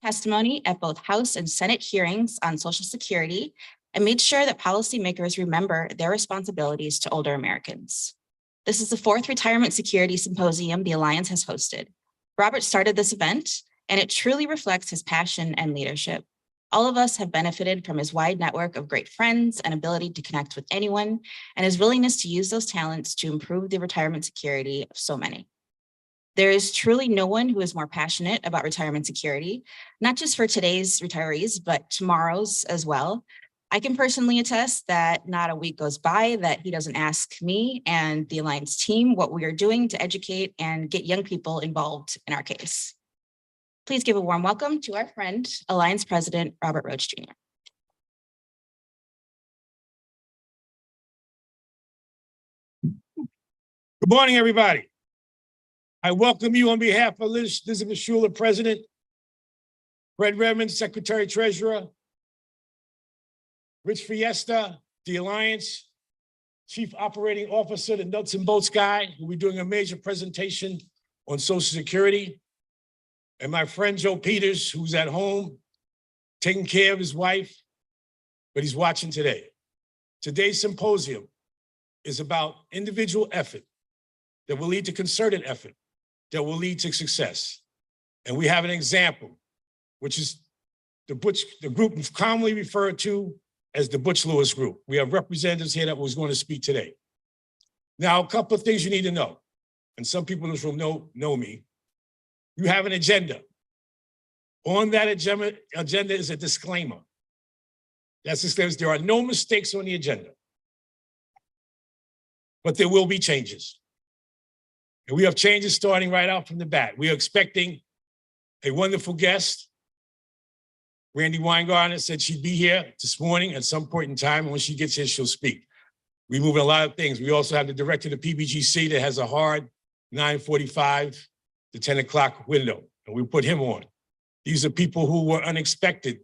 testimony at both House and Senate hearings on Social Security and made sure that policymakers remember their responsibilities to older Americans. This is the fourth Retirement Security Symposium the Alliance has hosted. Robert started this event, and it truly reflects his passion and leadership. All of us have benefited from his wide network of great friends and ability to connect with anyone, and his willingness to use those talents to improve the retirement security of so many. There is truly no one who is more passionate about retirement security, not just for today's retirees, but tomorrow's as well. I can personally attest that not a week goes by that he doesn't ask me and the Alliance team what we are doing to educate and get young people involved in our case. Please give a warm welcome to our friend, Alliance President Robert Roach Jr. Good morning, everybody. I welcome you on behalf of Elizabeth Schuler, President, Fred Redmond, Secretary Treasurer, Rich Fiesta, the Alliance Chief Operating Officer, the nuts and bolts guy, who will be doing a major presentation on Social Security, and my friend Joe Peters, who's at home taking care of his wife, but he's watching today. Today's symposium is about individual effort that will lead to concerted effort, that will lead to success. And we have an example, which is the group commonly referred to as the Butch Lewis Group. We have representatives here that was going to speak today. Now, a couple of things you need to know, and some people in this room know me. You have an agenda. On that agenda is a disclaimer. That's disclaimer. There are no mistakes on the agenda, but there will be changes. And we have changes starting right out from the bat. We are expecting a wonderful guest. Randy Weingarten said she'd be here this morning at some point in time, and when she gets here, she'll speak. We're moving a lot of things. We also have the director of the PBGC that has a hard 9:45 to 10 o'clock window, and we put him on. These are people who were unexpected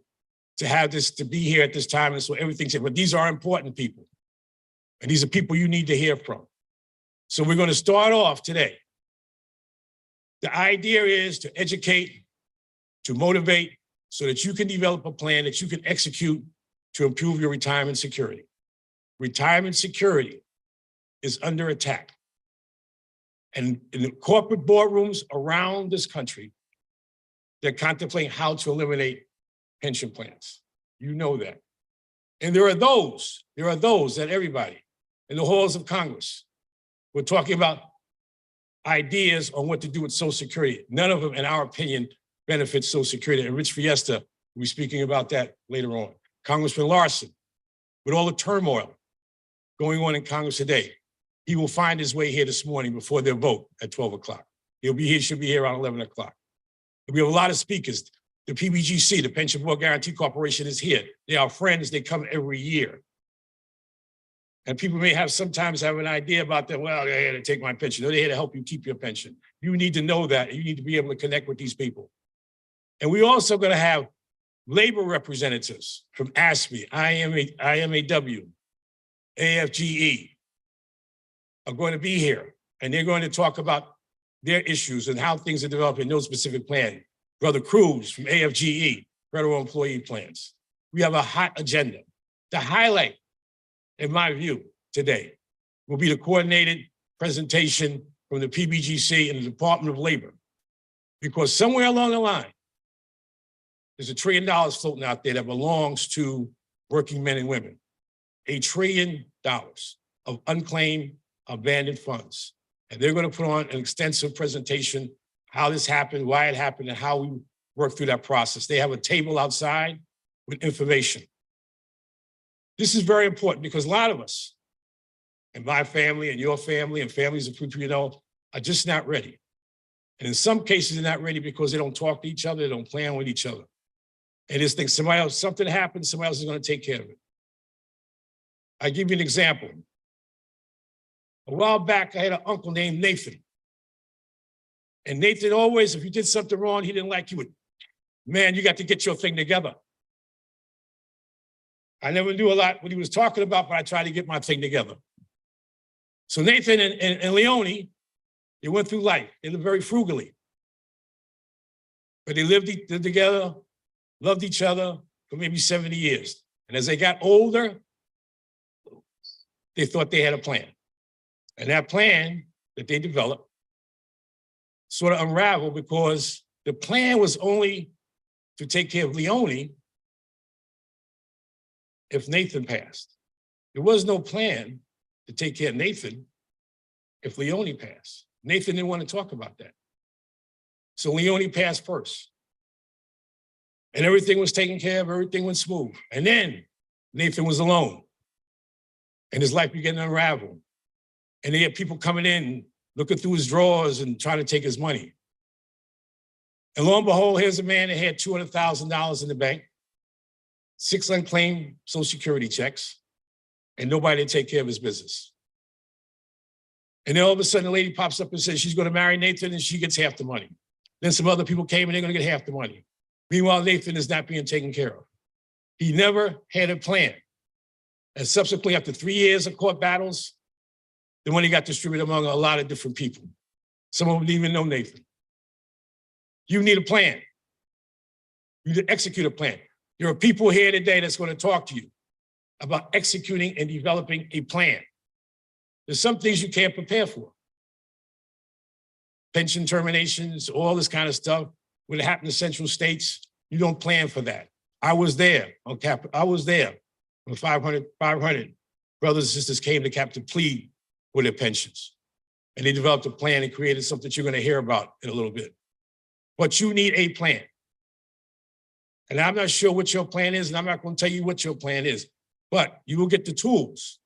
to be here at this time, and so everything's here. But these are important people, and these are people you need to hear from. So we're going to start off today. The idea is to educate, to motivate, so that you can develop a plan that you can execute to improve your retirement security. Retirement security is under attack. And in the corporate boardrooms around this country, they're contemplating how to eliminate pension plans. You know that. And there are those that everybody in the halls of Congress, we're talking about ideas on what to do with Social Security. None of them, in our opinion, benefits Social Security. And Rich Fiesta will be speaking about that later on. Congressman Larson, with all the turmoil going on in Congress today, he will find his way here this morning before their vote at 12 o'clock. He should be here around 11 o'clock. We have a lot of speakers. The PBGC, the Pension Board Guarantee Corporation, is here. They are friends. They come every year. And people may sometimes have an idea about that, well, they're here to take my pension. No, they're here to help you keep your pension. You need to know that, and you need to be able to connect with these people. And we're also going to have labor representatives from ASPE, IMAW, AFGE are going to be here, and they're going to talk about their issues and how things are developing in those specific plans. Brother Cruz from AFGE, Federal Employee Plans. We have a hot agenda. The highlight, in my view, today will be the coordinated presentation from the PBGC and the Department of Labor, because somewhere along the line, there's $1 trillion floating out there that belongs to working men and women. $1 trillion of unclaimed, abandoned funds. And they're going to put on an extensive presentation, how this happened, why it happened, and how we work through that process. They have a table outside with information. This is very important because a lot of us, and my family and your family and families of people you know, are just not ready. And in some cases, they're not ready because they don't talk to each other, they don't plan with each other. And just think something happens, somebody else is going to take care of it. I give you an example. A while back, I had an uncle named Nathan. And Nathan always, if you did something wrong, he didn't like you. Man, you got to get your thing together. I never knew a lot what he was talking about, but I tried to get my thing together. So Nathan and Leonie, they went through life. They lived very frugally. But they lived together loved each other for maybe 70 years. And as they got older, they thought they had a plan. And that plan that they developed sort of unraveled because the plan was only to take care of Leone if Nathan passed. There was no plan to take care of Nathan if Leone passed. Nathan didn't want to talk about that. So Leone passed first. And everything was taken care of, everything went smooth. And then Nathan was alone. And his life began to unravel. And they had people coming in, looking through his drawers and trying to take his money. And lo and behold, here's a man that had $200,000 in the bank, 6 unclaimed Social Security checks, and nobody to take care of his business. And then all of a sudden, a lady pops up and says she's going to marry Nathan and she gets half the money. Then some other people came and they're going to get half the money. Meanwhile, Nathan is not being taken care of. He never had a plan. And subsequently, after 3 years of court battles, the money got distributed among a lot of different people. Some of them didn't even know Nathan. You need a plan. You need to execute a plan. There are people here today that's going to talk to you about executing and developing a plan. There's some things you can't prepare for. Pension terminations, all this kind of stuff. When it happened to Central States, you don't plan for that. I was there on I was there when 500 brothers and sisters came to Capitol plead for their pensions. And they developed a plan and created something that you're going to hear about in a little bit. But you need a plan. And I'm not sure what your plan is, and I'm not going to tell you what your plan is, but you will get the tools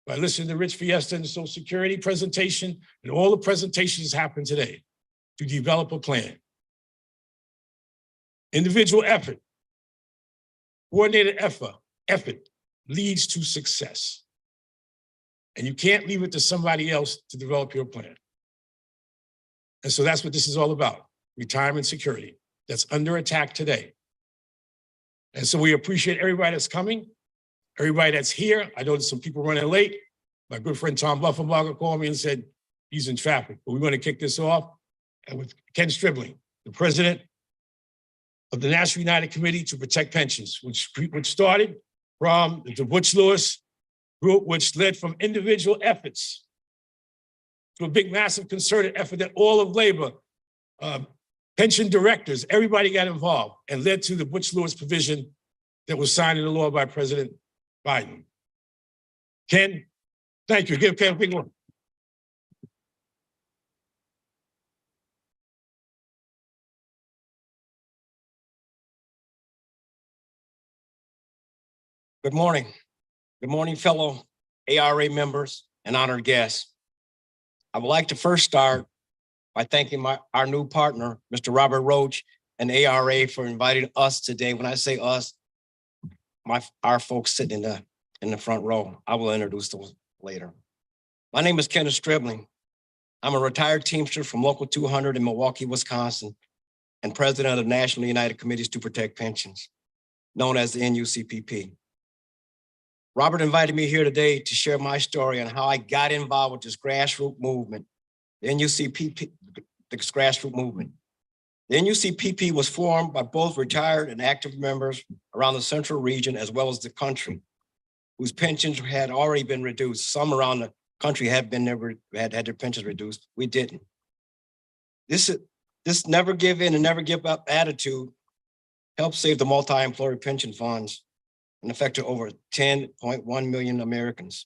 by listening to Rich Fiesta and the Social Security presentation and all the presentations that happen today to develop a plan. Individual effort, coordinated effort leads to success. And you can't leave it to somebody else to develop your plan. And so that's what this is all about, retirement security that's under attack today. And so we appreciate everybody that's coming, everybody that's here. I know there's some people running late. My good friend Tom Buffenbarger called me and said he's in traffic, but we're going to kick this off with Ken Stribling, the president of the National United Committee to Protect Pensions, which started from the Butch Lewis group, which led from individual efforts to a big, massive concerted effort that all of labor, pension directors, everybody got involved and led to the Butch Lewis provision that was signed into law by President Biden. Ken, thank you. Give Ken a big one. Good morning. Good morning, fellow ARA members and honored guests. I would like to first start by thanking our new partner, Mr. Robert Roach and ARA for inviting us today. When I say us, our folks sitting in the front row. I will introduce those later. My name is Kenneth Stribling. I'm a retired Teamster from Local 200 in Milwaukee, Wisconsin, and president of the National United Committees to Protect Pensions, known as the NUCPP. Robert invited me here today to share my story on how I got involved with this grassroots movement, the NUCPP, the grassroots movement. The NUCPP was formed by both retired and active members around the central region as well as the country, whose pensions had already been reduced. Some around the country had their pensions reduced. We didn't. This never give in and never give up attitude helped save the multi-employer pension funds and affected over 10.1 million Americans.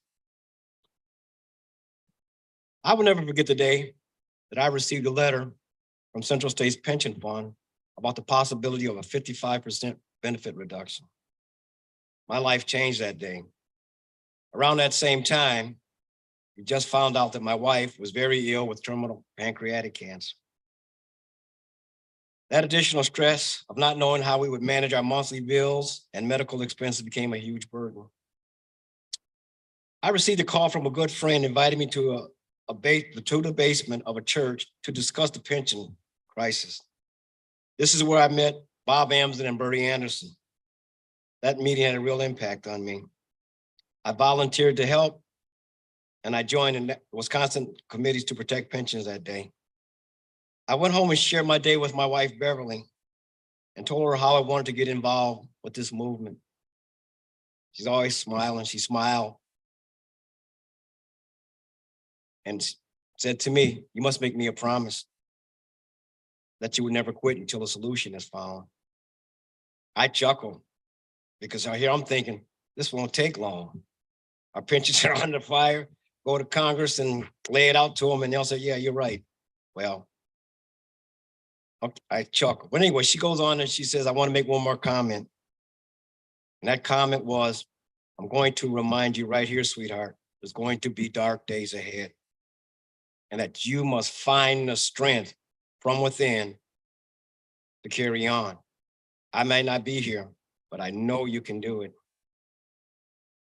I will never forget the day that I received a letter from Central States Pension Fund about the possibility of a 55% benefit reduction. My life changed that day. Around that same time, we just found out that my wife was very ill with terminal pancreatic cancer. That additional stress of not knowing how we would manage our monthly bills and medical expenses became a huge burden. I received a call from a good friend inviting me to the basement of a church to discuss the pension crisis. This is where I met Bob Amsden and Bertie Anderson. That meeting had a real impact on me. I volunteered to help, and I joined the Wisconsin Committees to Protect Pensions that day. I went home and shared my day with my wife, Beverly, and told her how I wanted to get involved with this movement. She's always smiling. She smiled and said to me, "You must make me a promise that you would never quit until a solution is found." I chuckled because here I'm thinking, this won't take long. Our pensions are under fire. Go to Congress and lay it out to them, and they'll say, "Yeah, you're right." Well, I chuckle. But anyway, she goes on and she says, "I want to make one more comment." And that comment was, "I'm going to remind you right here, sweetheart, there's going to be dark days ahead, and that you must find the strength from within to carry on. I may not be here, but I know you can do it."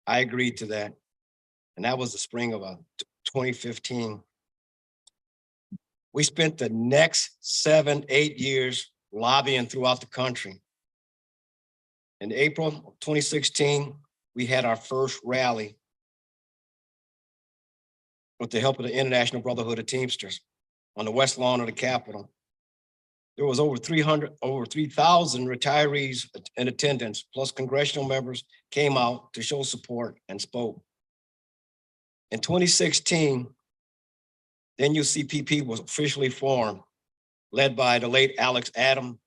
I agreed to that. And that was the spring of 2015. We spent the next 7, 8 years lobbying throughout the country. In April of 2016, we had our first rally with the help of the International Brotherhood of Teamsters on the west lawn of the Capitol. There was over 3,000 retirees in attendance, plus congressional members came out to show support and spoke. In 2016, the NUCPP was officially formed, led by the late Alex Adams,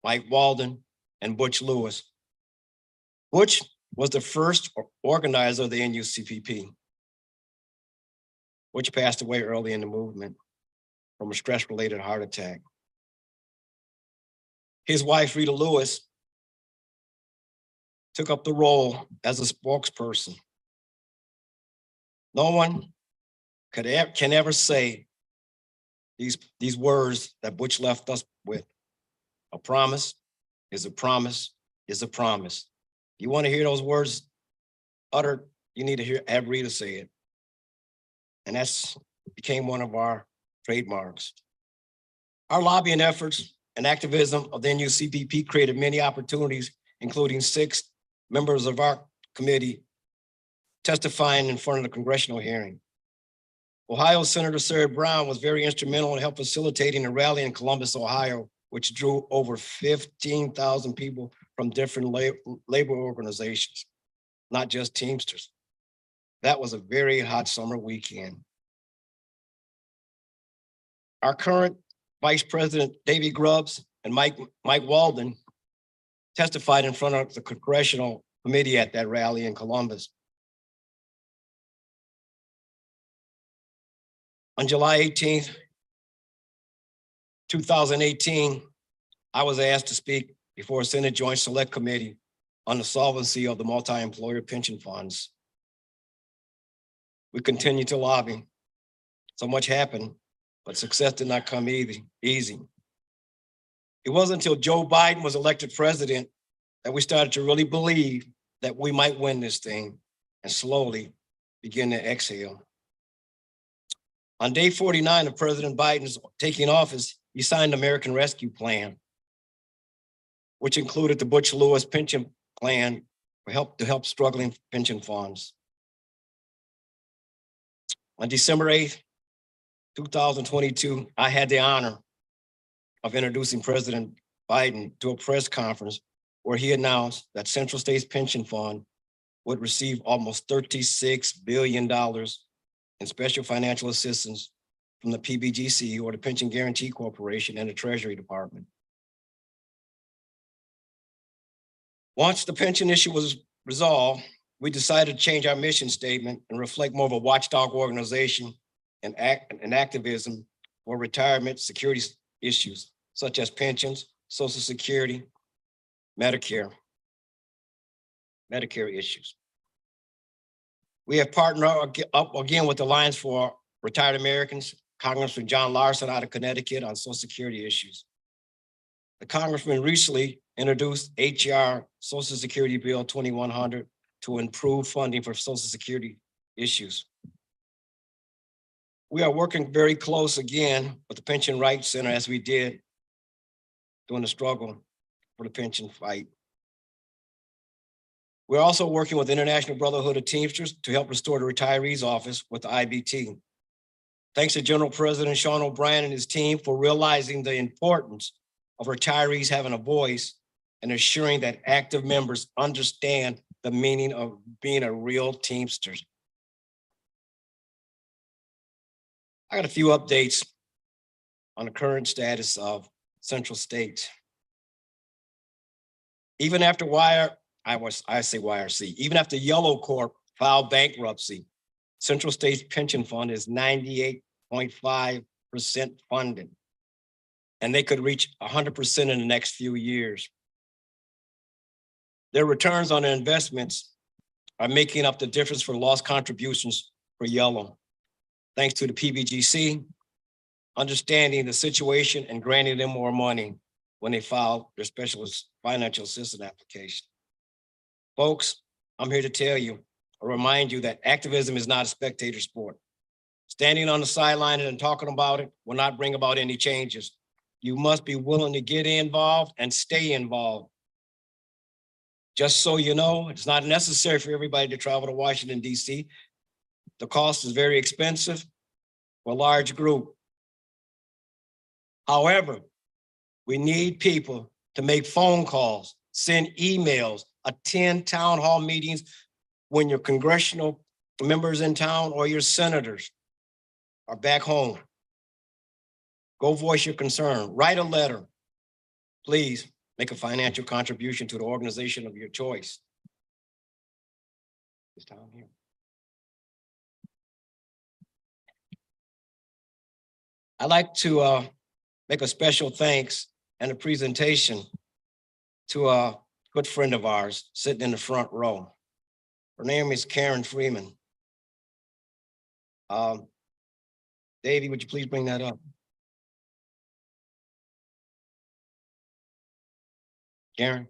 Mike Walden, and Butch Lewis. Butch was the first organizer of the NUCPP, which passed away early in the movement from a stress-related heart attack. His wife, Rita Lewis, took up the role as a spokesperson. No one can ever say these words that Butch left us with. A promise is a promise is a promise. You want to hear those words uttered, you need to have Rita say it. And that's became one of our trademarks. Our lobbying efforts and activism of the NUCPP created many opportunities, including 6 members of our committee testifying in front of the congressional hearing. Ohio Senator Sarah Brown was very instrumental in helping facilitating a rally in Columbus, Ohio, which drew over 15,000 people from different labor organizations, not just Teamsters. That was a very hot summer weekend. Our current Vice President, Davy Grubbs, and Mike Walden testified in front of the congressional committee at that rally in Columbus. On July 18th, 2018, I was asked to speak before a Senate Joint Select Committee on the solvency of the multi-employer pension funds. We continued to lobby. So much happened, but success did not come easy. It wasn't until Joe Biden was elected president that we started to really believe that we might win this thing and slowly begin to exhale. On day 49 of President Biden's taking office, he signed the American Rescue Plan, which included the Butch Lewis pension plan to help struggling pension funds. On December 8th, 2022, I had the honor of introducing President Biden to a press conference where he announced that Central States Pension Fund would receive almost $36 billion in special financial assistance from the PBGC, or the Pension Guarantee Corporation, and the Treasury Department. Once the pension issue was resolved, we decided to change our mission statement and reflect more of a watchdog organization and activism for retirement security issues, such as pensions, Social Security, Medicare issues. We have partnered up again with the Alliance for Retired Americans, Congressman John Larson out of Connecticut, on Social Security issues. The Congressman recently introduced HR Social Security Bill 2100 to improve funding for Social Security issues. We are working very close again with the Pension Rights Center, as we did during the struggle for the pension fight. We're also working with the International Brotherhood of Teamsters to help restore the retirees office with the IBT. Thanks to General President Sean O'Brien and his team for realizing the importance of retirees having a voice and ensuring that active members understand the meaning of being a real Teamster. I got a few updates on the current status of Central States. Even after YRC, even after Yellow Corp filed bankruptcy, Central States Pension Fund is 98.5% funded, and they could reach 100% in the next few years. Their returns on their investments are making up the difference for lost contributions for Yellow, thanks to the PBGC understanding the situation and granting them more money when they file their special financial assistance application. Folks, I'm here to tell you or remind you that activism is not a spectator sport. Standing on the sideline and talking about it will not bring about any changes. You must be willing to get involved and stay involved. Just so you know, it's not necessary for everybody to travel to Washington, D.C. The cost is very expensive for a large group. However, we need people to make phone calls, send emails, attend town hall meetings when your congressional members in town or your senators are back home. Go voice your concern, write a letter. Please make a financial contribution to the organization of your choice. It's down here. I'd like to make a special thanks and a presentation to a good friend of ours sitting in the front row. Her name is Karen Freeman. Davey, would you please bring that up? Karen?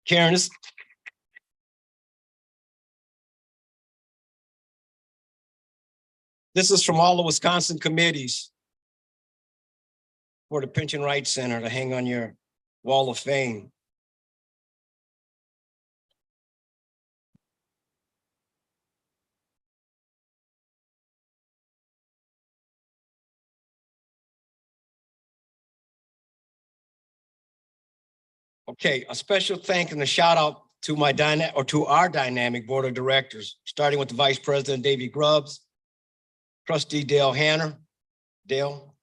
Karen, this is from all the Wisconsin committees for the Pension Rights Center to hang on your wall of fame. Okay, a special thank and a shout out to our dynamic board of directors, starting with the Vice President, Davey Grubbs, Trustee Dale Hanner, Dale.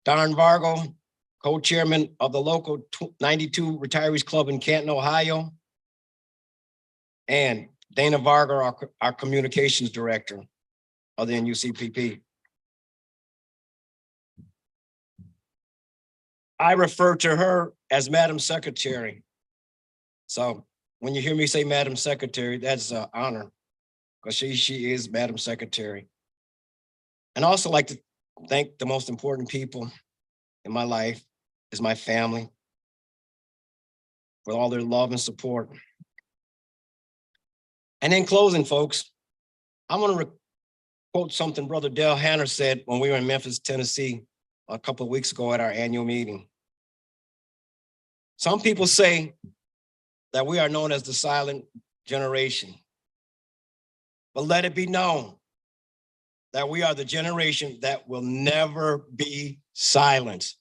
Don Vargo, co-chairman of the local 92 Retirees Club in Canton, Ohio. And Dana Varga, our communications director of the NUCPP. I refer to her as Madam Secretary. So when you hear me say Madam Secretary, that's an honor, because she is Madam Secretary. And I also like to thank the most important people in my life, is my family, for all their love and support. And in closing, folks, I'm going to quote something Brother Dale Hanner said when we were in Memphis, Tennessee, a couple of weeks ago at our annual meeting. Some people say that we are known as the silent generation, but let it be known that we are the generation that will never be silenced.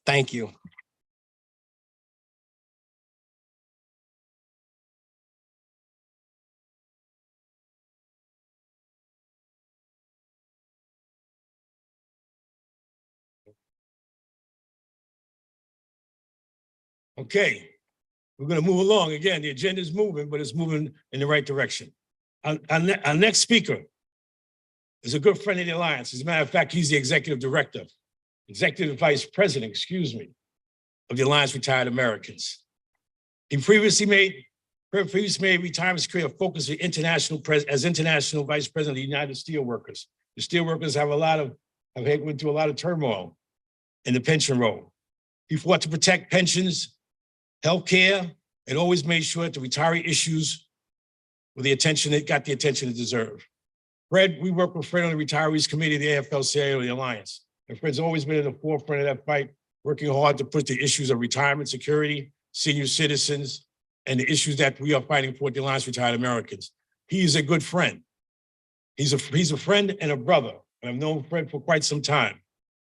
Thank you. Okay, we're going to move along. Again, the agenda is moving, but it's moving in the right direction. Our next speaker is a good friend of the Alliance. As a matter of fact, he's the executive vice president, excuse me, of the Alliance Retired Americans. He previously made retirement career focus as international vice president of the United Steelworkers. The Steelworkers have went through a lot of turmoil in the pension roll. He fought to protect pensions, healthcare, and always made sure that the retiree issues got the attention it deserved. Fred, we work with Fred on the retirees committee of the AFL-CIO of the Alliance. And Fred's always been in the forefront of that fight, working hard to put the issues of retirement security, senior citizens, and the issues that we are fighting for at the Alliance Retired Americans. He is a good friend. He's a friend and a brother and I've known Fred for quite some time.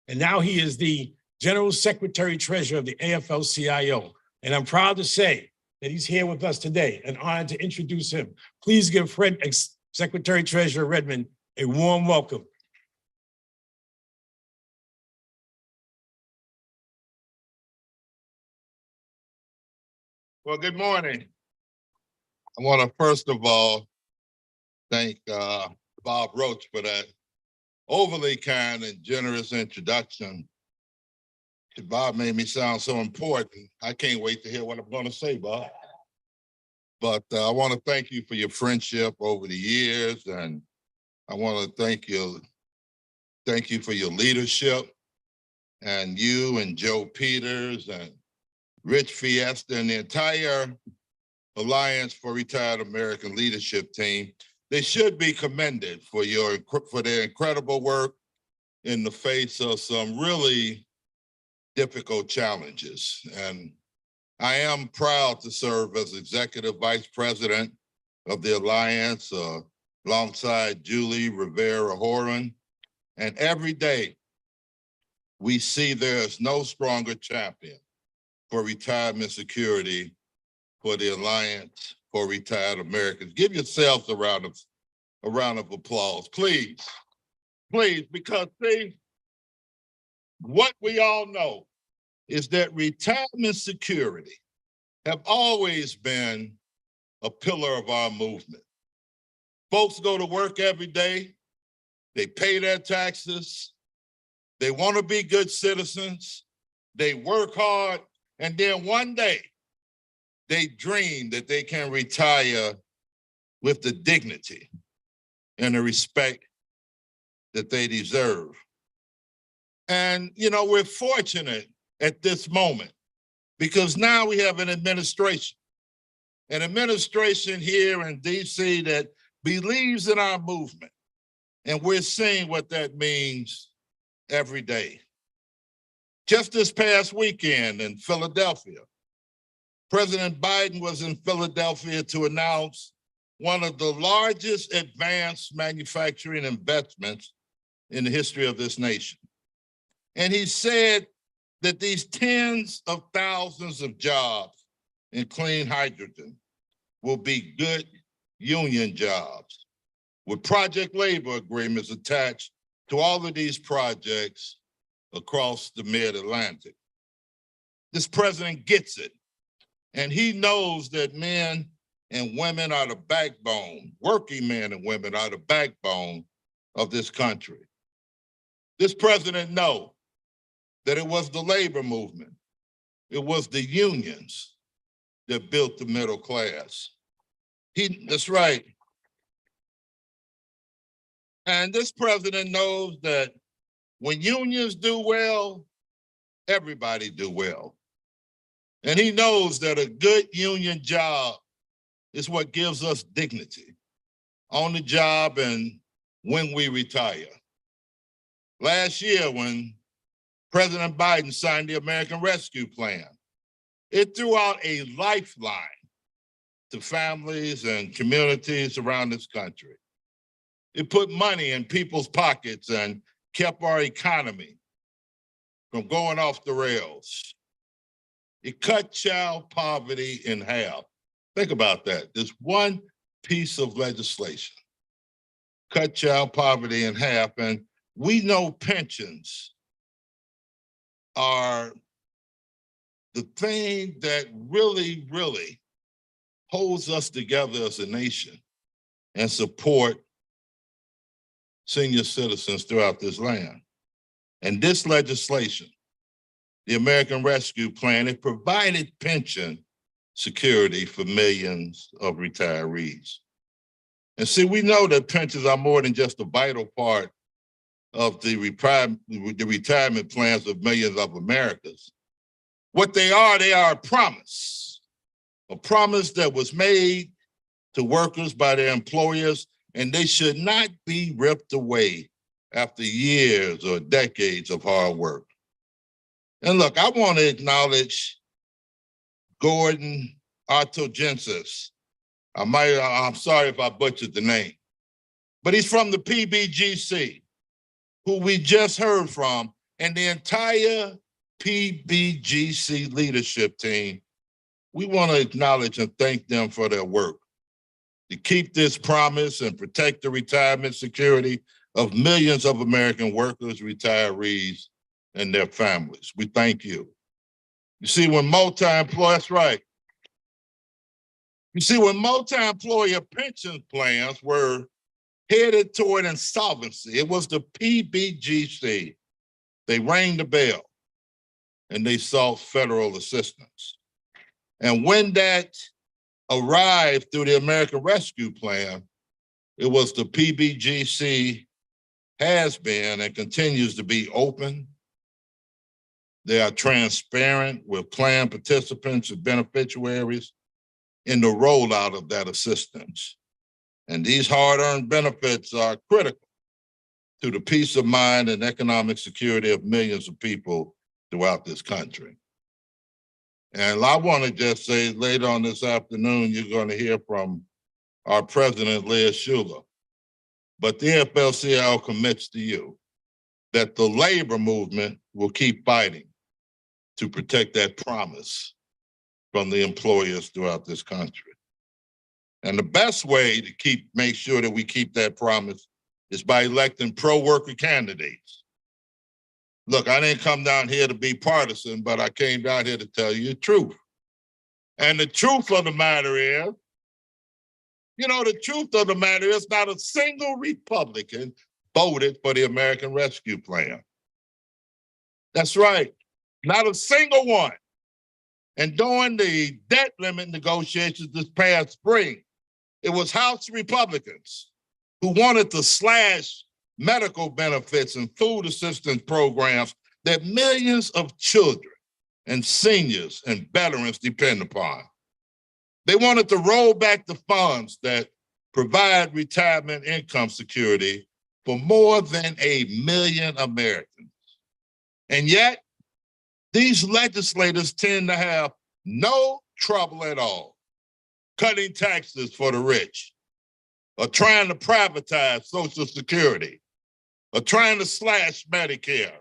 And now he is the General Secretary Treasurer of the AFL-CIO. And I'm proud to say that he's here with us today, and honored to introduce him. Please give Fred, Secretary Treasurer Redmond, a warm welcome. Well, good morning. I want to first of all thank Bob Roach for that overly kind and generous introduction. Bob made me sound so important. I can't wait to hear what I'm going to say, Bob. But I want to thank you for your friendship over the years, and I want to thank you for your leadership, and you and Joe Peters and Rich Fiesta and the entire Alliance for Retired American Leadership team. They should be commended for their incredible work in the face of some really difficult challenges. And I am proud to serve as Executive Vice President of the Alliance alongside Julie Rivera-Horan. And every day we see there's no stronger champion for retirement security for the Alliance for Retired Americans. Give yourselves a round of applause, please. Please, because see, what we all know is that retirement security have always been a pillar of our movement. Folks go to work every day, they pay their taxes, they want to be good citizens, they work hard, and then one day, they dream that they can retire with the dignity and the respect that they deserve. And, you know, we're fortunate at this moment because now we have an administration here in DC that believes in our movement. And we're seeing what that means every day. Just this past weekend in Philadelphia, President Biden was in Philadelphia to announce one of the largest advanced manufacturing investments in the history of this nation. And he said that these tens of thousands of jobs in clean hydrogen will be good union jobs with project labor agreements attached to all of these projects across the mid-Atlantic. This president gets it. And he knows that men and women are the backbone, working men and women are the backbone of this country. This president knows that it was the labor movement, it was the unions that built the middle class. That's right. And this president knows that when unions do well, everybody do well. And he knows that a good union job is what gives us dignity on the job and when we retire. Last year, when President Biden signed the American Rescue Plan, it threw out a lifeline to families and communities around this country. It put money in people's pockets and kept our economy from going off the rails. It cut child poverty in half. Think about that. This one piece of legislation cut child poverty in half. And we know pensions are the thing that really, really holds us together as a nation and support senior citizens throughout this land. And this legislation, the American Rescue Plan, it provided pension security for millions of retirees. And see, we know that pensions are more than just a vital part of the retirement plans of millions of Americans. What they are a promise that was made to workers by their employers, and they should not be ripped away after years or decades of hard work. And look, I want to acknowledge Gordon Artogensis. I'm sorry if I butchered the name, but he's from the PBGC. who we just heard from, and the entire PBGC leadership team, we want to acknowledge and thank them for their work to keep this promise and protect the retirement security of millions of American workers, retirees, and their families. We thank you. You see, when multi-employer, that's right. You see, when multi-employer pension plans were headed toward insolvency, it was the PBGC. They rang the bell and they sought federal assistance. And when that arrived through the American Rescue Plan, it was the PBGC has been and continues to be open. They are transparent with plan participants and beneficiaries in the rollout of that assistance. And these hard-earned benefits are critical to the peace of mind and economic security of millions of people throughout this country. And I want to just say later on this afternoon, you're going to hear from our president, Liz Schuler. But the AFL-CIO commits to you that the labor movement will keep fighting to protect that promise from the employers throughout this country. And the best way to make sure that we keep that promise is by electing pro-worker candidates. Look, I didn't come down here to be partisan, but I came down here to tell you the truth. And the truth of the matter is, the truth of the matter is not a single Republican voted for the American Rescue Plan. That's right, not a single one. And during the debt limit negotiations this past spring, it was House Republicans who wanted to slash medical benefits and food assistance programs that millions of children and seniors and veterans depend upon. They wanted to roll back the funds that provide retirement income security for more than 1 million Americans. And yet, these legislators tend to have no trouble at all cutting taxes for the rich, or trying to privatize Social Security, or trying to slash Medicare,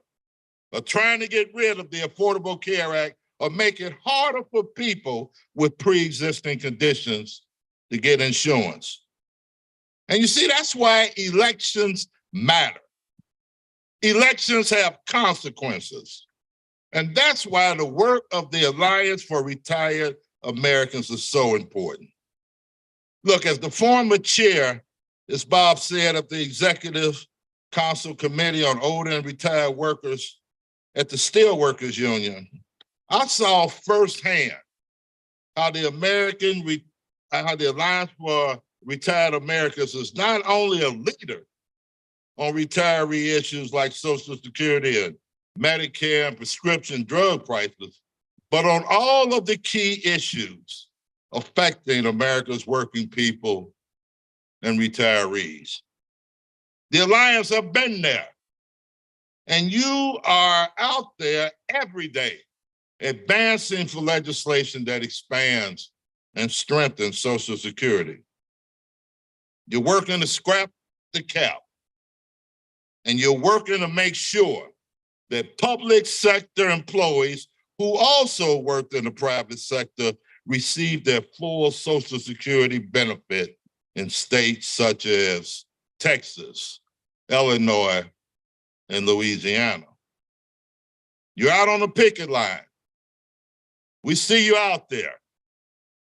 or trying to get rid of the Affordable Care Act, or make it harder for people with pre-existing conditions to get insurance. And you see, that's why elections matter. Elections have consequences. And that's why the work of the Alliance for Retired Americans is so important. Look, as the former chair, as Bob said, of the Executive Council Committee on Older and Retired Workers at the Steelworkers Union, I saw firsthand how the Alliance for Retired Americans is not only a leader on retiree issues like Social Security and Medicare and prescription drug prices, but on all of the key issues affecting America's working people and retirees. The Alliance have been there, and you are out there every day advancing for legislation that expands and strengthens Social Security. You're working to scrap the cap, and you're working to make sure that public sector employees who also worked in the private sector receive their full Social Security benefit in states such as Texas, Illinois, and Louisiana. You're out on the picket line. We see you out there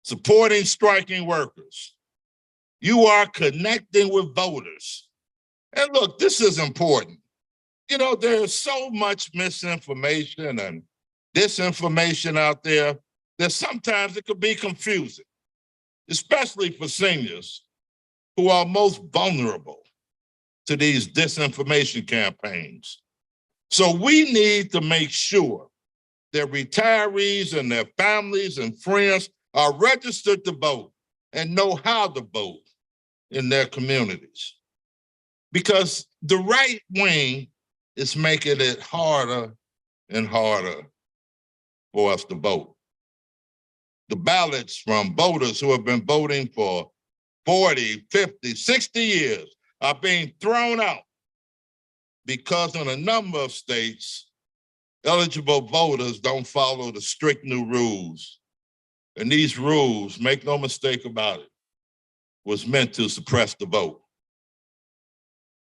supporting striking workers. You are connecting with voters. And look, this is important. There's so much misinformation and disinformation out there that sometimes it could be confusing, especially for seniors who are most vulnerable to these disinformation campaigns. So we need to make sure that retirees and their families and friends are registered to vote and know how to vote in their communities. Because the right wing is making it harder and harder for us to vote. The ballots from voters who have been voting for 40, 50, 60 years are being thrown out because in a number of states, eligible voters don't follow the strict new rules. And these rules, make no mistake about it, was meant to suppress the vote.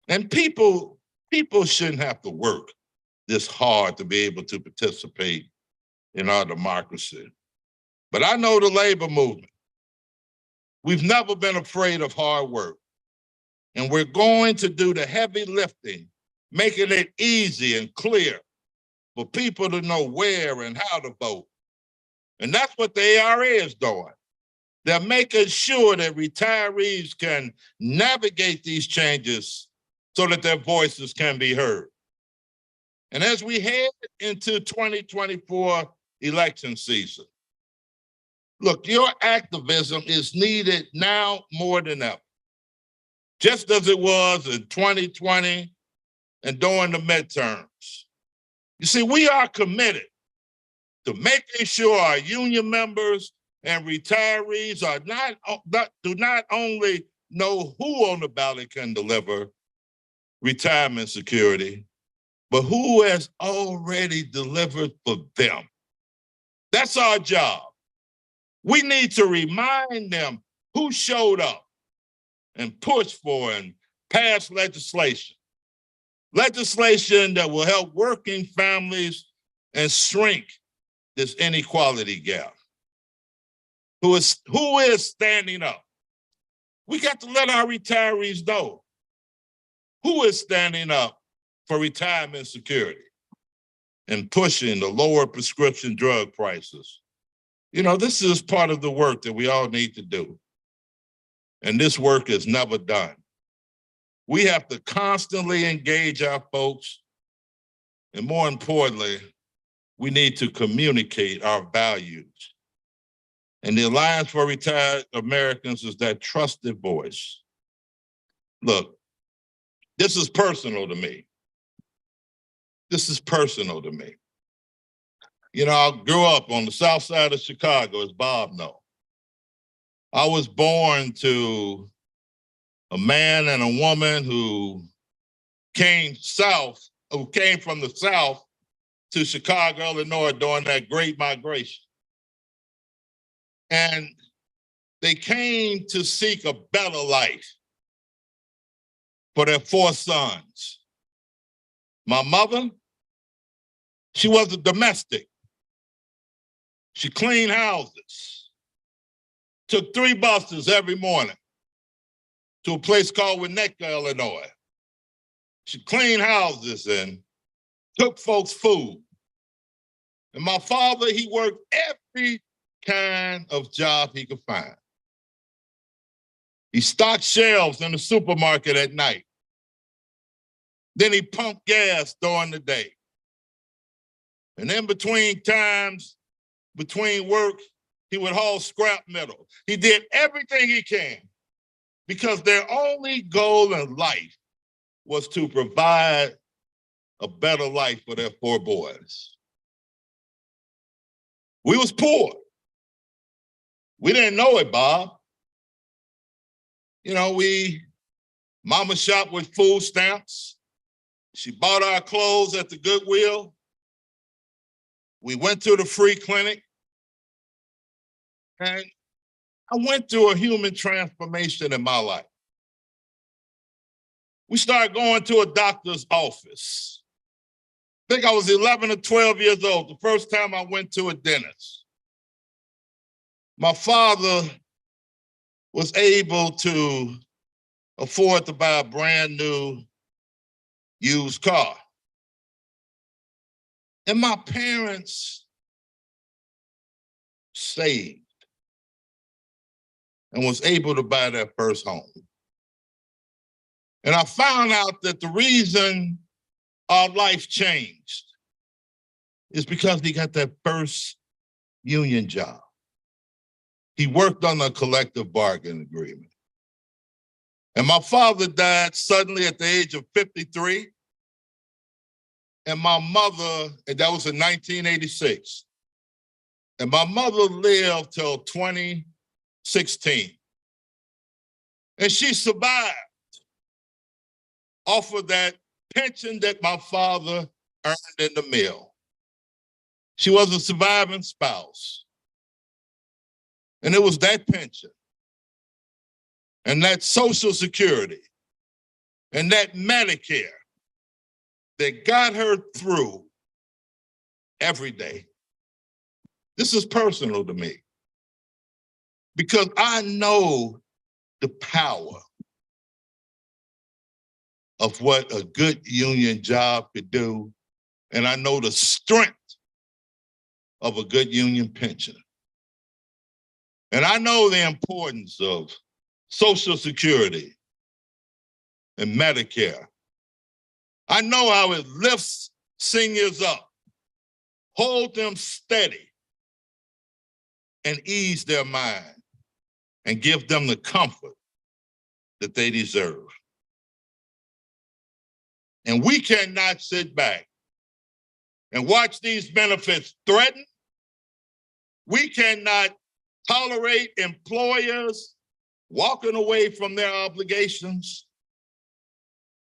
And people shouldn't have to work this hard to be able to participate in our democracy. But I know the labor movement. We've never been afraid of hard work. And we're going to do the heavy lifting, making it easy and clear for people to know where and how to vote. And that's what the ARA is doing. They're making sure that retirees can navigate these changes so that their voices can be heard. And as we head into 2024 election season, look, your activism is needed now more than ever, just as it was in 2020 and during the midterms. You see, we are committed to making sure our union members and retirees do not only know who on the ballot can deliver retirement security, but who has already delivered for them. That's our job. We need to remind them who showed up and pushed for and passed legislation. Legislation that will help working families and shrink this inequality gap. Who is standing up? We got to let our retirees know who is standing up for retirement security and pushing the lower prescription drug prices. You know, this is part of the work that we all need to do. And this work is never done. We have to constantly engage our folks. And more importantly, we need to communicate our values. And the Alliance for Retired Americans is that trusted voice. Look, this is personal to me. This is personal to me. You know, I grew up on the south side of Chicago, as Bob knows. I was born to a man and a woman who came from the South to Chicago, Illinois during that great migration. And they came to seek a better life for their 4 sons. My mother, she was a domestic. She cleaned houses, took 3 buses every morning to a place called Winnetka, Illinois. She cleaned houses and took folks food. And my father, he worked every kind of job he could find. He stocked shelves in the supermarket at night. Then he pumped gas during the day. And in between times, between work, he would haul scrap metal. He did everything he can because their only goal in life was to provide a better life for their 4 boys. We was poor. We didn't know it, Bob. You know, mama shopped with food stamps. She bought our clothes at the Goodwill. We went to the free clinic. And I went through a human transformation in my life. We started going to a doctor's office. I think I was 11 or 12 years old, the first time I went to a dentist. My father was able to afford to buy a brand new used car. And my parents saved and was able to buy their first home. And I found out that the reason our life changed is because he got that first union job. He worked on a collective bargaining agreement. And my father died suddenly at the age of 53. And my mother, and that was in 1986. And my mother lived till 2016. And she survived off of that pension that my father earned in the mill. She was a surviving spouse. And it was that pension and that Social Security and that Medicare that got her through every day. This is personal to me because I know the power of what a good union job could do, and I know the strength of a good union pension. And I know the importance of Social Security and Medicare. I know how it lifts seniors up, hold them steady, and ease their mind, and give them the comfort that they deserve. And we cannot sit back and watch these benefits threatened. We cannot tolerate employers walking away from their obligations.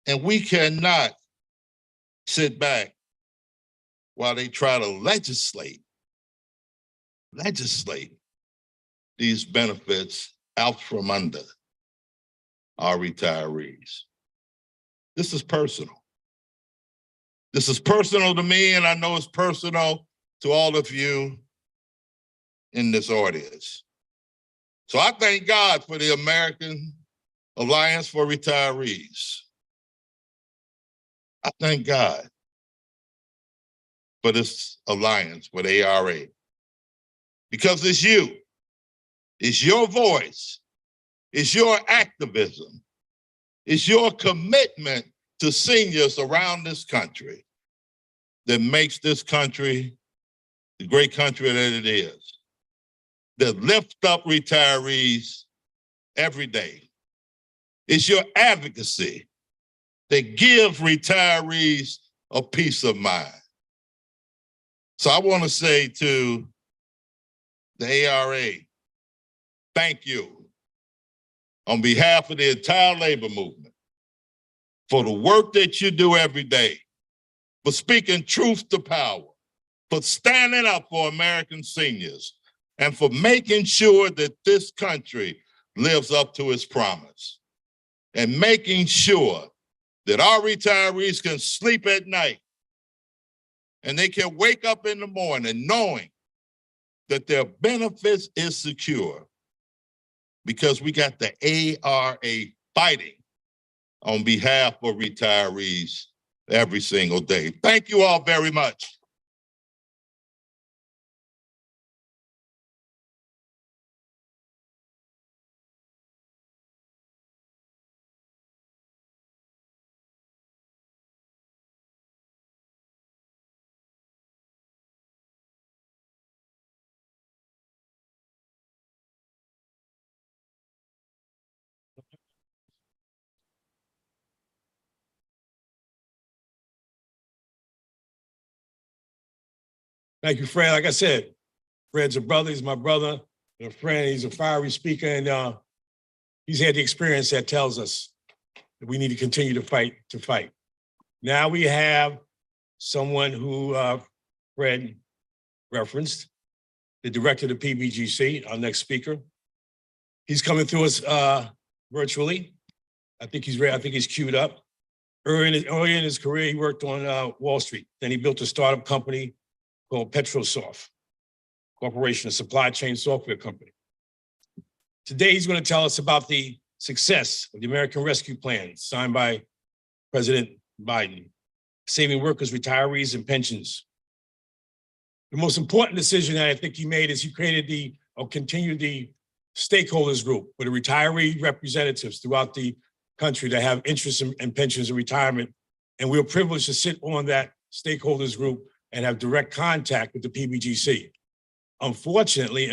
And we cannot sit back while they try to legislate these benefits out from under our retirees. This is personal. This is personal to me, and I know it's personal to all of you in this audience. So I thank God for the American Alliance for Retirees. I thank God for this alliance with ARA because it's you, it's your voice, it's your activism, it's your commitment to seniors around this country that makes this country the great country that it is, that lift up retirees every day. It's your advocacy that give retirees a peace of mind. So I want to say to the ARA, thank you on behalf of the entire labor movement for the work that you do every day, for speaking truth to power, for standing up for American seniors, and for making sure that this country lives up to its promise, and making sure that our retirees can sleep at night and they can wake up in the morning knowing that their benefits is secure because we got the ARA fighting on behalf of retirees every single day. Thank you all very much. Thank you, Fred. Like I said, Fred's a brother. He's my brother and a friend. He's a fiery speaker, and he's had the experience that tells us that we need to continue to fight. Now we have someone who Fred referenced, the director of the PBGC, our next speaker. He's coming through us virtually. I think he's queued up. Early in his career, he worked on Wall Street. Then he built a startup company called Petrosoft Corporation, a supply chain software company. Today, he's going to tell us about the success of the American Rescue Plan signed by President Biden, saving workers, retirees, and pensions. The most important decision that I think he made is he created continued the stakeholders group with the retiree representatives throughout the country that have interests in pensions and retirement. And we're privileged to sit on that stakeholders group and have direct contact with the PBGC. Unfortunately,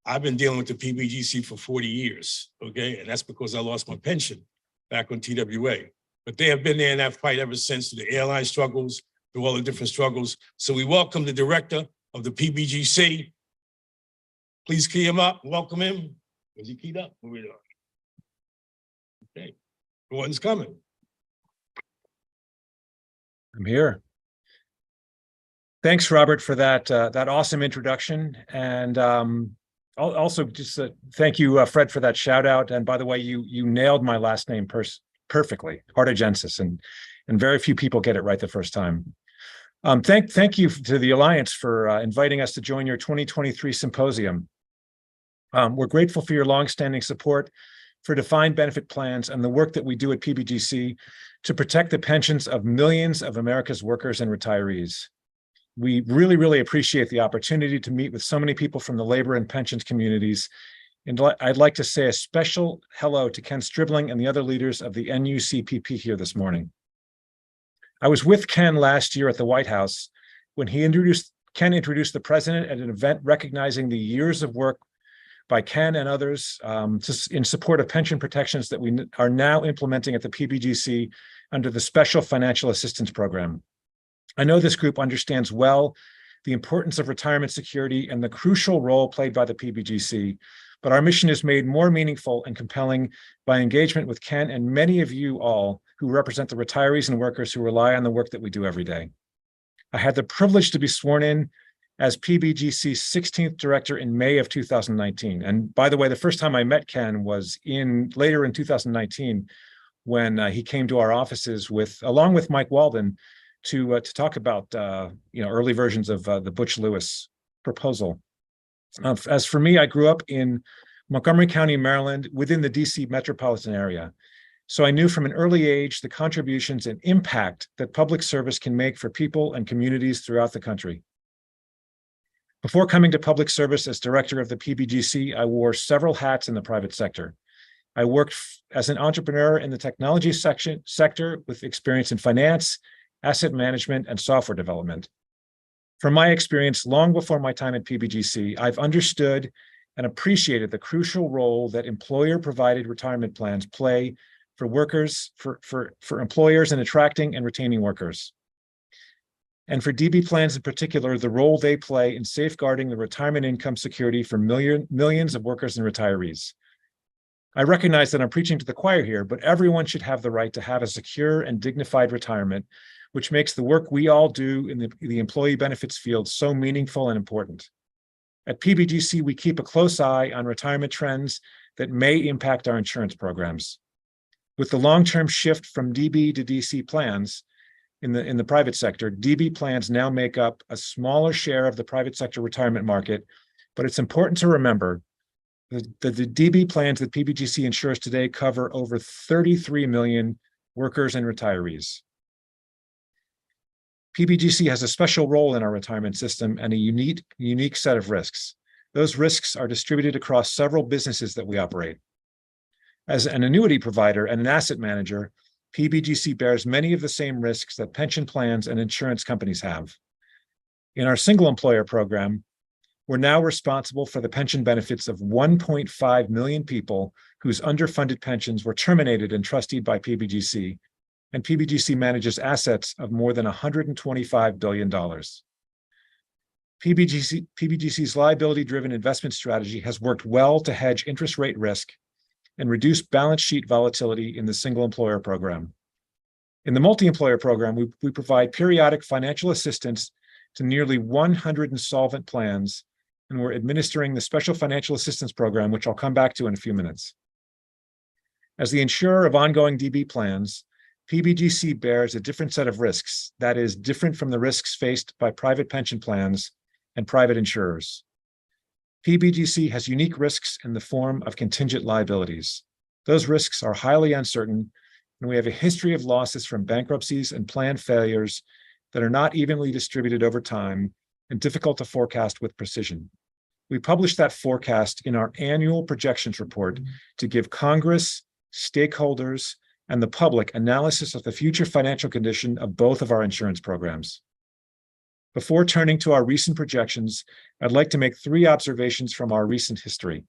I've been dealing with the PBGC for 40 years, okay? And that's because I lost my pension back on TWA. But they have been there in that fight ever since, through the airline struggles, through all the different struggles. So we welcome the director of the PBGC. Please key him up, welcome him. Is he keyed up? Okay, Gordon's coming. I'm here. Thanks, Robert, for that awesome introduction, and also just thank you, Fred, for that shout out. And by the way, you nailed my last name perfectly, Artagensis, and very few people get it right the first time. Thank you to the Alliance for inviting us to join your 2023 symposium. We're grateful for your longstanding support for defined benefit plans and the work that we do at PBGC to protect the pensions of millions of America's workers and retirees. We really, really appreciate the opportunity to meet with so many people from the labor and pensions communities. And I'd like to say a special hello to Ken Stribling and the other leaders of the NUCPP here this morning. I was with Ken last year at the White House when Ken introduced the president at an event recognizing the years of work by Ken and others in support of pension protections that we are now implementing at the PBGC under the Special Financial Assistance Program. I know this group understands well the importance of retirement security and the crucial role played by the PBGC, but our mission is made more meaningful and compelling by engagement with Ken and many of you all who represent the retirees and workers who rely on the work that we do every day. I had the privilege to be sworn in as PBGC's 16th director in May of 2019. And by the way, the first time I met Ken was later in 2019 when he came to our offices along with Mike Walden to talk about early versions of the Butch Lewis proposal. As for me, I grew up in Montgomery County, Maryland, within the DC metropolitan area. So I knew from an early age the contributions and impact that public service can make for people and communities throughout the country. Before coming to public service as director of the PBGC, I wore several hats in the private sector. I worked as an entrepreneur in the technology sector with experience in finance, asset management, and software development. From my experience, long before my time at PBGC, I've understood and appreciated the crucial role that employer-provided retirement plans play for workers, for employers in attracting and retaining workers. And for DB plans in particular, the role they play in safeguarding the retirement income security for millions of workers and retirees. I recognize that I'm preaching to the choir here, but everyone should have the right to have a secure and dignified retirement, which makes the work we all do in the employee benefits field so meaningful and important. At PBGC, we keep a close eye on retirement trends that may impact our insurance programs. With the long-term shift from DB to DC plans in the private sector, DB plans now make up a smaller share of the private sector retirement market, but it's important to remember that the DB plans that PBGC insures today cover over 33 million workers and retirees. PBGC has a special role in our retirement system and a unique set of risks. Those risks are distributed across several businesses that we operate. As an annuity provider and an asset manager, PBGC bears many of the same risks that pension plans and insurance companies have. In our single employer program, we're now responsible for the pension benefits of 1.5 million people whose underfunded pensions were terminated and trusteed by PBGC, and PBGC manages assets of more than $125 billion. PBGC's liability-driven investment strategy has worked well to hedge interest rate risk and reduce balance sheet volatility in the single employer program. In the multi-employer program, we provide periodic financial assistance to nearly 100 insolvent plans, and we're administering the Special Financial Assistance Program, which I'll come back to in a few minutes. As the insurer of ongoing DB plans, PBGC bears a different set of risks that is different from the risks faced by private pension plans and private insurers. PBGC has unique risks in the form of contingent liabilities. Those risks are highly uncertain, and we have a history of losses from bankruptcies and plan failures that are not evenly distributed over time and difficult to forecast with precision. We publish that forecast in our annual projections report to give Congress, stakeholders, and the public analysis of the future financial condition of both of our insurance programs. Before turning to our recent projections, I'd like to make three observations from our recent history.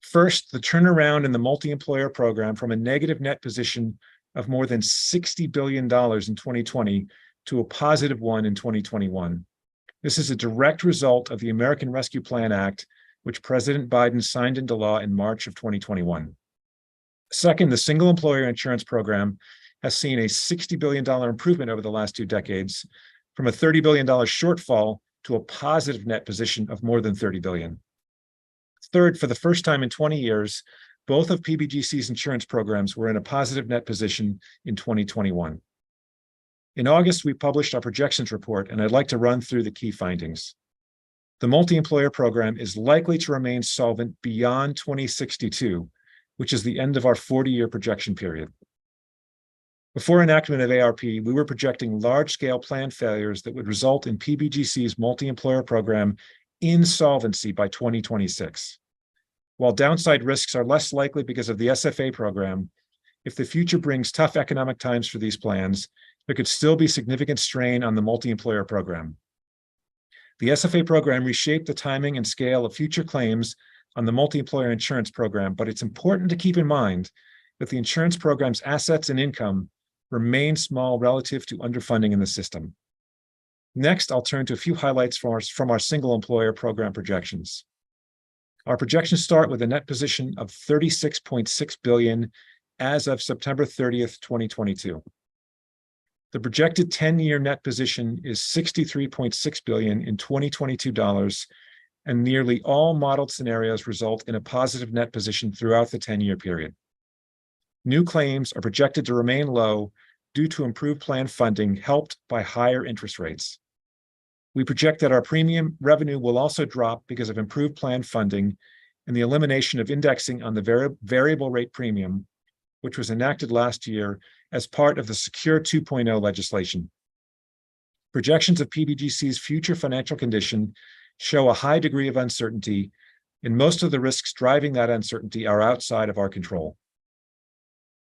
First, the turnaround in the multi-employer program from a negative net position of more than $60 billion in 2020 to a positive one in 2021. This is a direct result of the American Rescue Plan Act, which President Biden signed into law in March of 2021. Second, the single employer insurance program has seen a $60 billion improvement over the last 2 decades, from a $30 billion shortfall to a positive net position of more than $30 billion. Third, for the first time in 20 years, both of PBGC's insurance programs were in a positive net position in 2021. In August, we published our projections report, and I'd like to run through the key findings. The multi-employer program is likely to remain solvent beyond 2062, which is the end of our 40-year projection period. Before enactment of ARP, we were projecting large-scale plan failures that would result in PBGC's multi-employer program insolvency by 2026. While downside risks are less likely because of the SFA program, if the future brings tough economic times for these plans, there could still be significant strain on the multi-employer program. The SFA program reshaped the timing and scale of future claims on the multi-employer insurance program, but it's important to keep in mind that the insurance program's assets and income remain small relative to underfunding in the system. Next, I'll turn to a few highlights from our single employer program projections. Our projections start with a net position of $36.6 billion as of September 30th, 2022. The projected 10-year net position is $63.6 billion in 2022 dollars, and nearly all modeled scenarios result in a positive net position throughout the 10-year period. New claims are projected to remain low due to improved plan funding helped by higher interest rates. We project that our premium revenue will also drop because of improved plan funding and the elimination of indexing on the variable rate premium, which was enacted last year as part of the Secure 2.0 legislation. Projections of PBGC's future financial condition show a high degree of uncertainty, and most of the risks driving that uncertainty are outside of our control.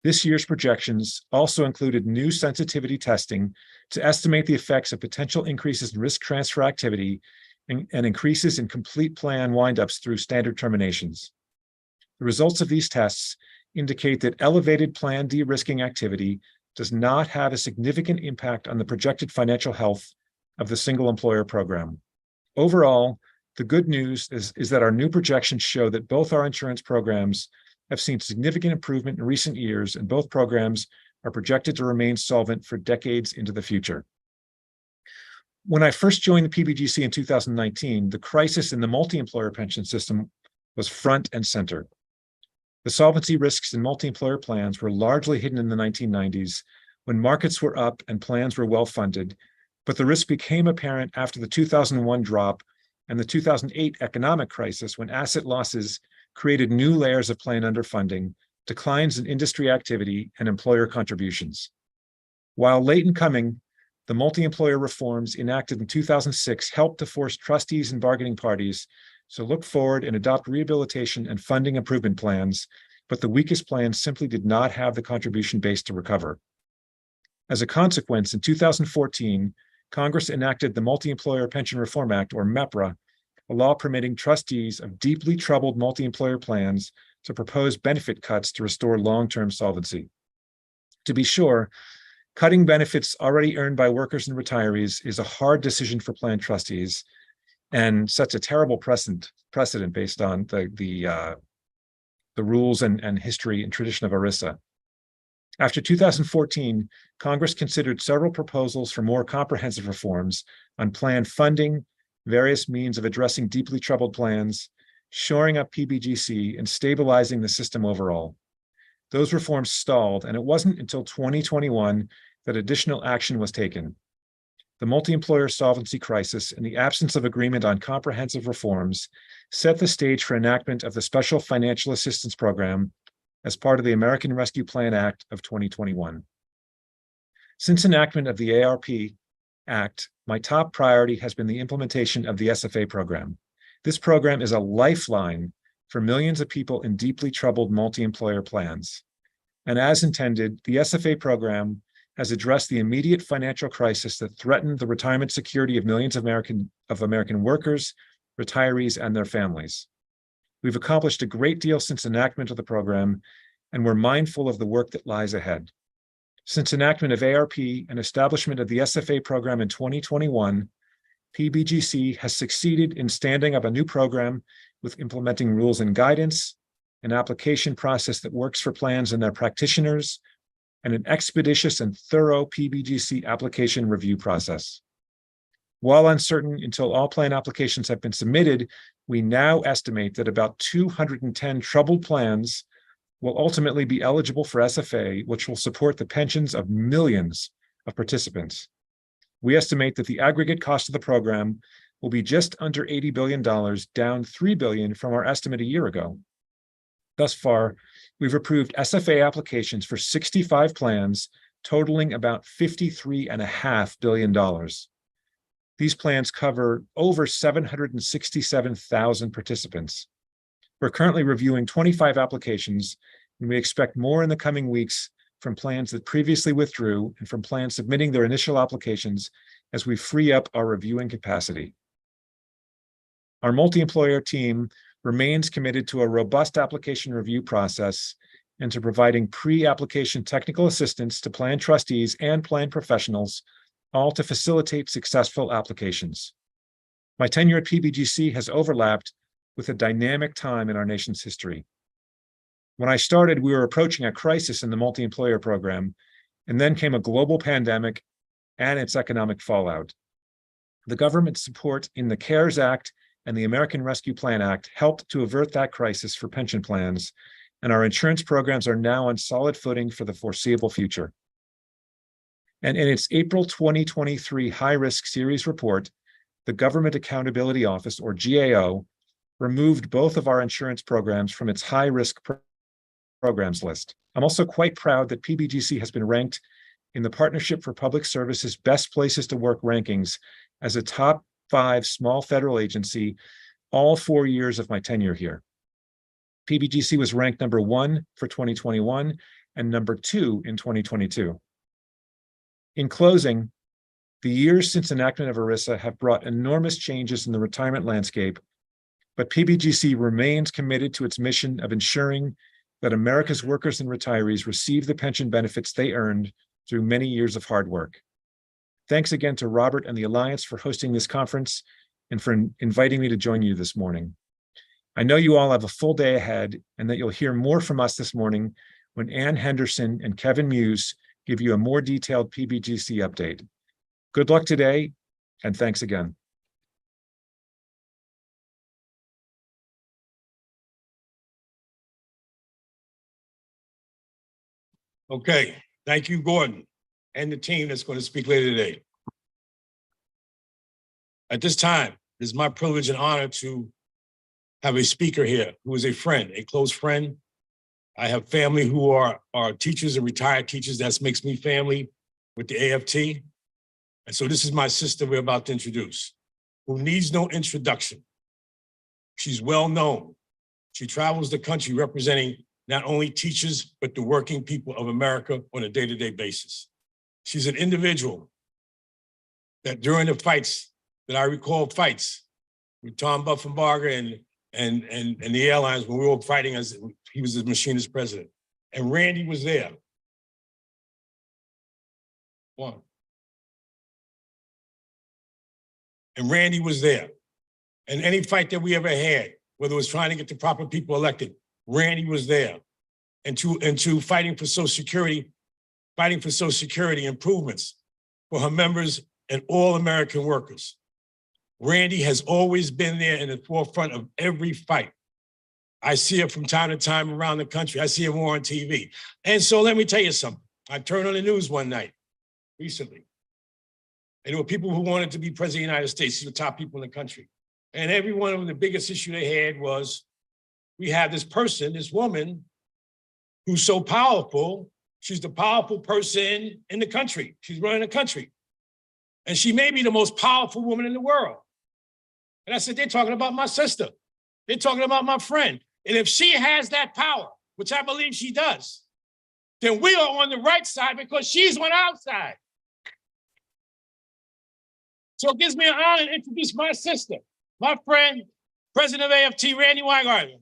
This year's projections also included new sensitivity testing to estimate the effects of potential increases in risk transfer activity and increases in complete plan windups through standard terminations. The results of these tests indicate that elevated plan de-risking activity does not have a significant impact on the projected financial health of the single employer program. Overall, the good news is that our new projections show that both our insurance programs have seen significant improvement in recent years, and both programs are projected to remain solvent for decades into the future. When I first joined the PBGC in 2019, the crisis in the multi-employer pension system was front and center. The solvency risks in multi-employer plans were largely hidden in the 1990s when markets were up and plans were well-funded, but the risk became apparent after the 2001 drop and the 2008 economic crisis when asset losses created new layers of plan underfunding, declines in industry activity, and employer contributions. While late in coming, the multi-employer reforms enacted in 2006 helped to force trustees and bargaining parties to look forward and adopt rehabilitation and funding improvement plans, but the weakest plans simply did not have the contribution base to recover. As a consequence, in 2014, Congress enacted the Multi-Employer Pension Reform Act, or MEPRA, a law permitting trustees of deeply troubled multi-employer plans to propose benefit cuts to restore long-term solvency. To be sure, cutting benefits already earned by workers and retirees is a hard decision for plan trustees and sets a terrible precedent based on the rules and history and tradition of ERISA. After 2014, Congress considered several proposals for more comprehensive reforms on plan funding, various means of addressing deeply troubled plans, shoring up PBGC, and stabilizing the system overall. Those reforms stalled, and it wasn't until 2021 that additional action was taken. The multi-employer solvency crisis and the absence of agreement on comprehensive reforms set the stage for enactment of the Special Financial Assistance Program as part of the American Rescue Plan Act of 2021. Since enactment of the ARP Act, my top priority has been the implementation of the SFA program. This program is a lifeline for millions of people in deeply troubled multi-employer plans. And as intended, the SFA program has addressed the immediate financial crisis that threatened the retirement security of millions of American workers, retirees, and their families. We've accomplished a great deal since enactment of the program, and we're mindful of the work that lies ahead. Since enactment of ARP and establishment of the SFA program in 2021, PBGC has succeeded in standing up a new program with implementing rules and guidance, an application process that works for plans and their practitioners, and an expeditious and thorough PBGC application review process. While uncertain until all plan applications have been submitted, we now estimate that about 210 troubled plans will ultimately be eligible for SFA, which will support the pensions of millions of participants. We estimate that the aggregate cost of the program will be just under $80 billion, down $3 billion from our estimate a year ago. Thus far, we've approved SFA applications for 65 plans, totaling about $53.5 billion. These plans cover over 767,000 participants. We're currently reviewing 25 applications, and we expect more in the coming weeks from plans that previously withdrew and from plans submitting their initial applications as we free up our reviewing capacity. Our multi-employer team remains committed to a robust application review process and to providing pre-application technical assistance to plan trustees and plan professionals, all to facilitate successful applications. My tenure at PBGC has overlapped with a dynamic time in our nation's history. When I started, we were approaching a crisis in the multi-employer program, and then came a global pandemic and its economic fallout. The government's support in the CARES Act and the American Rescue Plan Act helped to avert that crisis for pension plans, and our insurance programs are now on solid footing for the foreseeable future. And in its April 2023 high-risk series report, the Government Accountability Office, or GAO, removed both of our insurance programs from its high-risk programs list. I'm also quite proud that PBGC has been ranked in the Partnership for Public Service's Best Places to Work rankings as a top 5 small federal agency all 4 years of my tenure here. PBGC was ranked number 1 for 2021 and number 2 in 2022. In closing, the years since enactment of ERISA have brought enormous changes in the retirement landscape, but PBGC remains committed to its mission of ensuring that America's workers and retirees receive the pension benefits they earned through many years of hard work. Thanks again to Robert and the Alliance for hosting this conference and for inviting me to join you this morning. I know you all have a full day ahead and that you'll hear more from us this morning when Ann Henderson and Kevin Muse give you a more detailed PBGC update. Good luck today, and thanks again. Okay, thank you, Gordon, and the team that's going to speak later today. At this time, it is my privilege and honor to have a speaker here who is a friend, a close friend. I have family who are teachers and retired teachers. That makes me family with the AFT. And so this is my sister we're about to introduce, who needs no introduction. She's well known. She travels the country representing not only teachers, but the working people of America on a day-to-day basis. She's an individual that during the fights, that I recall fights with Tom Buffenbarger and the airlines when we were fighting as he was the machinist president. And Randy was there. One. And Randy was there. And any fight that we ever had, whether it was trying to get the proper people elected, Randy was there. And to fighting for Social Security improvements for her members and all American workers. Randy has always been there in the forefront of every fight. I see her from time to time around the country. I see her more on TV. And so let me tell you something. I turned on the news one night recently. And there were people who wanted to be president of the United States. These were the top people in the country. And every one of them, the biggest issue they had was, we have this person, this woman, who's so powerful. She's the powerful person in the country. She's running the country. And she may be the most powerful woman in the world. And I said, they're talking about my sister. They're talking about my friend. And if she has that power, which I believe she does, then we are on the right side because she's on our side. So it gives me an honor to introduce my sister, my friend, President of AFT, Randy Weingarten.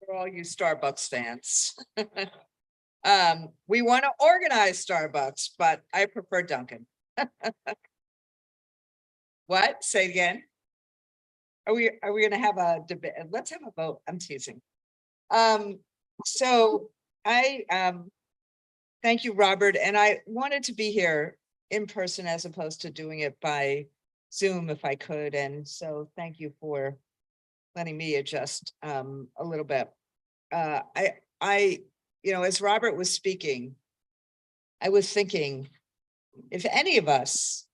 For all you Starbucks fans. We want to organize Starbucks, but I prefer Dunkin'. What? Say it again. Are we gonna have a debate? Let's have a vote. I'm teasing. So I thank you, Robert, and I wanted to be here in person as opposed to doing it by Zoom if I could. And so thank you for letting me adjust a little bit. You know, as Robert was speaking, I was thinking, if any of us,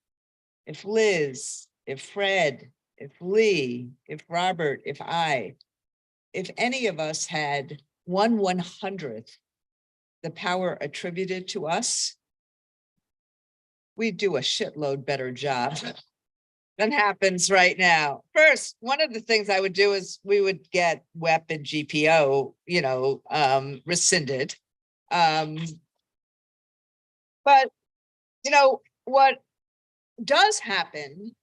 if Liz, if Fred, if Lee, if Robert, if any of us had 1/100th the power attributed to us, we'd do a shitload better job than happens right now. First, one of the things I would do is we would get WEP and GPO, you know, rescinded. But, you know, what does happen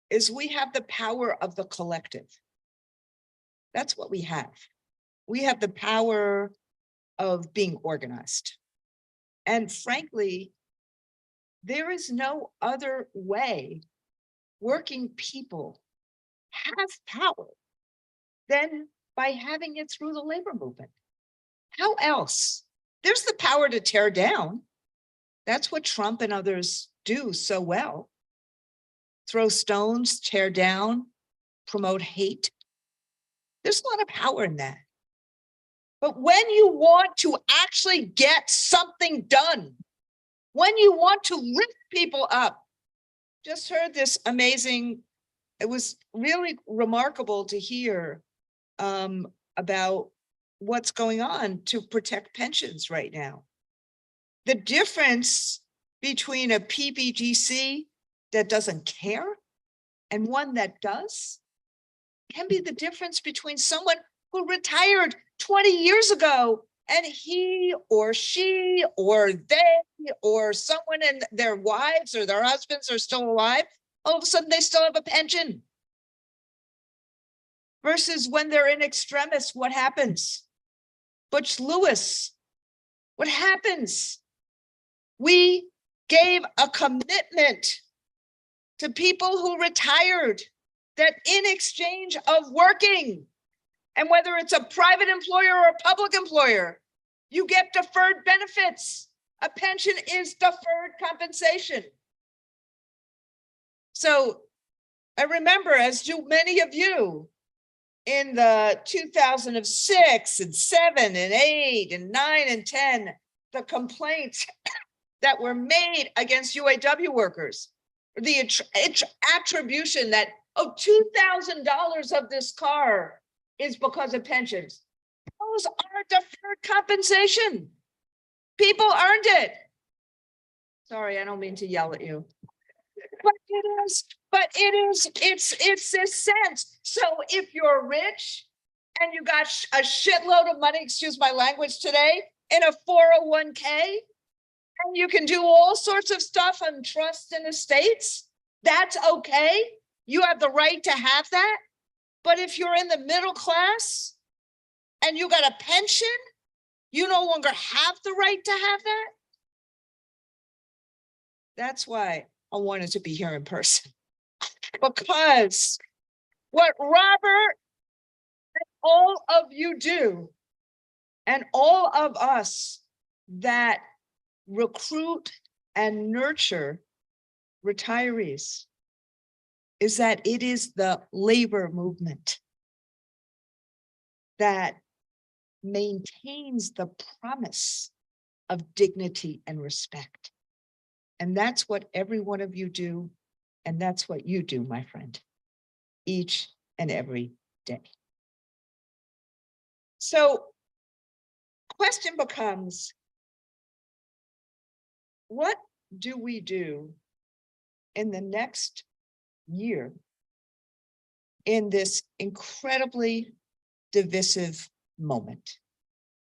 is we have the power of the collective. That's what we have. We have the power of being organized. And frankly, there is no other way working people have power than by having it through the labor movement. How else? There's the power to tear down. That's what Trump and others do so well. Throw stones, tear down, promote hate. There's a lot of power in that. But when you want to actually get something done, when you want to lift people up, just heard this amazing, it was really remarkable to hear about what's going on to protect pensions right now. The difference between a PBGC that doesn't care and one that does can be the difference between someone who retired 20 years ago and he or she or they or someone and their wives or their husbands are still alive. All of a sudden they still have a pension. Versus when they're in extremis, what happens? Butch Lewis, what happens? We gave a commitment to people who retired that in exchange of working, and whether it's a private employer or a public employer, you get deferred benefits. A pension is deferred compensation. So I remember, as do many of you, in the 2006 and 7 and 8 and 9 and 10, the complaints that were made against UAW workers, the attribution that, oh, $2,000 of this car is because of pensions. Those are deferred compensation. People earned it. Sorry, I don't mean to yell at you. But it's this sense. So if you're rich and you got a shitload of money, excuse my language today, in a 401k, and you can do all sorts of stuff on trusts and estates, that's okay. You have the right to have that. But if you're in the middle class and you got a pension, you no longer have the right to have that. That's why I wanted to be here in person. Because what Robert and all of you do, and all of us that recruit and nurture retirees, is that it is the labor movement that maintains the promise of dignity and respect. And that's what every one of you do. And that's what you do, my friend, each and every day. So question becomes, what do we do in the next year in this incredibly divisive moment?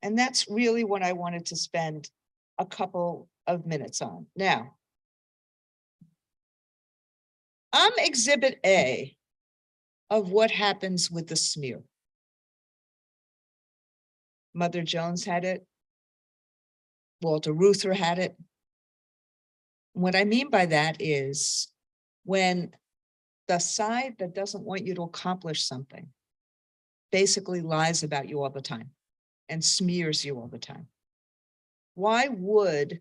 And that's really what I wanted to spend a couple of minutes on. Now, I'm exhibit A of what happens with the smear. Mother Jones had it. Walter Reuther had it. What I mean by that is when the side that doesn't want you to accomplish something basically lies about you all the time and smears you all the time. Why would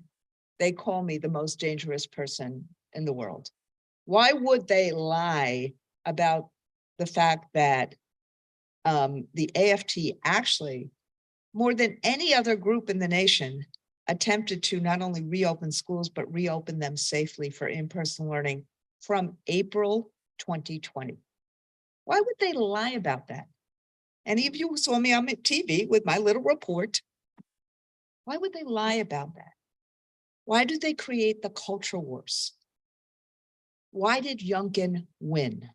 they call me the most dangerous person in the world? Why would they lie about the fact that the AFT actually, more than any other group in the nation, attempted to not only reopen schools, but reopen them safely for in-person learning from April 2020? Why would they lie about that? Any of you saw me on TV with my little report. Why would they lie about that? Why did they create the culture wars? Why did Youngkin win?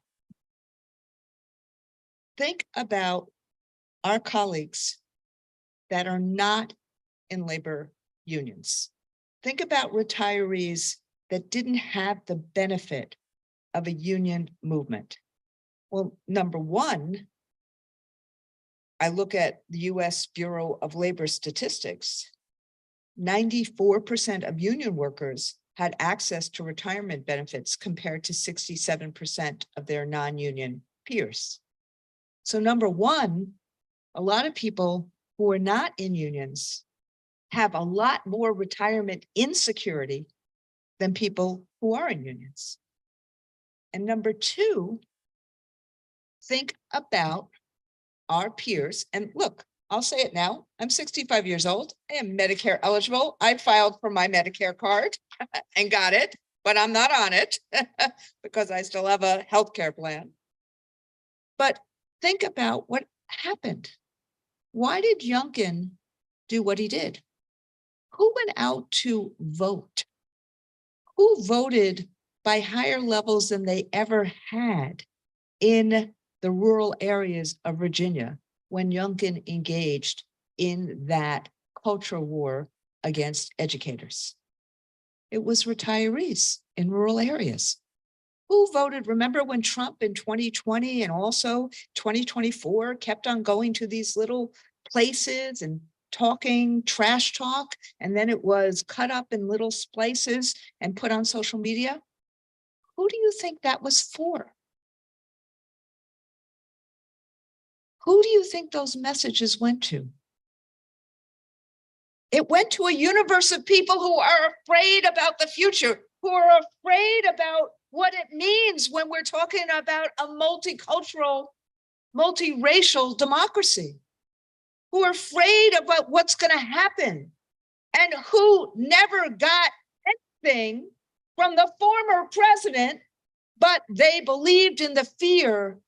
Think about our colleagues that are not in labor unions. Think about retirees that didn't have the benefit of a union movement. Well, number one, I look at the US Bureau of Labor Statistics. 94% of union workers had access to retirement benefits compared to 67% of their non-union peers. So number one, a lot of people who are not in unions have a lot more retirement insecurity than people who are in unions. And number two, think about our peers. And look, I'll say it now, I'm 65 years old. I am Medicare eligible. I filed for my Medicare card and got it, but I'm not on it because I still have a healthcare plan. But think about what happened. Why did Youngkin do what he did? Who went out to vote? Who voted by higher levels than they ever had in the rural areas of Virginia when Youngkin engaged in that cultural war against educators? It was retirees in rural areas. Who voted? Remember when Trump in 2020 and also 2024 kept on going to these little places and talking trash talk, and then it was cut up in little places and put on social media? Who do you think that was for? Who do you think those messages went to? It went to a universe of people who are afraid about the future, who are afraid about what it means when we're talking about a multicultural, multiracial democracy, who are afraid about what's going to happen, and who never got anything from the former president, but they believed in the fear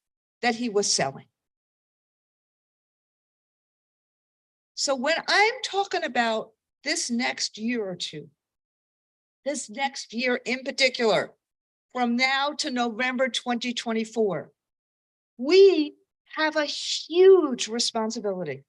that he was selling. So when I'm talking about this next year or two, this next year in particular, from now to November 2024, we have a huge responsibility.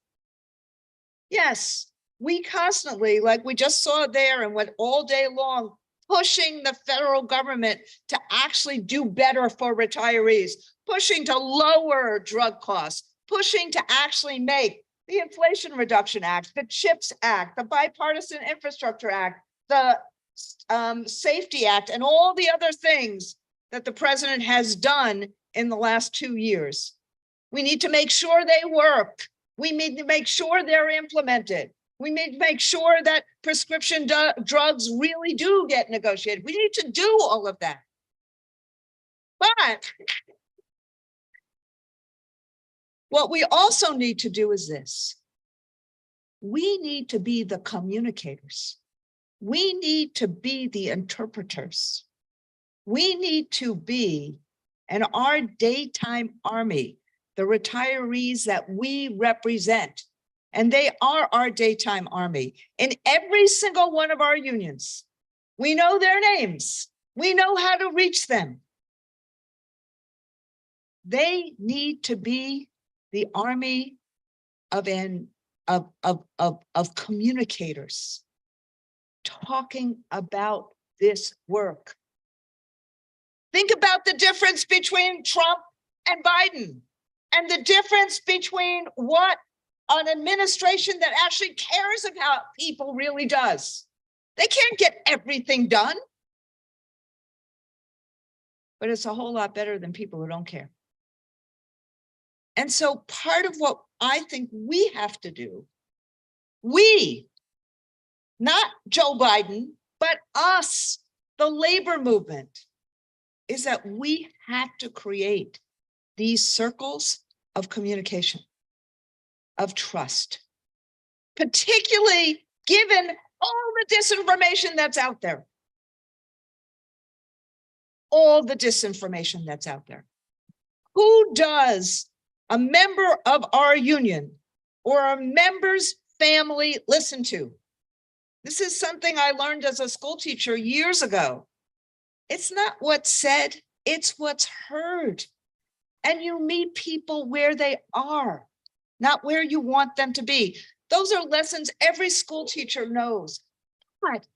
Yes, we constantly, like we just saw there and went all day long, pushing the federal government to actually do better for retirees, pushing to lower drug costs, pushing to actually make the Inflation Reduction Act, the CHIPS Act, the Bipartisan Infrastructure Act, the Safety Act, and all the other things that the president has done in the last 2 years. We need to make sure they work. We need to make sure they're implemented. We need to make sure that prescription drugs really do get negotiated. We need to do all of that. But what we also need to do is this. We need to be the communicators. We need to be the interpreters. We need to be, and our daytime army, the retirees that we represent, and they are our daytime army in every single one of our unions. We know their names. We know how to reach them. They need to be the army of communicators talking about this work. Think about the difference between Trump and Biden, and the difference between what an administration that actually cares about people really does. They can't get everything done. But it's a whole lot better than people who don't care. And so part of what I think we have to do, we, not Joe Biden, but us, the labor movement, is that we have to create these circles of communication, of trust, particularly given all the disinformation that's out there. All the disinformation that's out there. Who does a member of our union or a member's family listen to? This is something I learned as a school teacher years ago. It's not what's said, it's what's heard. And you meet people where they are, not where you want them to be. Those are lessons every school teacher knows. But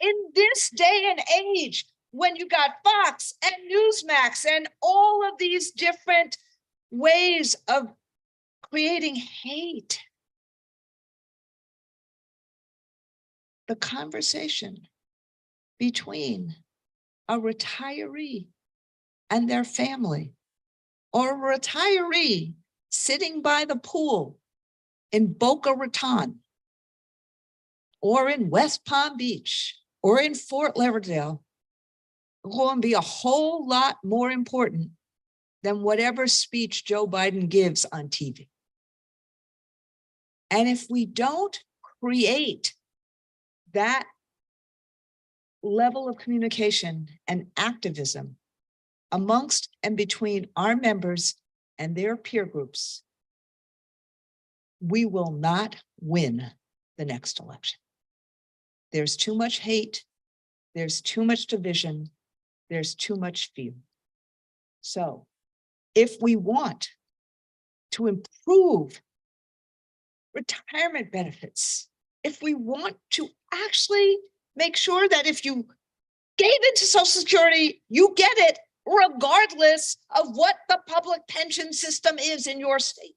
in this day and age, when you got Fox and Newsmax and all of these different ways of creating hate, the conversation between a retiree and their family, or a retiree sitting by the pool in Boca Raton, or in West Palm Beach, or in Fort Lauderdale, going to be a whole lot more important than whatever speech Joe Biden gives on TV. And if we don't create that level of communication and activism amongst and between our members and their peer groups, we will not win the next election. There's too much hate, there's too much division, there's too much fear. So if we want to improve retirement benefits, if we want to actually make sure that if you gave into Social Security, you get it regardless of what the public pension system is in your state.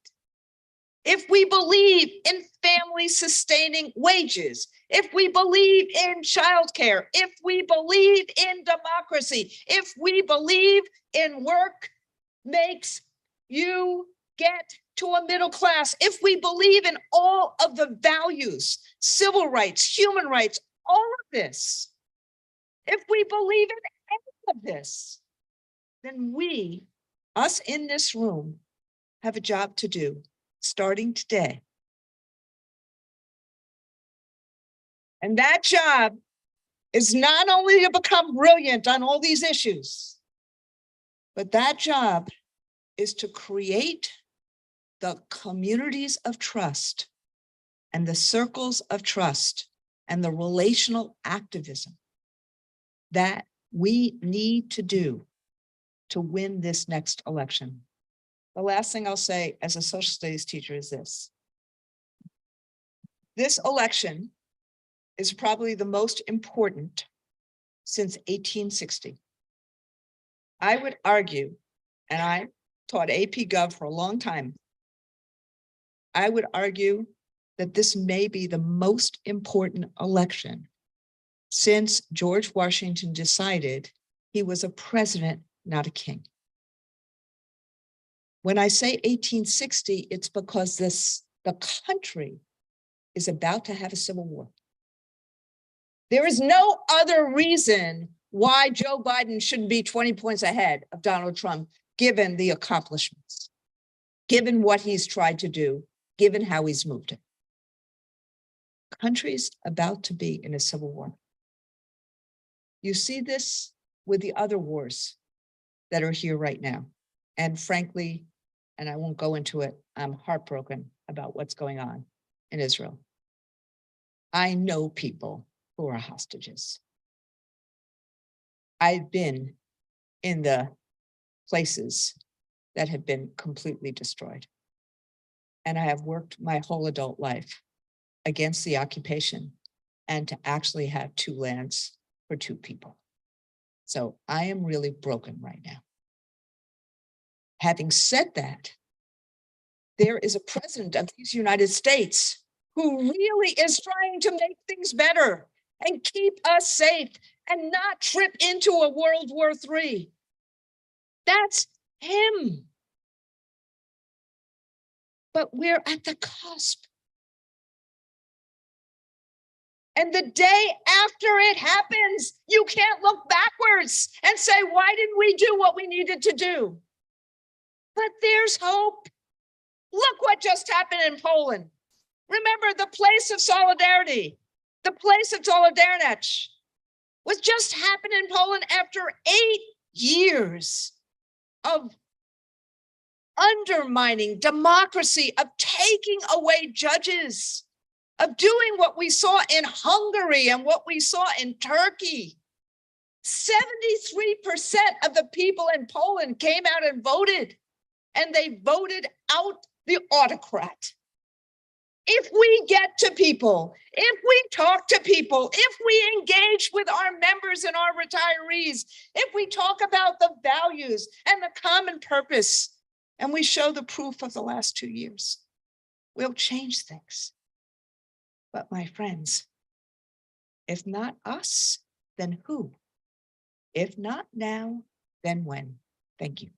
If we believe in family sustaining wages, if we believe in childcare, if we believe in democracy, if we believe in work makes you get to a middle class, if we believe in all of the values, civil rights, human rights, all of this, if we believe in any of this, then we, us in this room, have a job to do starting today. And that job is not only to become brilliant on all these issues, but that job is to create the communities of trust and the circles of trust and the relational activism that we need to do to win this next election. The last thing I'll say as a social studies teacher is this. This election is probably the most important since 1860. I would argue, and I taught AP Gov for a long time, I would argue that this may be the most important election since George Washington decided he was a president, not a king. When I say 1860, it's because the country is about to have a civil war. There is no other reason why Joe Biden shouldn't be 20 points ahead of Donald Trump, given the accomplishments, given what he's tried to do, given how he's moved it. The country's about to be in a civil war. You see this with the other wars that are here right now. And frankly, and I won't go into it, I'm heartbroken about what's going on in Israel. I know people who are hostages. I've been in the places that have been completely destroyed. And I have worked my whole adult life against the occupation and to actually have two lands for two people. So I am really broken right now. Having said that, there is a president of these United States who really is trying to make things better and keep us safe and not trip into a World War III. That's him. But we're at the cusp. And the day after it happens, you can't look backwards and say, why didn't we do what we needed to do? But there's hope. Look what just happened in Poland. Remember, the place of solidarity, the place of Solidarność was just happened in Poland after 8 years of undermining democracy, of taking away judges, of doing what we saw in Hungary and what we saw in Turkey. 73% of the people in Poland came out and voted, and they voted out the autocrat. If we get to people, if we talk to people, if we engage with our members and our retirees, if we talk about the values and the common purpose, and we show the proof of the last 2 years, we'll change things. But my friends, if not us, then who? If not now, then when? Thank you.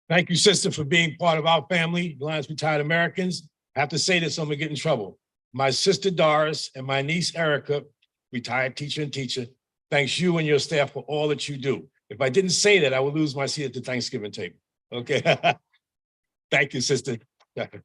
Thank you, sister, for being part of our family, Alliance Retired Americans. I have to say this, so I'm gonna get in trouble. My sister Doris and my niece Erica, retired teacher and teacher, thanks you and your staff for all that you do. If I didn't say that, I would lose my seat at the Thanksgiving table. Okay. Thank you, sister. Okay,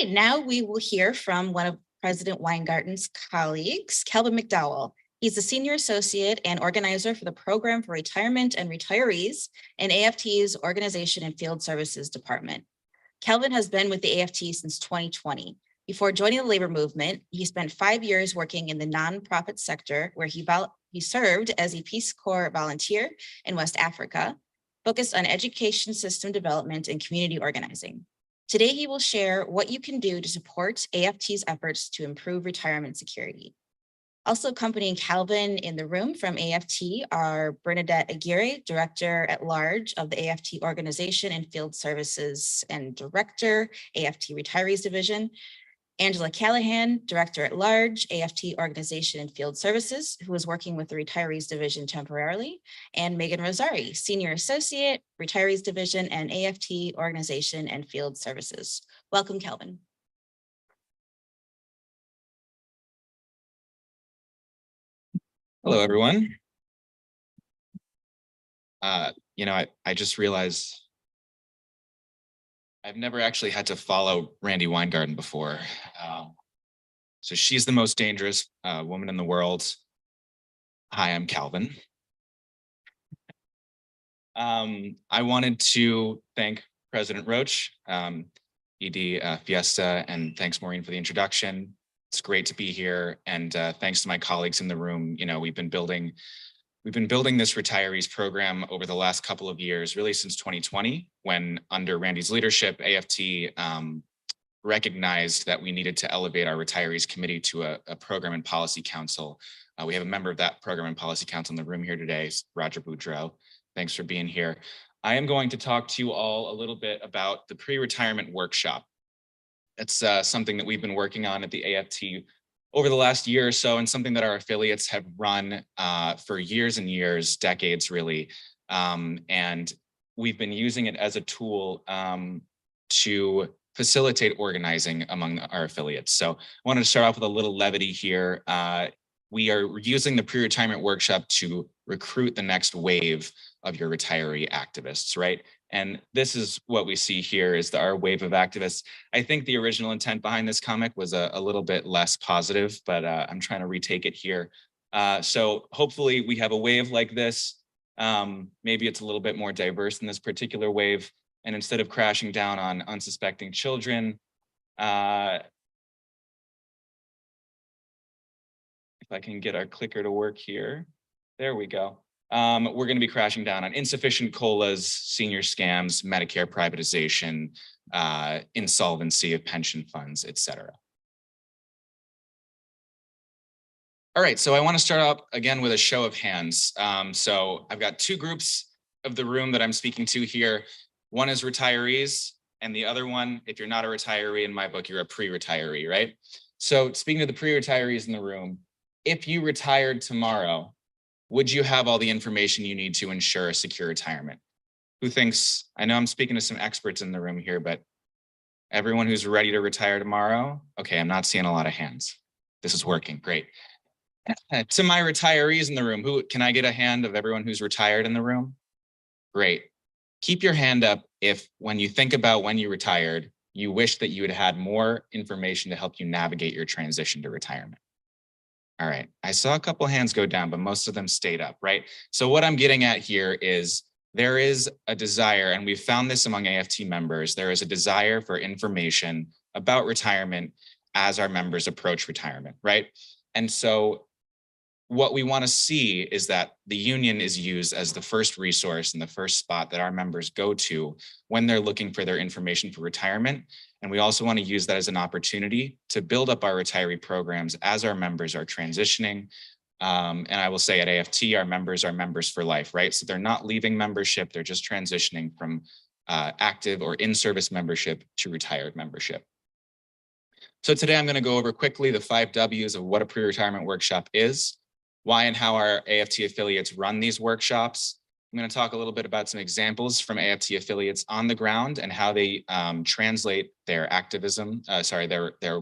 now we will hear from one of President Weingarten's colleagues, Kelvin McDowell. He's a senior associate and organizer for the Program for Retirement and Retirees in AFT's Organization and Field Services Department. Kelvin has been with the AFT since 2020. Before joining the labor movement, he spent 5 years working in the nonprofit sector, where he served as a Peace Corps volunteer in West Africa, focused on education system development and community organizing. Today, he will share what you can do to support AFT's efforts to improve retirement security. Also accompanying Calvin in the room from AFT are Bernadette Aguirre, Director at Large of the AFT Organization and Field Services and Director, AFT Retirees Division, Angela Callahan, Director at Large, AFT Organization and Field Services, who is working with the Retirees Division temporarily, and Megan Rosari, Senior Associate, Retirees Division and AFT Organization and Field Services. Welcome, Kelvin. Hello, everyone. I just realized I've never actually had to follow Randi Weingarten before. So she's the most dangerous woman in the world. Hi, I'm Calvin. I wanted to thank President Roach, ED Fiesta, and thanks, Maureen, for the introduction. It's great to be here, and thanks to my colleagues in the room. We've been building this retirees program over the last couple of years, really since 2020, when under Randy's leadership, AFT recognized that we needed to elevate our retirees committee to a program and policy council. We have a member of that program and policy council in the room here today, Roger Boudreau. Thanks for being here. I am going to talk to you all a little bit about the pre-retirement workshop. It's something that we've been working on at the AFT over the last year or so, and something that our affiliates have run for years and years, decades really. And we've been using it as a tool to facilitate organizing among our affiliates. So I wanted to start off with a little levity here. We are using the pre-retirement workshop to recruit the next wave of your retiree activists, right? And this is what we see here is our wave of activists. I think the original intent behind this comic was a little bit less positive, but I'm trying to retake it here. So hopefully we have a wave like this. Maybe it's a little bit more diverse in this particular wave. And instead of crashing down on unsuspecting children, if I can get our clicker to work here. There we go. We're going to be crashing down on insufficient COLAs, senior scams, Medicare privatization, insolvency of pension funds, et cetera. All right, so I want to start out again with a show of hands. So I've got two groups of the room that I'm speaking to here. One is retirees, and the other one, if you're not a retiree in my book, you're a pre-retiree, right? So speaking to the pre-retirees in the room, if you retired tomorrow, would you have all the information you need to ensure a secure retirement? Who thinks, I know I'm speaking to some experts in the room here, but everyone who's ready to retire tomorrow? Okay, I'm not seeing a lot of hands. This is working, great. To my retirees in the room, who can I get a hand of everyone who's retired in the room? Great. Keep your hand up if when you think about when you retired, you wish that you had had more information to help you navigate your transition to retirement. All right, I saw a couple hands go down, but most of them stayed up, right? So what I'm getting at here is there is a desire, and we've found this among AFT members, there is a desire for information about retirement as our members approach retirement, right? And so what we want to see is that the union is used as the first resource and the first spot that our members go to when they're looking for their information for retirement. And we also want to use that as an opportunity to build up our retiree programs as our members are transitioning. And I will say at AFT, our members are members for life, right? So they're not leaving membership, they're just transitioning from active or in-service membership to retired membership. So today I'm going to go over quickly the 5 W's of what a pre-retirement workshop is, why and how our AFT affiliates run these workshops. I'm going to talk a little bit about some examples from AFT affiliates on the ground and how they translate their activism, their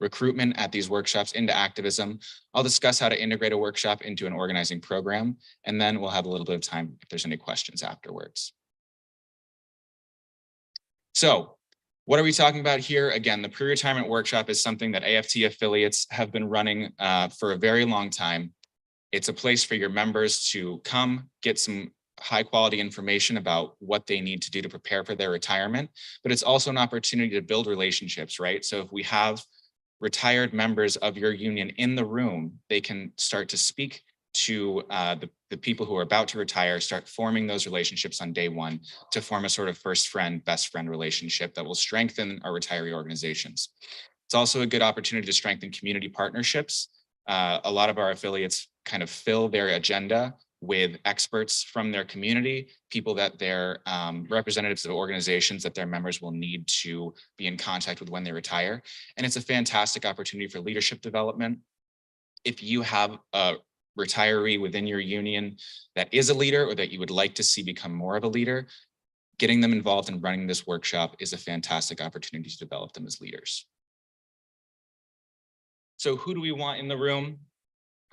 recruitment at these workshops into activism. I'll discuss how to integrate a workshop into an organizing program, and then we'll have a little bit of time if there's any questions afterwards. So what are we talking about here? Again, the pre-retirement workshop is something that AFT affiliates have been running for a very long time. It's a place for your members to come, get some high quality information about what they need to do to prepare for their retirement, but it's also an opportunity to build relationships, right? So if we have retired members of your union in the room, they can start to speak to the people who are about to retire, start forming those relationships on day one to form a sort of first friend, best friend relationship that will strengthen our retiree organizations. It's also a good opportunity to strengthen community partnerships. A lot of our affiliates kind of fill their agenda with experts from their community, people that they're representatives of organizations that their members will need to be in contact with when they retire. And it's a fantastic opportunity for leadership development. If you have a retiree within your union that is a leader or that you would like to see become more of a leader, getting them involved in running this workshop is a fantastic opportunity to develop them as leaders. So who do we want in the room?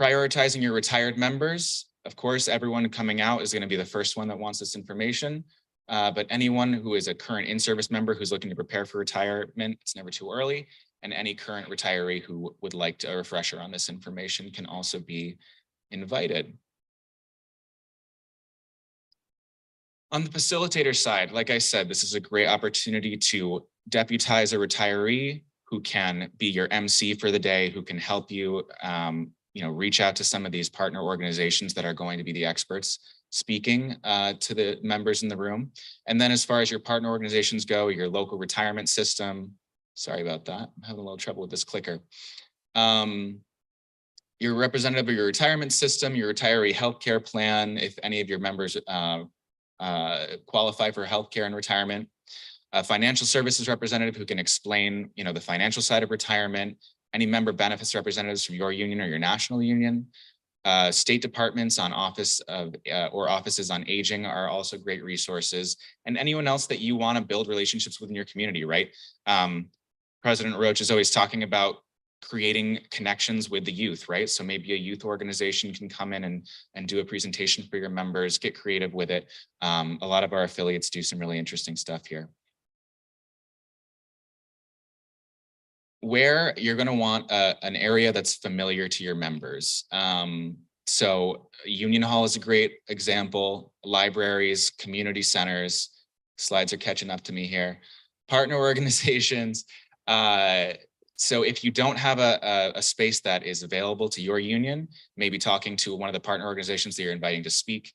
Prioritizing your retired members. Of course, everyone coming out is going to be the first one that wants this information. But anyone who is a current in-service member who's looking to prepare for retirement, it's never too early. And any current retiree who would like a refresher on this information can also be invited. On the facilitator side, like I said, this is a great opportunity to deputize a retiree who can be your MC for the day, who can help you, reach out to some of these partner organizations that are going to be the experts speaking to the members in the room. And then as far as your partner organizations go, your local retirement system, sorry about that, I'm having a little trouble with this clicker. Your representative of your retirement system, your retiree healthcare plan, if any of your members qualify for healthcare and retirement, a financial services representative who can explain, the financial side of retirement, any member benefits representatives from your union or your national union, state departments on offices on aging are also great resources, and anyone else that you want to build relationships with in your community, right? President Roach is always talking about creating connections with the youth, right? So maybe a youth organization can come in and do a presentation for your members, get creative with it. A lot of our affiliates do some really interesting stuff here. Where you're going to want an area that's familiar to your members. So Union Hall is a great example, libraries, community centers, slides are catching up to me here, partner organizations, So if you don't have a space that is available to your union, maybe talking to one of the partner organizations that you're inviting to speak,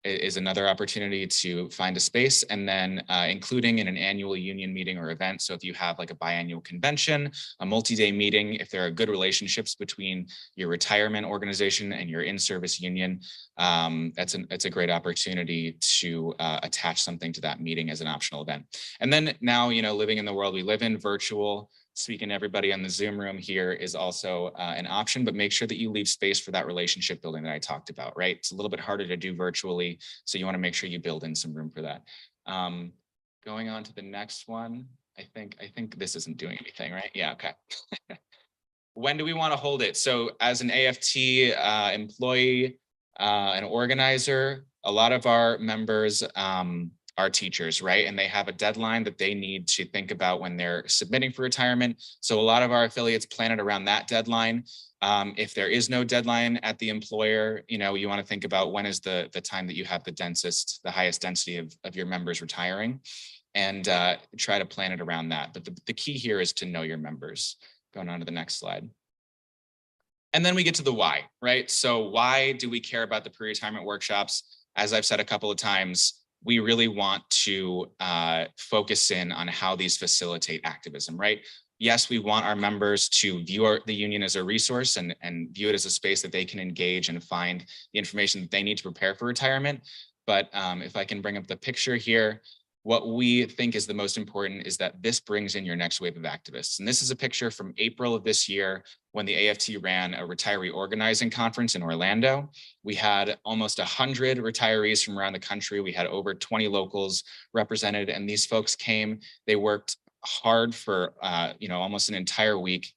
is another opportunity to find a space, and then including in an annual union meeting or event. So if you have like a biannual convention, a multi-day meeting, if there are good relationships between your retirement organization and your in-service union, it's a great opportunity to attach something to that meeting as an optional event. And then now, living in the world we live in, virtual, speaking to everybody on the Zoom room here is also an option, but make sure that you leave space for that relationship building that I talked about, right? It's a little bit harder to do virtually, so you want to make sure you build in some room for that. Going on to the next one, I think this isn't doing anything, right? Yeah, okay. When do we want to hold it? So as an AFT employee, an organizer, a lot of our members are teachers, right? And they have a deadline that they need to think about when they're submitting for retirement. So a lot of our affiliates plan it around that deadline. If there is no deadline at the employer, you want to think about when is the time that you have the highest density of your members retiring, and try to plan it around that. But the key here is to know your members. Going on to the next slide. And then we get to the why, right? So why do we care about the pre-retirement workshops? As I've said a couple of times, we really want to focus in on how these facilitate activism, right? Yes, we want our members to view the union as a resource and view it as a space that they can engage and find the information that they need to prepare for retirement. But if I can bring up the picture here, what we think is the most important is that this brings in your next wave of activists. And this is a picture from April of this year when the AFT ran a retiree organizing conference in Orlando. We had almost 100 retirees from around the country. We had over 20 locals represented, and these folks came. They worked hard for almost an entire week,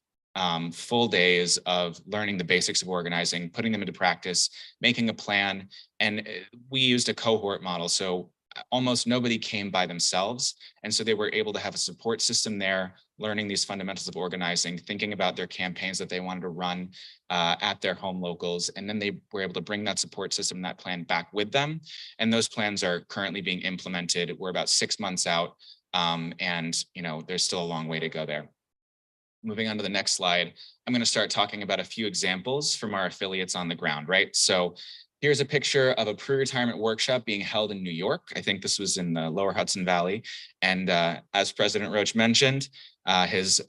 full days of learning the basics of organizing, putting them into practice, making a plan. And we used a cohort model. So almost nobody came by themselves. And so they were able to have a support system there, learning these fundamentals of organizing, thinking about their campaigns that they wanted to run at their home locals. And then they were able to bring that support system, that plan back with them. And those plans are currently being implemented. We're about 6 months out. And there's still a long way to go there. Moving on to the next slide, I'm going to start talking about a few examples from our affiliates on the ground, right? So here's a picture of a pre-retirement workshop being held in New York. I think this was in the Lower Hudson Valley. And as President Roach mentioned, his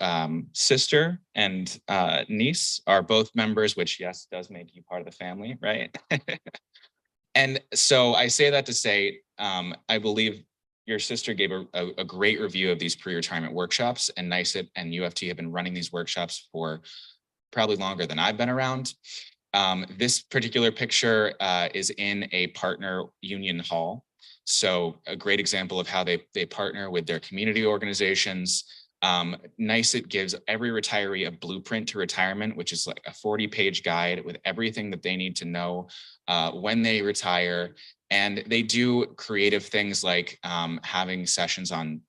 sister and niece are both members, which, yes, does make you part of the family, right? And so I say that to say, I believe your sister gave a great review of these pre-retirement workshops, and NYSIT and UFT have been running these workshops for probably longer than I've been around. This particular picture is in a partner union hall. So a great example of how they partner with their community organizations. NYSIT gives every retiree a blueprint to retirement, which is like a 40-page guide with everything that they need to know when they retire. And they do creative things like having sessions on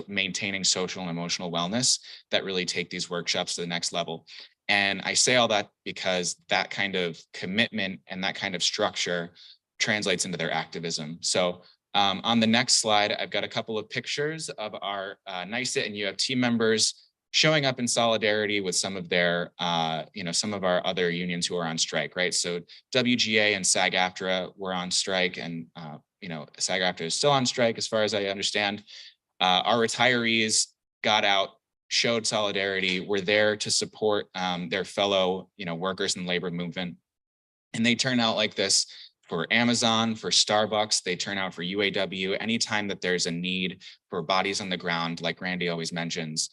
maintaining social and emotional wellness that really take these workshops to the next level. And I say all that because that kind of commitment and that kind of structure translates into their activism. So on the next slide, I've got a couple of pictures of our NYSIT and UFT members showing up in solidarity with some of their, some of our other unions who are on strike, right? So WGA and SAG-AFTRA were on strike, and SAG-AFTRA is still on strike as far as I understand. Our retirees got out, showed solidarity, were there to support their fellow, workers in the labor movement. And they turn out like this for Amazon, for Starbucks, they turn out for UAW. Anytime that there's a need for bodies on the ground, like Randy always mentions,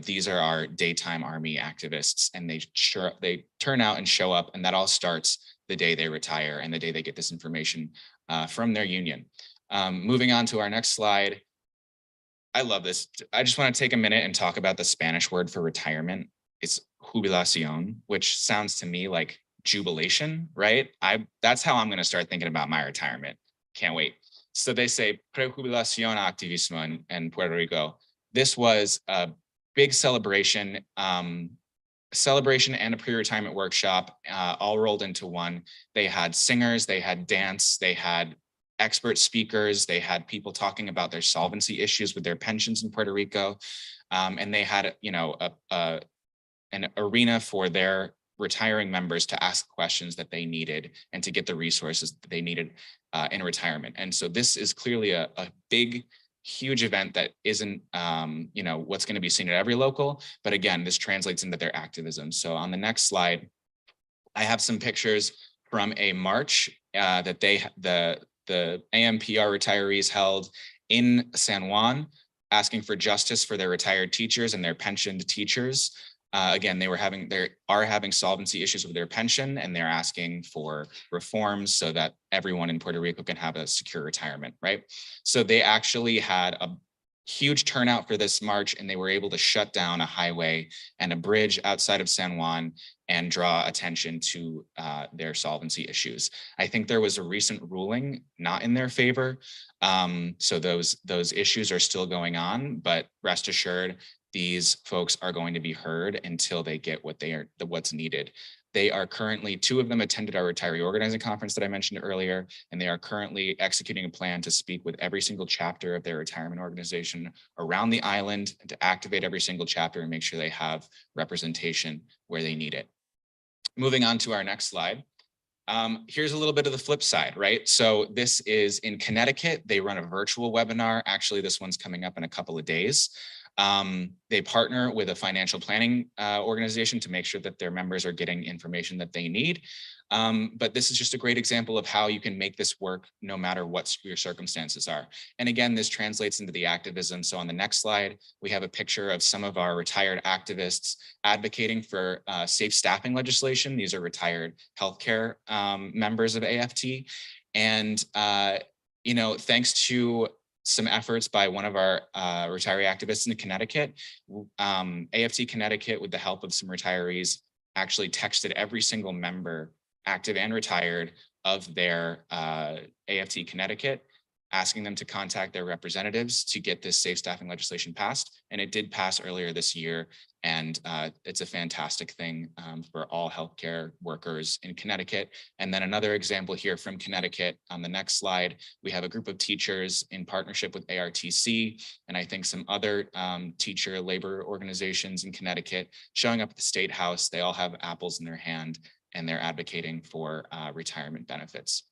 these are our daytime army activists, and they turn out and show up, and that all starts the day they retire and the day they get this information from their union. Moving on to our next slide. I love this. I just want to take a minute and talk about the Spanish word for retirement. It's jubilación, which sounds to me like jubilation, right? That's how I'm going to start thinking about my retirement. Can't wait. So they say prejubilación activismo in Puerto Rico. This was a big celebration, and a pre-retirement workshop all rolled into one. They had singers, they had dance, they had expert speakers. They had people talking about their solvency issues with their pensions in Puerto Rico. And they had, an arena for their retiring members to ask questions that they needed and to get the resources that they needed in retirement. And so this is clearly a big, huge event that isn't, what's going to be seen at every local. But again, this translates into their activism. So on the next slide, I have some pictures from a march that the AMPR retirees held in San Juan, asking for justice for their retired teachers and their pensioned teachers. Again, they are having solvency issues with their pension, and they're asking for reforms so that everyone in Puerto Rico can have a secure retirement, right? So they actually had a huge turnout for this march, and they were able to shut down a highway and a bridge outside of San Juan and draw attention to their solvency issues. I think there was a recent ruling not in their favor. So those issues are still going on, but rest assured, these folks are going to be heard until they get what's needed. They are currently, 2 of them attended our retiree organizing conference that I mentioned earlier, and they are currently executing a plan to speak with every single chapter of their retirement organization around the island and to activate every single chapter and make sure they have representation where they need it. Moving on to our next slide. Here's a little bit of the flip side, right? So this is in Connecticut. They run a virtual webinar. Actually, this one's coming up in a couple of days. They partner with a financial planning organization to make sure that their members are getting information that they need. But this is just a great example of how you can make this work no matter what your circumstances are. And again, this translates into the activism. So on the next slide, we have a picture of some of our retired activists advocating for safe staffing legislation. These are retired healthcare members of AFT. And, thanks to some efforts by one of our retiree activists in Connecticut, AFT Connecticut, with the help of some retirees, actually texted every single member, active and retired, of their AFT Connecticut, asking them to contact their representatives to get this safe staffing legislation passed. And it did pass earlier this year. And it's a fantastic thing for all healthcare workers in Connecticut. And then another example here from Connecticut on the next slide, we have a group of teachers in partnership with ARTC, and I think some other teacher labor organizations in Connecticut showing up at the State House. They all have apples in their hand, and they're advocating for retirement benefits.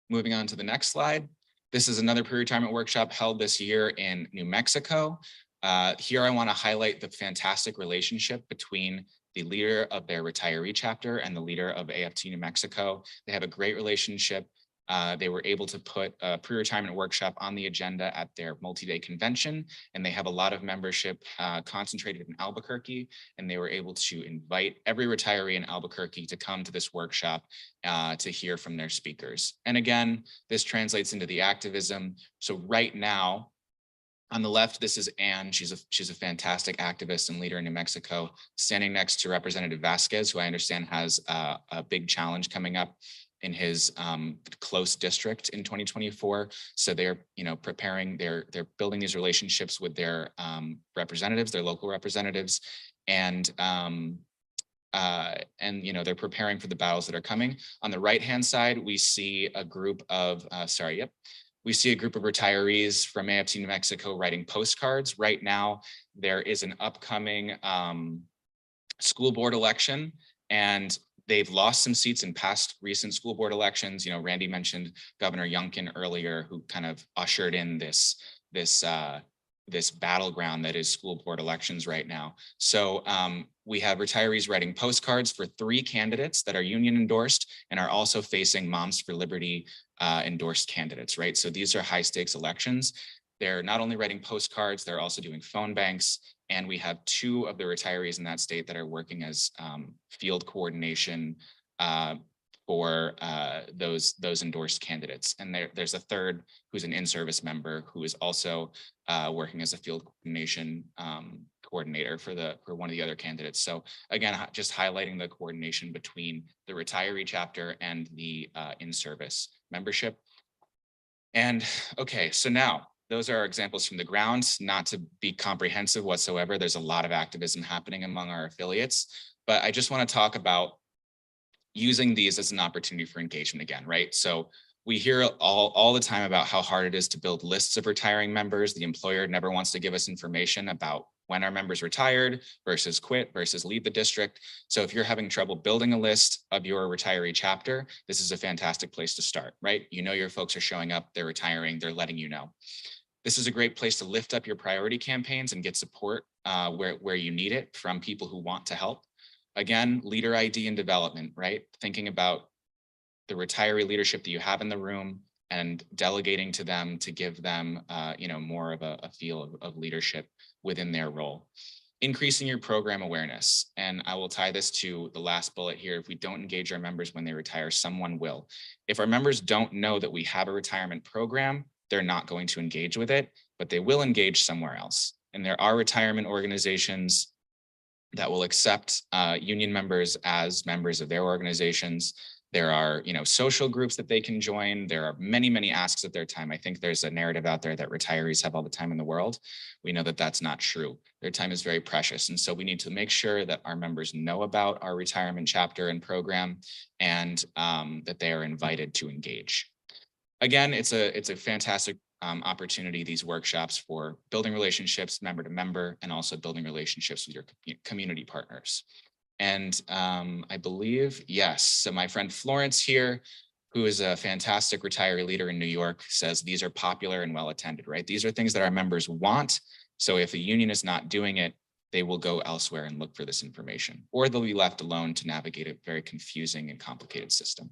Moving on to the next slide. This is another pre-retirement workshop held this year in New Mexico. Here I want to highlight the fantastic relationship between the leader of their retiree chapter and the leader of AFT New Mexico. They have a great relationship. They were able to put a pre-retirement workshop on the agenda at their multi-day convention, and they have a lot of membership concentrated in Albuquerque, and they were able to invite every retiree in Albuquerque to come to this workshop to hear from their speakers. And again, this translates into the activism. So right now, on the left, this is Anne. She's a fantastic activist and leader in New Mexico, standing next to Representative Vasquez, who I understand has a big challenge coming up in his close district in 2024. So they're preparing, they're building these relationships with their representatives, their local representatives, and they're preparing for the battles that are coming. On the right-hand side, we see a group of, we see a group of retirees from AFT New Mexico writing postcards. Right now, there is an upcoming school board election, and they've lost some seats in past recent school board elections. Randy mentioned Governor Youngkin earlier, who kind of ushered in this battleground that is school board elections right now. So we have retirees writing postcards for 3 candidates that are union endorsed and are also facing Moms for Liberty endorsed candidates, right? So these are high stakes elections. They're not only writing postcards, they're also doing phone banks. And we have 2 of the retirees in that state that are working as field coordination for those endorsed candidates. And there's a third who's an in-service member who is also working as a field coordination coordinator for one of the other candidates. So again, just highlighting the coordination between the retiree chapter and the in-service membership. And okay, so now those are examples from the ground, not to be comprehensive whatsoever. There's a lot of activism happening among our affiliates, but I just want to talk about using these as an opportunity for engagement again, right? So We hear all the time about how hard it is to build lists of retiring members. The employer never wants to give us information about when our members retired versus quit versus leave the district. So if you're having trouble building a list of your retiree chapter, this is a fantastic place to start, right? You know your folks are showing up, they're retiring, they're letting you know. This is a great place to lift up your priority campaigns and get support where you need it from people who want to help. Again, leader ID and development, right? Thinking about the retiree leadership that you have in the room and delegating to them to give them more of a feel of leadership within their role. Increasing your program awareness. And I will tie this to the last bullet here. If we don't engage our members when they retire, someone will. If our members don't know that we have a retirement program, they're not going to engage with it, but they will engage somewhere else. And there are retirement organizations that will accept union members as members of their organizations. There are, social groups that they can join. There are many, many asks of their time. I think there's a narrative out there that retirees have all the time in the world. We know that that's not true. Their time is very precious. And so we need to make sure that our members know about our retirement chapter and program and that they are invited to engage. Again, it's a fantastic opportunity, these workshops, for building relationships member to member and also building relationships with your community partners. And I believe, yes, so my friend Florence here, who is a fantastic retiree leader in New York, says these are popular and well attended, right? These are things that our members want. So if a union is not doing it, they will go elsewhere and look for this information, or they'll be left alone to navigate a very confusing and complicated system.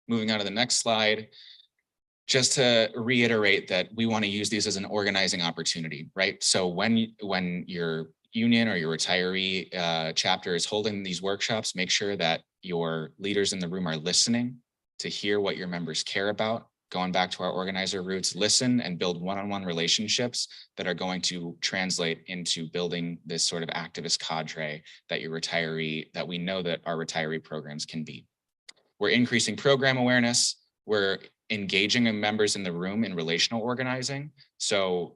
Moving on to the next slide, just to reiterate that we want to use these as an organizing opportunity, right? So when your union or your retiree chapter is holding these workshops, make sure that your leaders in the room are listening to hear what your members care about. Going back to our organizer roots, listen and build one-on-one relationships that are going to translate into building this sort of activist cadre that we know that our retiree programs can be. We're increasing program awareness. We're engaging members in the room in relational organizing. So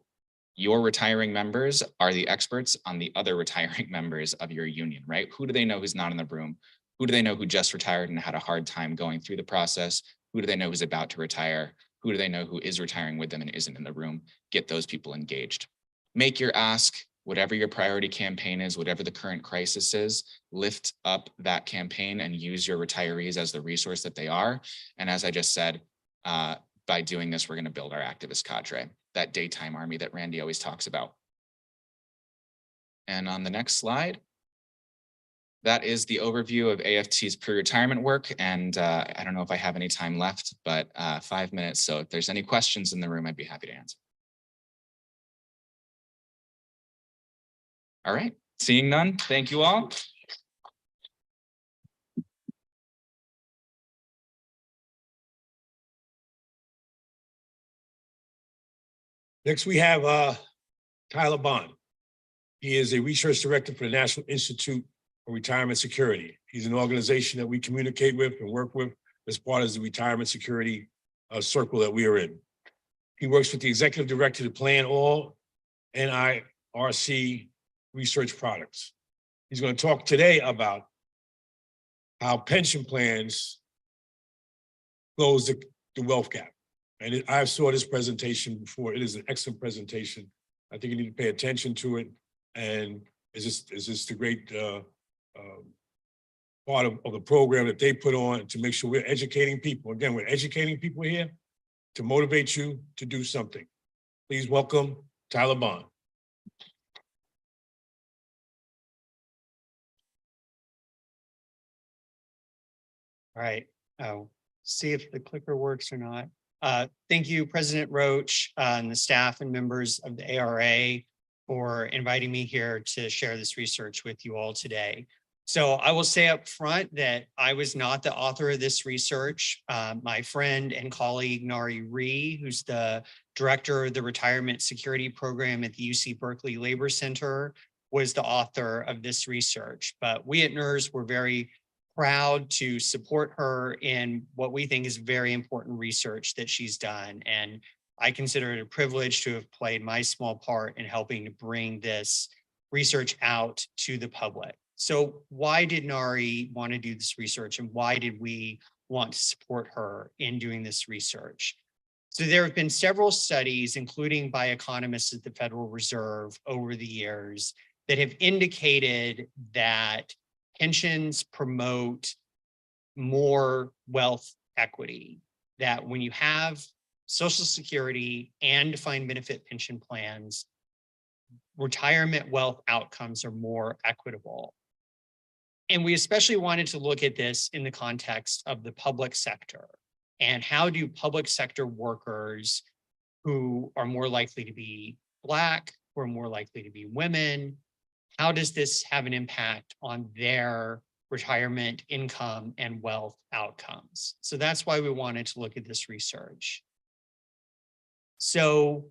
your retiring members are the experts on the other retiring members of your union, right? Who do they know who's not in the room? Who do they know who just retired and had a hard time going through the process? Who do they know who's about to retire? Who do they know who is retiring with them and isn't in the room? Get those people engaged. Make your ask, whatever your priority campaign is, whatever the current crisis is, lift up that campaign and use your retirees as the resource that they are. And as I just said, by doing this, we're going to build our activist cadre, that daytime army that Randy always talks about. And on the next slide, that is the overview of AFT's pre-retirement work. And I don't know if I have any time left, but 5 minutes. So if there's any questions in the room, I'd be happy to answer. All right, seeing none, thank you all. Next, we have Tyler Bond. He is a research director for the National Institute for Retirement Security. He's an organization that we communicate with and work with as part of the retirement security circle that we are in. He works with the executive director to plan all NIRC research products. He's going to talk today about how pension plans close the wealth gap. And I saw this presentation before. It is an excellent presentation. I think you need to pay attention to it. And it's just a great part of the program that they put on to make sure we're educating people. Again, we're educating people here to motivate you to do something. Please welcome Tyler Bond. All right, see if the clicker works or not. Thank you, President Roach, and the staff and members of the ARA for inviting me here to share this research with you all today. So I will say up front that I was not the author of this research. My friend and colleague, Nari Ree, who's the director of the Retirement Security Program at the UC Berkeley Labor Center, was the author of this research. But we at NIRS were very proud to support her in what we think is very important research that she's done. And I consider it a privilege to have played my small part in helping to bring this research out to the public. So why did Nari want to do this research, and why did we want to support her in doing this research. So there have been several studies, including by economists at the Federal Reserve over the years, that have indicated that pensions promote more wealth equity, that when you have Social Security and defined benefit pension plans, retirement wealth outcomes are more equitable. And we especially wanted to look at this in the context of the public sector. And how do public sector workers who are more likely to be Black, who are more likely to be women, how does this have an impact on their retirement income and wealth outcomes? So that's why we wanted to look at this research. So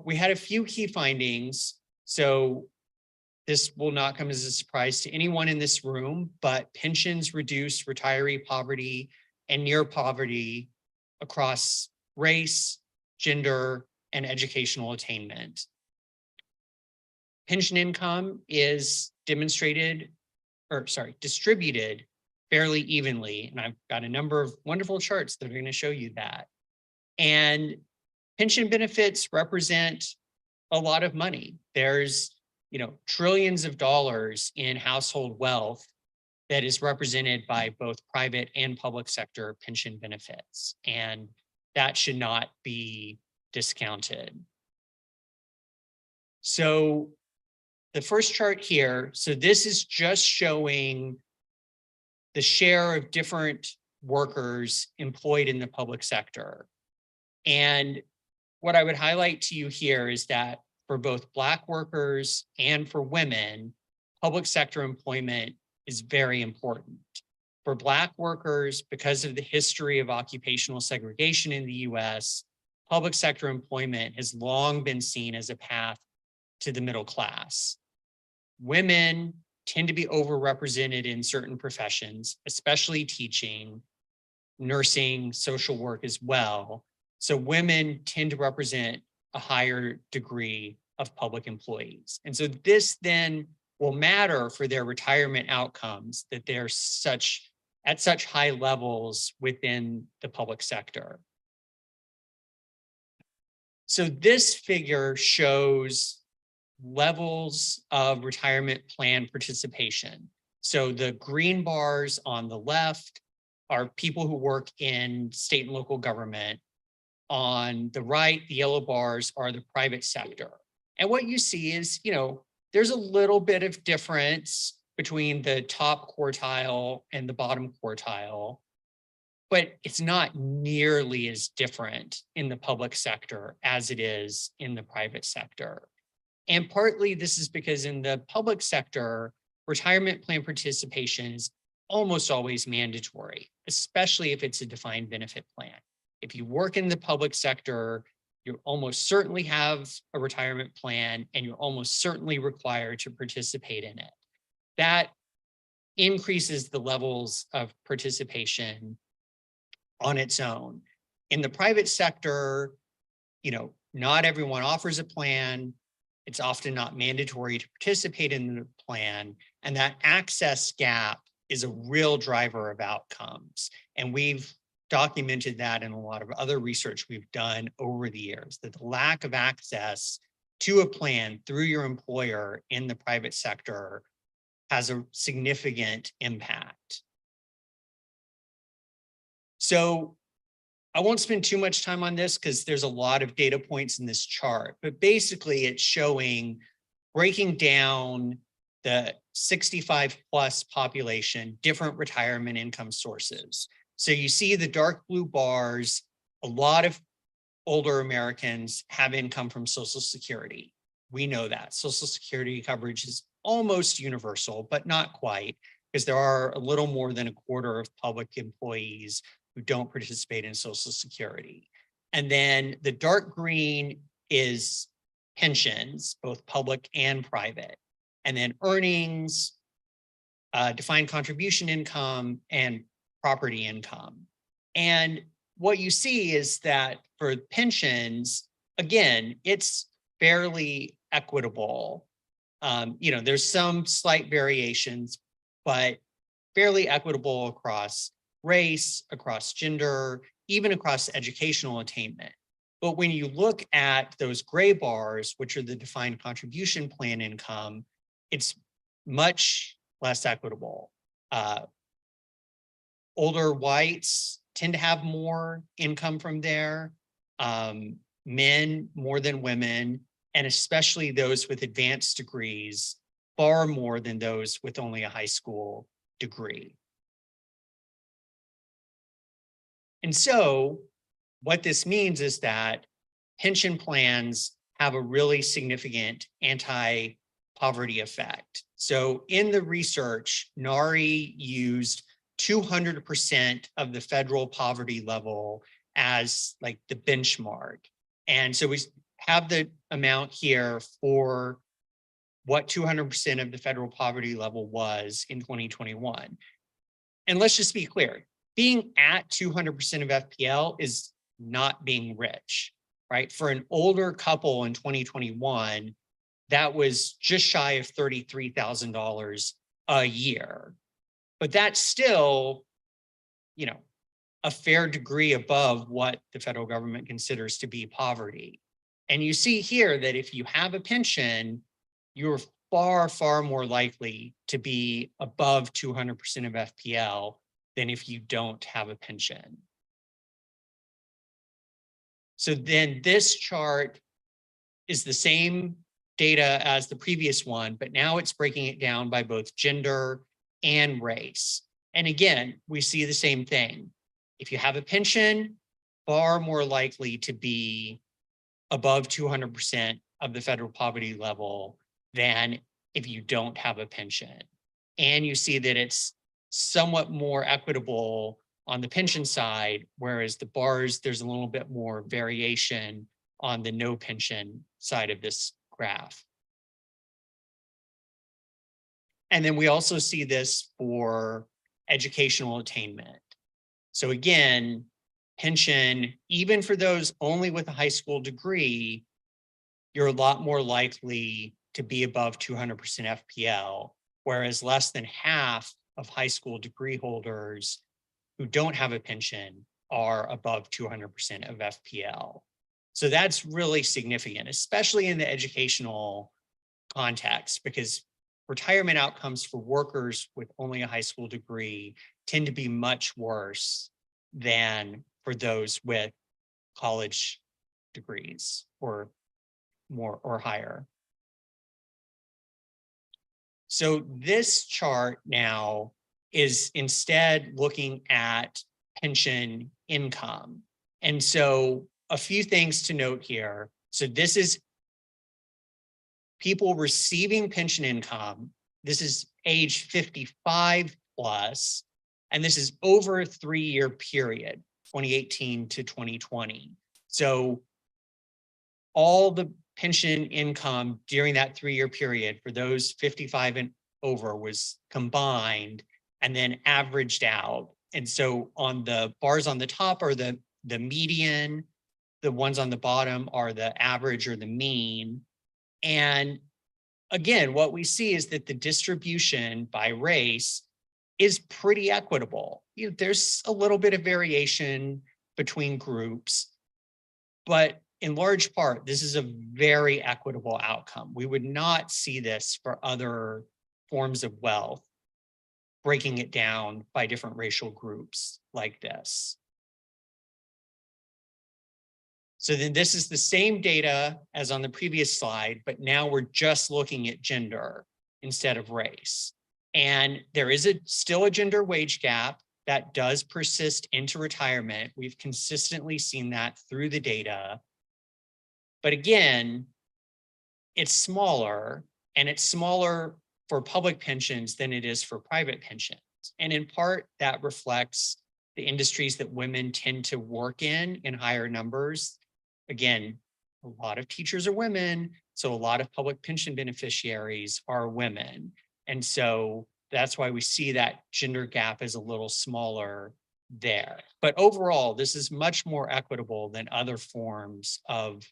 we had a few key findings. So this will not come as a surprise to anyone in this room, but pensions reduce retiree poverty and near poverty across race, gender, and educational attainment. Pension income is distributed fairly evenly. And I've got a number of wonderful charts that are going to show you that. And pension benefits represent a lot of money. There's, trillions of dollars in household wealth that is represented by both private and public sector pension benefits. And that should not be discounted. So the first chart here, so this is just showing the share of different workers employed in the public sector. And what I would highlight to you here is that for both Black workers and for women, public sector employment is very important. For Black workers, because of the history of occupational segregation in the US, public sector employment has long been seen as a path to the middle class. Women tend to be overrepresented in certain professions, especially teaching, nursing, social work as well. So women tend to represent a higher degree of public employees. And so this then will matter for their retirement outcomes, that they're at such high levels within the public sector. So this figure shows levels of retirement plan participation. So the green bars on the left are people who work in state and local government. On the right, the yellow bars are the private sector. And what you see is, there's a little bit of difference between the top quartile and the bottom quartile, but it's not nearly as different in the public sector as it is in the private sector. And partly this is because in the public sector, retirement plan participation is almost always mandatory, especially if it's a defined benefit plan. If you work in the public sector, you almost certainly have a retirement plan and you're almost certainly required to participate in it. That increases the levels of participation on its own. In the private sector, not everyone offers a plan. It's often not mandatory to participate in the plan. And that access gap is a real driver of outcomes. And we've documented that in a lot of other research we've done over the years, that the lack of access to a plan through your employer in the private sector has a significant impact. So I won't spend too much time on this because there's a lot of data points in this chart, but basically it's showing, breaking down the 65 plus population, different retirement income sources. So you see the dark blue bars, a lot of older Americans have income from Social Security. We know that Social Security coverage is almost universal, but not quite, because there are a little more than a quarter of public employees who don't participate in Social Security. And then the dark green is pensions, both public and private. And then earnings, defined contribution income, and property income. And what you see is that for pensions, again, it's fairly equitable. There's some slight variations, but fairly equitable across race, across gender, even across educational attainment. But when you look at those gray bars, which are the defined contribution plan income, it's much less equitable. Older whites tend to have more income from there, men more than women, and especially those with advanced degrees, far more than those with only a high school degree. And so what this means is that pension plans have a really significant anti-poverty effect. So in the research, NARI used 200% of the federal poverty level as like the benchmark. And so we have the amount here for what 200% of the federal poverty level was in 2021. And let's just be clear, being at 200% of FPL is not being rich, right? For an older couple in 2021, that was just shy of $33,000 a year. But that's still, a fair degree above what the federal government considers to be poverty. And you see here that if you have a pension, you're far, far more likely to be above 200% of FPL than if you don't have a pension. So then this chart is the same data as the previous one, but now it's breaking it down by both gender and race. And again, we see the same thing. If you have a pension, far more likely to be above 200% of the federal poverty level than if you don't have a pension. And you see that it's somewhat more equitable on the pension side, whereas the bars, there's a little bit more variation on the no pension side of this graph. And then we also see this for educational attainment. So again, pension, even for those only with a high school degree, you're a lot more likely to be above 200% FPL, whereas less than half of high school degree holders who don't have a pension are above 200% of FPL. So that's really significant, especially in the educational context, because retirement outcomes for workers with only a high school degree tend to be much worse than for those with college degrees or more or higher. So this chart now is instead looking at pension income. And so a few things to note here. So this is people receiving pension income. This is age 55 plus, and this is over a 3-year period, 2018 to 2020. So all the pension income during that 3-year period for those 55 and over was combined and then averaged out. And so on the bars on the top are the median, the ones on the bottom are the average or the mean. And again, what we see is that the distribution by race is pretty equitable. There's a little bit of variation between groups, but in large part, this is a very equitable outcome. We would not see this for other forms of wealth, breaking it down by different racial groups like this. So then this is the same data as on the previous slide, but now we're just looking at gender instead of race. And there is still a gender wage gap that does persist into retirement. We've consistently seen that through the data. But again, it's smaller, and it's smaller for public pensions than it is for private pensions. And in part, that reflects the industries that women tend to work in higher numbers. Again, a lot of teachers are women, so a lot of public pension beneficiaries are women. And so that's why we see that gender gap is a little smaller there. But overall, this is much more equitable than other forms of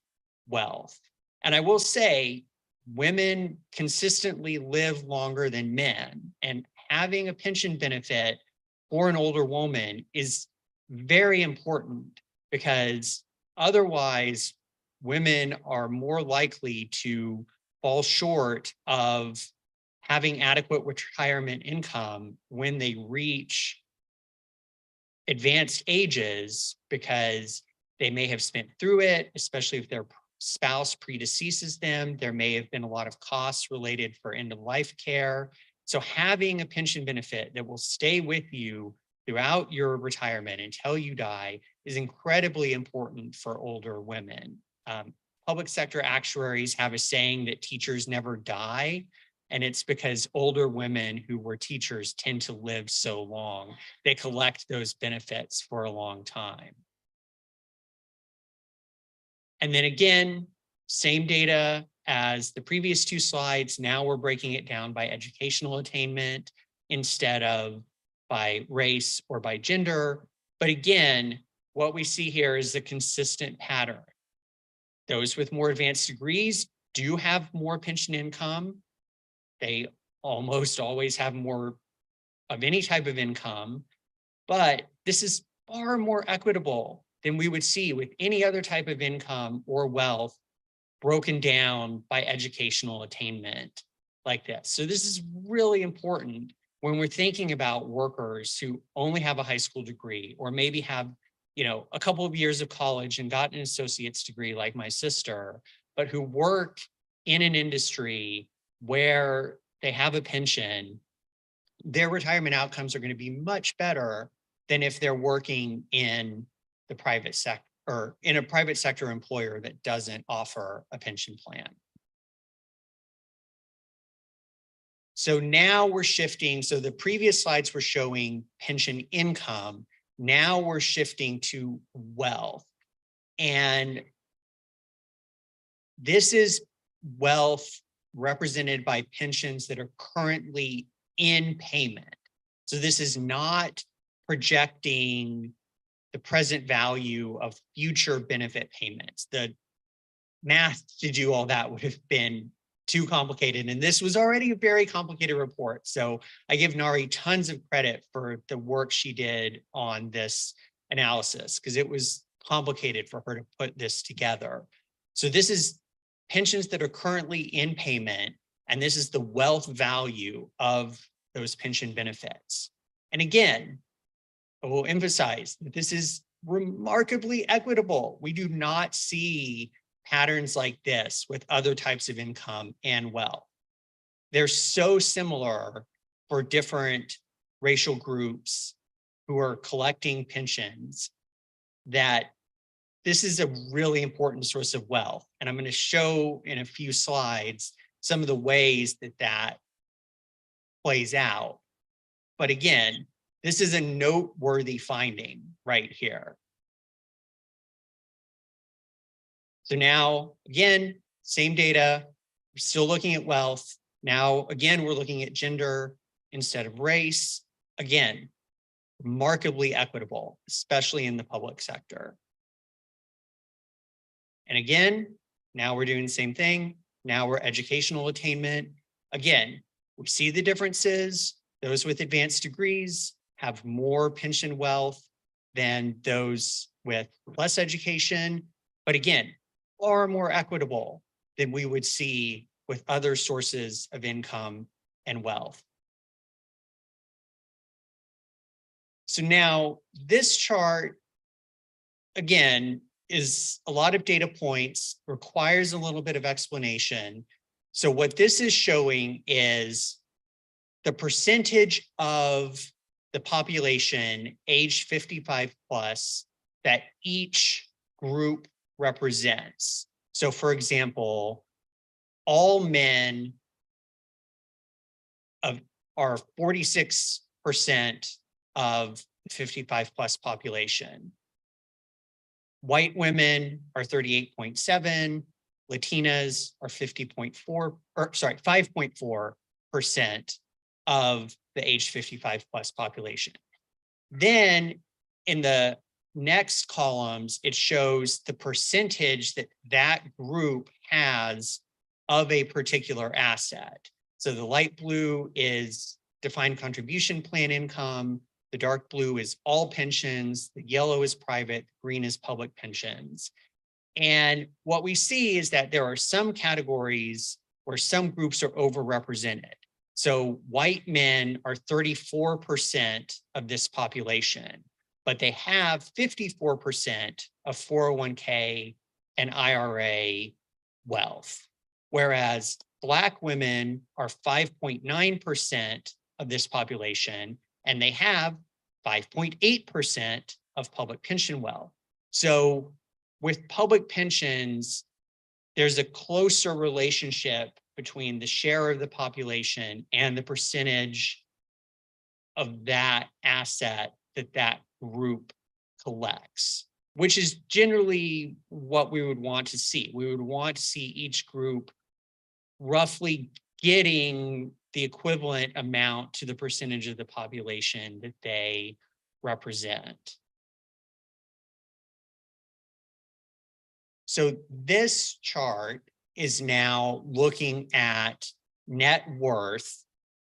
wealth. And I will say, women consistently live longer than men, and having a pension benefit for an older woman is very important, because otherwise women are more likely to fall short of having adequate retirement income when they reach advanced ages, because they may have spent through it, especially if their spouse predeceases them. There may have been a lot of costs related for end of life care. So having a pension benefit that will stay with you throughout your retirement until you die is incredibly important for older women. Public sector actuaries have a saying that teachers never die. And it's because older women who were teachers tend to live so long. They collect those benefits for a long time. And then again, same data as the previous two slides. Now we're breaking it down by educational attainment instead of by race or by gender. But again, what we see here is a consistent pattern. Those with more advanced degrees do have more pension income. They almost always have more of any type of income, but this is far more equitable than we would see with any other type of income or wealth broken down by educational attainment like this. So this is really important when we're thinking about workers who only have a high school degree, or maybe have, a couple of years of college and got an associate's degree like my sister, but who work in an industry where they have a pension. Their retirement outcomes are going to be much better than if they're working in the private sector, or in a private sector employer that doesn't offer a pension plan. So now we're shifting. So the previous slides were showing pension income. Now we're shifting to wealth. And this is wealth represented by pensions that are currently in payment. So this is not projecting the present value of future benefit payments. The math to do all that would have been too complicated. And this was already a very complicated report. So I give Nari tons of credit for the work she did on this analysis, because it was complicated for her to put this together. So this is pensions that are currently in payment, and this is the wealth value of those pension benefits. And again, I will emphasize that this is remarkably equitable. We do not see patterns like this with other types of income and wealth. They're so similar for different racial groups who are collecting pensions that this is a really important source of wealth. And I'm going to show in a few slides some of the ways that that plays out. But again, this is a noteworthy finding right here. So now, again, same data, we're still looking at wealth. Now, again, we're looking at gender instead of race. Again, remarkably equitable, especially in the public sector. And again, now we're doing the same thing. Now we're educational attainment. Again, we see the differences. Those with advanced degrees have more pension wealth than those with less education. But again, far more equitable than we would see with other sources of income and wealth. So now this chart, again, is a lot of data points, requires a little bit of explanation. So what this is showing is the percentage of the population aged 55 plus that each group represents. So for example, all men are 46% of the 55 plus population. White women are 38.7, Latinas are 5.4% of the age 55 plus population. Then in the next columns, it shows the percentage that that group has of a particular asset. So the light blue is defined contribution plan income. The dark blue is all pensions. The yellow is private, green is public pensions. And what we see is that there are some categories where some groups are overrepresented. So white men are 34% of this population, but they have 54% of 401k and IRA wealth. Whereas Black women are 5.9% of this population, and they have 5.8% of public pension wealth. So with public pensions, there's a closer relationship between the share of the population and the percentage of that asset that that group collects, which is generally what we would want to see. We would want to see each group roughly getting the equivalent amount to the percentage of the population that they represent. So this chart is now looking at net worth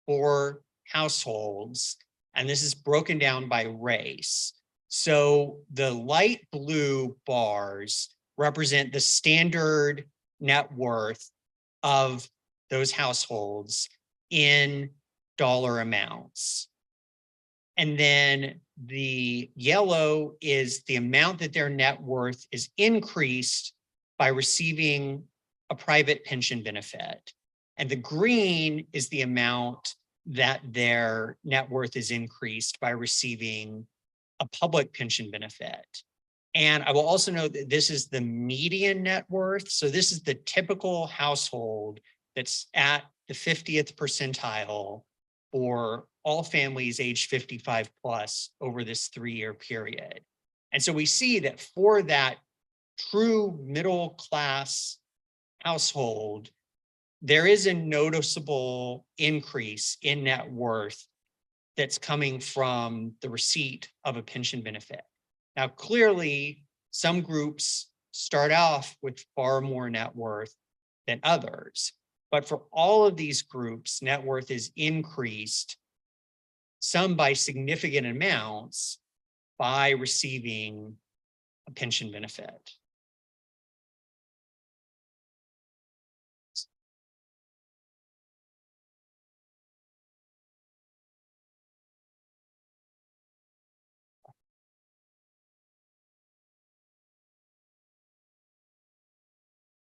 for households, and this is broken down by race. So the light blue bars represent the standard net worth of those households in dollar amounts. And then the yellow is the amount that their net worth is increased by receiving a private pension benefit. And the green is the amount that their net worth is increased by receiving a public pension benefit. And I will also note that this is the median net worth. So this is the typical household that's at the 50th percentile for all families age 55 plus over this 3-year period. And so we see that for that true middle class household, there is a noticeable increase in net worth that's coming from the receipt of a pension benefit. Now, clearly, some groups start off with far more net worth than others, but for all of these groups, net worth is increased, some by significant amounts, by receiving a pension benefit.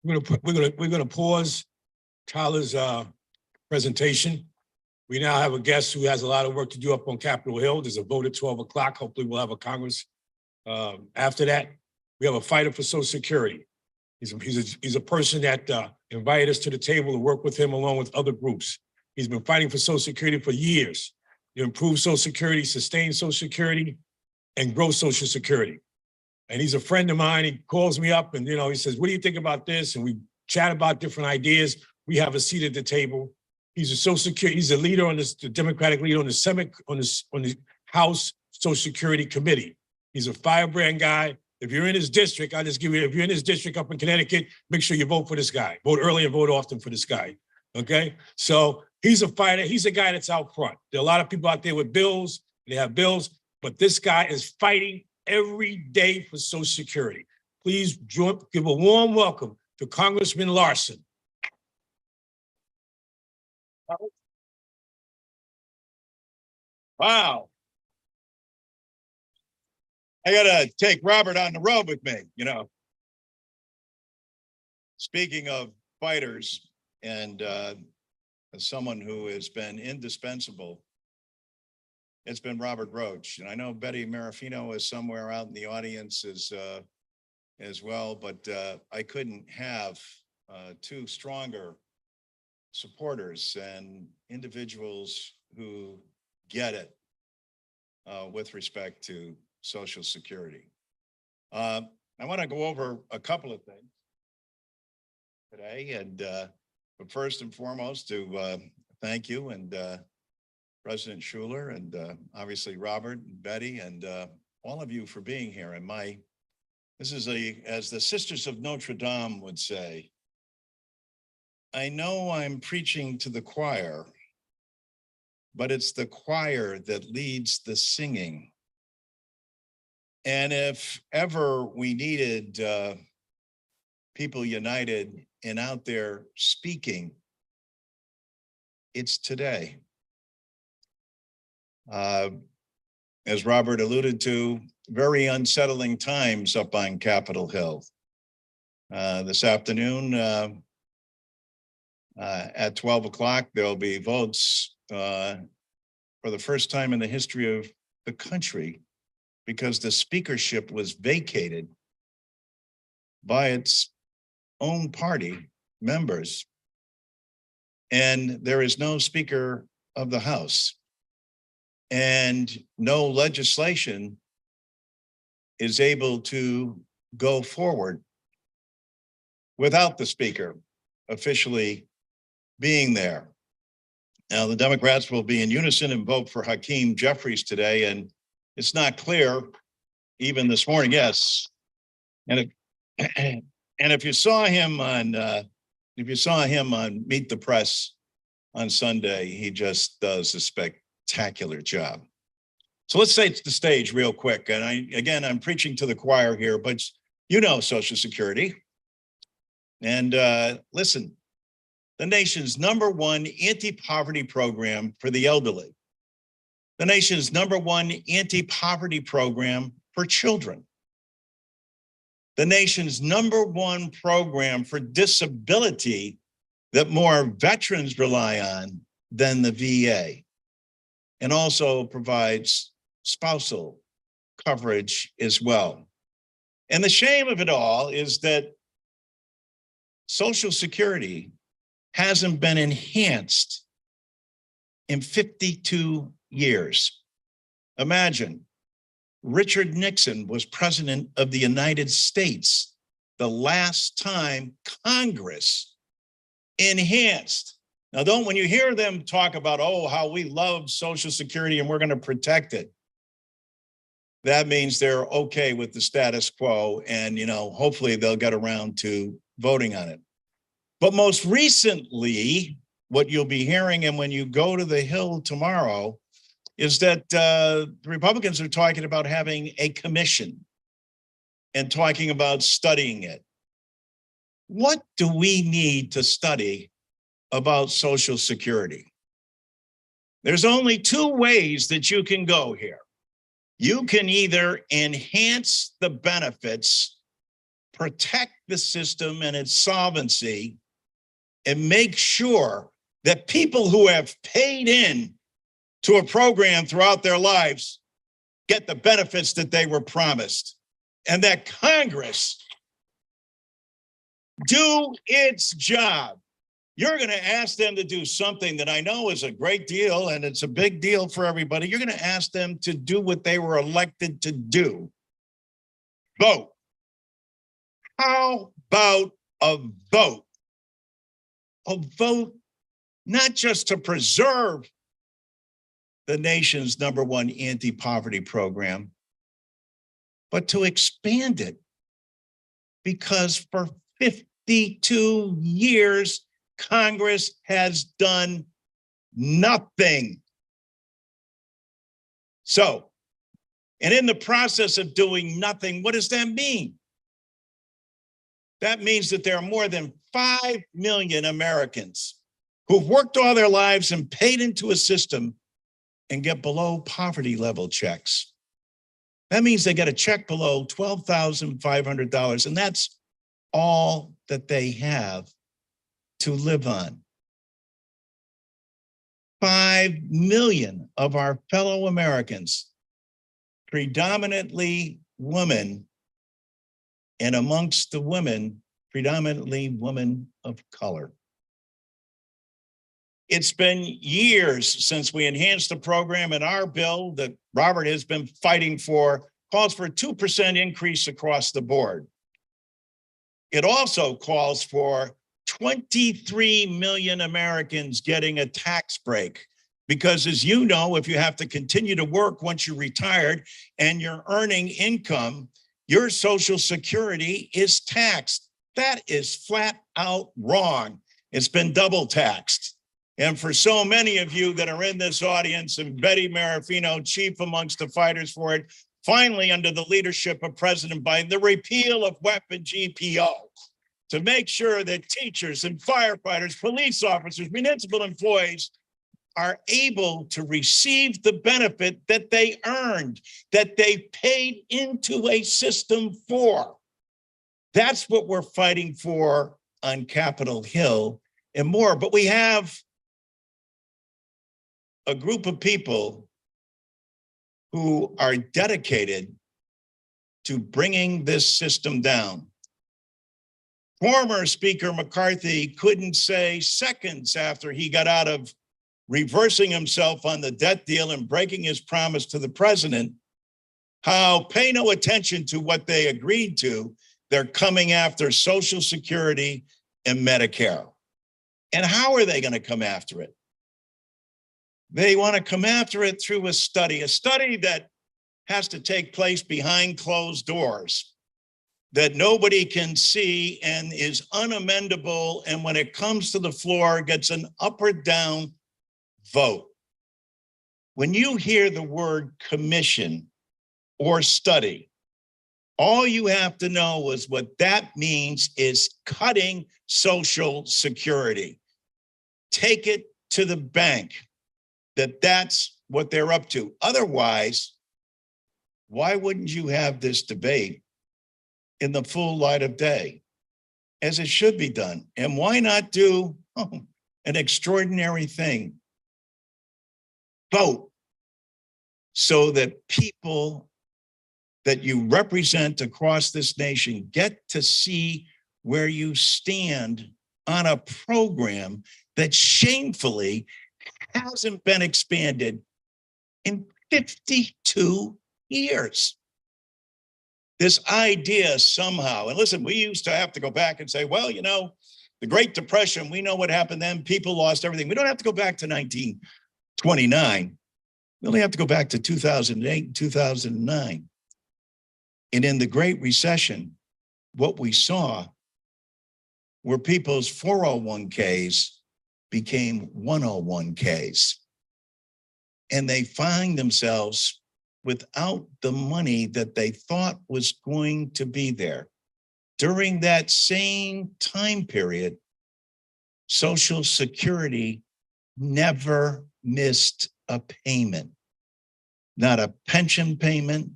We're gonna pause Tyler's presentation. We now have a guest who has a lot of work to do up on Capitol Hill. There's a vote at 12 o'clock. Hopefully we'll have a Congress after that. We have a fighter for Social Security. He's a person that invited us to the table to work with him along with other groups. He's been fighting for Social Security for years, to improve Social Security, sustain Social Security, and grow Social Security. And he's a friend of mine. He calls me up and, he says, what do you think about this? And we chat about different ideas. We have a seat at the table. He's a Social Security, he's a leader on this, the Democratic leader on the House Social Security Committee. He's a firebrand guy. If you're in his district, I'll just give you, if you're in his district up in Connecticut, make sure you vote for this guy. Vote early and vote often for this guy, okay? So he's a fighter. He's a guy that's out front. There are a lot of people out there with bills. They have bills, but this guy is fighting every day for Social Security. Please give a warm welcome to Congressman Larson. Wow. I gotta take Robert on the road with me, Speaking of fighters and as someone who has been indispensable, it's been Robert Roach. And I know Betty Marafino is somewhere out in the audience as well, but I couldn't have two stronger supporters and individuals who get it with respect to Social Security. I want to go over a couple of things today, and but first and foremost to thank you and President Schuler and obviously Robert and Betty and all of you for being here. And this is as the Sisters of Notre Dame would say, I know I'm preaching to the choir, but it's the choir that leads the singing. And if ever we needed people united and out there speaking, it's today. As Robert alluded to, very unsettling times up on Capitol Hill. This afternoon at 12 o'clock, there'll be votes for the first time in the history of the country because the speakership was vacated by its own party members. And there is no Speaker of the House. And no legislation is able to go forward without the Speaker officially being there. Now, the Democrats will be in unison and vote for Hakeem Jeffries today, and it's not clear, even this morning, yes. And if you saw him on Meet the Press on Sunday, he just does a spectacular job. So let's set the stage real quick. And I'm preaching to the choir here, but you know Social Security. And listen, the nation's #1 anti-poverty program for the elderly. The nation's #1 anti-poverty program for children. The nation's #1 program for disability that more veterans rely on than the VA, and also provides spousal coverage as well. And the shame of it all is that Social Security hasn't been enhanced in 52 years. Imagine, Richard Nixon was president of the United States the last time Congress enhanced. Now, when you hear them talk about, oh, how we love Social Security and we're going to protect it, that means they're okay with the status quo, and hopefully they'll get around to voting on it. But most recently, what you'll be hearing, and when you go to the Hill tomorrow, is that the Republicans are talking about having a commission and talking about studying it. What do we need to study about Social Security? There's only two ways that you can go here. You can either enhance the benefits, protect the system and its solvency, and make sure that people who have paid in to a program throughout their lives get the benefits that they were promised, and that Congress do its job. You're going to ask them to do something that I know is a great deal, and it's a big deal for everybody. You're going to ask them to do what they were elected to do. Vote. How about a vote? A vote not just to preserve the nation's #1 anti-poverty program, but to expand it. Because for 52 years, Congress has done nothing. So, and in the process of doing nothing, what does that mean? That means that there are more than 5 million Americans who've worked all their lives and paid into a system and get below poverty level checks. That means they get a check below $12,500, and that's all that they have to live on. 5 million of our fellow Americans, predominantly women, and amongst the women, predominantly women of color. It's been years since we enhanced the program, and our bill that Robert has been fighting for calls for a 2% increase across the board. It also calls for 23 million Americans getting a tax break. Because as you know, if you have to continue to work once you're retired and you're earning income, your Social Security is taxed. That is flat out wrong. It's been double taxed. And for so many of you that are in this audience, and Betty Marafino, chief amongst the fighters for it, finally, under the leadership of President Biden, the repeal of WEP and GPO to make sure that teachers and firefighters, police officers, municipal employees are able to receive the benefit that they earned, that they paid into a system for. That's what we're fighting for on Capitol Hill and more. But we have a group of people who are dedicated to bringing this system down. Former Speaker McCarthy couldn't say seconds after he got out of reversing himself on the debt deal and breaking his promise to the president, how pay no attention to what they agreed to. They're coming after Social Security and Medicare. And how are they going to come after it? They want to come after it through a study that has to take place behind closed doors, that nobody can see and is unamendable. And when it comes to the floor, gets an up or down vote. When you hear the word commission or study, all you have to know is what that means is cutting Social Security. Take it to the bank that that's what they're up to. Otherwise, why wouldn't you have this debate in the full light of day, as it should be done? And why not do an extraordinary thing? Vote so that people that you represent across this nation get to see where you stand on a program that shamefully hasn't been expanded in 52 years. This idea somehow, and listen, we used to have to go back and say, well, you know, the Great Depression, we know what happened then. People lost everything. We don't have to go back to 1929. We only have to go back to 2008 and 2009. And in the Great Recession, what we saw were people's 401ks became 101ks. And they find themselves without the money that they thought was going to be there. During that same time period, Social Security never missed a payment. Not a pension payment,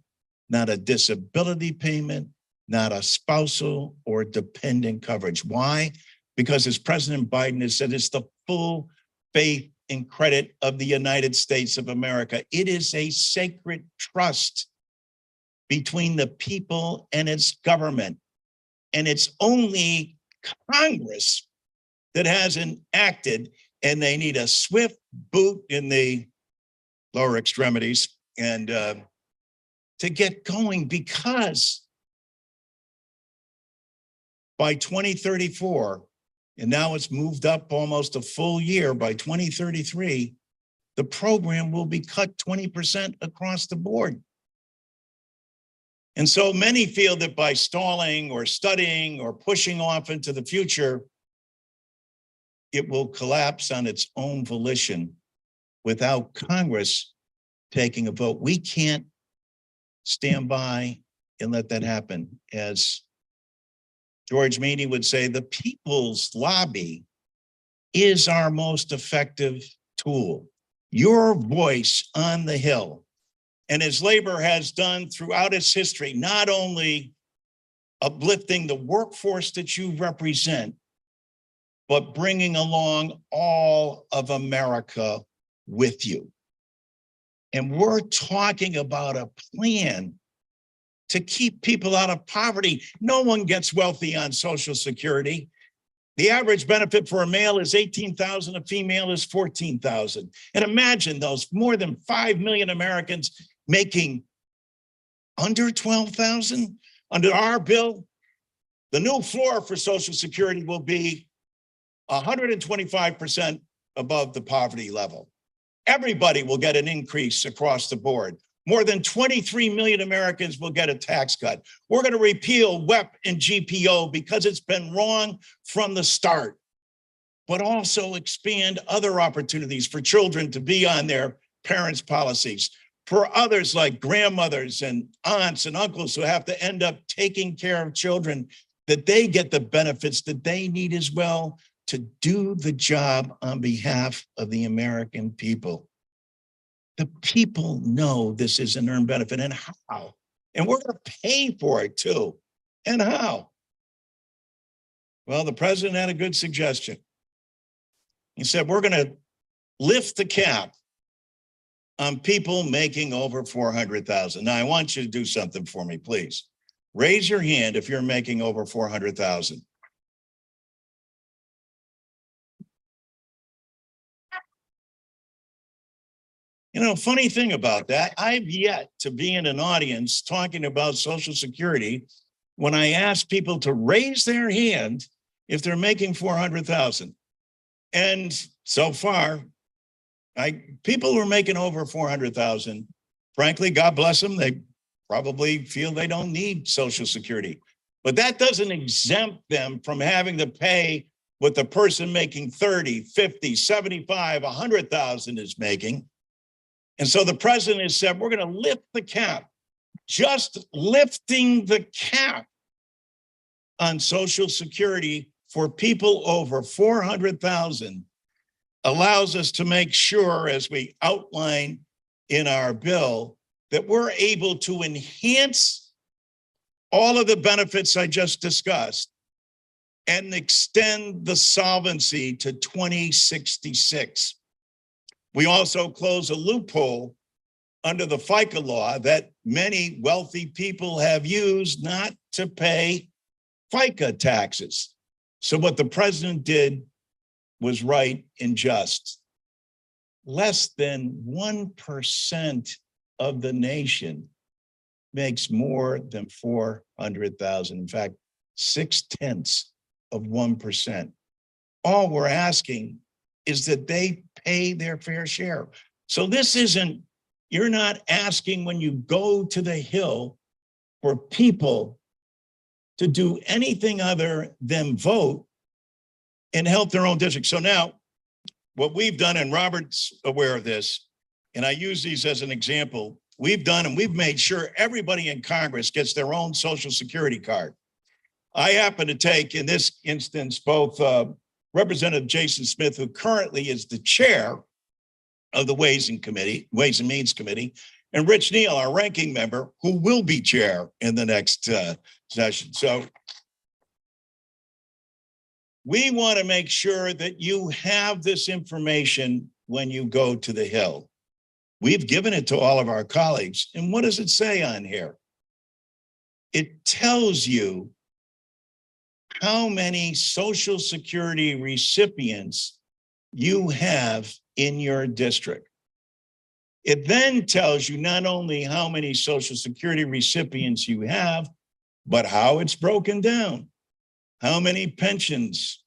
not a disability payment, not a spousal or dependent coverage. Why? Because as President Biden has said, it's the full faith and credit of the United States of America. It is a sacred trust between the people and its government. And it's only Congress that hasn't acted, and they need a swift boot in the lower extremities and to get going, because by 2034, and now it's moved up almost a full year, by 2033, the program will be cut 20% across the board. And so many feel that by stalling or studying or pushing off into the future, it will collapse on its own volition without Congress taking a vote. We can't stand by and let that happen. As George Meany would say, the people's lobby is our most effective tool. Your voice on the Hill, and as labor has done throughout its history, not only uplifting the workforce that you represent, but bringing along all of America with you. And we're talking about a plan to keep people out of poverty. No one gets wealthy on Social Security. The average benefit for a male is $18,000, a female is $14,000. And imagine those more than 5 million Americans making under $12,000. Under our bill, the new floor for Social Security will be 125% above the poverty level. Everybody will get an increase across the board. More than 23 million Americans will get a tax cut. We're going to repeal WEP and GPO because it's been wrong from the start. but also expand other opportunities for children to be on their parents' policies. For others like grandmothers and aunts and uncles who have to end up taking care of children, that they get the benefits that they need as well to do the job on behalf of the American people. The people know this is an earned benefit and how. And we're going to pay for it too. And how? Well, the president had a good suggestion. He said, we're going to lift the cap on people making over 400,000. Now, I want you to do something for me, please. Raise your hand if you're making over 400,000. You know, funny thing about that, I've yet to be in an audience talking about Social Security when I ask people to raise their hand if they're making 400,000. And so far, people who are making over 400,000, frankly, God bless them, they probably feel they don't need Social Security. But that doesn't exempt them from having to pay what the person making 30, 50, 75, 100,000 is making. And so the president has said, we're going to lift the cap. Just lifting the cap on Social Security for people over 400,000 allows us to make sure, as we outline in our bill, that we're able to enhance all of the benefits I just discussed and extend the solvency to 2066. We also close a loophole under the FICA law that many wealthy people have used not to pay FICA taxes. So what the president did was right and just. Less than 1% of the nation makes more than 400,000. In fact, 0.6%. All we're asking is that they pay their fair share. So this isn't, you're not asking when you go to the Hill for people to do anything other than vote and help their own district. So now what we've done, and Robert's aware of this, and I use these as an example, we've done and we've made sure everybody in Congress gets their own Social Security card. I happen to take, in this instance, both Representative Jason Smith, who currently is the chair of the Ways and Means Committee, and Rich Neal, our ranking member, who will be chair in the next session. So we want to make sure that you have this information when you go to the Hill. We've given it to all of our colleagues. And what does it say on here? It tells you how many Social Security recipients you have in your district. It then tells you not only how many Social Security recipients you have, but how it's broken down. How many pensions,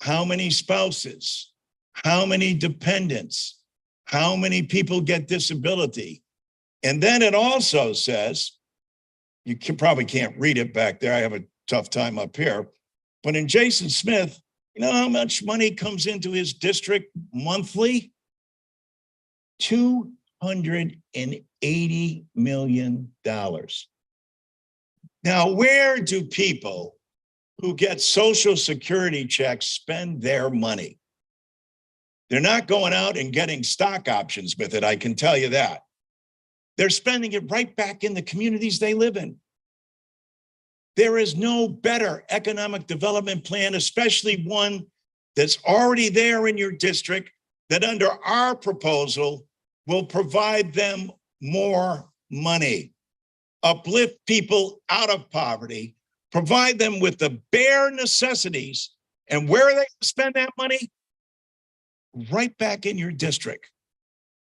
how many spouses, how many dependents, how many people get disability. And then it also says, probably can't read it back there. I have a tough time up here. But in Jason Smith, you know how much money comes into his district monthly? $280 million. Now, where do people who get Social Security checks spend their money? They're not going out and getting stock options with it, I can tell you that. They're spending it right back in the communities they live in. There is no better economic development plan, especially one that's already there in your district, that under our proposal will provide them more money, uplift people out of poverty, provide them with the bare necessities. And where are they spend that money? Right back in your district.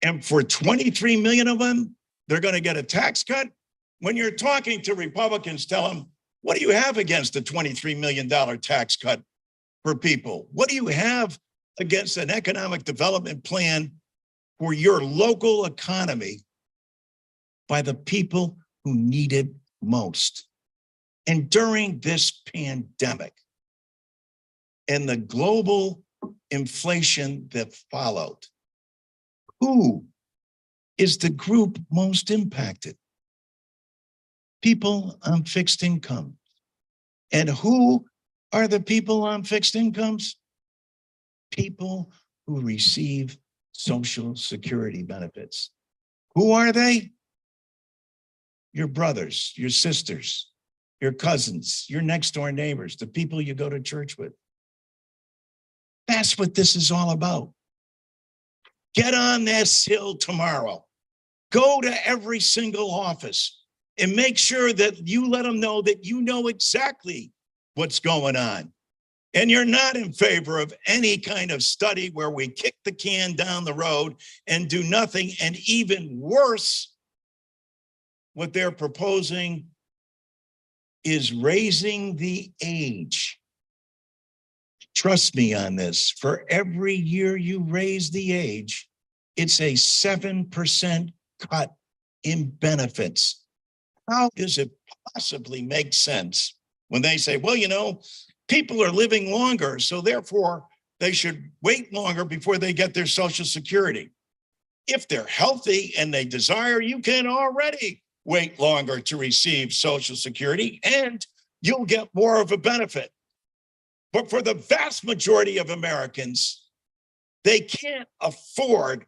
And for 23 million of them, they're going to get a tax cut. When you're talking to Republicans, tell them, what do you have against a $23 million tax cut for people? What do you have against an economic development plan for your local economy by the people who need it most? And during this pandemic, and the global inflation that followed, who is the group most impacted? People on fixed income. And who are the people on fixed incomes? People who receive Social Security benefits. Who are they? Your brothers, your sisters, your cousins, your next door neighbors, the people you go to church with. That's what this is all about. Get on this hill tomorrow. Go to every single office and make sure that you let them know that you know exactly what's going on. And you're not in favor of any kind of study where we kick the can down the road and do nothing. And even worse, what they're proposing is raising the age. Trust me on this. For every year you raise the age, it's a 7% cut in benefits. How does it possibly make sense when they say, well, you know, people are living longer, so therefore they should wait longer before they get their Social Security? If they're healthy and they desire, you can already wait longer to receive Social Security and you'll get more of a benefit. But for the vast majority of Americans, they can't afford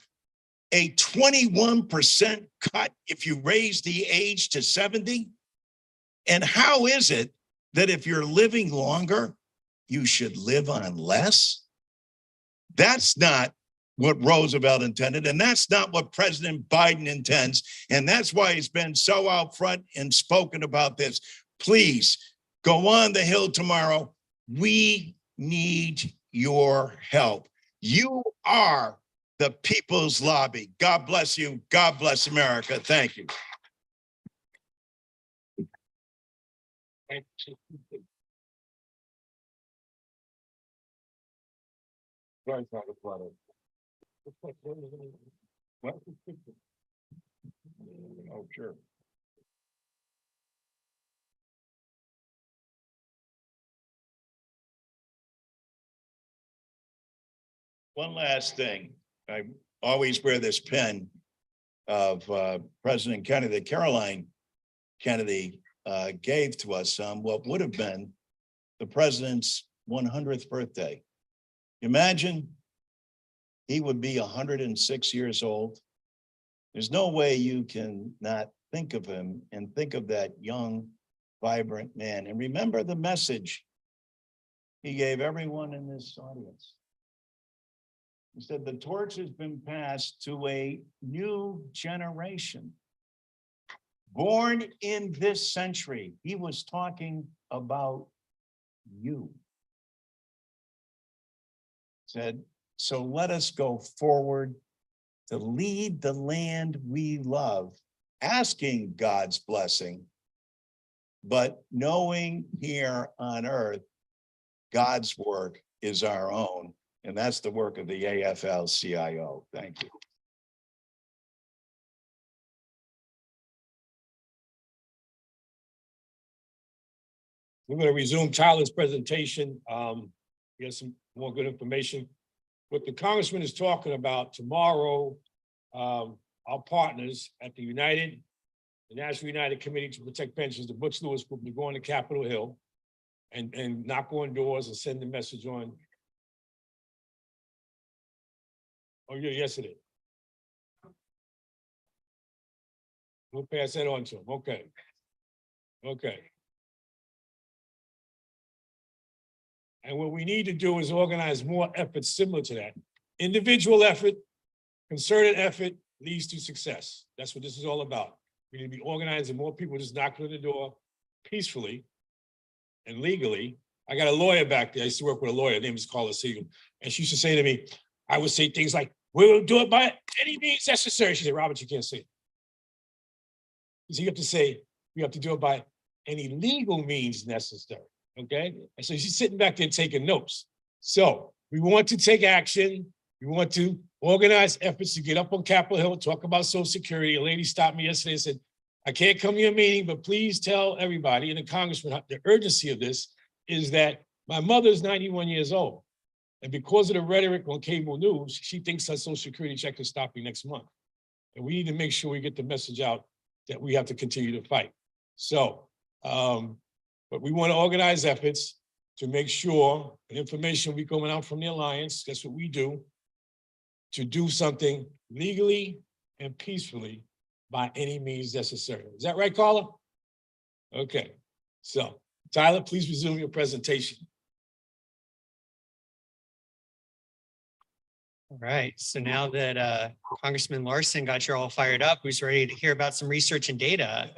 a 21% cut if you raise the age to 70. And how is it that if you're living longer, you should live on less? That's not what Roosevelt intended, and that's not what President Biden intends. And that's why he's been so out front and spoken about this. Please go on the Hill tomorrow. We need your help. You are the people's lobby. God bless you. God bless America. Thank you. Oh, sure. One last thing. I always wear this pen of President Kennedy that Caroline Kennedy gave to us on what would have been the president's 100th birthday. Imagine he would be 106 years old. There's no way you can not think of him and think of that young, vibrant man. And remember the message he gave everyone in this audience. He said, the torch has been passed to a new generation. Born in this century. He was talking about you. Said, so let us go forward to lead the land we love, asking God's blessing, but knowing here on earth, God's work is our own. And that's the work of the AFL-CIO. Thank you. We're going to resume Tyler's presentation. Here's some more good information. What the congressman is talking about tomorrow, our partners at the National United Committee to Protect Pensions, the Butch Lewis Group, will be going to Capitol Hill and knock on doors and send the message on. Oh, yeah, yes, it is. We'll pass that on to him. Okay. Okay. And what we need to do is organize more efforts similar to that. Individual effort, concerted effort leads to success. That's what this is all about. We need to be organizing more people just knocking on the door peacefully and legally. I got a lawyer back there. I used to work with a lawyer. Her name is Carla Siegel. And she used to say to me, I would say things like, we will do it by any means necessary. She said, Robert, you can't say it. So you have to say, you have to do it by any legal means necessary. Okay. And so she's sitting back there taking notes. So we want to take action. We want to organize efforts to get up on Capitol Hill, talk about Social Security. A lady stopped me yesterday and said, I can't come to your meeting, but please tell everybody and the congressman the urgency of this is that My mother's 91 years old. And because of the rhetoric on cable news, she thinks her social security check is stopping next month. And we need to make sure we get the message out that we have to continue to fight. So, but we want to organize efforts to make sure the information we going out from the Alliance, that's what we do, to do something legally and peacefully by any means necessary. Is that right, Carla? Okay, so Tyler, please resume your presentation. All right, so now that Congressman Larson got you all fired up, who's ready to hear about some research and data?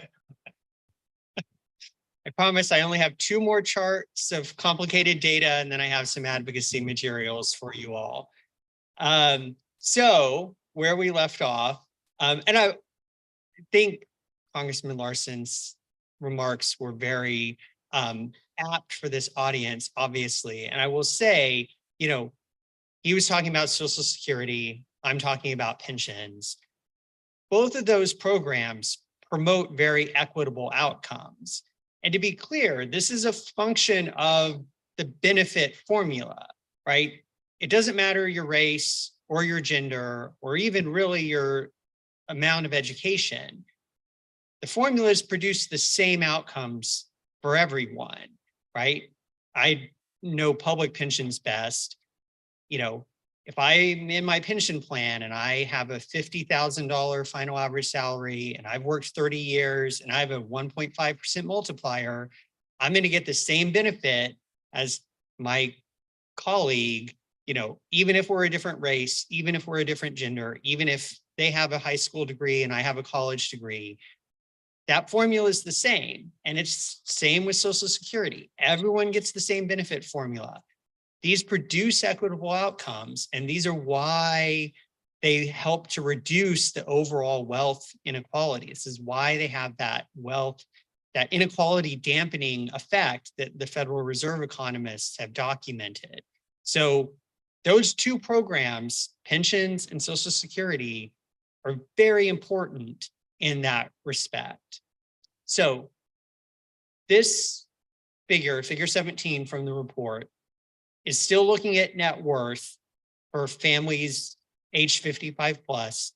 I promise I only have 2 more charts of complicated data, and then I have some advocacy materials for you all. So where we left off, and I think Congressman Larson's remarks were very apt for this audience, obviously. And I will say, you know, he was talking about Social Security. I'm talking about pensions. Both of those programs promote very equitable outcomes. And to be clear, this is a function of the benefit formula, right? It doesn't matter your race or your gender, or even really your amount of education. The formulas produce the same outcomes for everyone, right? I know public pensions best. You know, if I'm in my pension plan and I have a $50,000 final average salary and I've worked 30 years and I have a 1.5% multiplier, I'm going to get the same benefit as my colleague, you know, even if we're a different race, even if we're a different gender, even if they have a high school degree and I have a college degree, that formula is the same. And it's same with Social Security. Everyone gets the same benefit formula. These produce equitable outcomes, and these are why they help to reduce the overall wealth inequality. This is why they have that wealth, that inequality dampening effect that the Federal Reserve economists have documented. So those 2 programs, pensions and Social Security, are very important in that respect. So this figure 17 from the report, is still looking at net worth for families age 55 plus.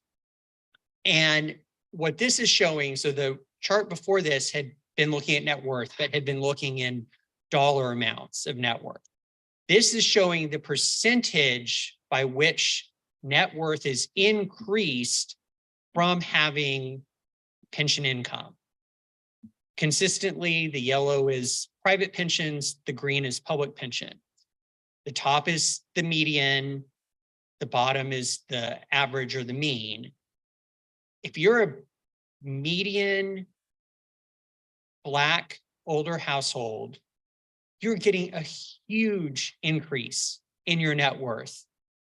And what this is showing, so the chart before this had been looking at net worth, but had been looking in dollar amounts of net worth. This is showing the percentage by which net worth is increased from having pension income. Consistently, the yellow is private pensions, the green is public pension. The top is the median, the bottom is the average or the mean. If you're a median Black older household, you're getting a huge increase in your net worth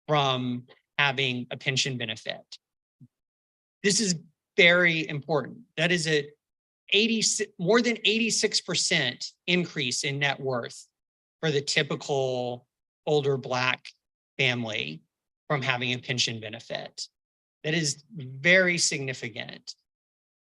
from having a pension benefit. This is very important. That is a more than 86% increase in net worth for the typical older Black family from having a pension benefit. That is very significant.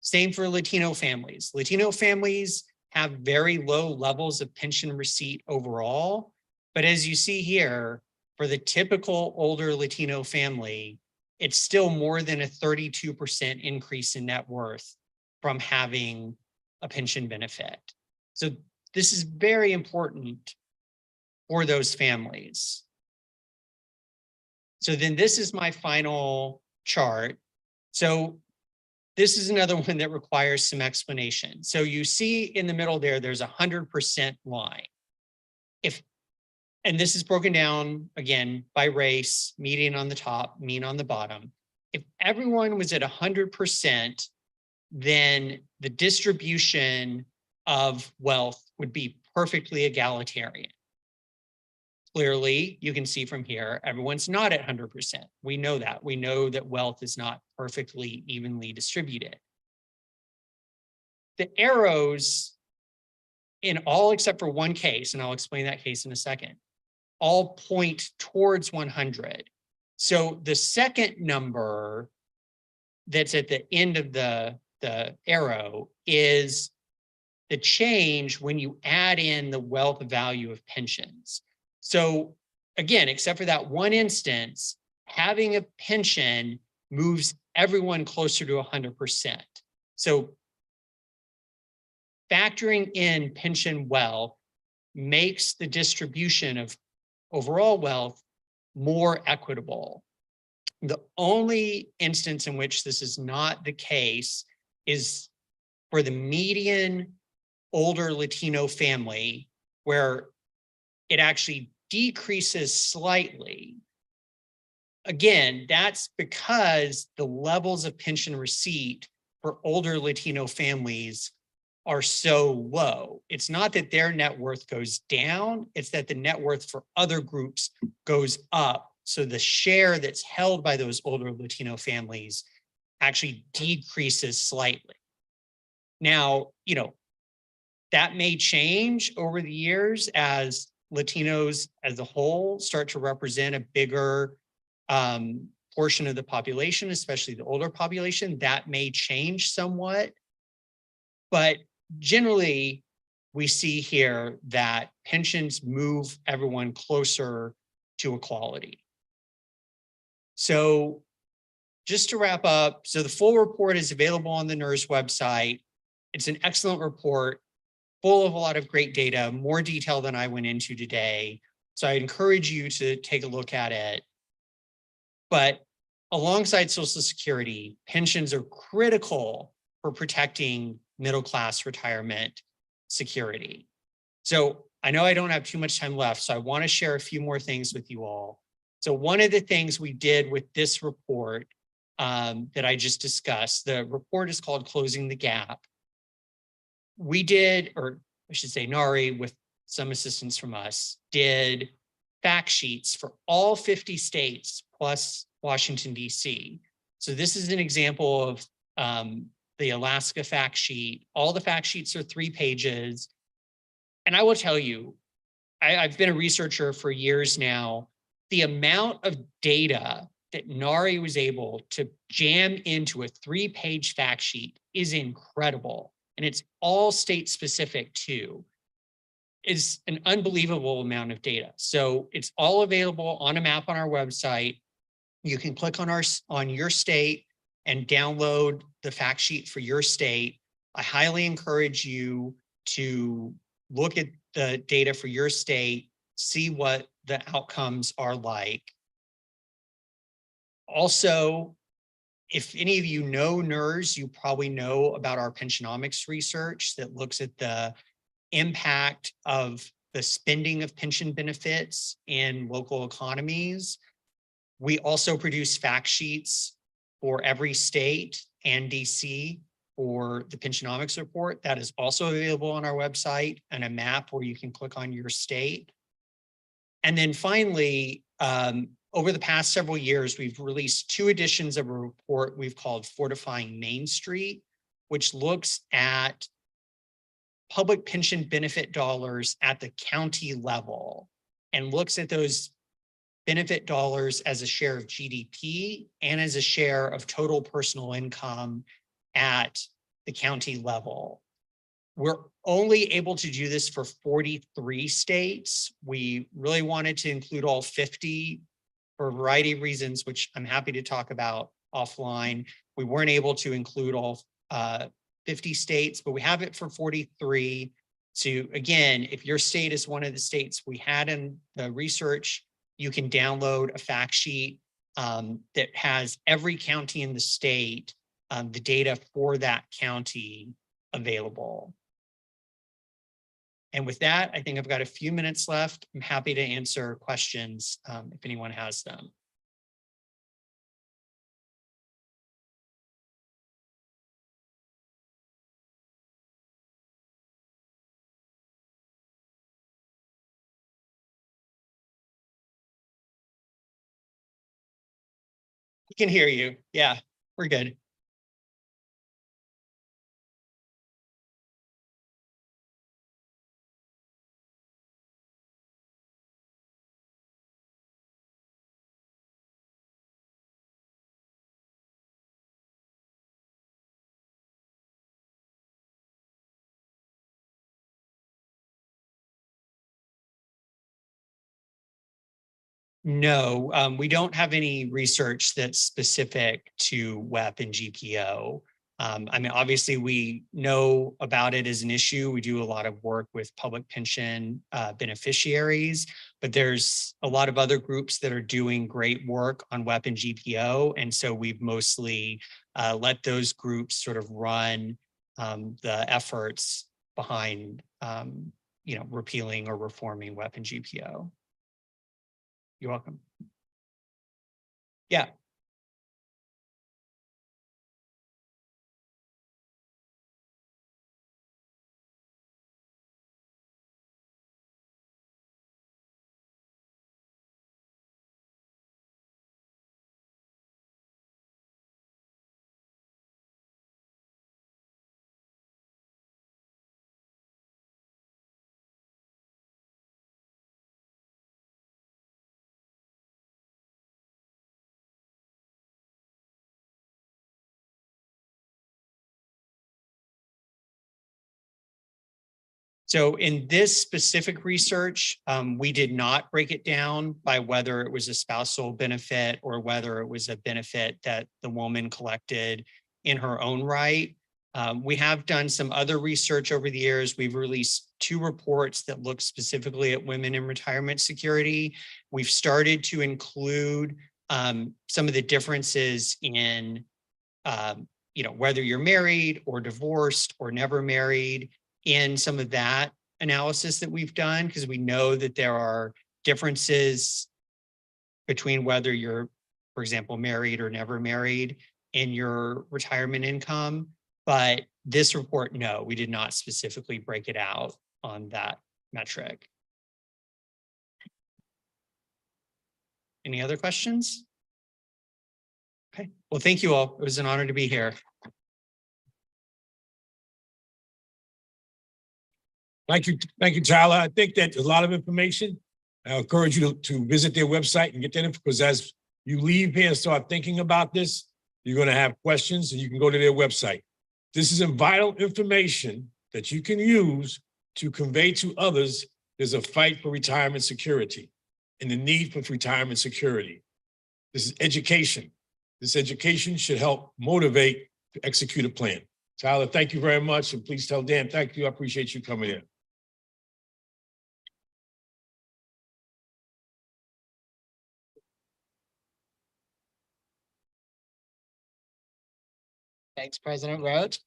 Same for Latino families. Latino families have very low levels of pension receipt overall. But as you see here, for the typical older Latino family, it's still more than a 32% increase in net worth from having a pension benefit. So this is very important for those families. So then this is my final chart. So this is another one that requires some explanation. So you see in the middle there, there's a 100% line. And this is broken down again by race, median on the top, mean on the bottom. If everyone was at 100%, then the distribution of wealth would be perfectly egalitarian. Clearly, you can see from here, everyone's not at 100%. We know that. We know that wealth is not perfectly evenly distributed. The arrows in all except for one case, and I'll explain that case in a second, all point towards 100. So the second number that's at the end of the arrow is the change when you add in the wealth value of pensions. So again, except for that one instance, having a pension moves everyone closer to 100%. So factoring in pension wealth makes the distribution of overall wealth more equitable. The only instance in which this is not the case is for the median older Latino family, where it actually decreases slightly. Again, that's because the levels of pension receipt for older Latino families are so low. It's not that their net worth goes down, it's that the net worth for other groups goes up. So the share that's held by those older Latino families actually decreases slightly. Now, that may change over the years as Latinos as a whole start to represent a bigger portion of the population, especially the older population. That may change somewhat. But generally, we see here that pensions move everyone closer to equality. So just to wrap up, so the full report is available on the NERS website. It's an excellent report, full of a lot of great data, more detail than I went into today. So I encourage you to take a look at it. But alongside Social Security, pensions are critical for protecting middle-class retirement security. So I know I don't have too much time left, so I want to share a few more things with you all. So one of the things we did with this report that I just discussed, the report is called Closing the Gap. We did, or I should say NARI, with some assistance from us, did fact sheets for all 50 states plus Washington, D.C. So this is an example of the Alaska fact sheet. All the fact sheets are 3 pages. And I will tell you, I've been a researcher for years now. The amount of data that NARI was able to jam into a 3-page fact sheet is incredible. And it's all state specific too. It's an unbelievable amount of data. So it's all available on a map on our website. You can click on your state and download the fact sheet for your state. I highly encourage you to look at the data for your state, see what the outcomes are like. Also, if any of you know NERS, you probably know about our pensionomics research that looks at the impact of the spending of pension benefits in local economies. We also produce fact sheets for every state and DC for the pensionomics report. That is also available on our website, and a map where you can click on your state. And then finally, over the past several years, we've released 2 editions of a report we've called Fortifying Main Street, which looks at public pension benefit dollars at the county level and looks at those benefit dollars as a share of GDP and as a share of total personal income at the county level. We're only able to do this for 43 states. We really wanted to include all 50 for a variety of reasons, which I'm happy to talk about offline. We weren't able to include all 50 states, but we have it for 43. So again, if your state is one of the states we had in the research, you can download a fact sheet that has every county in the state, the data for that county available. And with that, I think I've got a few minutes left. I'm happy to answer questions if anyone has them. We can hear you. Yeah, we're good. No, we don't have any research that's specific to WEP and GPO. I mean, obviously, we know about it as an issue. We do a lot of work with public pension beneficiaries, but there's a lot of other groups that are doing great work on WEP and GPO. And so we've mostly let those groups sort of run the efforts behind, repealing or reforming WEP and GPO. You're welcome. Yeah. So in this specific research, we did not break it down by whether it was a spousal benefit or whether it was a benefit that the woman collected in her own right. We have done some other research over the years. We've released 2 reports that look specifically at women in retirement security. We've started to include some of the differences in whether you're married or divorced or never married in some of that analysis that we've done, because we know that there are differences between whether you're, for example, married or never married in your retirement income. But this report, no, we did not specifically break it out on that metric. Any other questions? Okay, well, thank you all. It was an honor to be here. Thank you, Tyler. I think that a lot of information. I encourage you to visit their website and get that info, because as you leave here and start thinking about this, you're going to have questions and you can go to their website. This is vital information that you can use to convey to others there's a fight for retirement security and the need for retirement security. This is education. This education should help motivate to execute a plan. Tyler, thank you very much. And please tell Dan, thank you. I appreciate you coming in. Thanks, President Roach.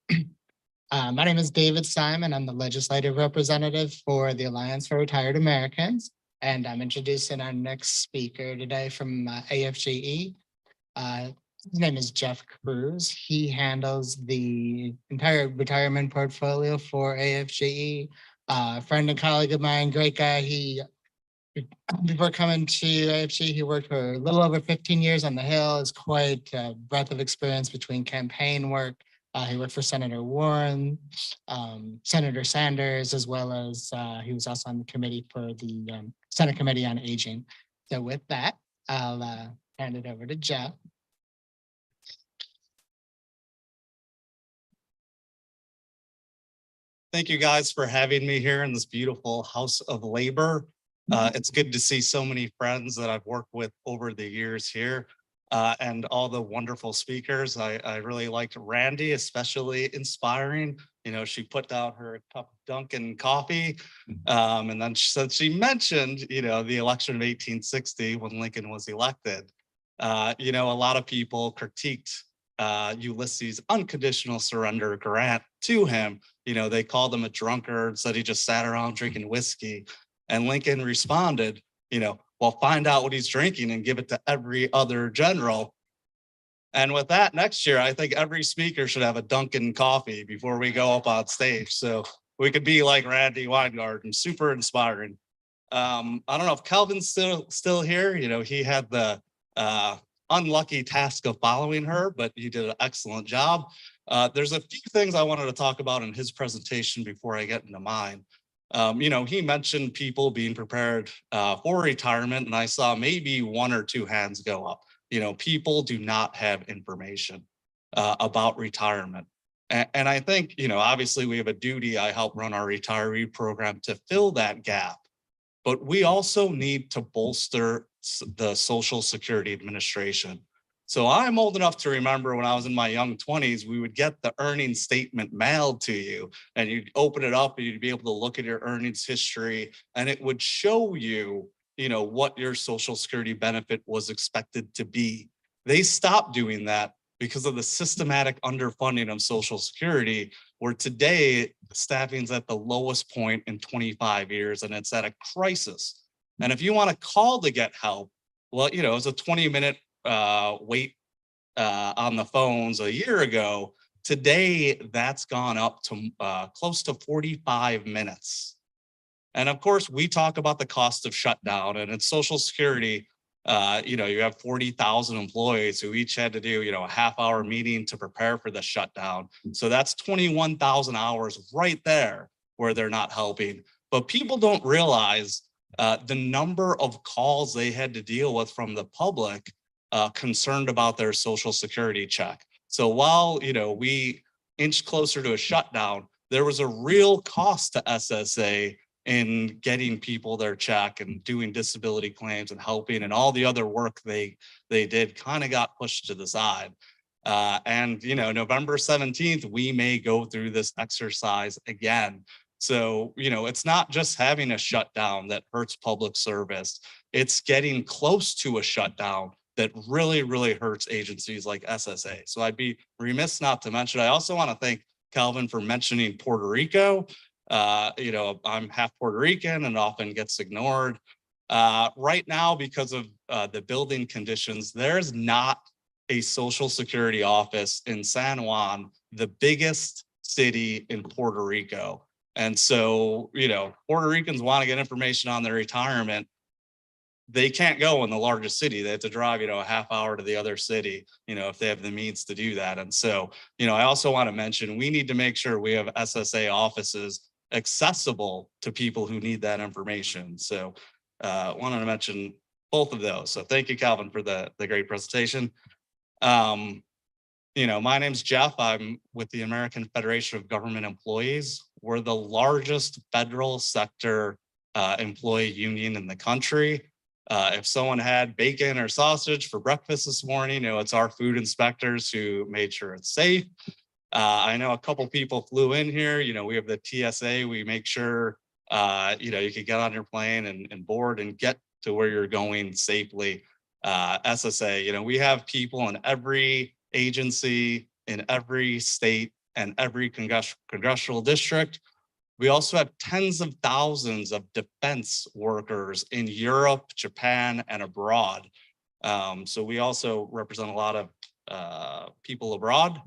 My name is David Simon. I'm the legislative representative for the Alliance for Retired Americans, and I'm introducing our next speaker today from AFGE. His name is Jeff Cruz. He handles the entire retirement portfolio for AFGE. Friend and colleague of mine, great guy. Before coming to AFG, he worked for a little over 15 years on the Hill. It's quite a breadth of experience between campaign work. He worked for Senator Warren, Senator Sanders, as well as he was also on the committee for the Senate Committee on Aging. So with that, I'll hand it over to Jeff. Thank you guys for having me here in this beautiful House of Labor. It's good to see so many friends that I've worked with over the years here and all the wonderful speakers. I really liked Randy, especially inspiring. You know, she put down her cup of Dunkin' coffee and then she mentioned, you know, the election of 1860 when Lincoln was elected. You know, a lot of people critiqued Ulysses' unconditional surrender grant to him. You know, they called him a drunkard, said he just sat around drinking whiskey. And Lincoln responded, you know, well, find out what he's drinking and give it to every other general. And with that, next year, I think every speaker should have a Dunkin' coffee before we go up on stage. So we could be like Randy Weingarten, super inspiring. I don't know if Calvin's still here. You know, he had the unlucky task of following her, but he did an excellent job. There's a few things I wanted to talk about in his presentation before I get into mine. You know, he mentioned people being prepared for retirement, and I saw maybe 1 or 2 hands go up. You know, people do not have information about retirement. And I think, you know, obviously we have a duty. I help run our retiree program to fill that gap. but we also need to bolster the Social Security Administration. So I'm old enough to remember when I was in my young 20s, we would get the earnings statement mailed to you and you'd open it up and you'd be able to look at your earnings history and it would show you, what your Social Security benefit was expected to be. They stopped doing that because of the systematic underfunding of Social Security, where today staffing's at the lowest point in 25 years and it's at a crisis. And if you want to call to get help, well, it's a 20-minute wait on the phones a year ago. Today, that's gone up to close to 45 minutes. And of course, we talk about the cost of shutdown, and in Social Security, you have 40,000 employees who each had to do, a half-hour meeting to prepare for the shutdown. So that's 21,000 hours right there where they're not helping. But people don't realize the number of calls they had to deal with from the public concerned about their Social Security check. So while, we inched closer to a shutdown, there was a real cost to SSA in getting people their check and doing disability claims and helping, and all the other work they did kind of got pushed to the side. And November 17th, we may go through this exercise again. So, it's not just having a shutdown that hurts public service. It's getting close to a shutdown that really, really hurts agencies like SSA. So I'd be remiss not to mention. I also want to thank Calvin for mentioning Puerto Rico. I'm half Puerto Rican and often gets ignored. Right now, because of the building conditions, there's not a Social Security office in San Juan, the biggest city in Puerto Rico. And so, Puerto Ricans want to get information on their retirement. They can't go in the largest city. They have to drive, a half hour to the other city, if they have the means to do that. And so, I also want to mention, we need to make sure we have SSA offices accessible to people who need that information. So wanted to mention both of those. So thank you, Calvin, for the great presentation. My name's Jeff. I'm with the American Federation of Government Employees. We're the largest federal sector employee union in the country. If someone had bacon or sausage for breakfast this morning, it's our food inspectors who made sure it's safe. I know a couple people flew in here. We have the TSA. We make sure, you can get on your plane and board and get to where you're going safely. SSA, we have people in every agency, in every state, and every congressional district. We also have tens of thousands of defense workers in Europe, Japan, and abroad. So we also represent a lot of people abroad.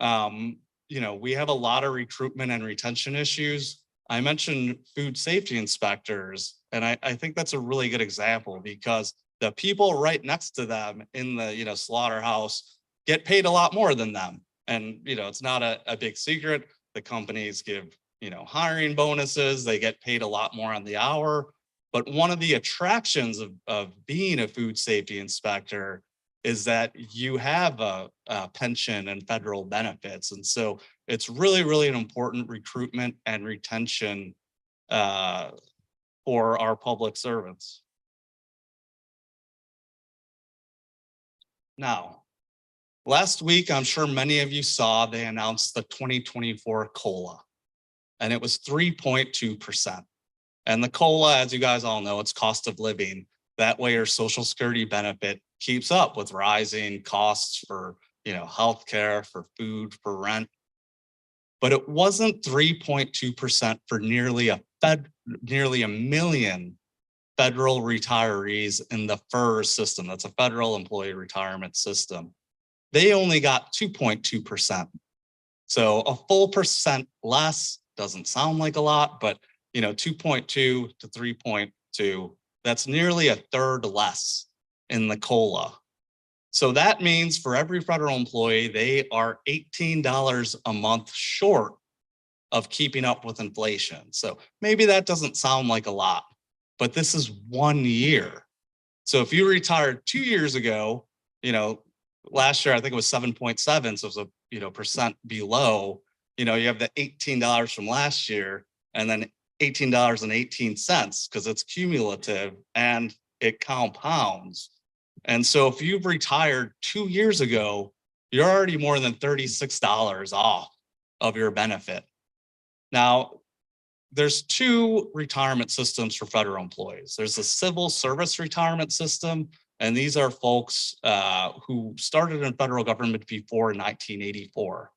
We have a lot of recruitment and retention issues. I mentioned food safety inspectors, and I think that's a really good example because the people right next to them in the slaughterhouse get paid a lot more than them. And it's not a big secret. The companies give hiring bonuses. They get paid a lot more on the hour. But one of the attractions of being a food safety inspector is that you have a pension and federal benefits. And so it's really, really an important recruitment and retention for our public servants. Now, last week, I'm sure many of you saw they announced the 2024 COLA, and it was 3.2%. And the COLA, as you guys all know, it's cost of living. That way your Social Security benefit keeps up with rising costs for, healthcare, for food, for rent. But it wasn't 3.2% for nearly a million federal retirees in the FERS system. That's a federal employee retirement system. They only got 2.2%. So a full percent less doesn't sound like a lot, but 2.2 to 3.2, that's nearly a third less in the COLA. So that means for every federal employee, they are $18 a month short of keeping up with inflation. So maybe that doesn't sound like a lot, but this is 1 year. So if you retired 2 years ago, last year, I think it was 7.7, so it was a percent below, you have the $18 from last year, and then $18.18 because it's cumulative and it compounds. And so if you've retired 2 years ago, you're already more than $36 off of your benefit. Now, there's two retirement systems for federal employees. There's the civil service retirement system, and these are folks who started in federal government before 1984.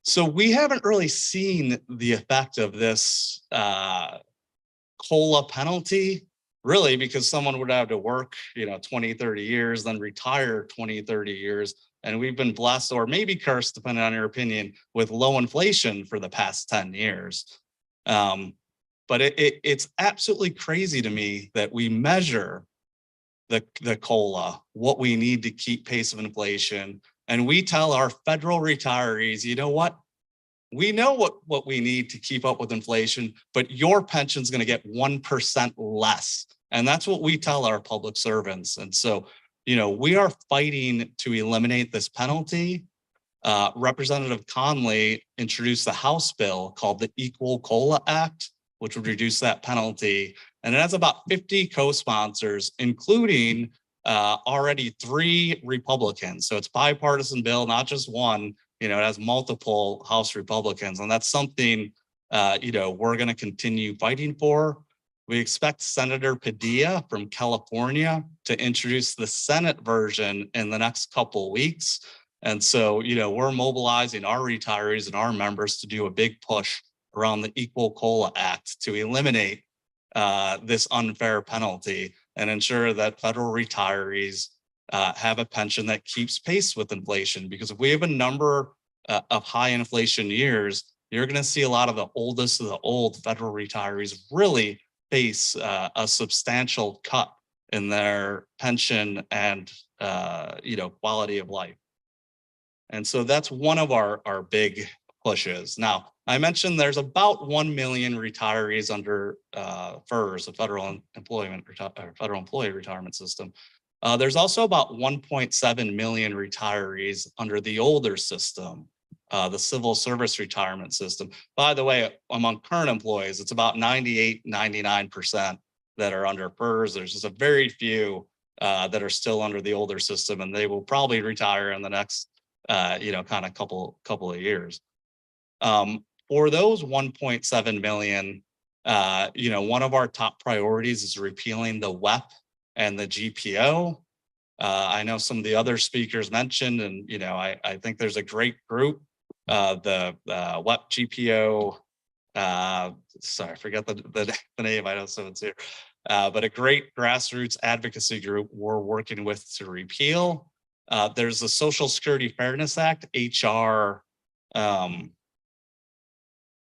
So we haven't really seen the effect of this COLA penalty, really, because someone would have to work, 20, 30 years, then retire 20, 30 years. And we've been blessed, or maybe cursed, depending on your opinion, with low inflation for the past 10 years. But it's absolutely crazy to me that we measure the COLA, what we need to keep pace of inflation. And we tell our federal retirees, you know what? We know what we need to keep up with inflation, but your pension's going to get 1% less. And that's what we tell our public servants. And so, we are fighting to eliminate this penalty. Representative Conley introduced the House bill called the Equal COLA Act, which would reduce that penalty. And it has about 50 co-sponsors, including already 3 Republicans. So it's bipartisan bill, not just one. It has multiple House Republicans, and that's something we're going to continue fighting for. We expect Senator Padilla from California to introduce the Senate version in the next couple of weeks. And so, we're mobilizing our retirees and our members to do a big push around the Equal COLA Act to eliminate this unfair penalty and ensure that federal retirees have a pension that keeps pace with inflation. Because if we have a number of high inflation years, you're going to see a lot of the oldest of the old federal retirees really face a substantial cut in their pension and quality of life. And so that's one of our big pushes. Now, I mentioned there's about 1 million retirees under FERS, the Federal Employee Retirement System. There's also about 1.7 million retirees under the older system, the Civil Service Retirement System. By the way, among current employees, it's about 98, 99% that are under FERS. There's just a very few that are still under the older system, and they will probably retire in the next, kind of couple of years. For those 1.7 million, one of our top priorities is repealing the WEP and the GPO. I know some of the other speakers mentioned, and I think there's a great group, the WEP GPO. Sorry, I forget the name. I know someone's here, but a great grassroots advocacy group we're working with to repeal. There's the Social Security Fairness Act, HR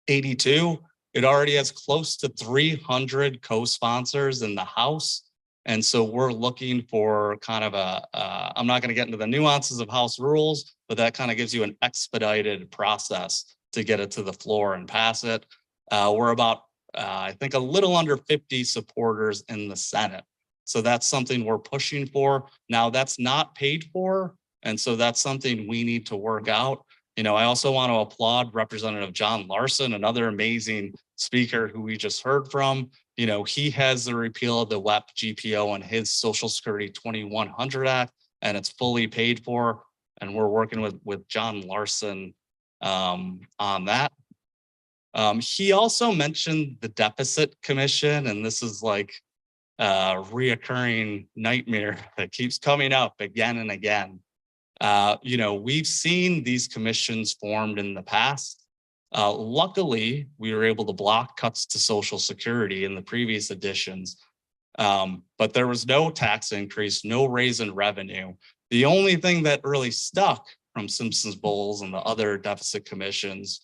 82. It already has close to 300 co-sponsors in the House. And so we're looking for kind of I'm not going to get into the nuances of House rules, but that kind of gives you an expedited process to get it to the floor and pass it. We're about, I think, a little under 50 supporters in the Senate. So that's something we're pushing for. Now, that's not paid for. And so that's something we need to work out. I also want to applaud Representative John Larson, another amazing speaker who we just heard from. He has the repeal of the WEP GPO in his Social Security 2100 Act, and it's fully paid for. And we're working with John Larson on that. He also mentioned the Deficit Commission, and this is like a reoccurring nightmare that keeps coming up again and again. We've seen these commissions formed in the past. Luckily, we were able to block cuts to Social Security in the previous editions, but there was no tax increase, no raise in revenue. The only thing that really stuck from Simpson's Bowles and the other deficit commissions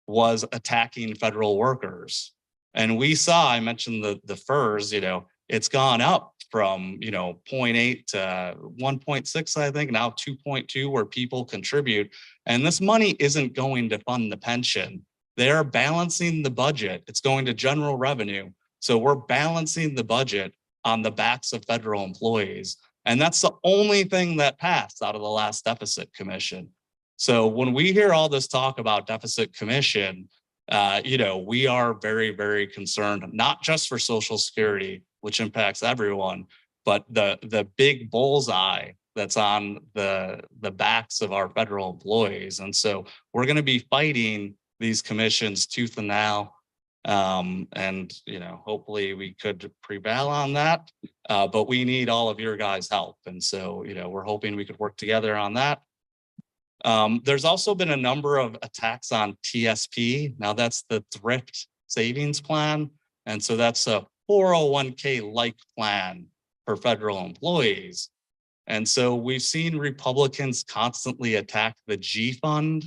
was attacking federal workers. And we saw, I mentioned the FERS, it's gone up from 0.8 to 1.6, I think, now 2.2, where people contribute. And this money isn't going to fund the pension. They're balancing the budget. It's going to general revenue. So we're balancing the budget on the backs of federal employees. And that's the only thing that passed out of the last deficit commission. So when we hear all this talk about deficit commission, We are very, very concerned, not just for Social Security, which impacts everyone, but the big bullseye that's on the backs of our federal employees. And so we're going to be fighting these commissions tooth and nail. Hopefully we could prevail on that. But we need all of your guys' help. And so, we're hoping we could work together on that. There's also been a number of attacks on TSP. Now that's the Thrift Savings Plan. And so that's a 401k like plan for federal employees. And so we've seen Republicans constantly attack the G Fund.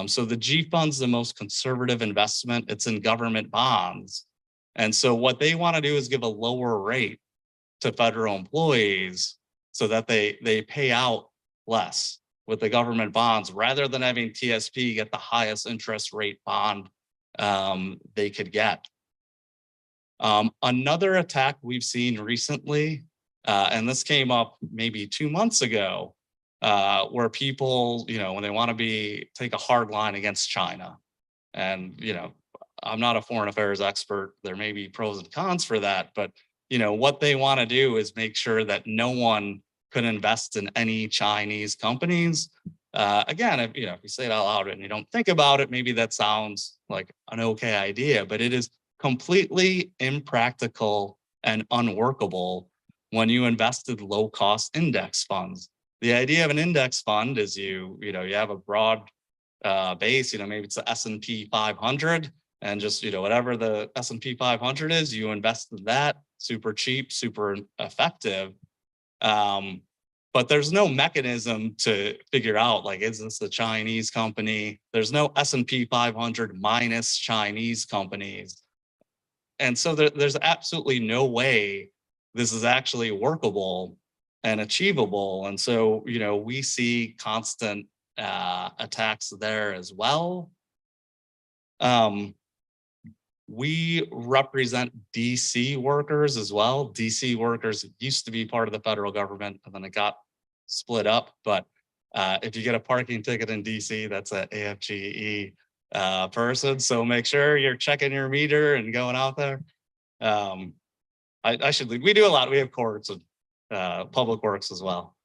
So the G Fund's the most conservative investment. It's in government bonds. And so what they want to do is give a lower rate to federal employees so that they pay out less with the government bonds rather than having TSP get the highest interest rate bond they could get. Another attack we've seen recently, and this came up maybe 2 months ago, where people, when they want to take a hard line against China. And, I'm not a foreign affairs expert. There may be pros and cons for that, but, what they want to do is make sure that no one could invest in any Chinese companies. Again, if you say it out loud and you don't think about it, maybe that sounds like an okay idea, but it is completely impractical and unworkable when you invested low-cost index funds. The idea of an index fund is you have a broad base, maybe it's the S&P 500, and just, whatever the S&P 500 is, you invest in that, super cheap, super effective. But there's no mechanism to figure out, like, is this a Chinese company? There's no S&P 500 minus Chinese companies. And so there's absolutely no way this is actually workable and achievable. And so, we see constant attacks there as well. We represent DC workers as well. DC workers used to be part of the federal government, and then it got split up. But if you get a parking ticket in DC, that's an AFGE person. So make sure you're checking your meter and going out there. We do a lot. We have courts and public works as well.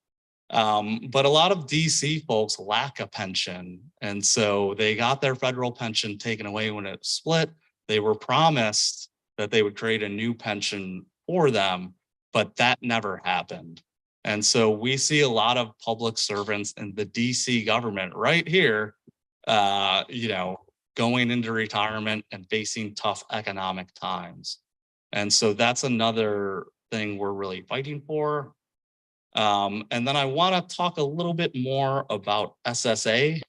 But a lot of DC folks lack a pension. And so they got their federal pension taken away when it split. They were promised that they would create a new pension for them, but that never happened. And so we see a lot of public servants in the DC government right here, going into retirement and facing tough economic times. And so that's another thing we're really fighting for. And then I want to talk a little bit more about SSA,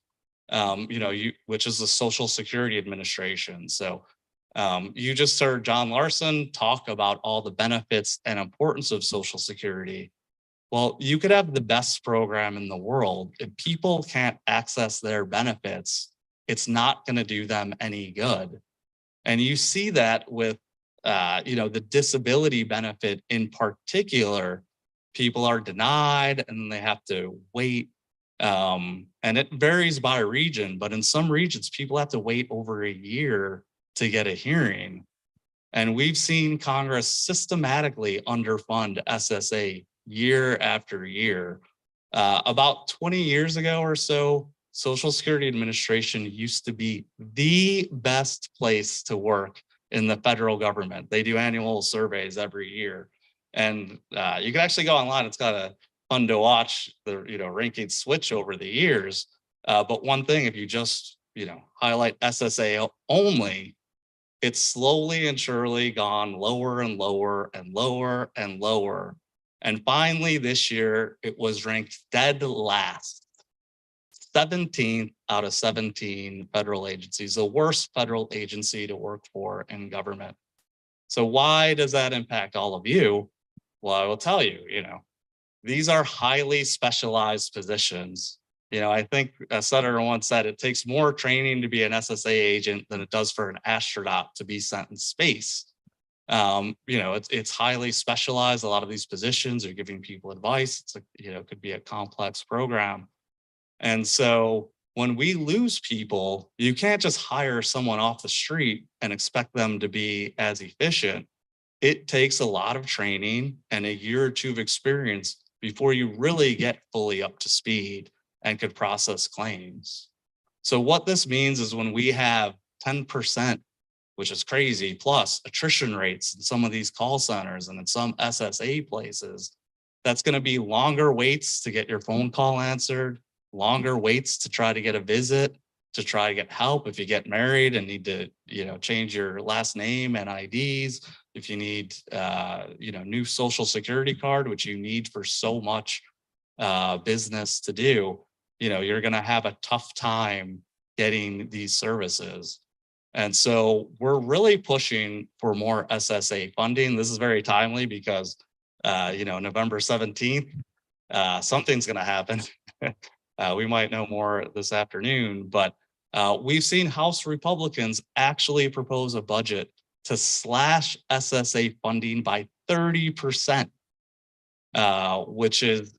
which is the Social Security Administration. So you just heard John Larson talk about all the benefits and importance of Social Security. Well, you could have the best program in the world. If people can't access their benefits, it's not going to do them any good. And you see that with, the disability benefit in particular. People are denied and they have to wait. And it varies by region, but in some regions, people have to wait over a year to get a hearing. And we've seen Congress systematically underfund SSA year after year. About 20 years ago or so, Social Security Administration used to be the best place to work in the federal government. They do annual surveys every year. And you can actually go online. It's kind of fun to watch the rankings switch over the years. But one thing, if you just highlight SSA only, it's slowly and surely gone lower and lower and lower and lower. And finally, this year, it was ranked dead last, 17th out of 17 federal agencies, the worst federal agency to work for in government. So why does that impact all of you? Well, I will tell you, these are highly specialized positions. I think a senator once said it takes more training to be an SSA agent than it does for an astronaut to be sent in space. It's highly specialized. A lot of these positions are giving people advice. It's could be a complex program. And so when we lose people, you can't just hire someone off the street and expect them to be as efficient. It takes a lot of training and a year or two of experience before you really get fully up to speed and could process claims. So what this means is when we have 10%, which is crazy, plus attrition rates in some of these call centers and in some SSA places, that's going to be longer waits to get your phone call answered, longer waits to try to get a visit, to try to get help if you get married and need to, change your last name and IDs. If you need, new social security card, which you need for so much business to do, you're going to have a tough time getting these services. And so we're really pushing for more SSA funding. This is very timely because, November 17th, something's going to happen. We might know more this afternoon, but we've seen House Republicans actually propose a budget to slash SSA funding by 30%, which is,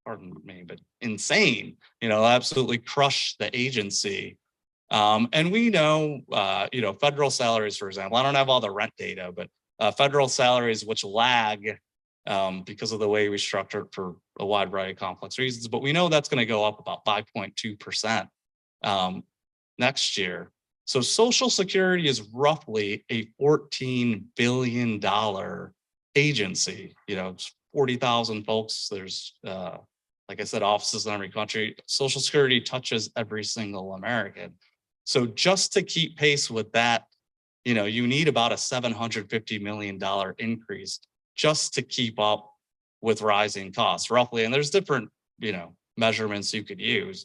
pardon me, but insane, absolutely crush the agency. And we know, federal salaries, for example, I don't have all the rent data, but federal salaries, which lag because of the way we structure it for a wide variety of complex reasons, but we know that's going to go up about 5.2% next year. So Social Security is roughly a $14 billion agency. It's 40,000 folks. There's, like I said, offices in every country. Social Security touches every single American. So just to keep pace with that, you need about a $750 million increase just to keep up with rising costs, roughly. And there's different, measurements you could use.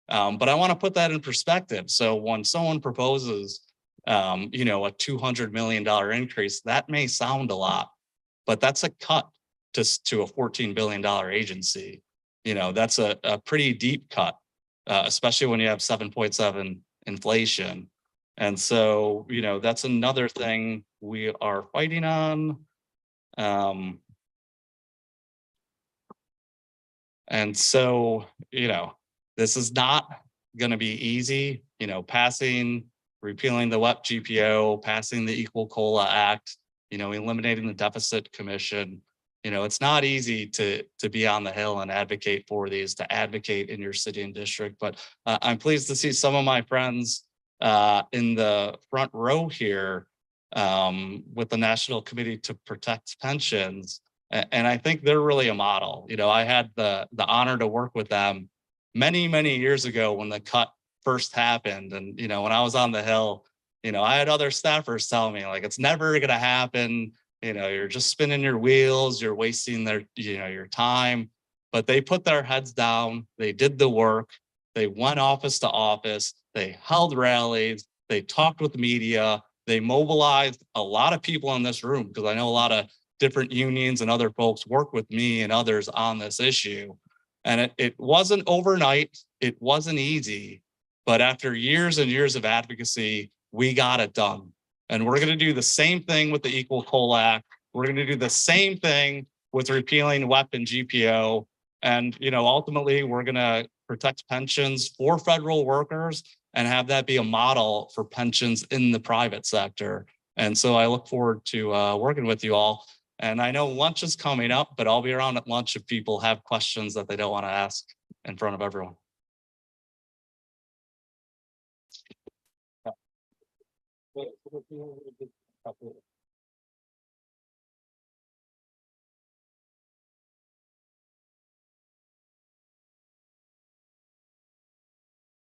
But I want to put that in perspective. So when someone proposes, a $200 million increase, that may sound a lot, but that's a cut to a $14 billion agency. That's a pretty deep cut, especially when you have 7.7 inflation. And so, that's another thing we are fighting on. And so, this is not going to be easy, repealing the WEP GPO, passing the Equal COLA Act, eliminating the deficit commission. It's not easy to be on the Hill and advocate for these, to advocate in your city and district. But I'm pleased to see some of my friends in the front row here with the National Committee to Protect Pensions. And I think they're really a model. I had the honor to work with them many, many years ago when the cut first happened. And, when I was on the Hill, I had other staffers tell me, like, it's never going to happen. You're just spinning your wheels, you're wasting your time. But they put their heads down, they did the work, they went office to office, they held rallies, they talked with the media, they mobilized a lot of people in this room, because I know a lot of different unions and other folks work with me and others on this issue. And it wasn't overnight, it wasn't easy, but after years and years of advocacy, we got it done. And we're going to do the same thing with the Equal COLA Act. We're going to do the same thing with repealing WEP and GPO. And, ultimately, we're going to protect pensions for federal workers and have that be a model for pensions in the private sector. And so I look forward to working with you all. And I know lunch is coming up, but I'll be around at lunch if people have questions that they don't want to ask in front of everyone.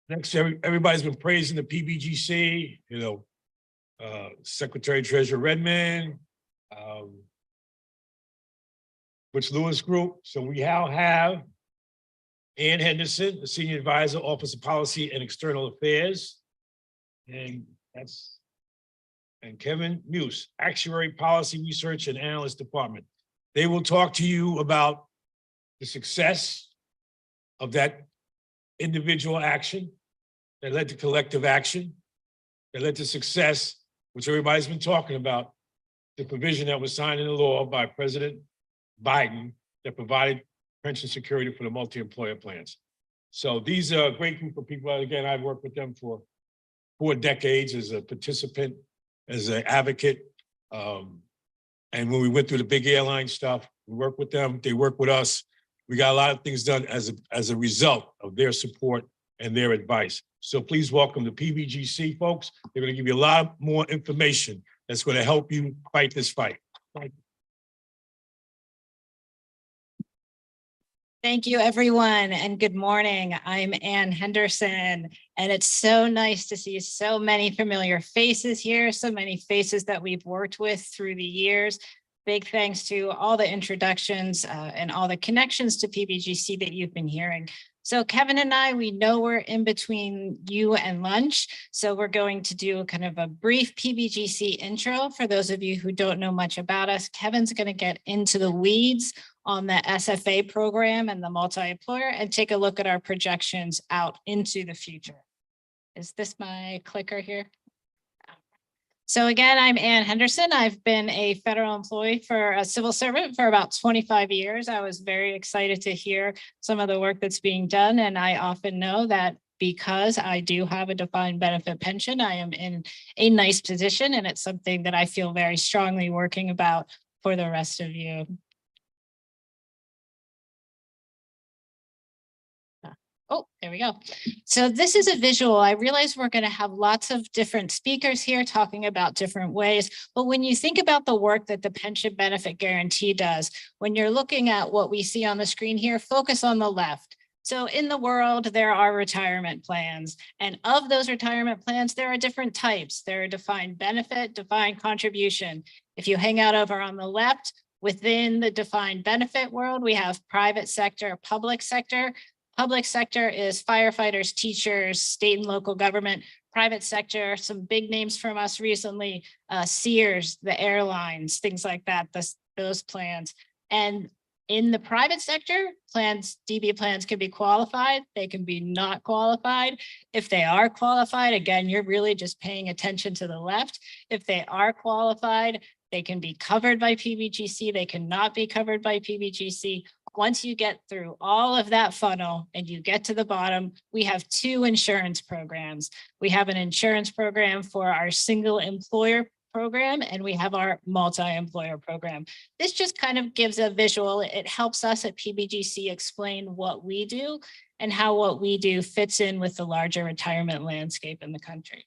Next, everybody's been praising the PBGC, Secretary Treasurer Redmond, Butch Lewis Group. So we now have Ann Henderson, the Senior Advisor, Office of Policy and External Affairs. And Kevin Muse, Actuary Policy Research and Analyst Department. They will talk to you about the success of that individual action that led to collective action, that led to success, which everybody's been talking about, the provision that was signed into law by President Biden that provided pension security for the multi-employer plans. So these are a great group of people. Again, I've worked with them for 4 decades as a participant, as an advocate. And when we went through the big airline stuff, we worked with them, they work with us. We got a lot of things done as a result of their support and their advice. So please welcome the PBGC folks. They're going to give you a lot more information that's going to help you fight this fight. Thank you, everyone, and good morning. I'm Ann Henderson, and it's so nice to see so many familiar faces here, so many faces that we've worked with through the years. Big thanks to all the introductions and all the connections to PBGC that you've been hearing. So Kevin and I, we know we're in between you and lunch, so we're going to do kind of a brief PBGC intro for those of you who don't know much about us. Kevin's going to get into the weeds on the SFA program and the multi-employer and take a look at our projections out into the future. Is this my clicker here? So again, I'm Ann Henderson. I've been a federal employee for a civil servant for about 25 years. I was very excited to hear some of the work that's being done. And I often know that because I do have a defined benefit pension, I am in a nice position, and it's something that I feel very strongly working about for the rest of you. Oh, there we go. So this is a visual. I realize we're going to have lots of different speakers here talking about different ways. But when you think about the work that the Pension Benefit Guarantee does, when you're looking at what we see on the screen here, focus on the left. So in the world, there are retirement plans. And of those retirement plans, there are different types. There are defined benefit, defined contribution. If you hang out over on the left, within the defined benefit world, we have private sector, public sector. Public sector is firefighters, teachers, state and local government. Private sector, some big names from us recently, Sears, the airlines, things like that, those plans. And in the private sector, plans, DB plans can be qualified. They can be not qualified. If they are qualified, again, you're really just paying attention to the left. If they are qualified, they can be covered by PBGC. They cannot be covered by PBGC. Once you get through all of that funnel and you get to the bottom, we have 2 insurance programs. We have an insurance program for our single employer program, and we have our multi-employer program. This just kind of gives a visual. It helps us at PBGC explain what we do and how what we do fits in with the larger retirement landscape in the country.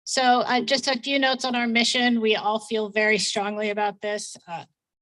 So just a few notes on our mission. We all feel very strongly about this.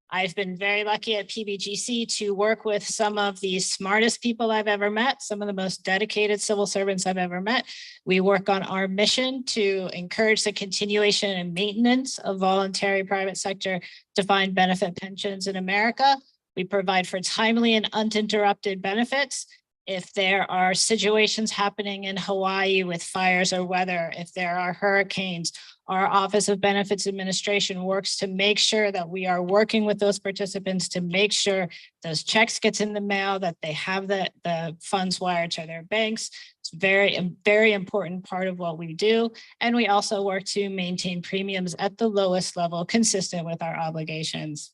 I've been very lucky at PBGC to work with some of the smartest people I've ever met, some of the most dedicated civil servants I've ever met. We work on our mission to encourage the continuation and maintenance of voluntary private sector defined benefit pensions in America. We provide for timely and uninterrupted benefits. If there are situations happening in Hawaii with fires or weather, if there are hurricanes, our Office of Benefits Administration works to make sure that we are working with those participants to make sure those checks gets in the mail, that they have the funds wired to their banks. It's very important part of what we do. And we also work to maintain premiums at the lowest level consistent with our obligations.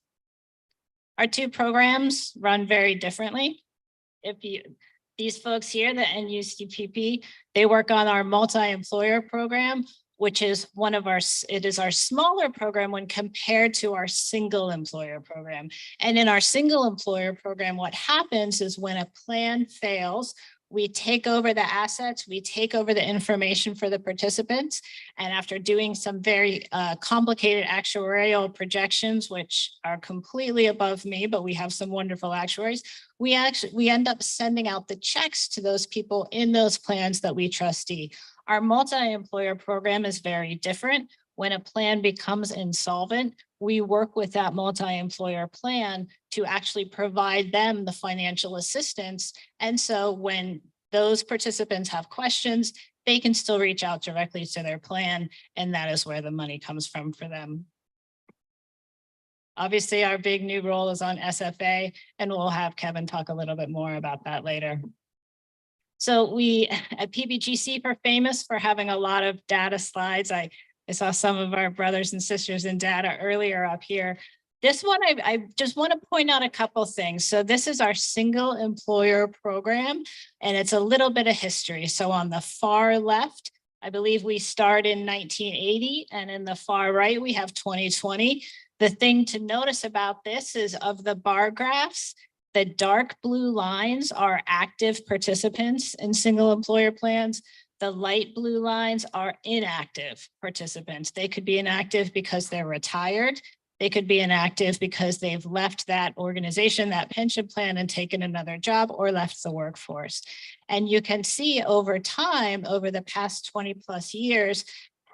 Our 2 programs run very differently. These folks here, the NUCPP, they work on our multi-employer program, which is it is our smaller program when compared to our single employer program. And in our single employer program, what happens is when a plan fails, we take over the assets, we take over the information for the participants. And after doing some very complicated actuarial projections, which are completely above me, but we have some wonderful actuaries, we end up sending out the checks to those people in those plans that we trustee. Our multi-employer program is very different. When a plan becomes insolvent, we work with that multi-employer plan to actually provide them the financial assistance. And so when those participants have questions, they can still reach out directly to their plan, and that is where the money comes from for them. Obviously, our big new role is on SFA, and we'll have Kevin talk a little bit more about that later. So we at PBGC are famous for having a lot of data slides. I saw some of our brothers and sisters in data earlier up here. This one, I just want to point out a couple things. So this is our single employer program, and it's a little bit of history. So on the far left, I believe we start in 1980, and in the far right, we have 2020. The thing to notice about this is of the bar graphs, the dark blue lines are active participants in single employer plans. The light blue lines are inactive participants. They could be inactive because they're retired. They could be inactive because they've left that organization, that pension plan, and taken another job or left the workforce. And you can see over time, over the past 20 plus years,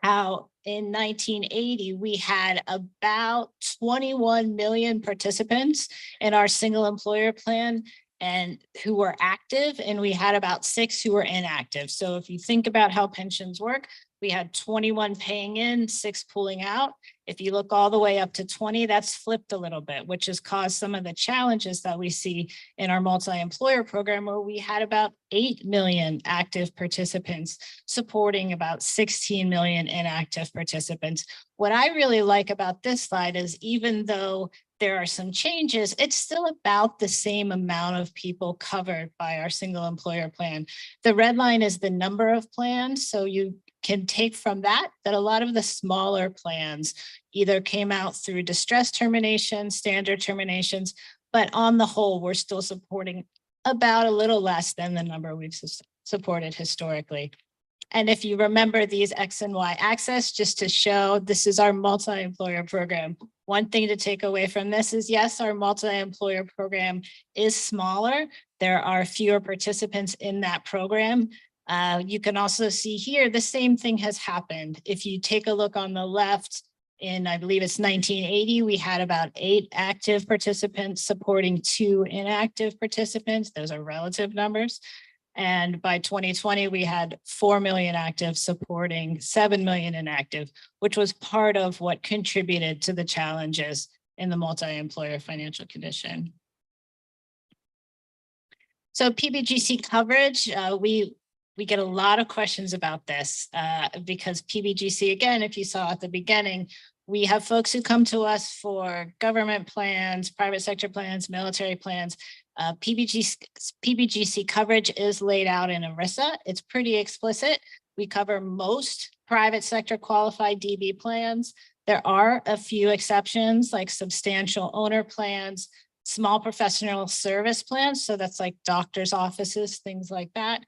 how in 1980, we had about 21 million participants in our single employer plan and who were active, and we had about 6 who were inactive. So if you think about how pensions work, we had 21 paying in, 6 pulling out. If you look all the way up to 20, that's flipped a little bit, which has caused some of the challenges that we see in our multi-employer program, where we had about 8 million active participants supporting about 16 million inactive participants. What I really like about this slide is even though there are some changes, it's still about the same amount of people covered by our single employer plan. The red line is the number of plans. So you can take from that a lot of the smaller plans either came out through distress termination, standard terminations, but on the whole, we're still supporting about a little less than the number we've supported historically. And if you remember these X and Y axis, just to show this is our multi-employer program. One thing to take away from this is, yes, our multi-employer program is smaller. There are fewer participants in that program. You can also see here, the same thing has happened. If you take a look on the left, in I believe it's 1980, we had about 8 active participants supporting 2 inactive participants. Those are relative numbers. And by 2020, we had 4 million active supporting 7 million inactive, which was part of what contributed to the challenges in the multi-employer financial condition. So PBGC coverage, we get a lot of questions about this because PBGC, again, if you saw at the beginning, we have folks who come to us for government plans, private sector plans, military plans. PBGC coverage is laid out in ERISA. It's pretty explicit. We cover most private sector qualified DB plans. There are a few exceptions like substantial owner plans, small professional service plans. So that's like doctor's offices, things like that.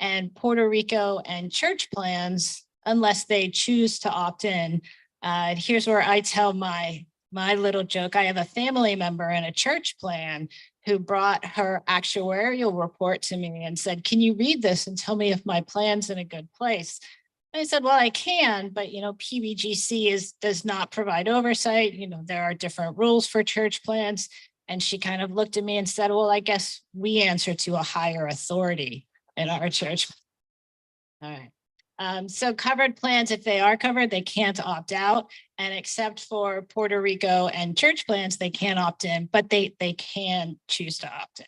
And Puerto Rico and church plans, unless they choose to opt in. Here's where I tell my little joke. I have a family member in a church plan who brought her actuarial report to me and said, can you read this and tell me if my plan's in a good place? And I said, well, I can, but PBGC does not provide oversight. There are different rules for church plans. And she kind of looked at me and said, well, I guess we answer to a higher authority in our church. All right. So covered plans, if they are covered, they can't opt out. And except for Puerto Rico and church plans, they can't opt in, but they can choose to opt in.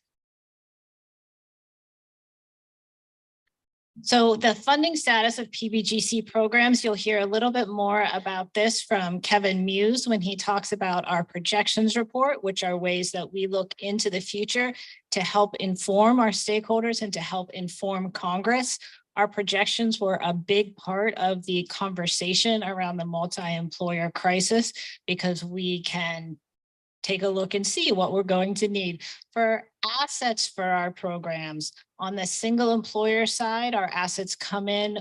So the funding status of PBGC programs, you'll hear a little bit more about this from Kevin Muse when he talks about our projections report, which are ways that we look into the future to help inform our stakeholders and to help inform Congress. Our projections were a big part of the conversation around the multi-employer crisis because we can take a look and see what we're going to need for assets for our programs. On the single employer side, our assets come in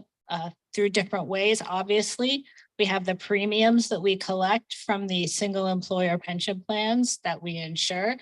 through different ways. Obviously, we have the premiums that we collect from the single employer pension plans that we insure.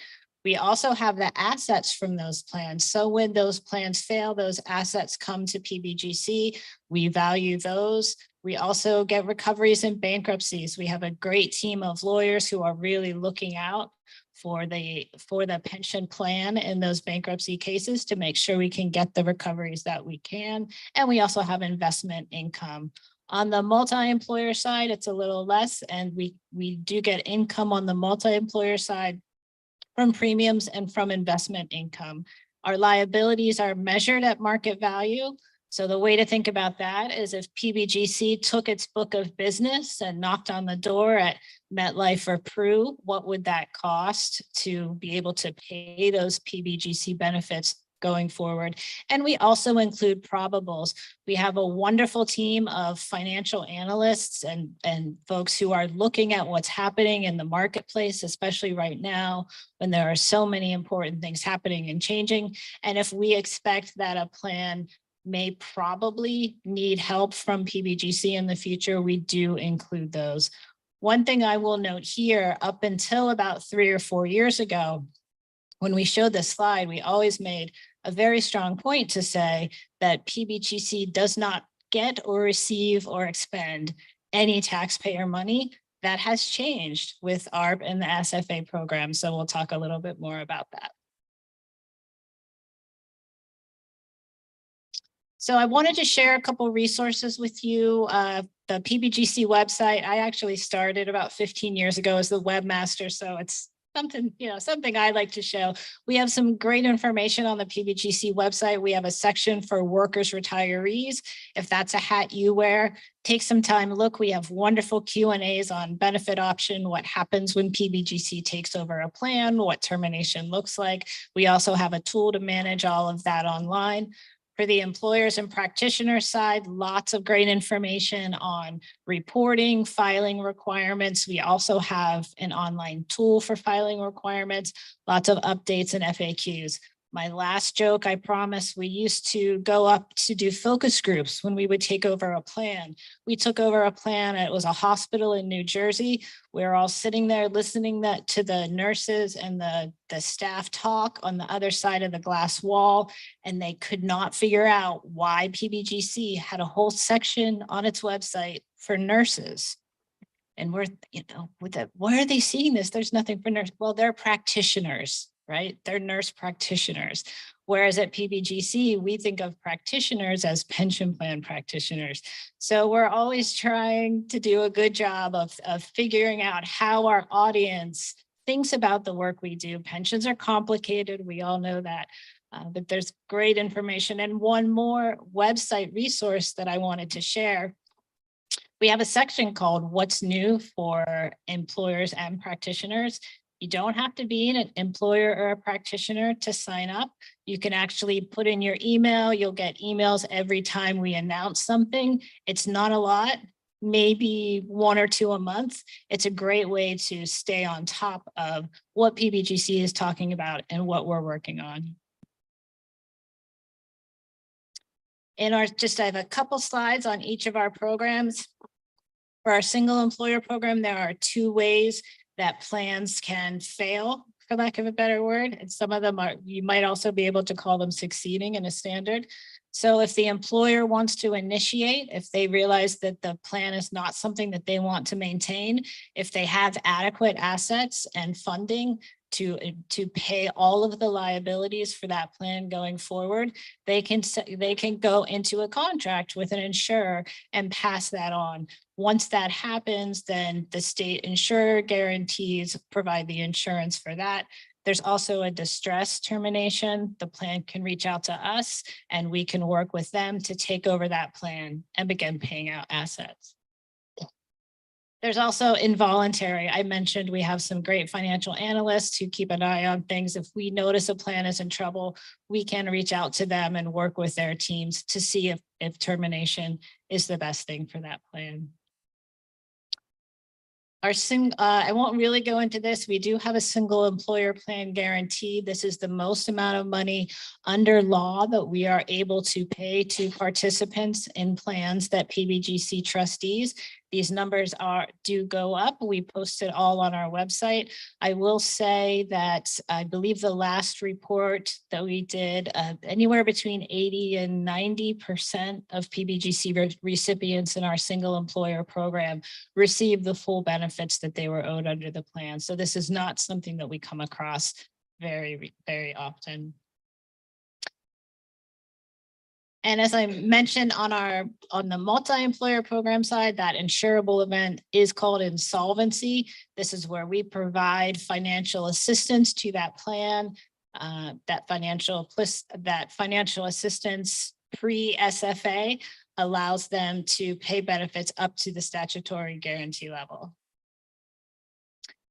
We also have the assets from those plans. So when those plans fail, those assets come to PBGC. We value those. We also get recoveries in bankruptcies. We have a great team of lawyers who are really looking out for the pension plan in those bankruptcy cases to make sure we can get the recoveries that we can. And we also have investment income. On the multi-employer side, it's a little less, and we do get income on the multi-employer side from premiums and from investment income. Our liabilities are measured at market value. So the way to think about that is if PBGC took its book of business and knocked on the door at MetLife or Pru, what would that cost to be able to pay those PBGC benefits going forward? And we also include probables. We have a wonderful team of financial analysts and folks who are looking at what's happening in the marketplace, especially right now when there are so many important things happening and changing. And if we expect that a plan may probably need help from PBGC in the future, we do include those. One thing I will note here, up until about 3 or 4 years ago, when we showed this slide, we always made a very strong point to say that PBGC does not get or receive or expend any taxpayer money. That has changed with ARP and the SFA program. So we'll talk a little bit more about that. So I wanted to share a couple resources with you. The PBGC website, I actually started about 15 years ago as the webmaster. So it's something, something I like to show. We have some great information on the PBGC website. We have a section for workers, retirees. If that's a hat you wear, take some time, look. We have wonderful Q&As on benefit option, what happens when PBGC takes over a plan, what termination looks like. We also have a tool to manage all of that online. For the employers and practitioners side, lots of great information on reporting, filing requirements. We also have an online tool for filing requirements, lots of updates and FAQs. My last joke, I promise, we used to go up to do focus groups when we would take over a plan. We took over a plan, it was a hospital in New Jersey. We were all sitting there listening to the nurses and the staff talk on the other side of the glass wall, and they could not figure out why PBGC had a whole section on its website for nurses. And we're, where are they seeing this? There's nothing for nurses. Well, they're practitioners, right? They're nurse practitioners. Whereas at PBGC, we think of practitioners as pension plan practitioners. So we're always trying to do a good job of figuring out how our audience thinks about the work we do. Pensions are complicated. We all know that. But there's great information. And one more website resource that I wanted to share. We have a section called What's New for Employers and Practitioners. You don't have to be an employer or a practitioner to sign up. You can actually put in your email. You'll get emails every time we announce something. It's not a lot, maybe 1 or 2 a month. It's a great way to stay on top of what PBGC is talking about and what we're working on. I have a couple slides on each of our programs. For our single employer program, there are 2 ways that plans can fail, for lack of a better word. And some of them are, you might also be able to call them succeeding in a standard. So if the employer wants to initiate, if they realize that the plan is not something that they want to maintain, if they have adequate assets and funding to pay all of the liabilities for that plan going forward, they can go into a contract with an insurer and pass that on. Once that happens, then the state insurer guarantees provide the insurance for that. There's also a distress termination. The plan can reach out to us and we can work with them to take over that plan and begin paying out assets. There's also involuntary. I mentioned we have some great financial analysts who keep an eye on things. If we notice a plan is in trouble, we can reach out to them and work with their teams to see if termination is the best thing for that plan. I won't really go into this. We do have a single employer plan guarantee. This is the most amount of money under law that we are able to pay to participants in plans that PBGC trustees. These numbers do go up. We post it all on our website. I will say that I believe the last report that we did, anywhere between 80 and 90% of PBGC recipients in our single employer program receive the full benefits that they were owed under the plan. So this is not something that we come across very, very often. And as I mentioned on the multi-employer program side, that insurable event is called insolvency. This is where we provide financial assistance to that plan. That financial assistance pre-SFA allows them to pay benefits up to the statutory guarantee level.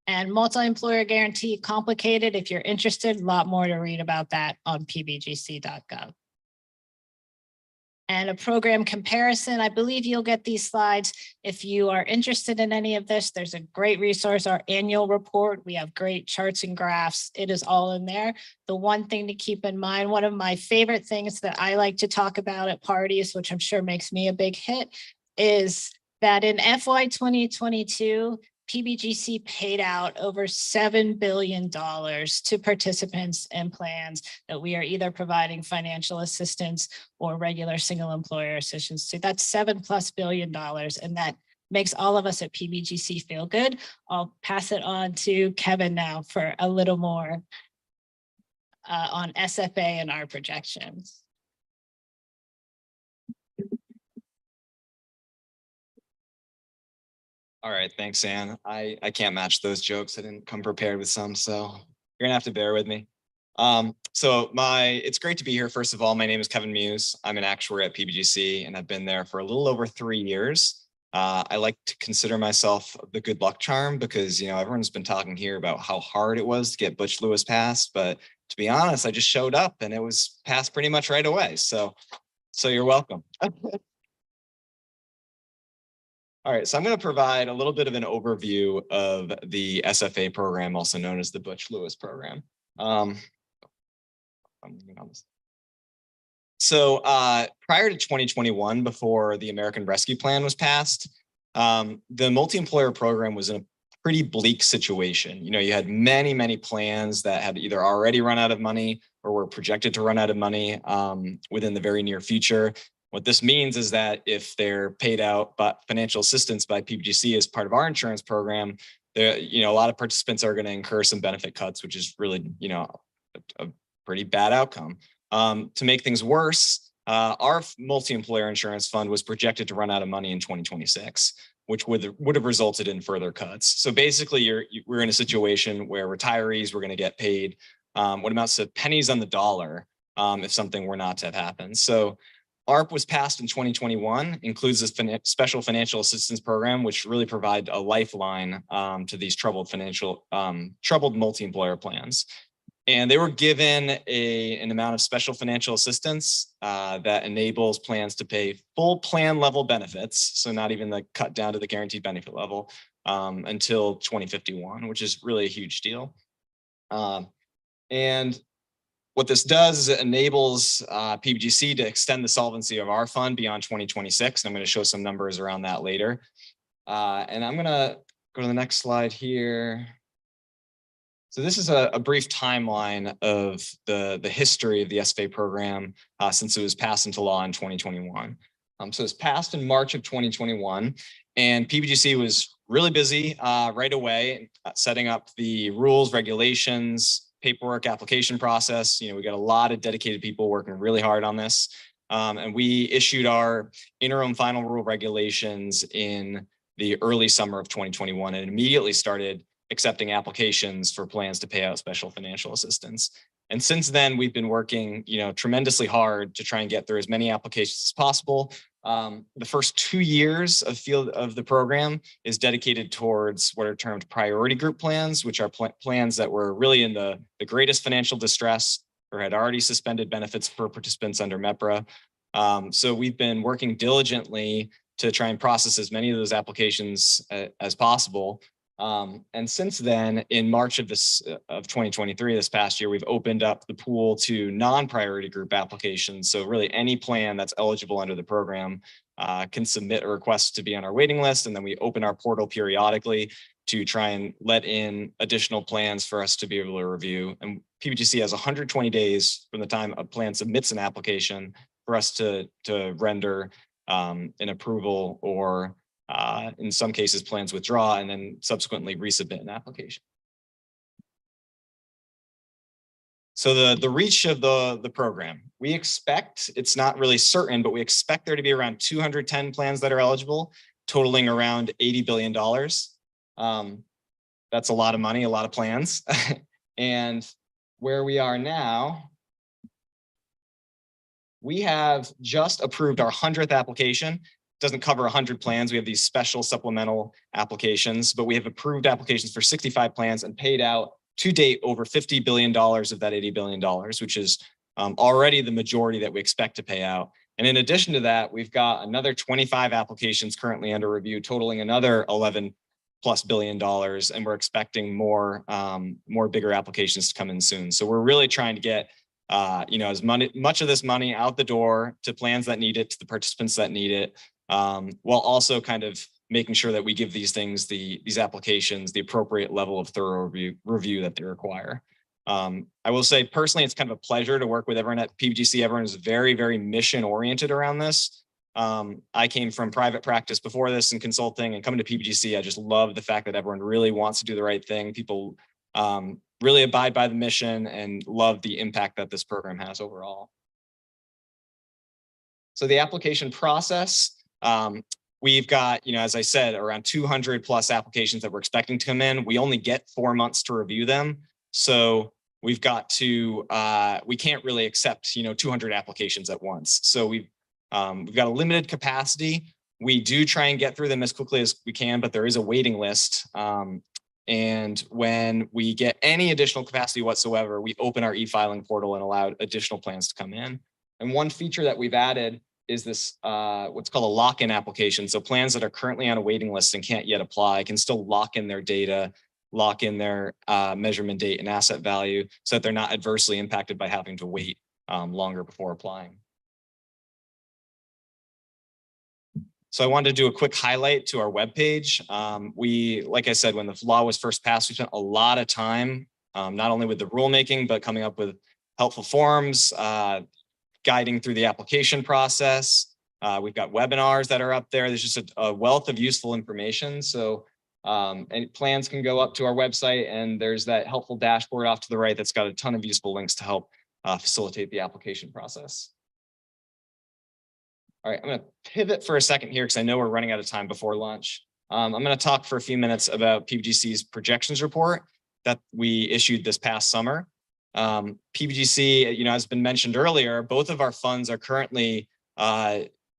And multi-employer guarantee, complicated. If you're interested, a lot more to read about that on pbgc.gov. And a program comparison. I believe you'll get these slides. If you are interested in any of this, there's a great resource, our annual report. We have great charts and graphs. It is all in there. The one thing to keep in mind, one of my favorite things that I like to talk about at parties, which I'm sure makes me a big hit, is that in FY 2022, PBGC paid out over $7 billion to participants in plans that we are either providing financial assistance or regular single employer assistance to. That's $7+ billion, and that makes all of us at PBGC feel good. I'll pass it on to Kevin now for a little more on SFA and our projections. All right, thanks, Ann. I can't match those jokes. I didn't come prepared with some, so you're gonna have to bear with me. It's great to be here. First of all, my name is Kevin Muse. I'm an actuary at PBGC, and I've been there for a little over 3 years. I like to consider myself the good luck charm because, everyone's been talking here about how hard it was to get Butch Lewis passed, but to be honest, I just showed up and it was passed pretty much right away. So you're welcome. All right, so I'm going to provide a little bit of an overview of the SFA program, also known as the Butch Lewis program. So prior to 2021, before the American Rescue Plan was passed, the multi-employer program was in a pretty bleak situation. You had many, many plans that had either already run out of money or were projected to run out of money within the very near future. What this means is that if they're paid out by financial assistance by PBGC as part of our insurance program, a lot of participants are going to incur some benefit cuts, which is really, a pretty bad outcome. To make things worse, our multi-employer insurance fund was projected to run out of money in 2026, which would have resulted in further cuts. So basically, we're in a situation where retirees were going to get paid what amounts to pennies on the dollar if something were not to have happened. So ARP was passed in 2021, includes this special financial assistance program, which really provide a lifeline to these troubled multi-employer plans. And they were given an amount of special financial assistance that enables plans to pay full plan level benefits, so not even the cut down to the guaranteed benefit level, until 2051, which is really a huge deal. And what this does is it enables PBGC to extend the solvency of our fund beyond 2026. And I'm going to show some numbers around that later. And I'm going to go to the next slide here. So this is a brief timeline of the history of the SFA program since it was passed into law in 2021. So it was passed in March of 2021, and PBGC was really busy right away setting up the rules, regulations, paperwork, application process. We got a lot of dedicated people working really hard on this. And we issued our interim final rule regulations in the early summer of 2021 and immediately started accepting applications for plans to pay out special financial assistance. And since then, we've been working, tremendously hard to try and get through as many applications as possible. The first 2 years of the program is dedicated towards what are termed priority group plans, which are plans that were really in the greatest financial distress or had already suspended benefits for participants under MEPRA. So we've been working diligently to try and process as many of those applications as possible. And since then, in March of 2023, this past year, we've opened up the pool to non-priority group applications. So really any plan that's eligible under the program can submit a request to be on our waiting list. And then we open our portal periodically to try and let in additional plans for us to be able to review. And PBGC has 120 days from the time a plan submits an application for us to render an approval or in some cases, plans withdraw and then subsequently resubmit an application. So the reach of the program, we expect, it's not really certain, but we expect there to be around 210 plans that are eligible, totaling around $80 billion. That's a lot of money, a lot of plans. And where we are now, we have just approved our 100th application. Doesn't cover 100 plans. We have these special supplemental applications, but we have approved applications for 65 plans and paid out to date over $50 billion of that $80 billion, which is already the majority that we expect to pay out. And in addition to that, we've got another 25 applications currently under review, totaling another $11+ billion, and we're expecting more bigger applications to come in soon. So we're really trying to get as much of this money out the door to plans that need it, to the participants that need it, while also kind of making sure that we give these things, these applications, the appropriate level of thorough review that they require. I will say personally, it's kind of a pleasure to work with everyone at PBGC. Everyone is very, very mission oriented around this. I came from private practice before this and consulting, and coming to PBGC, I just love the fact that everyone really wants to do the right thing. People really abide by the mission and love the impact that this program has overall. So the application process, we've got, as I said, around 200+ applications that we're expecting to come in. We only get 4 months to review them. So we've got to, we can't really accept, 200 applications at once. So we've got a limited capacity. We do try and get through them as quickly as we can, but there is a waiting list. And when we get any additional capacity whatsoever, we open our e-filing portal and allow additional plans to come in. And one feature that we've added is this, what's called a lock-in application. So plans that are currently on a waiting list and can't yet apply can still lock in their data, lock in their measurement date and asset value so that they're not adversely impacted by having to wait longer before applying. So I wanted to do a quick highlight to our webpage. Like I said, when the law was first passed, we spent a lot of time, not only with the rulemaking, but coming up with helpful forms, guiding through the application process. We've got webinars that are up there. There's just a wealth of useful information. So and plans can go up to our website, and there's that helpful dashboard off to the right that's got a ton of useful links to help facilitate the application process. All right, I'm going to pivot for a second here because I know we're running out of time before lunch. I'm going to talk for a few minutes about PBGC's projections report that we issued this past summer. PBGC, as been mentioned earlier, both of our funds are currently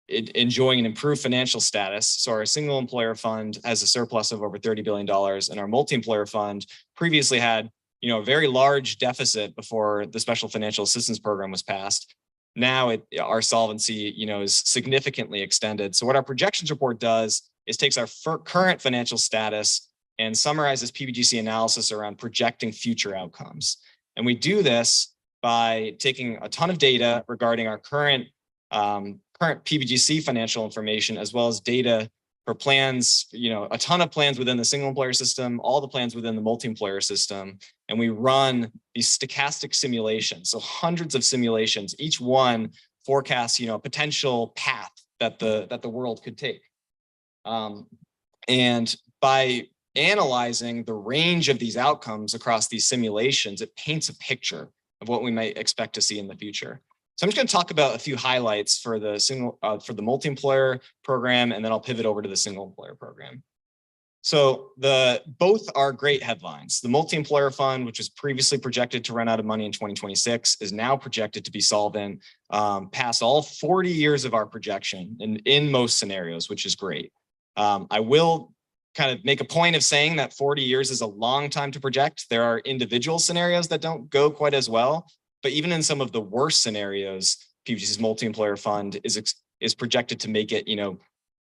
enjoying an improved financial status. So our single employer fund has a surplus of over $30 billion, and our multi-employer fund previously had, a very large deficit before the Special Financial Assistance Program was passed. Now our solvency, is significantly extended. So what our projections report does is takes our current financial status and summarizes PBGC analysis around projecting future outcomes. And we do this by taking a ton of data regarding our current PBGC financial information, as well as data for plans, a ton of plans within the single employer system, all the plans within the multi-employer system. And we run these stochastic simulations. So hundreds of simulations, each one forecasts, a potential path that the world could take. And by analyzing the range of these outcomes across these simulations, it paints a picture of what we might expect to see in the future. So I'm just going to talk about a few highlights for the multi-employer program, and then I'll pivot over to the single employer program. So both are great headlines. The multi-employer fund, which was previously projected to run out of money in 2026, is now projected to be solvent past all 40 years of our projection in most scenarios, which is great. I will kind of make a point of saying that 40 years is a long time to project. There are individual scenarios that don't go quite as well. But even in some of the worst scenarios, PBGC's multi-employer fund is projected to make it,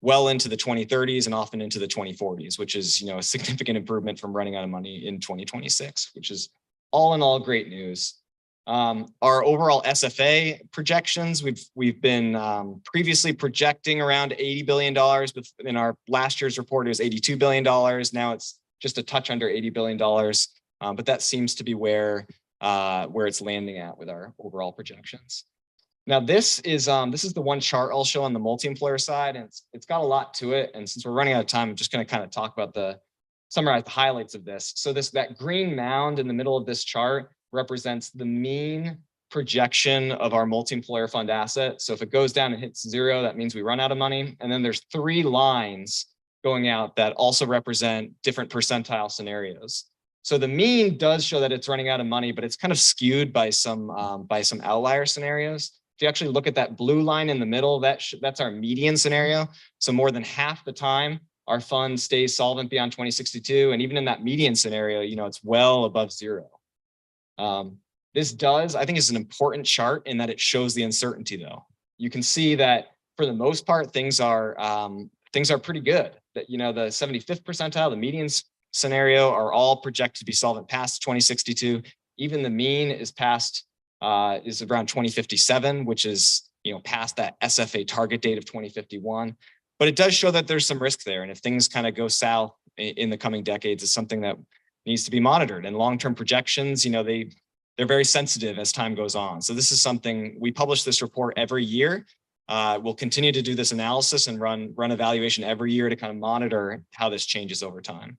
well into the 2030s and often into the 2040s, which is, a significant improvement from running out of money in 2026, which is all in all great news. Our overall SFA projections, we've been previously projecting around $80 billion, but in our last year's report, it was $82 billion. Now it's just a touch under $80 billion, but that seems to be where it's landing at with our overall projections. Now, this is the one chart I'll show on the multi-employer side, and it's got a lot to it. And since we're running out of time, I'm just going to kind of talk about summarize the highlights of this. So that green mound in the middle of this chart represents the mean projection of our multi-employer fund asset. So if it goes down and hits 0, that means we run out of money. And then there's 3 lines going out that also represent different percentile scenarios. So the mean does show that it's running out of money, but it's kind of skewed by some outlier scenarios. if you actually look at that blue line in the middle, that's our median scenario. So more than half the time, our fund stays solvent beyond 2062. And even in that median scenario, it's well above zero. This I think is an important chart in that it shows the uncertainty though. You can see that for the most part, things are pretty good. That, the 75th percentile, the median scenario are all projected to be solvent past 2062. Even the mean is is around 2057, which is, past that SFA target date of 2051. But it does show that there's some risk there. And if things kind of go south in the coming decades, it's something that needs to be monitored. And long-term projections, they're very sensitive as time goes on. So this is something, we publish this report every year. We'll continue to do this analysis and run evaluation every year to kind of monitor how this changes over time.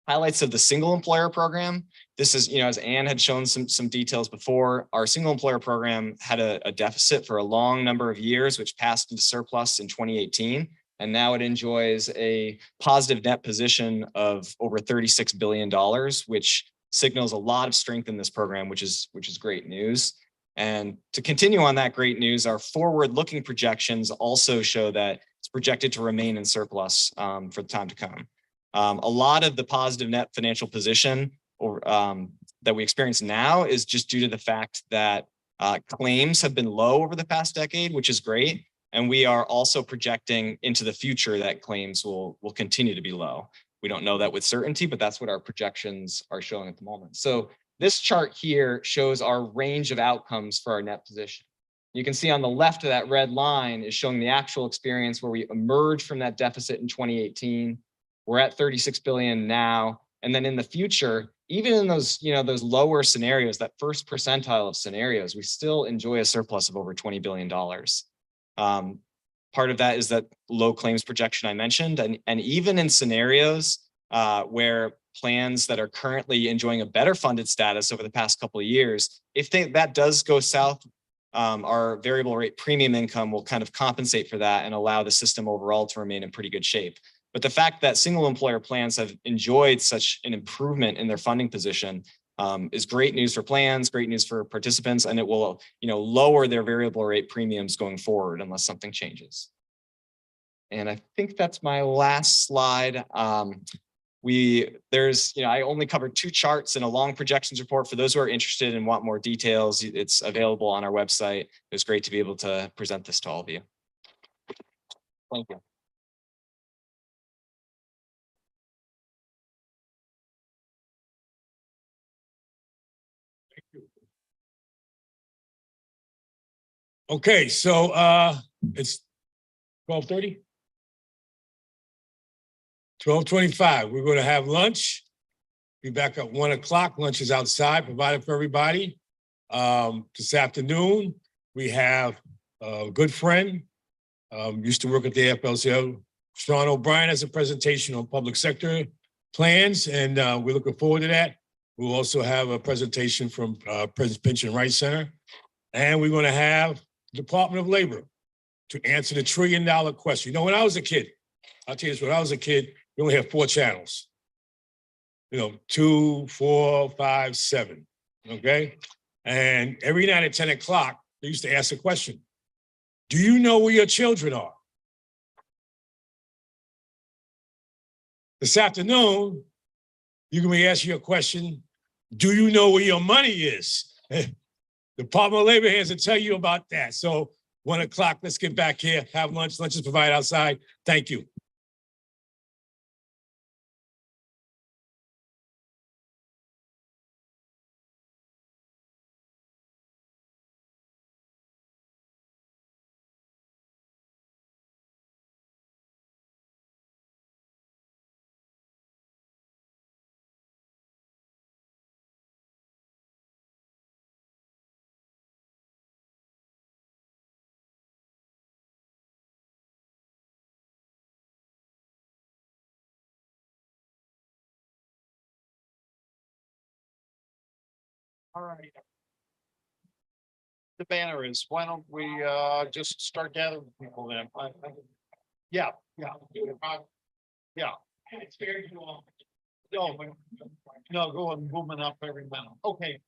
Highlights of the single employer program. This is, as Ann had shown some details before, our single employer program had a deficit for a long number of years, which passed into surplus in 2018. And now it enjoys a positive net position of over $36 billion, which signals a lot of strength in this program, which is great news. And to continue on that great news, our forward-looking projections also show that it's projected to remain in surplus for the time to come. A lot of the positive net financial position that we experience now is just due to the fact that claims have been low over the past decade, which is great. And we are also projecting into the future that claims will continue to be low. We don't know that with certainty, but that's what our projections are showing at the moment. So this chart here shows our range of outcomes for our net position. You can see on the left of that red line is showing the actual experience where we emerged from that deficit in 2018. We're at 36 billion now. And then in the future, even in those, those lower scenarios, that first percentile of scenarios, we still enjoy a surplus of over $20 billion. Part of that is that low claims projection I mentioned, and even in scenarios where plans that are currently enjoying a better funded status over the past couple of years, if that does go south, our variable rate premium income will kind of compensate for that and allow the system overall to remain in pretty good shape. But the fact that single employer plans have enjoyed such an improvement in their funding position is great news for plans, great news for participants, and it will, lower their variable rate premiums going forward unless something changes. And I think that's my last slide. I only covered 2 charts in a long projections report. For those who are interested and want more details, it's available on our website. It was great to be able to present this to all of you. Thank you. Okay, so it's 12:30? 12:25. We're going to have lunch. Be back at 1 o'clock. Lunch is outside, provided for everybody. This afternoon, we have a good friend, used to work at the AFL-CIO, Sean O'Brien, has a presentation on public sector plans, and we're looking forward to that. We'll also have a presentation from President's Pension Rights Center, and we're going to have Department of Labor to answer the $1 trillion question. When I was a kid, I'll tell you this, when I was a kid, we only had 4 channels. 2, 4, 5, 7, okay? And every night at 10 o'clock, they used to ask a question. Do you know where your children are? This afternoon, you're gonna be asking a question, do you know where your money is? Department of Labor has to tell you about that. So 1 o'clock, let's get back here, have lunch. Lunch is provided outside. Thank you. All right. The banner is, why don't we just start gathering people then? Yeah. Yeah. No, go and moving up every minute. Okay.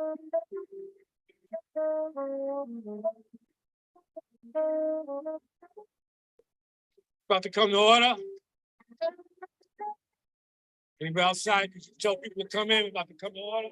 About to come to order. Anybody outside, could you tell people to come in, about to come to order?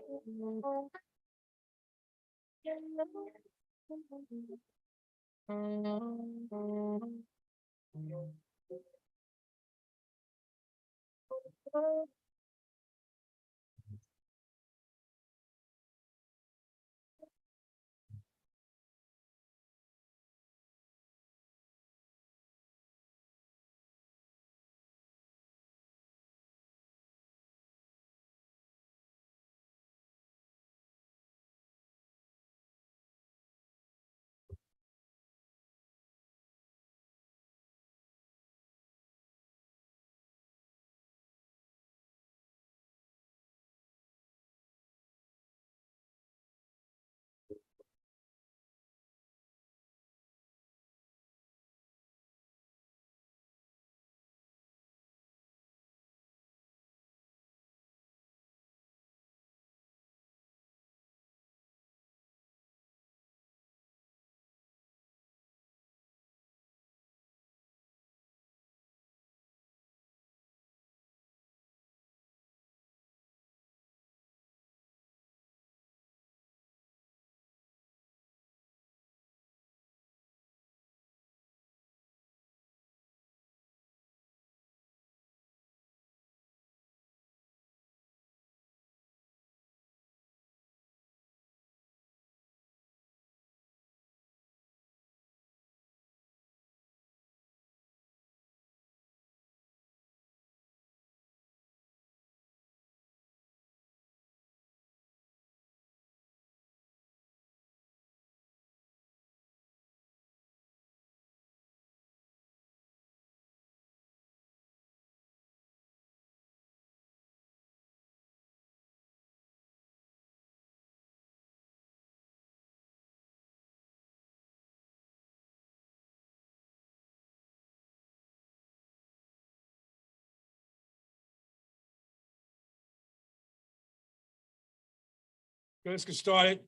Let's get started.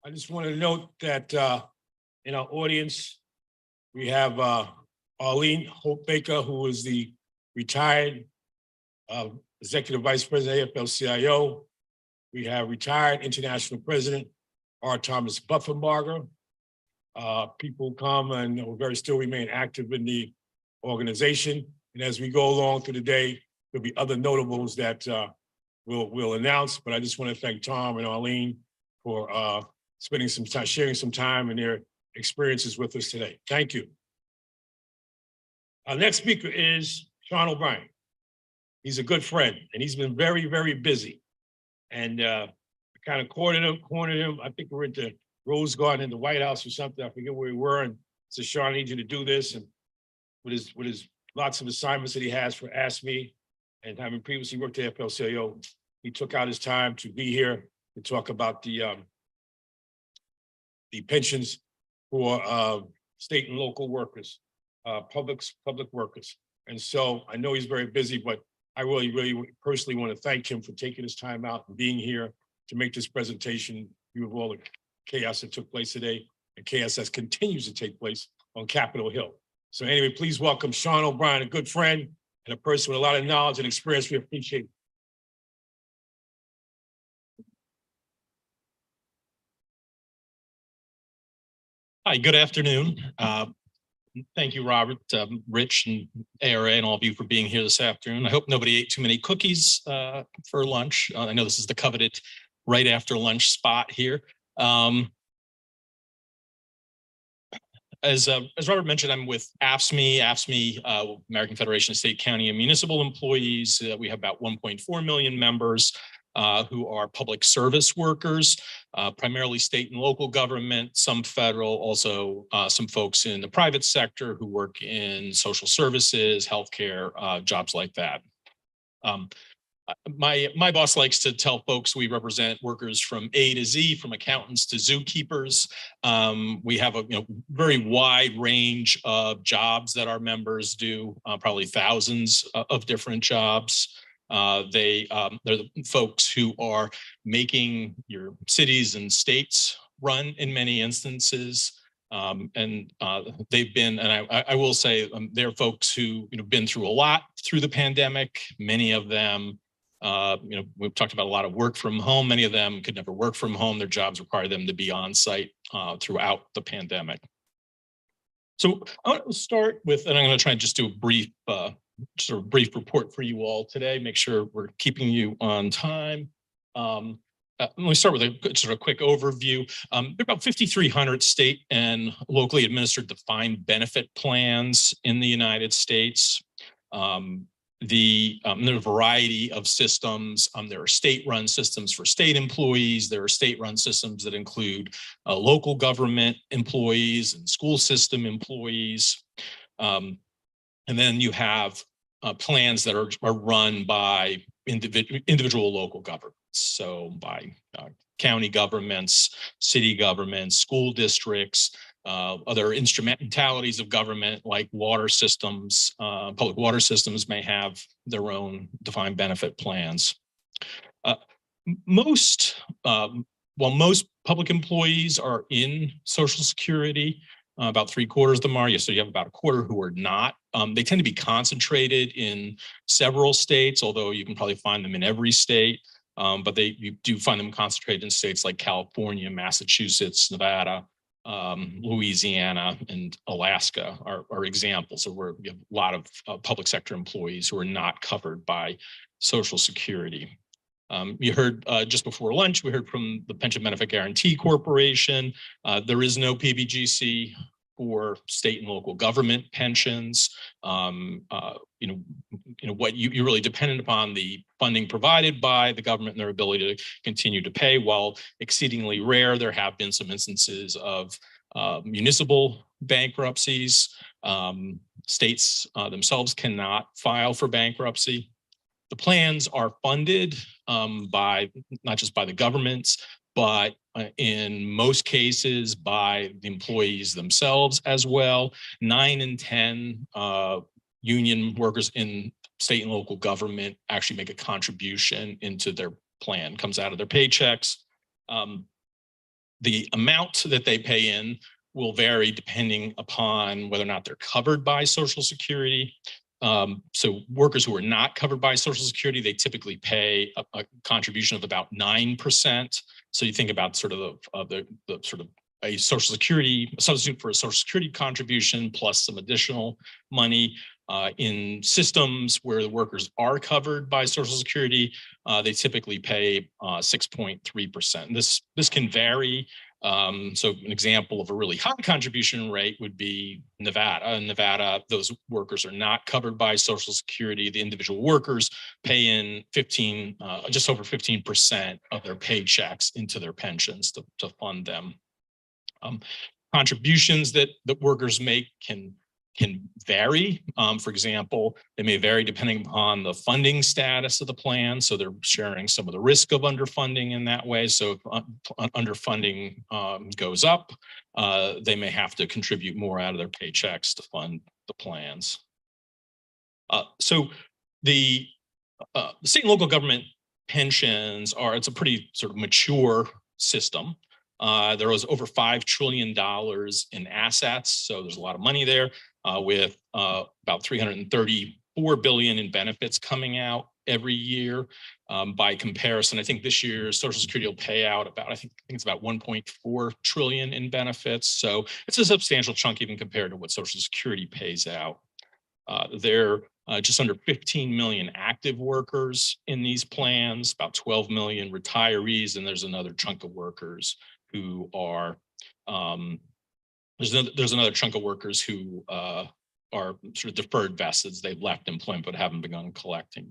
I just want to note that in our audience, we have Arlene Hope Baker, who is the retired Executive Vice President, AFL-CIO. We have retired International President, R. Thomas Buffenbarger. People come and still remain active in the organization. And as we go along through the day, there'll be other notables that we'll announce, but I just want to thank Tom and Arlene for spending some time, sharing some time and their experiences with us today. Thank you. Our next speaker is Sean O'Brien. He's a good friend and he's been very, very busy. And I kind of cornered him. I think we're at the Rose Garden in the White House or something. I forget where we were. And said, Sean, I need you to do this. And with his lots of assignments that he has for Ask Me, and having previously worked at AFL-CIO, he took out his time to be here to talk about the pensions for state and local workers, public workers. And so I know he's very busy, but I really, really personally want to thank him for taking his time out and being here to make this presentation. You of all the chaos that took place today and chaos that continues to take place on Capitol Hill. So anyway, please welcome Sean O'Brien, a good friend and a person with a lot of knowledge and experience. We appreciate it. Hi, good afternoon. Thank you, Robert, Rich, and ARA, and all of you for being here this afternoon. I hope nobody ate too many cookies for lunch. I know this is the coveted right after lunch spot here. As Robert mentioned, I'm with AFSCME, American Federation of State, County, and Municipal Employees. We have about 1.4 million members who are public service workers, primarily state and local government, some federal, also some folks in the private sector who work in social services, healthcare, jobs like that. My boss likes to tell folks we represent workers from A to Z, from accountants to zookeepers. We have a very wide range of jobs that our members do, probably thousands of different jobs. They're the folks who are making your cities and states run in many instances. They've been, and I will say, they're folks who been through a lot through the pandemic. Many of them, we've talked about a lot of work from home. Many of them could never work from home. Their jobs require them to be on site throughout the pandemic. So I want to start with, and I'm going to try and just do a brief, brief report for you all today. Make sure we're keeping you on time. Let me start with a quick overview. There are about 5,300 state and locally administered defined benefit plans in the United States. There are a variety of systems. There are state-run systems for state employees. There are state-run systems that include local government employees and school system employees. And then you have plans that are run by individual local governments. So by county governments, city governments, school districts, other instrumentalities of government like water systems, public water systems may have their own defined benefit plans. Most public employees are in Social Security, about 3/4 of them are. So you have about 1/4 who are not. They tend to be concentrated in several states, although you can probably find them in every state. But you do find them concentrated in states like California, Massachusetts, Nevada, Louisiana, and Alaska are examples of where you have a lot of public sector employees who are not covered by Social Security. You heard just before lunch, we heard from the Pension Benefit Guaranty Corporation. There is no PBGC for state and local government pensions. What you're really dependent upon the funding provided by the government and their ability to continue to pay. While exceedingly rare, there have been some instances of municipal bankruptcies. States themselves cannot file for bankruptcy. The plans are funded by not just by the governments, but in most cases by the employees themselves as well. 9 in 10 union workers in state and local government actually make a contribution into their plan, comes out of their paychecks. The amount that they pay in will vary depending upon whether or not they're covered by Social Security. So workers who are not covered by Social Security, they typically pay a contribution of about 9%. So you think about sort of the sort of a Social Security substitute for a Social Security contribution plus some additional money. In systems where the workers are covered by Social Security, they typically pay 6.3%. This can vary. So an example of a really high contribution rate would be Nevada. In Nevada, those workers are not covered by Social Security. The individual workers pay in just over 15% of their paychecks into their pensions to fund them. Contributions that workers make can vary. For example, they may vary depending upon the funding status of the plan. So they're sharing some of the risk of underfunding in that way. So if underfunding goes up, they may have to contribute more out of their paychecks to fund the plans. So the state and local government pensions it's a pretty sort of mature system. There was over $5 trillion in assets. So there's a lot of money there. With about $334 billion in benefits coming out every year. By comparison, I think this year Social Security will pay out about, I think it's about 1.4 trillion in benefits. So it's a substantial chunk even compared to what Social Security pays out. There are just under 15 million active workers in these plans, about 12 million retirees, and there's another chunk of workers who are there's another chunk of workers who are sort of deferred vesteds. They've left employment but haven't begun collecting.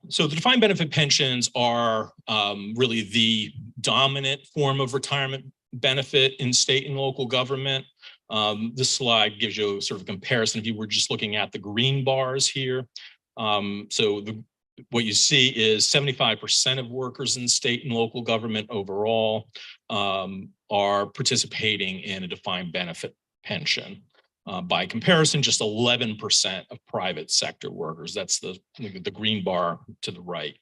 So the defined benefit pensions are really the dominant form of retirement benefit in state and local government. This slide gives you sort of a comparison if you were just looking at the green bars here. What you see is 75% of workers in state and local government overall are participating in a defined benefit pension. By comparison, just 11% of private sector workers. That's the green bar to the right.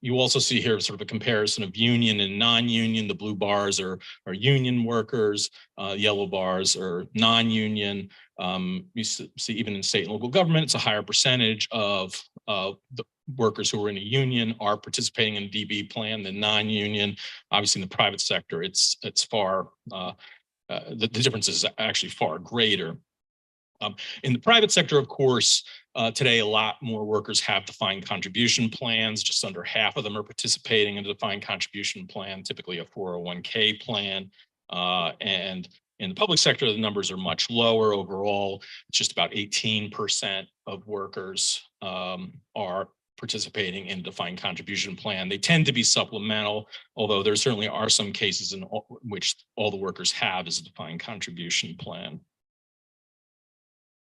You also see here sort of a comparison of union and non-union. The blue bars are union workers, yellow bars are non-union. You see even in state and local government, it's a higher percentage of the workers who are in a union are participating in a DB plan than non-union. Obviously, in the private sector, it's far the difference is actually far greater. In the private sector, of course, today a lot more workers have defined contribution plans. Just under half of them are participating in a defined contribution plan, typically a 401k plan. And in the public sector, the numbers are much lower overall. It's just about 18% of workers are participating in a defined contribution plan. They tend to be supplemental, although there certainly are some cases in which all the workers have is a defined contribution plan.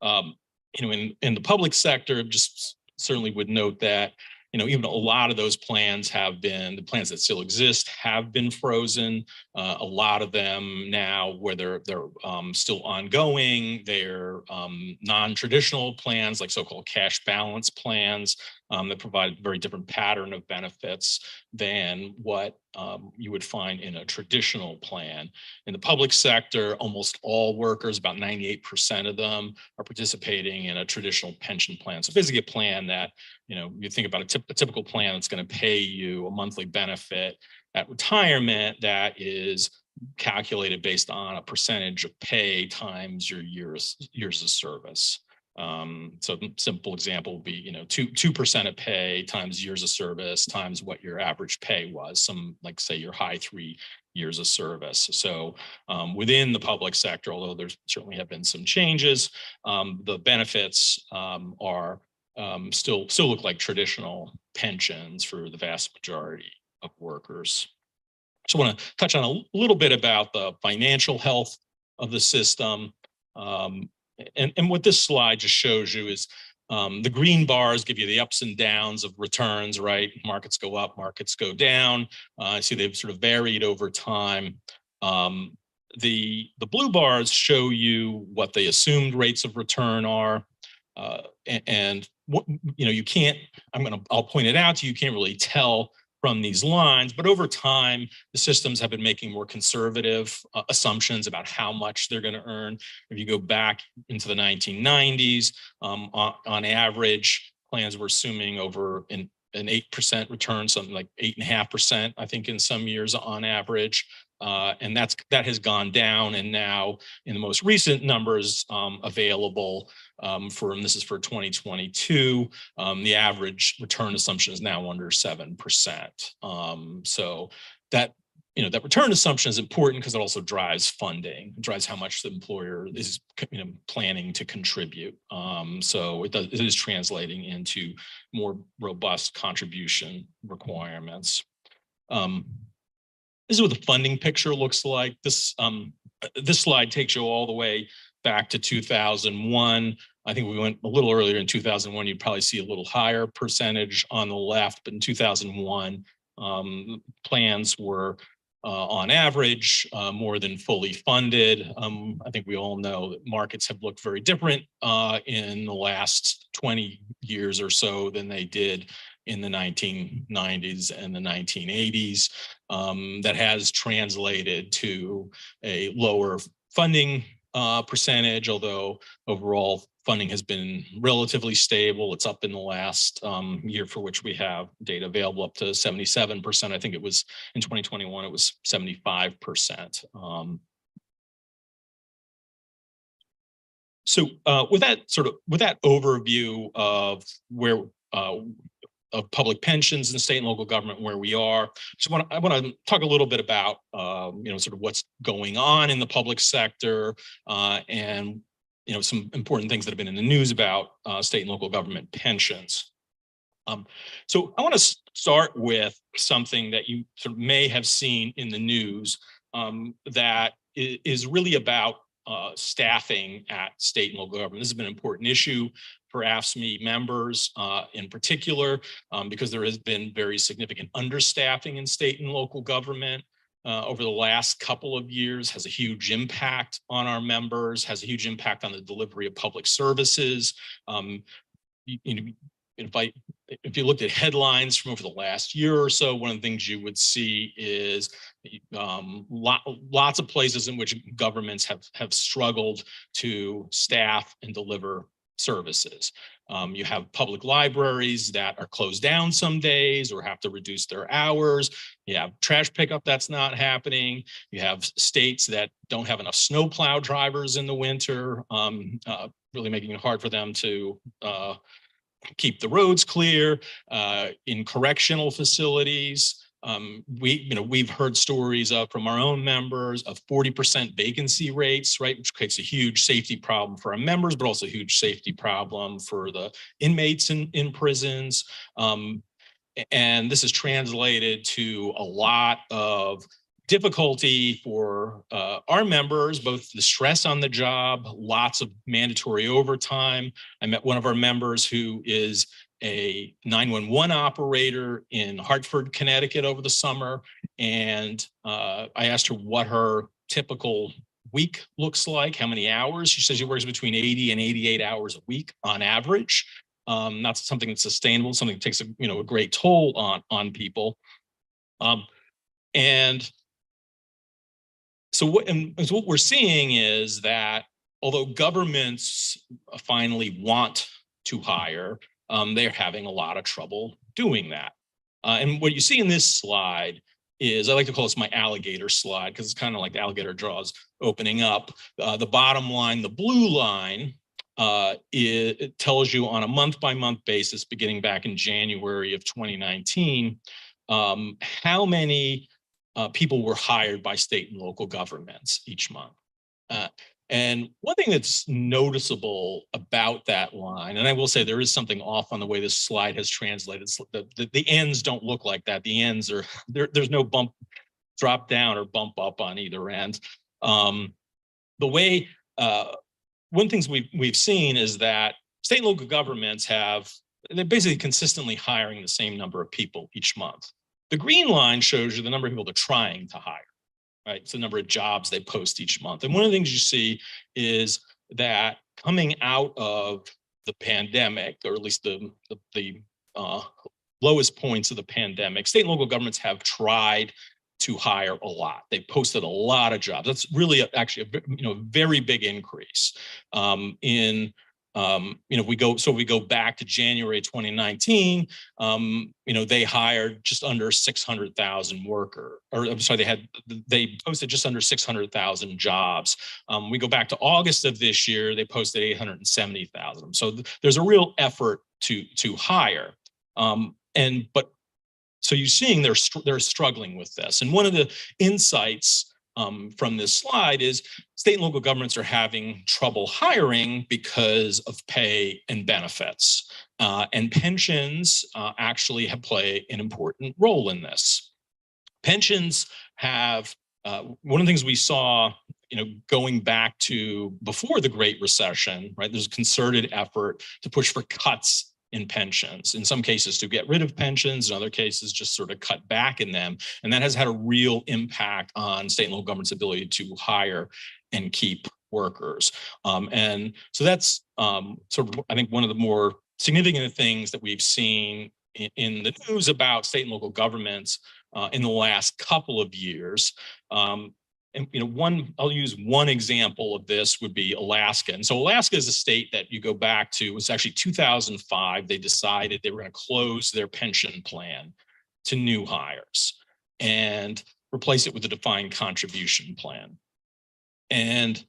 In the public sector, just certainly would note that, even a lot of those plans the plans that still exist have been frozen. A lot of them now, where they're still ongoing, they're non-traditional plans like so-called cash balance plans that provide a very different pattern of benefits than what you would find in a traditional plan. In the public sector, almost all workers, about 98% of them, are participating in a traditional pension plan. So basically a plan that, you think about a typical plan that's going to pay you a monthly benefit at retirement that is calculated based on a percentage of pay times your years of service. So simple example would be, 2% of pay times years of service times what your average pay was, like say your high 3 years of service. So within the public sector, although there's certainly have been some changes, the benefits are still look like traditional pensions for the vast majority of workers. So I want to touch on a little bit about the financial health of the system. And what this slide just shows you is the green bars give you the ups and downs of returns, right? Markets go up, markets go down. I see they've sort of varied over time. The blue bars show you what the assumed rates of return are. And what, you can't, I'll point it out to you, you can't really tell from these lines, but over time, the systems have been making more conservative assumptions about how much they're going to earn. If you go back into the 1990s, on average, plans were assuming over an 8% return, something like 8.5%, I think in some years on average. And that has gone down. And now in the most recent numbers available this is for 2022, the average return assumption is now under 7%. So that return assumption is important because it also drives funding, it drives how much the employer is planning to contribute. So it is translating into more robust contribution requirements. This is what the funding picture looks like. This slide takes you all the way back to 2001. I think we went a little earlier in 2001. You'd probably see a little higher percentage on the left, but in 2001, plans were on average more than fully funded. I think we all know that markets have looked very different in the last 20 years or so than they did in the 1990s and the 1980s. That has translated to a lower funding percentage, although overall funding has been relatively stable. It's up in the last year for which we have data available up to 77%. I think it was in 2021, it was 75%. So with that overview of where of public pensions in state and local government, where we are. So I want to talk a little bit about, sort of what's going on in the public sector and, some important things that have been in the news about state and local government pensions. So I want to start with something that you sort of may have seen in the news that is really about staffing at state and local government. This has been an important issue for AFSCME members in particular, because there has been very significant understaffing in state and local government. over the last couple of years has a huge impact on our members, has a huge impact on the delivery of public services. You know, if you looked at headlines from over the last year or so, one of the things you would see is lots of places in which governments have struggled to staff and deliver services. You have public libraries that are closed down some days or have to reduce their hours. You have trash pickup that's not happening. You have states that don't have enough snowplow drivers in the winter, really making it hard for them to keep the roads clear. In correctional facilities, we've heard stories from our own members of 40% vacancy rates, right, which creates a huge safety problem for our members, but also a huge safety problem for the inmates in prisons. And this is translated to a lot of difficulty for our members, both the stress on the job, lots of mandatory overtime. I met one of our members who is a 911 operator in Hartford, Connecticut over the summer. And I asked her what her typical week looks like, how many hours. She says she works between 80 and 88 hours a week on average. Not something that's sustainable, something that takes a great toll on people. And so what we're seeing is that although governments finally want to hire, they're having a lot of trouble doing that. And what you see in this slide is, I like to call this my alligator slide because it's kind of like alligator jaws opening up. The bottom line, the blue line, it tells you on a month-by-month basis, beginning back in January of 2019, how many people were hired by state and local governments each month. And one thing that's noticeable about that line, and I will say there is something off on the way this slide has translated. The ends don't look like that. The ends are, there's no bump, drop down or bump up on either end. The way, one of the things we've seen is that state and local governments they're basically consistently hiring the same number of people each month. The green line shows you the number of people they're trying to hire, right? It's the number of jobs they post each month. And one of the things you see is that coming out of the pandemic, or at least the lowest points of the pandemic, state and local governments have tried to hire a lot. They posted a lot of jobs. That's really actually a very big increase we go back to January 2019, they hired just under 600,000 they posted just under 600,000 jobs. We go back to August of this year, they posted 870,000. So there's a real effort to hire. So you're seeing they're struggling with this. And one of the insights from this slide is state and local governments are having trouble hiring because of pay and benefits. And pensions actually play an important role in this. Pensions have, one of the things we saw, going back to before the Great Recession, right? There's a concerted effort to push for cuts in pensions, in some cases to get rid of pensions, in other cases just sort of cut back in them. And that has had a real impact on state and local government's ability to hire and keep workers. And so that's sort of, I think, one of the more significant things that we've seen in the news about state and local governments in the last couple of years. I'll use one example of this would be Alaska. And so Alaska is a state that you go back to, it was actually 2005, they decided they were going to close their pension plan to new hires and replace it with a defined contribution plan. And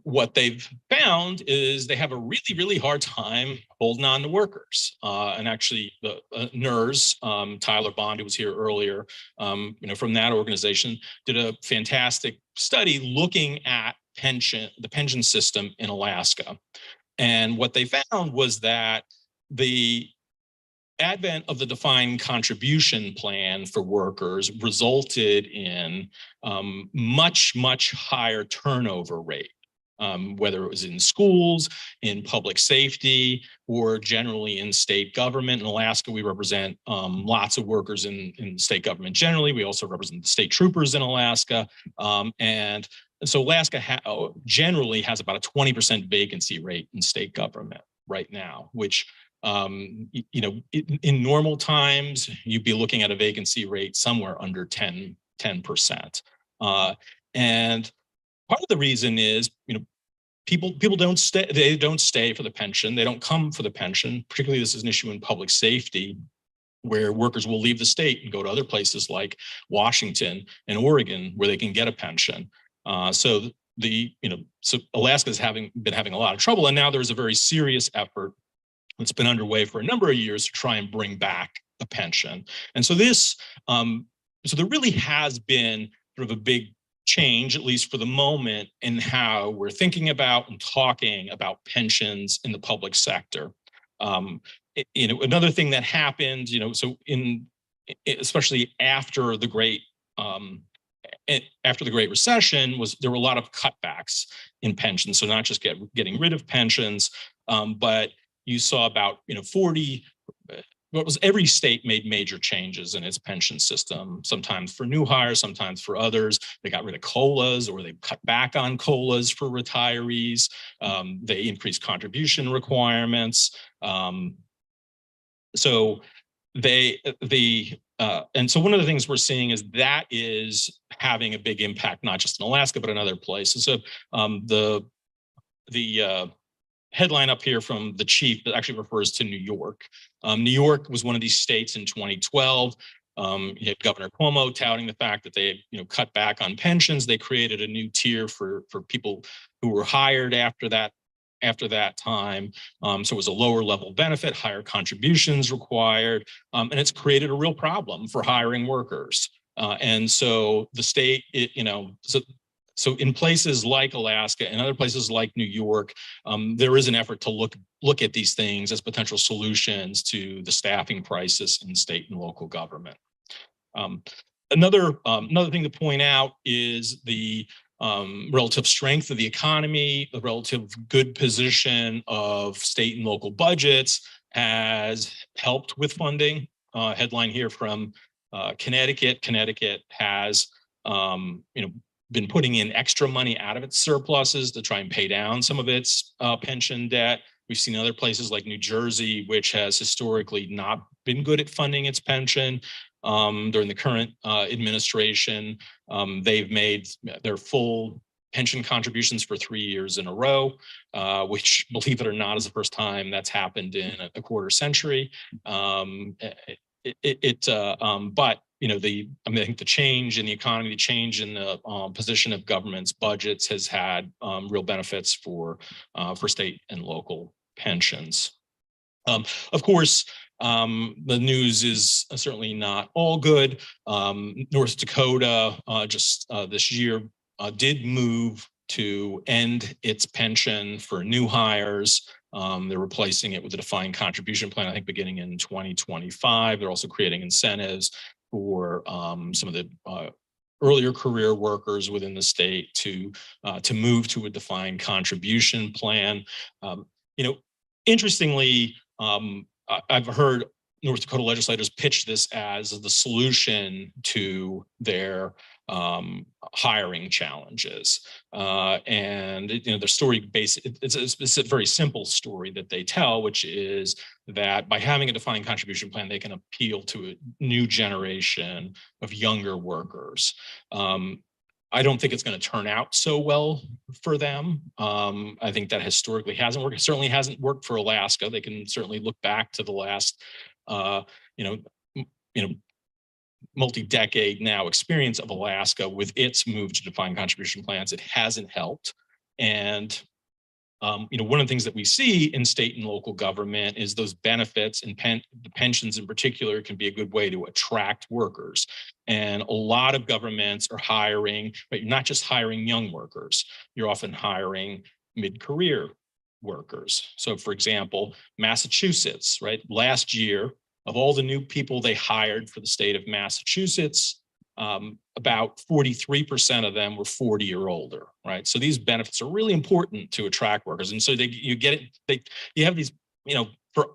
what they've found is they have a really, really hard time holding on to workers. And actually the NERS, Tyler Bond, who was here earlier, from that organization, did a fantastic study looking at the pension system in Alaska. And what they found was that the advent of the defined contribution plan for workers resulted in much, much higher turnover rate whether it was in schools, in public safety, or generally in state government. In Alaska, we represent lots of workers in state government generally. We also represent the state troopers in Alaska. And so Alaska generally has about a 20% vacancy rate in state government right now, which in normal times, you'd be looking at a vacancy rate somewhere under 10%. And part of the reason is, people don't stay, they don't stay for the pension. They don't come for the pension. Particularly, this is an issue in public safety, where workers will leave the state and go to other places like Washington and Oregon, where they can get a pension. So Alaska's been having a lot of trouble, and now there's a very serious effort that's been underway for a number of years to try and bring back a pension. And so so there really has been sort of a big change, at least for the moment, in how we're thinking about and talking about pensions in the public sector. Another thing that happened, especially after the Great Recession, was there were a lot of cutbacks in pensions. So not just getting rid of pensions, but you saw about every state made major changes in its pension system, sometimes for new hires, sometimes for others. They got rid of COLAs, or they cut back on COLAs for retirees. They increased contribution requirements. And so one of the things we're seeing is that is having a big impact, not just in Alaska, but in other places. So the headline up here from the chief that actually refers to New York. New York was one of these states in 2012. You had Governor Cuomo touting the fact that they cut back on pensions. They created a new tier for people who were hired after that time. So it was a lower level benefit, higher contributions required, and it's created a real problem for hiring workers. And so the state, so in places like Alaska and other places like New York, there is an effort to look at these things as potential solutions to the staffing crisis in state and local government. Another thing to point out is the relative strength of the economy, the relative good position of state and local budgets has helped with funding. Headline here from Connecticut. Connecticut has been putting in extra money out of its surpluses to try and pay down some of its pension debt. We've seen other places like New Jersey, which has historically not been good at funding its pension. During the current administration, they've made their full pension contributions for 3 years in a row, which, believe it or not, is the first time that's happened in a quarter century. But I think the change in the economy, the change in the position of government's budgets has had real benefits for state and local pensions. Of course, the news is certainly not all good. North Dakota just this year did move to end its pension for new hires. They're replacing it with a defined contribution plan, I think beginning in 2025. They're also creating incentives for some of the earlier career workers within the state to move to a defined contribution plan. Interestingly, I've heard North Dakota legislators pitch this as the solution to their hiring challenges. And the story it's a very simple story that they tell, which is that by having a defined contribution plan, they can appeal to a new generation of younger workers. I don't think it's going to turn out so well for them. I think that historically hasn't worked. It certainly hasn't worked for Alaska. They can certainly look back to the last, multi-decade now experience of Alaska with its move to defined contribution plans. It hasn't helped. And one of the things that we see in state and local government is those benefits, and the pensions in particular can be a good way to attract workers. And a lot of governments are hiring, but you're not just hiring young workers, you're often hiring mid-career workers. So for example, Massachusetts, right? Last year, of all the new people they hired for the state of Massachusetts, about 43% of them were 40 or older, right? So these benefits are really important to attract workers. And so you have these, for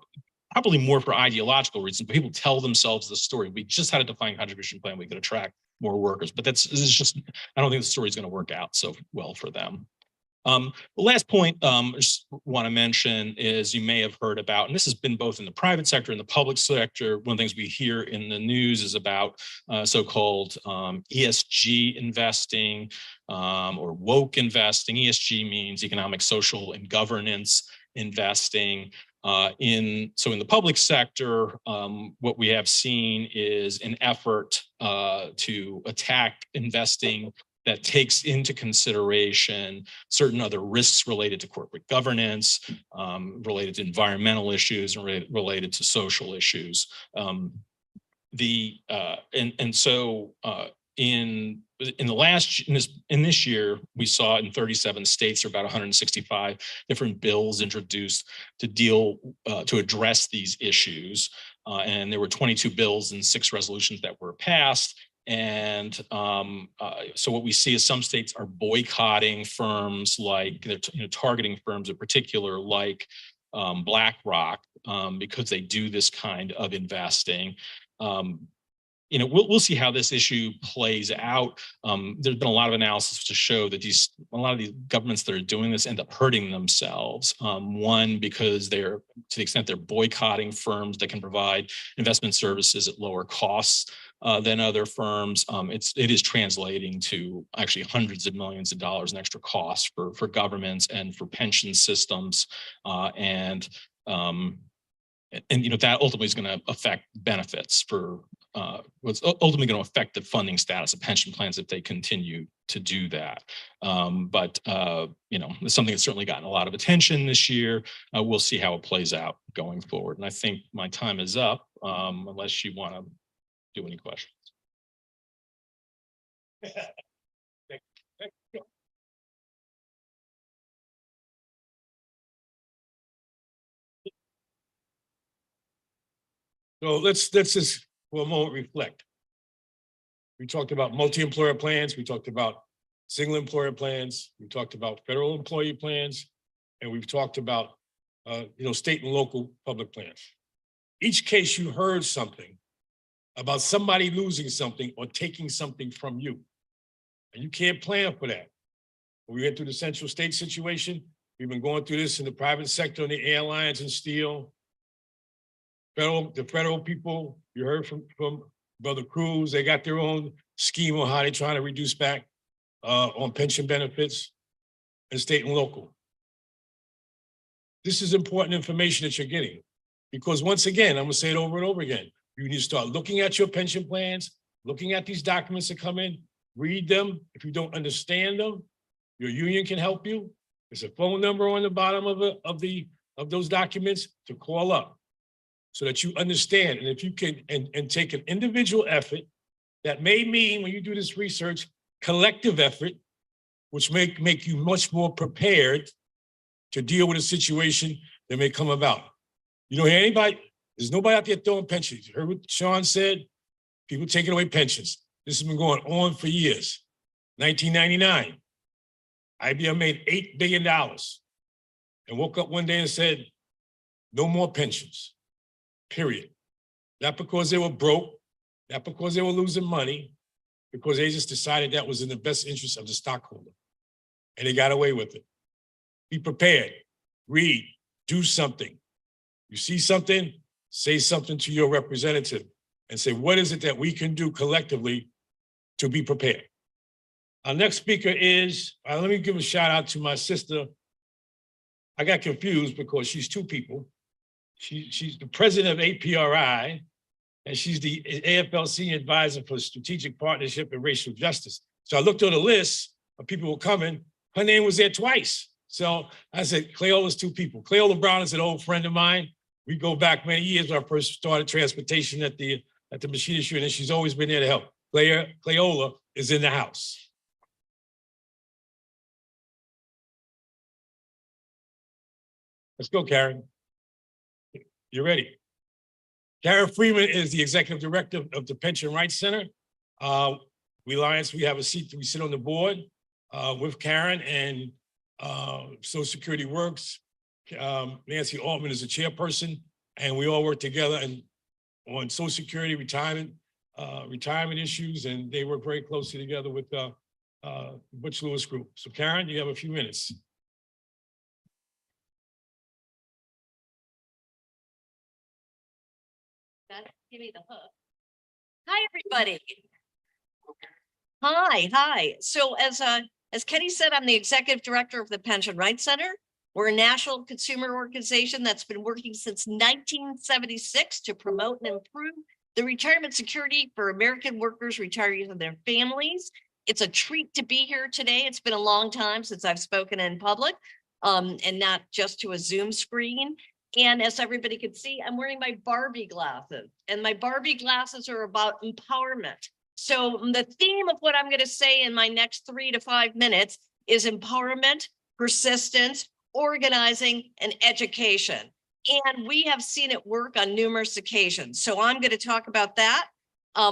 probably more for ideological reasons, but people tell themselves the story. We just had a defined contribution plan, we could attract more workers, but this is just, I don't think the story is going to work out so well for them. The last point I just want to mention is you may have heard about, and this has been both in the private sector and the public sector. One of the things we hear in the news is about so-called ESG investing or woke investing. ESG means economic, social, and governance investing. In the public sector, what we have seen is an effort to attack investing that takes into consideration certain other risks related to corporate governance, related to environmental issues, and related to social issues. In this year, we saw in 37 states, there are about 165 different bills introduced to address these issues. And there were 22 bills and 6 resolutions that were passed. And so what we see is some states are boycotting firms, like they're targeting firms in particular, like BlackRock, because they do this kind of investing. We'll see how this issue plays out. There's been a lot of analysis to show that a lot of these governments that are doing this end up hurting themselves. One, because to the extent they're boycotting firms that can provide investment services at lower costs than other firms, it is translating to actually hundreds of millions of dollars in extra costs for governments and for pension systems, and that ultimately is going to affect benefits for what's ultimately going to affect the funding status of pension plans if they continue to do that. It's something that's certainly gotten a lot of attention this year. We'll see how it plays out going forward. And I think my time is up, unless you want to do any questions. So let's just for a moment reflect. We talked about multi-employer plans. We talked about single employer plans. We talked about federal employee plans, and we've talked about state and local public plans. Each case you heard something about somebody losing something or taking something from you, and you can't plan for that. When we went through the Central State situation, we've been going through this in the private sector, in the airlines and steel. The federal people, you heard from Brother Cruz, they got their own scheme on how they're trying to reduce back on pension benefits, and state and local. This is important information that you're getting, because once again, I'm gonna say it over and over again, you need to start looking at your pension plans, looking at these documents that come in, read them. If you don't understand them, your union can help you. There's a phone number on the bottom of those documents to call up, so that you understand. And if you can, and take an individual effort, that may mean when you do this research, collective effort, which make you much more prepared to deal with a situation that may come about. You don't hear anybody, there's nobody out there throwing pensions. You heard what Sean said, people taking away pensions. This has been going on for years. 1999, IBM made $8 billion and woke up one day and said, no more pensions. Period. Not because they were broke, not because they were losing money, because they just decided that was in the best interest of the stockholder. And they got away with it. Be prepared, read, do something. You see something, say something to your representative and say, what is it that we can do collectively to be prepared? Our next speaker is, let me give a shout out to my sister. I got confused because she's 2 people. She's the president of APRI, and she's the AFL Senior Advisor for Strategic Partnership and Racial Justice. So I looked on the list of people who were coming. Her name was there twice. So I said, Cleola's 2 people. Cleola Brown is an old friend of mine. We go back many years when I first started transportation at the machinist unit, and she's always been there to help. Cleola is in the house. Let's go, Karen. You're ready. Karen Freeman is the executive director of the Pension Rights Center. We have a seat, we sit on the board with Karen and Social Security Works. Nancy Altman is the chairperson, and we all work together and on Social Security, retirement issues, and they work very closely together with Butch Lewis Group. So Karen, you have a few minutes. Give me the hook. Hi, everybody. Hi. So as Kenny said, I'm the executive director of the Pension Rights Center. We're a national consumer organization that's been working since 1976 to promote and improve the retirement security for American workers, retirees, and their families. It's a treat to be here today. It's been a long time since I've spoken in public, and not just to a Zoom screen. And as everybody can see, I'm wearing my Barbie glasses, and my Barbie glasses are about empowerment. So the theme of what I'm going to say in my next 3 to 5 minutes is empowerment, persistence, organizing, and education. And we have seen it work on numerous occasions. So I'm going to talk about that. I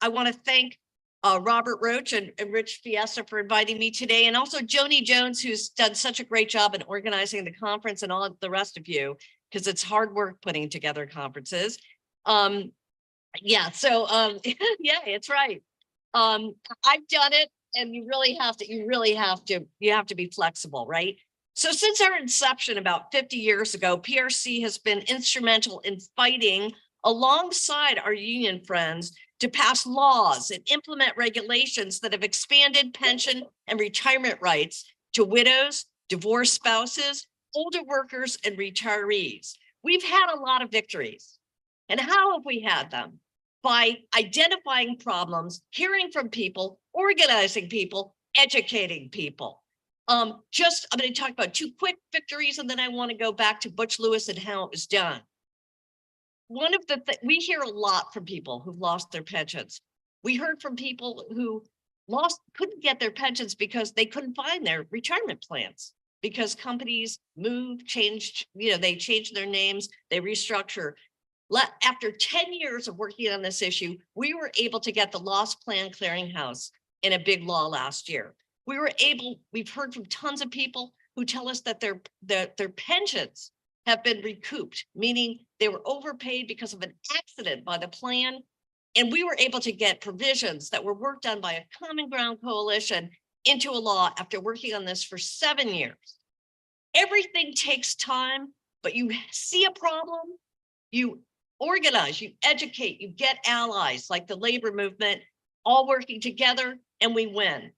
want to thank Robert Roach and Rich Fiesta for inviting me today, and also Joni Jones, who's done such a great job in organizing the conference, and all of the rest of you, because it's hard work putting together conferences. Yeah, it's right. I've done it, and you have to be flexible, right? So since our inception about 50 years ago, PRC has been instrumental in fighting alongside our union friends to pass laws and implement regulations that have expanded pension and retirement rights to widows, divorced spouses, older workers, and retirees. We've had a lot of victories. And how have we had them? By identifying problems, hearing from people, organizing people, educating people. I'm going to talk about 2 quick victories, and then I want to go back to Butch Lewis and how it was done. One of the we hear a lot from people who've lost their pensions. We heard from people who couldn't get their pensions because they couldn't find their retirement plans, because companies moved, changed, they changed their names, they restructure. After 10 years of working on this issue, we were able to get the Lost Plan Clearinghouse in a big law last year. We've heard from tons of people who tell us that their pensions have been recouped, meaning they were overpaid because of an accident by the plan. And we were able to get provisions that were worked on by a Common Ground Coalition into a law after working on this for 7 years. Everything takes time, but you see a problem, you organize, you educate, you get allies like the labor movement, all working together, and we win.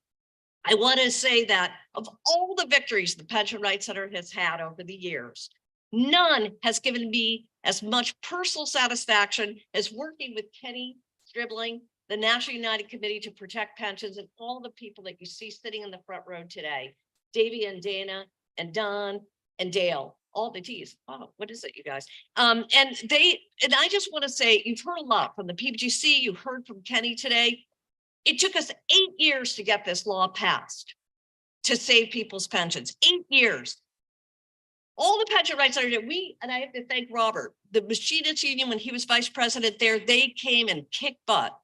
I want to say that of all the victories the Pension Rights Center has had over the years, none has given me as much personal satisfaction as working with Kenny Stribling, the National United Committee to Protect Pensions, and all the people that you see sitting in the front row today, Davey and Dana and Don and Dale, all the T's. Oh, what is it, you guys? And I just want to say, you've heard a lot from the PBGC, you heard from Kenny today. It took us 8 years to get this law passed to save people's pensions. 8 years. All the Pension Rights Center did, and I have to thank Robert, the Machinists Union, when he was vice president there, they came and kicked butt.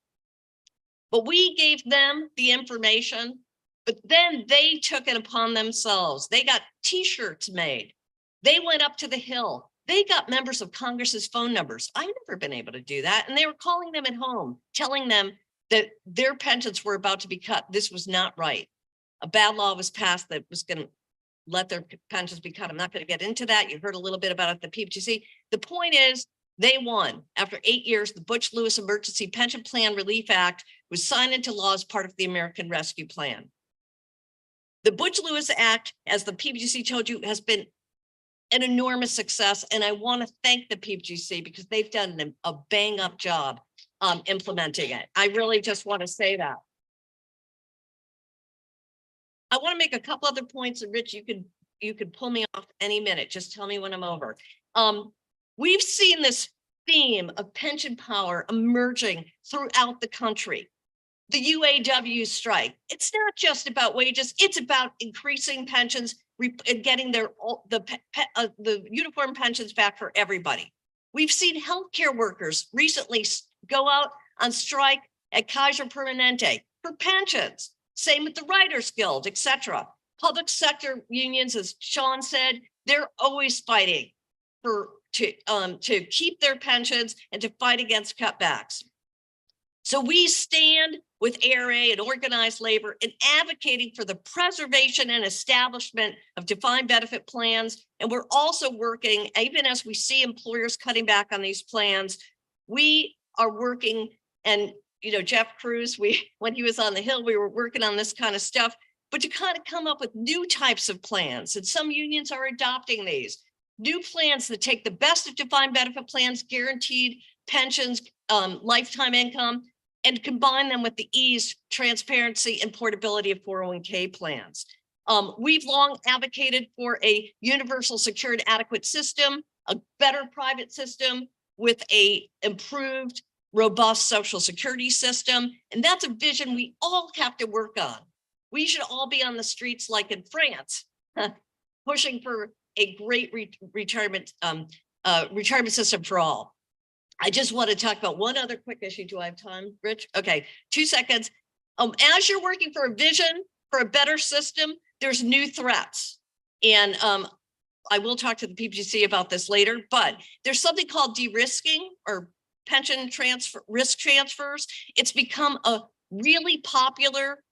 But we gave them the information, but then they took it upon themselves. They got T-shirts made. They went up to the Hill. They got members of Congress's phone numbers. I've never been able to do that. And they were calling them at home, telling them that their pensions were about to be cut. This was not right. A bad law was passed that was going to let their pensions be cut. I'm not going to get into that. You heard a little bit about it at the PBGC. The point is, they won. After 8 years, the Butch Lewis Emergency Pension Plan Relief Act was signed into law as part of the American Rescue Plan. The Butch Lewis Act, as the PBGC told you, has been an enormous success. And I want to thank the PBGC because they've done a bang up job implementing it. I really just want to say that. I want to make a couple other points, and Rich, you could pull me off any minute. Just tell me when I'm over. We've seen this theme of pension power emerging throughout the country. The UAW strike. It's not just about wages. It's about increasing pensions and getting the uniform pensions back for everybody. We've seen healthcare workers recently go out on strike at Kaiser Permanente for pensions. Same with the Writers Guild, etc. Public sector unions, as Sean said, they're always fighting to keep their pensions and to fight against cutbacks. So we stand with ARA and organized labor in advocating for the preservation and establishment of defined benefit plans. And we're also working, even as we see employers cutting back on these plans, we are working, and Jeff Cruz, when he was on the Hill, we were working on this kind of stuff, but to kind of come up with new types of plans. And some unions are adopting these new plans that take the best of defined benefit plans, guaranteed pensions, lifetime income, and combine them with the ease, transparency, and portability of 401k plans. We've long advocated for a universal, secure, and adequate system, a better private system with a improved, robust social security system. And that's a vision we all have to work on. We should all be on the streets like in France, pushing for a great retirement system for all. I just want to talk about one other quick issue. Do I have time, Rich? Okay, 2 seconds. As you're working for a vision for a better system, there's new threats. And I will talk to the PPGC about this later, but there's something called de-risking or pension transfer, risk transfers. It's become a really popular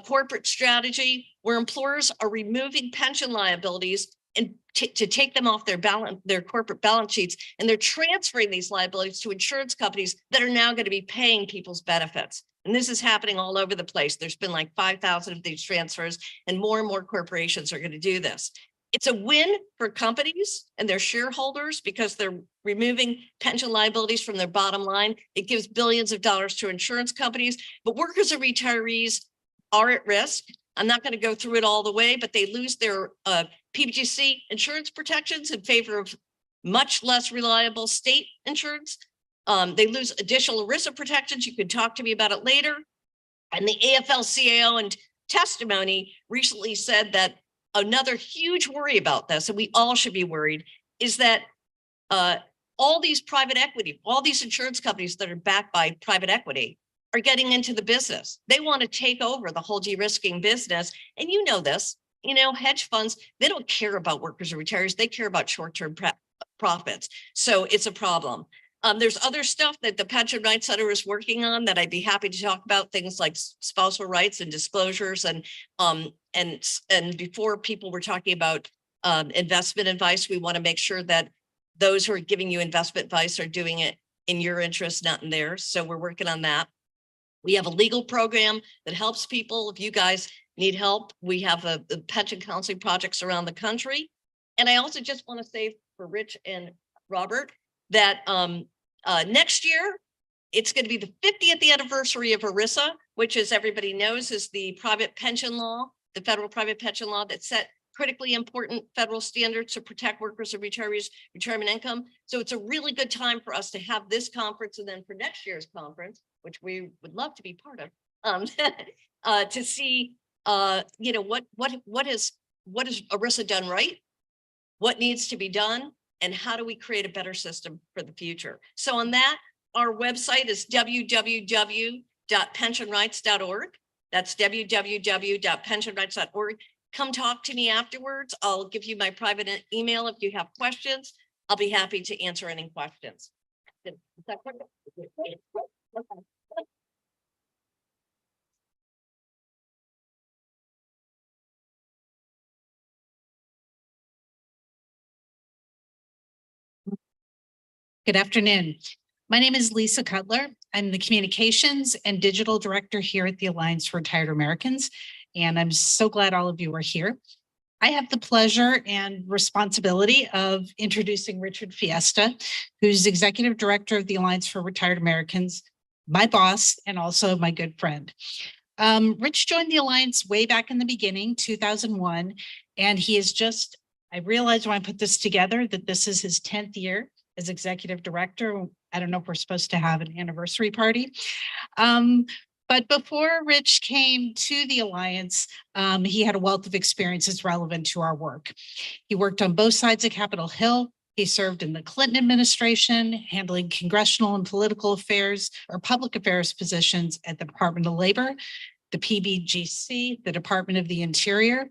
corporate strategy where employers are removing pension liabilities and to take them off their corporate balance sheets, and they're transferring these liabilities to insurance companies that are now going to be paying people's benefits. And this is happening all over the place. There's been like 5,000 of these transfers, and more corporations are going to do this. It's a win for companies and their shareholders because they're removing pension liabilities from their bottom line. It gives billions of dollars to insurance companies, but workers and retirees are at risk. I'm not going to go through it all the way, but they lose their PBGC insurance protections in favor of much less reliable state insurance. They lose additional ERISA protections. You can talk to me about it later. And the AFL-CIO and testimony recently said that another huge worry about this, and we all should be worried, is that all these private equity, all these insurance companies that are backed by private equity are getting into the business. They want to take over the whole de-risking business. And you know this, hedge funds, they don't care about workers or retirees. They care about short-term profits. So it's a problem. There's other stuff that the Pension Rights Center is working on that I'd be happy to talk about, things like spousal rights and disclosures. And before people were talking about investment advice, we want to make sure that those who are giving you investment advice are doing it in your interest, not in theirs. So we're working on that. We have a legal program that helps people. If you guys need help, we have the pension counseling projects around the country. And I also just want to say for Rich and Robert that next year, it's going to be the 50th anniversary of ERISA, which, as everybody knows, is the private pension law, the federal private pension law that set critically important federal standards to protect workers and retirees' retirement income. So it's a really good time for us to have this conference, and then for next year's conference, which we would love to be part of, to see, what has ERISA done right, what needs to be done, and how do we create a better system for the future. So on that, our website is www.pensionrights.org. That's www.pensionrights.org. Come talk to me afterwards. I'll give you my private email if you have questions. I'll be happy to answer any questions. Good afternoon. My name is Lisa Cutler. I'm the Communications and Digital Director here at the Alliance for Retired Americans, and I'm so glad all of you are here. I have the pleasure and responsibility of introducing Richard Fiesta, who's Executive Director of the Alliance for Retired Americans, my boss, and also my good friend. Rich joined the Alliance way back in the beginning, 2001, and he is just, I realized when I put this together that this is his 10th year as Executive Director. I don't know if we're supposed to have an anniversary party. But before Rich came to the Alliance, he had a wealth of experiences relevant to our work. He worked on both sides of Capitol Hill, He served in the Clinton administration, handling congressional and political affairs or public affairs positions at the Department of Labor, the PBGC, the Department of the Interior.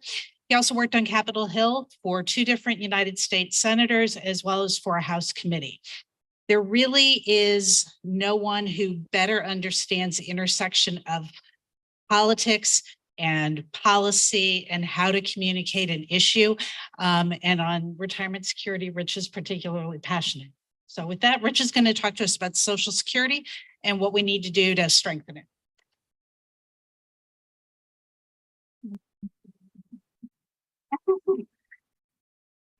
He also worked on Capitol Hill for 2 different United States senators, as well as for a House committee. There really is no one who better understands the intersection of politics and policy and how to communicate an issue. And on retirement security, Rich is particularly passionate. So with that, Rich is going to talk to us about Social Security and what we need to do to strengthen it.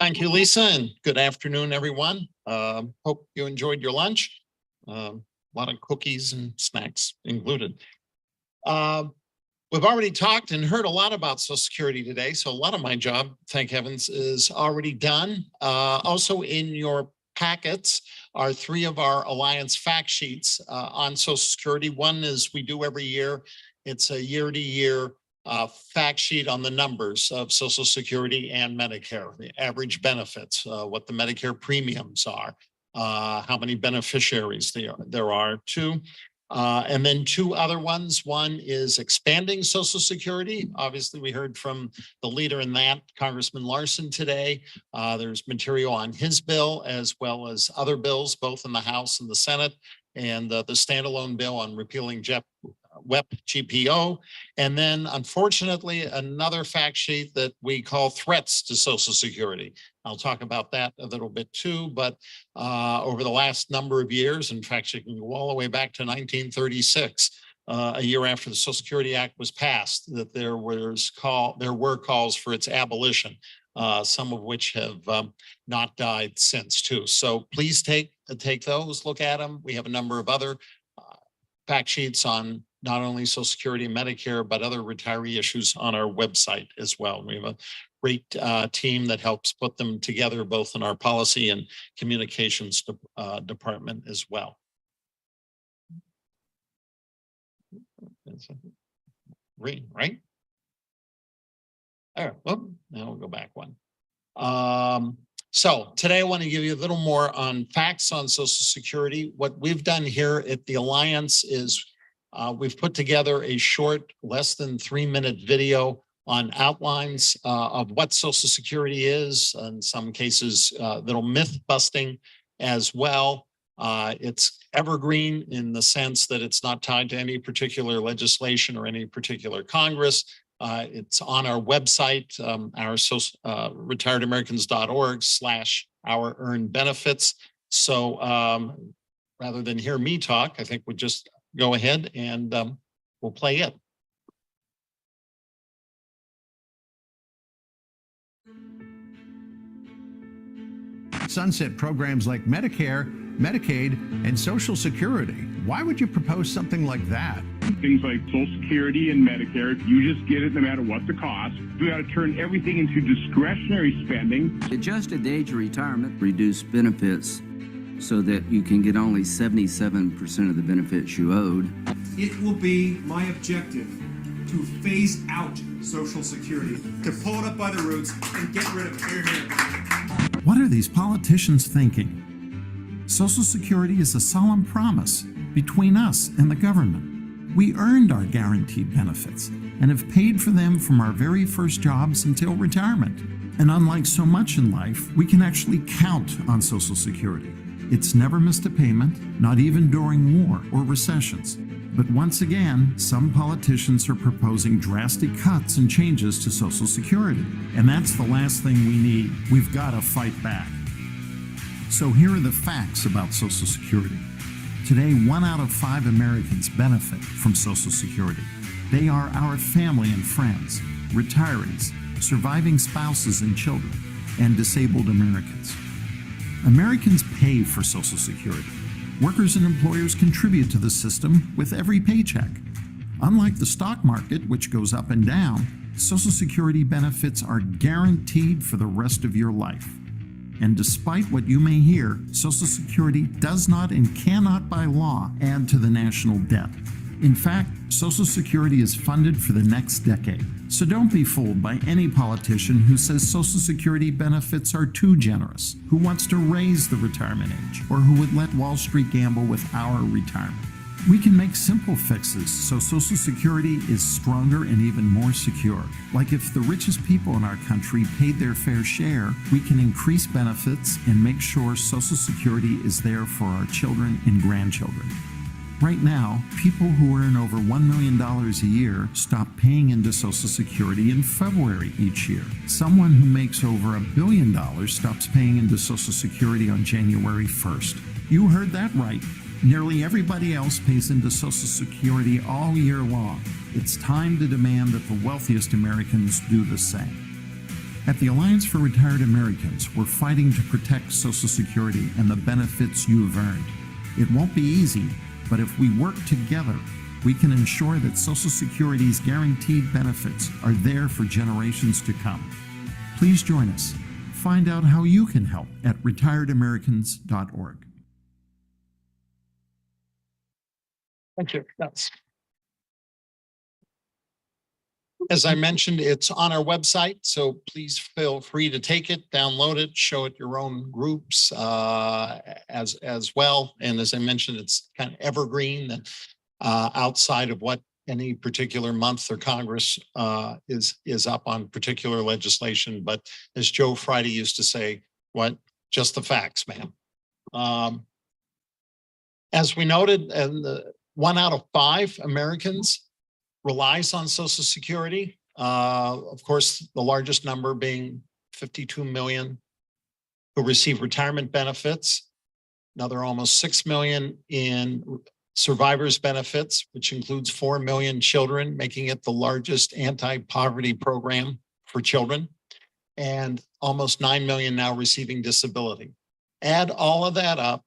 Thank you, Lisa, and good afternoon, everyone. Hope you enjoyed your lunch. A lot of cookies and snacks included. We've already talked and heard a lot about Social Security today, so a lot of my job, thank heavens, is already done. Also in your packets are 3 of our Alliance fact sheets on Social Security. One is we do every year. It's a year-to-year fact sheet on the numbers of Social Security and Medicare, the average benefits, what the Medicare premiums are, how many beneficiaries there are too. And then 2 other ones. One is expanding Social Security. Obviously, we heard from the leader in that, Congressman Larson, today. There's material on his bill as well as other bills, both in the House and the Senate, and the standalone bill on repealing WEP GPO. And then, unfortunately, another fact sheet that we call threats to Social Security. I'll talk about that a little bit too, but over the last number of years, in fact, you can go all the way back to 1936, a year after the Social Security Act was passed, that there were calls for its abolition, some of which have not died since too. So please take those, look at them. We have a number of other fact sheets on not only Social Security and Medicare, but other retiree issues on our website as well. We have a great team that helps put them together, both in our policy and communications department as well. Green, right? All right, well, now we'll go back one. So today I want to give you a little more on facts on Social Security. What we've done here at the Alliance is we've put together a short, less than 3-minute video on outlines of what Social Security is, in some cases, little myth busting as well. It's evergreen in the sense that it's not tied to any particular legislation or any particular Congress. It's on our website, retiredamericans.org/our earned benefits. So rather than hear me talk, I think we'll just go ahead and we'll play it. Sunset programs like Medicare, Medicaid, and Social Security. Why would you propose something like that? Things like Social Security and Medicare, you just get it no matter what the cost. We got to turn everything into discretionary spending. Adjusted age of retirement, reduce benefits so that you can get only 77% of the benefits you owed. It will be my objective to phase out Social Security, to pull it up by the roots and get rid of it. Here, here. What are these politicians thinking? Social Security is a solemn promise between us and the government. We earned our guaranteed benefits and have paid for them from our very first jobs until retirement. And unlike so much in life, we can actually count on Social Security. It's never missed a payment, not even during war or recessions. But once again, some politicians are proposing drastic cuts and changes to Social Security. And that's the last thing we need. We've got to fight back. So here are the facts about Social Security. Today, 1 out of 5 Americans benefit from Social Security. They are our family and friends, retirees, surviving spouses and children, and disabled Americans. Americans pay for Social Security. Workers and employers contribute to the system with every paycheck. Unlike the stock market, which goes up and down, Social Security benefits are guaranteed for the rest of your life. And despite what you may hear, Social Security does not and cannot by law add to the national debt. In fact, Social Security is funded for the next decade. So don't be fooled by any politician who says Social Security benefits are too generous, who wants to raise the retirement age, or who would let Wall Street gamble with our retirement. We can make simple fixes so Social Security is stronger and even more secure. Like if the richest people in our country paid their fair share, we can increase benefits and make sure Social Security is there for our children and grandchildren. Right now, people who earn over $1 million a year stop paying into Social Security in February each year. Someone who makes over $1 billion stops paying into Social Security on January 1st. You heard that right. Nearly everybody else pays into Social Security all year long. It's time to demand that the wealthiest Americans do the same. At the Alliance for Retired Americans, we're fighting to protect Social Security and the benefits you've earned. It won't be easy, but if we work together, we can ensure that Social Security's guaranteed benefits are there for generations to come. Please join us. Find out how you can help at retiredamericans.org. Thank you. That's. As I mentioned, it's on our website, so please feel free to take it, download it, show it your own groups as well. And as I mentioned, it's kind of evergreen and outside of what any particular month or Congress is up on particular legislation. But as Joe Friday used to say, what? Just the facts, ma'am. As we noted, and 1 out of 5 Americans relies on Social Security. Of course, the largest number being 52 million who receive retirement benefits. Another almost 6 million in survivors benefits, which includes 4 million children, making it the largest anti-poverty program for children, and almost 9 million now receiving disability. Add all of that up,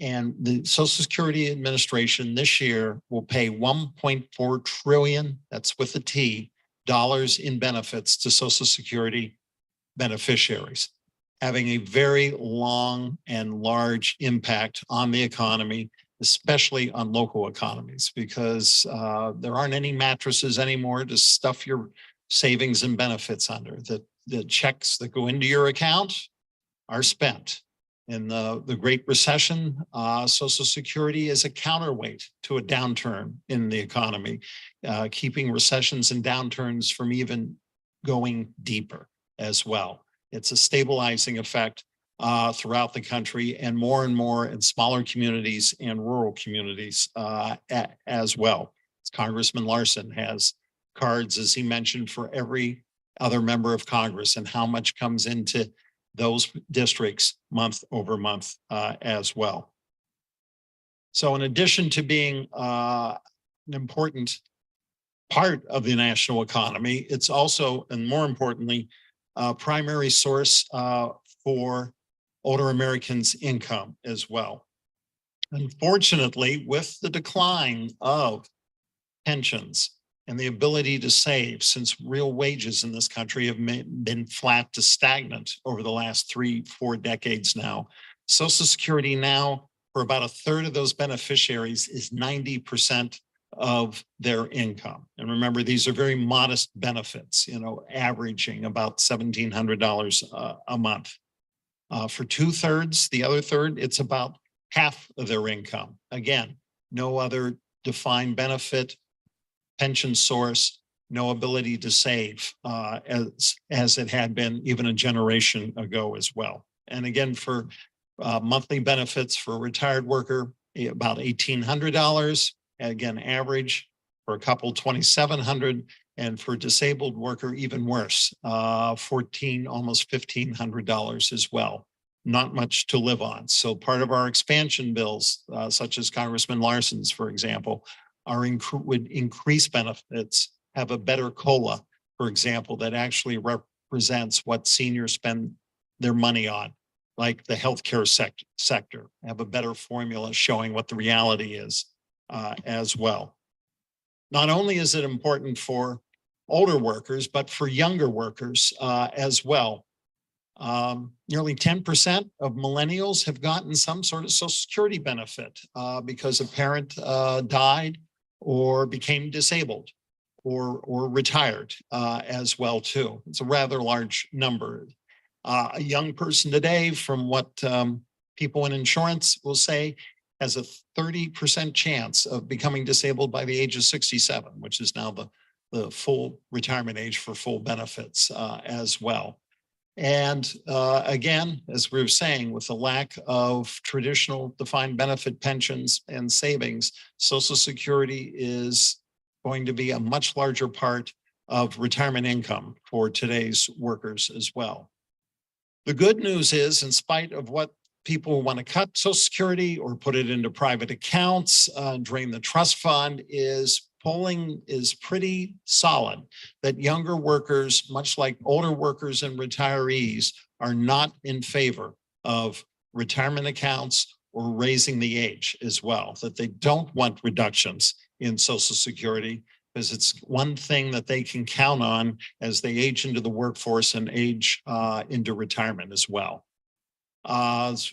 and the Social Security Administration this year will pay $1.4 trillion, that's with a T, dollars in benefits to Social Security beneficiaries, having a very long and large impact on the economy, especially on local economies, because there aren't any mattresses anymore to stuff your savings and benefits under. The checks that go into your account are spent. In the Great Recession, Social Security is a counterweight to a downturn in the economy, keeping recessions and downturns from even going deeper as well. It's a stabilizing effect throughout the country, and more in smaller communities and rural communities as well. Congressman Larson has cards, as he mentioned, for every other member of Congress and how much comes into those districts month over month as well. So in addition to being an important part of the national economy, it's also, and more importantly, a primary source for older Americans' income as well. Unfortunately, with the decline of pensions and the ability to save, since real wages in this country have been flat to stagnant over the last 3-4 decades now. Social Security now, for about a third of those beneficiaries, is 90% of their income. And remember, these are very modest benefits, averaging about $1,700 a month. For 2/3, the other third, it's about half of their income. Again, no other defined benefit, pension source, no ability to save as it had been even a generation ago as well. And again, for monthly benefits for a retired worker, about $1,800, again, average. For a couple, $2,700, and for a disabled worker, even worse, $1,400, almost $1,500 as well. Not much to live on. So part of our expansion bills, such as Congressman Larson's, for example, would increase benefits, have a better COLA, for example, that actually represents what seniors spend their money on, like the healthcare sector, have a better formula showing what the reality is as well. Not only is it important for older workers, but for younger workers as well. Nearly 10% of millennials have gotten some sort of Social Security benefit because a parent died or became disabled or retired as well too. It's a rather large number. A young person today, from what people in insurance will say, has a 30% chance of becoming disabled by the age of 67, which is now the full retirement age for full benefits as well. And again, as we were saying, with the lack of traditional defined benefit pensions and savings, Social Security is going to be a much larger part of retirement income for today's workers as well. The good news is, in spite of what people want to cut Social Security or put it into private accounts, drain the trust fund, is polling is pretty solid that younger workers, much like older workers and retirees, are not in favor of retirement accounts or raising the age as well, that they don't want reductions in Social Security because it's one thing that they can count on as they age into the workforce and age into retirement as well.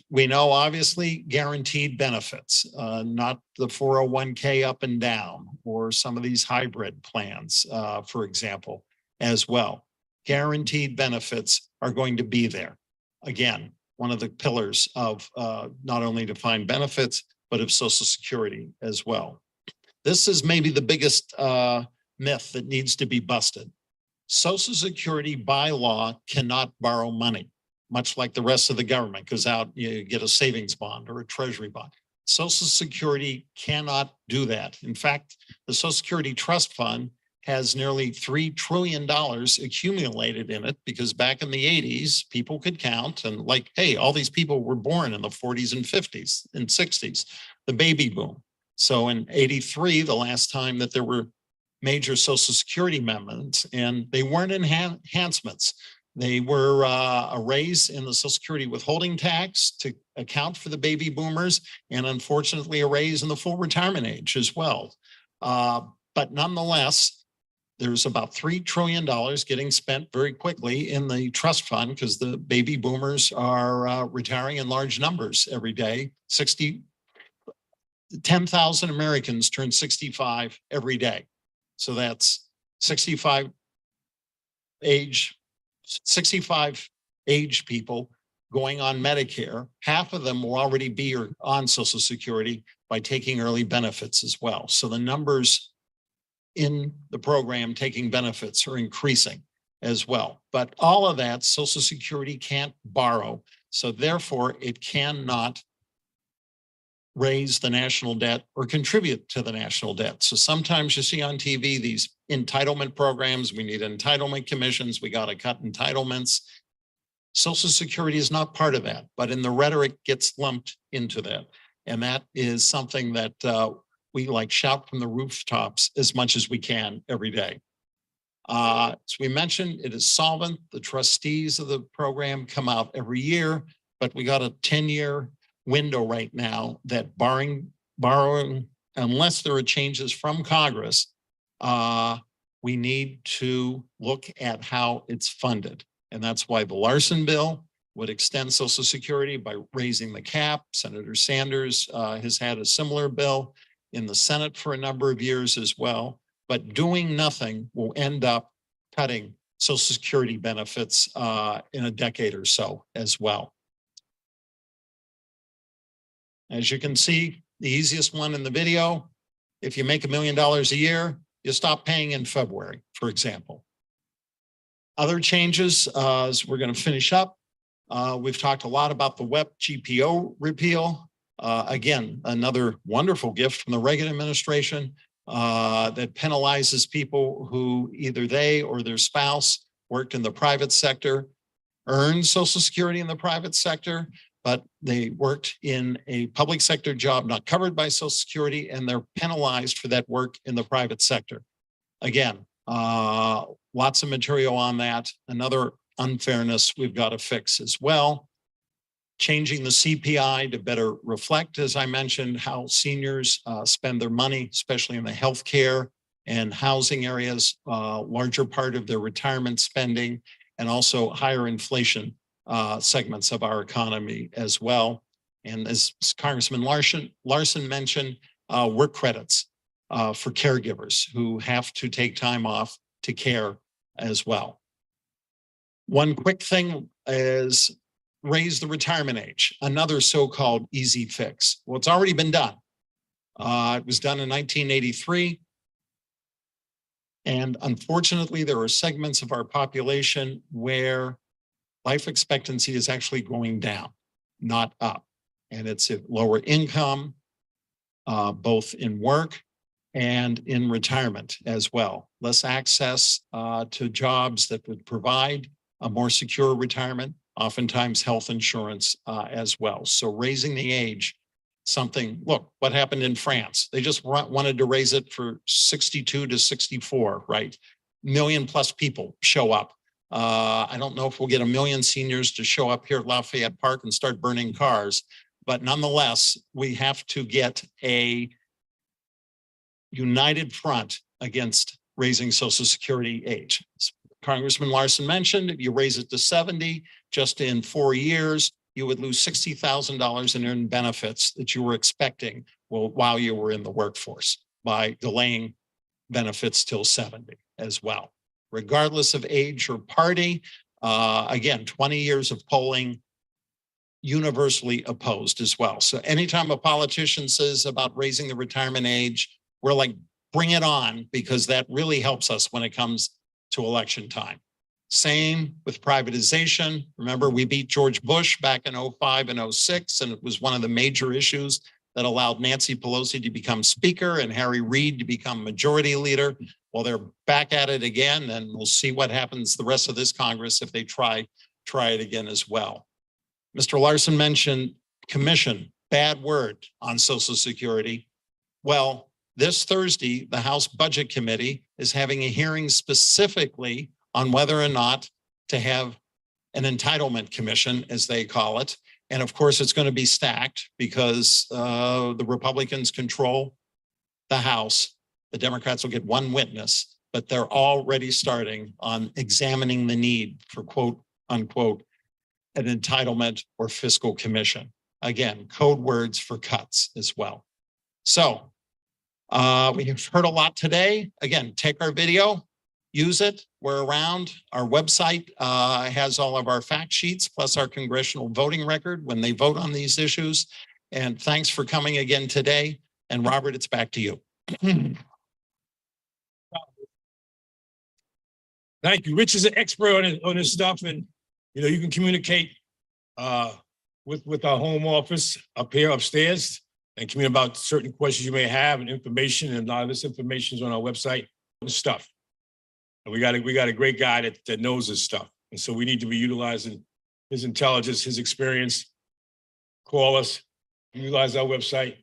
We know, obviously, guaranteed benefits, not the 401k up and down, or some of these hybrid plans, for example, as well. Guaranteed benefits are going to be there. Again, one of the pillars of not only defined benefits, but of Social Security as well. This is maybe the biggest myth that needs to be busted. Social Security by law cannot borrow money, much like the rest of the government goes out, you get a savings bond or a treasury bond. Social Security cannot do that. In fact, the Social Security Trust Fund has nearly $3 trillion accumulated in it because back in the 80s, people could count and like, hey, all these people were born in the 40s and 50s and 60s, the baby boom. So in 83, the last time that there were major Social Security amendments, and they weren't enhancements. They were a raise in the Social Security withholding tax to account for the baby boomers, and unfortunately a raise in the full retirement age as well. But nonetheless, there's about $3 trillion getting spent very quickly in the trust fund because the baby boomers are retiring in large numbers every day. 10,000 Americans turn 65 every day. So that's 65 age people going on Medicare. Half of them will already be on Social Security by taking early benefits as well. So the numbers in the program taking benefits are increasing as well. But all of that, Social Security can't borrow. So therefore, it cannot raise the national debt or contribute to the national debt. So sometimes you see on TV these entitlement programs, we need entitlement commissions, we got to cut entitlements. Social Security is not part of that, but in the rhetoric gets lumped into that. And that is something that we like shout from the rooftops as much as we can every day. As we mentioned, it is solvent. The trustees of the program come out every year, but we got a 10-year window right now that borrowing, unless there are changes from Congress, we need to look at how it's funded. And that's why the Larson bill would extend Social Security by raising the cap. Senator Sanders has had a similar bill in the Senate for a number of years as well. But doing nothing will end up cutting Social Security benefits in a decade or so as well. As you can see, the easiest one in the video, if you make $1 million a year, you stop paying in February, for example. Other changes, as we're going to finish up, we've talked a lot about the WEP GPO repeal. Again, another wonderful gift from the Reagan administration that penalizes people who either they or their spouse worked in the private sector, earned Social Security in the private sector, but they worked in a public sector job not covered by Social Security, and they're penalized for that work in the private sector. Again, lots of material on that. Another unfairness we've got to fix as well. Changing the CPI to better reflect, as I mentioned, how seniors spend their money, especially in the healthcare and housing areas, larger part of their retirement spending, and also higher inflation segments of our economy as well. And as Congressman Larson mentioned, work credits. for caregivers who have to take time off to care as well. One quick thing is raise the retirement age, another so-called easy fix. Well, it's already been done. It was done in 1983. And unfortunately, there are segments of our population where life expectancy is actually going down, not up. And it's at lower income, both in work and in retirement as well. Less access to jobs that would provide a more secure retirement, oftentimes health insurance as well. So raising the age, something, look, what happened in France? They just wanted to raise it for 62 to 64, right? Million plus people show up. I don't know if we'll get 1 million seniors to show up here at Lafayette Park and start burning cars, but nonetheless, we have to get a united front against raising Social Security age. Congressman Larson mentioned, if you raise it to 70, just in 4 years, you would lose $60,000 in earned benefits that you were expecting while you were in the workforce by delaying benefits till 70 as well. Regardless of age or party, again, 20 years of polling, universally opposed as well. So anytime a politician says about raising the retirement age, we're like, bring it on, because that really helps us when it comes to election time. Same with privatization. Remember, we beat George Bush back in 05 and 06, and it was one of the major issues that allowed Nancy Pelosi to become speaker and Harry Reid to become majority leader. Well, they're back at it again, and we'll see what happens the rest of this Congress if they try it again as well. Mr. Larson mentioned commission, bad word on Social Security. Well, this Thursday, the House Budget Committee is having a hearing specifically on whether or not to have an entitlement commission, as they call it. And of course, it's going to be stacked because the Republicans control the House. The Democrats will get one witness, but they're already starting on examining the need for quote unquote an entitlement or fiscal commission. Again, code words for cuts as well. So we have heard a lot today. Again, take our video, use it. We're around. Our website has all of our fact sheets, plus our congressional voting record when they vote on these issues. And thanks for coming again today. And Robert, it's back to you. Thank you. Rich is an expert on this stuff, and you can communicate with our home office up here upstairs and communicate about certain questions you may have and information. And a lot of this information is on our website and stuff. And we got a great guy that knows this stuff. And so we need to be utilizing his intelligence, his experience. Call us, utilize our website.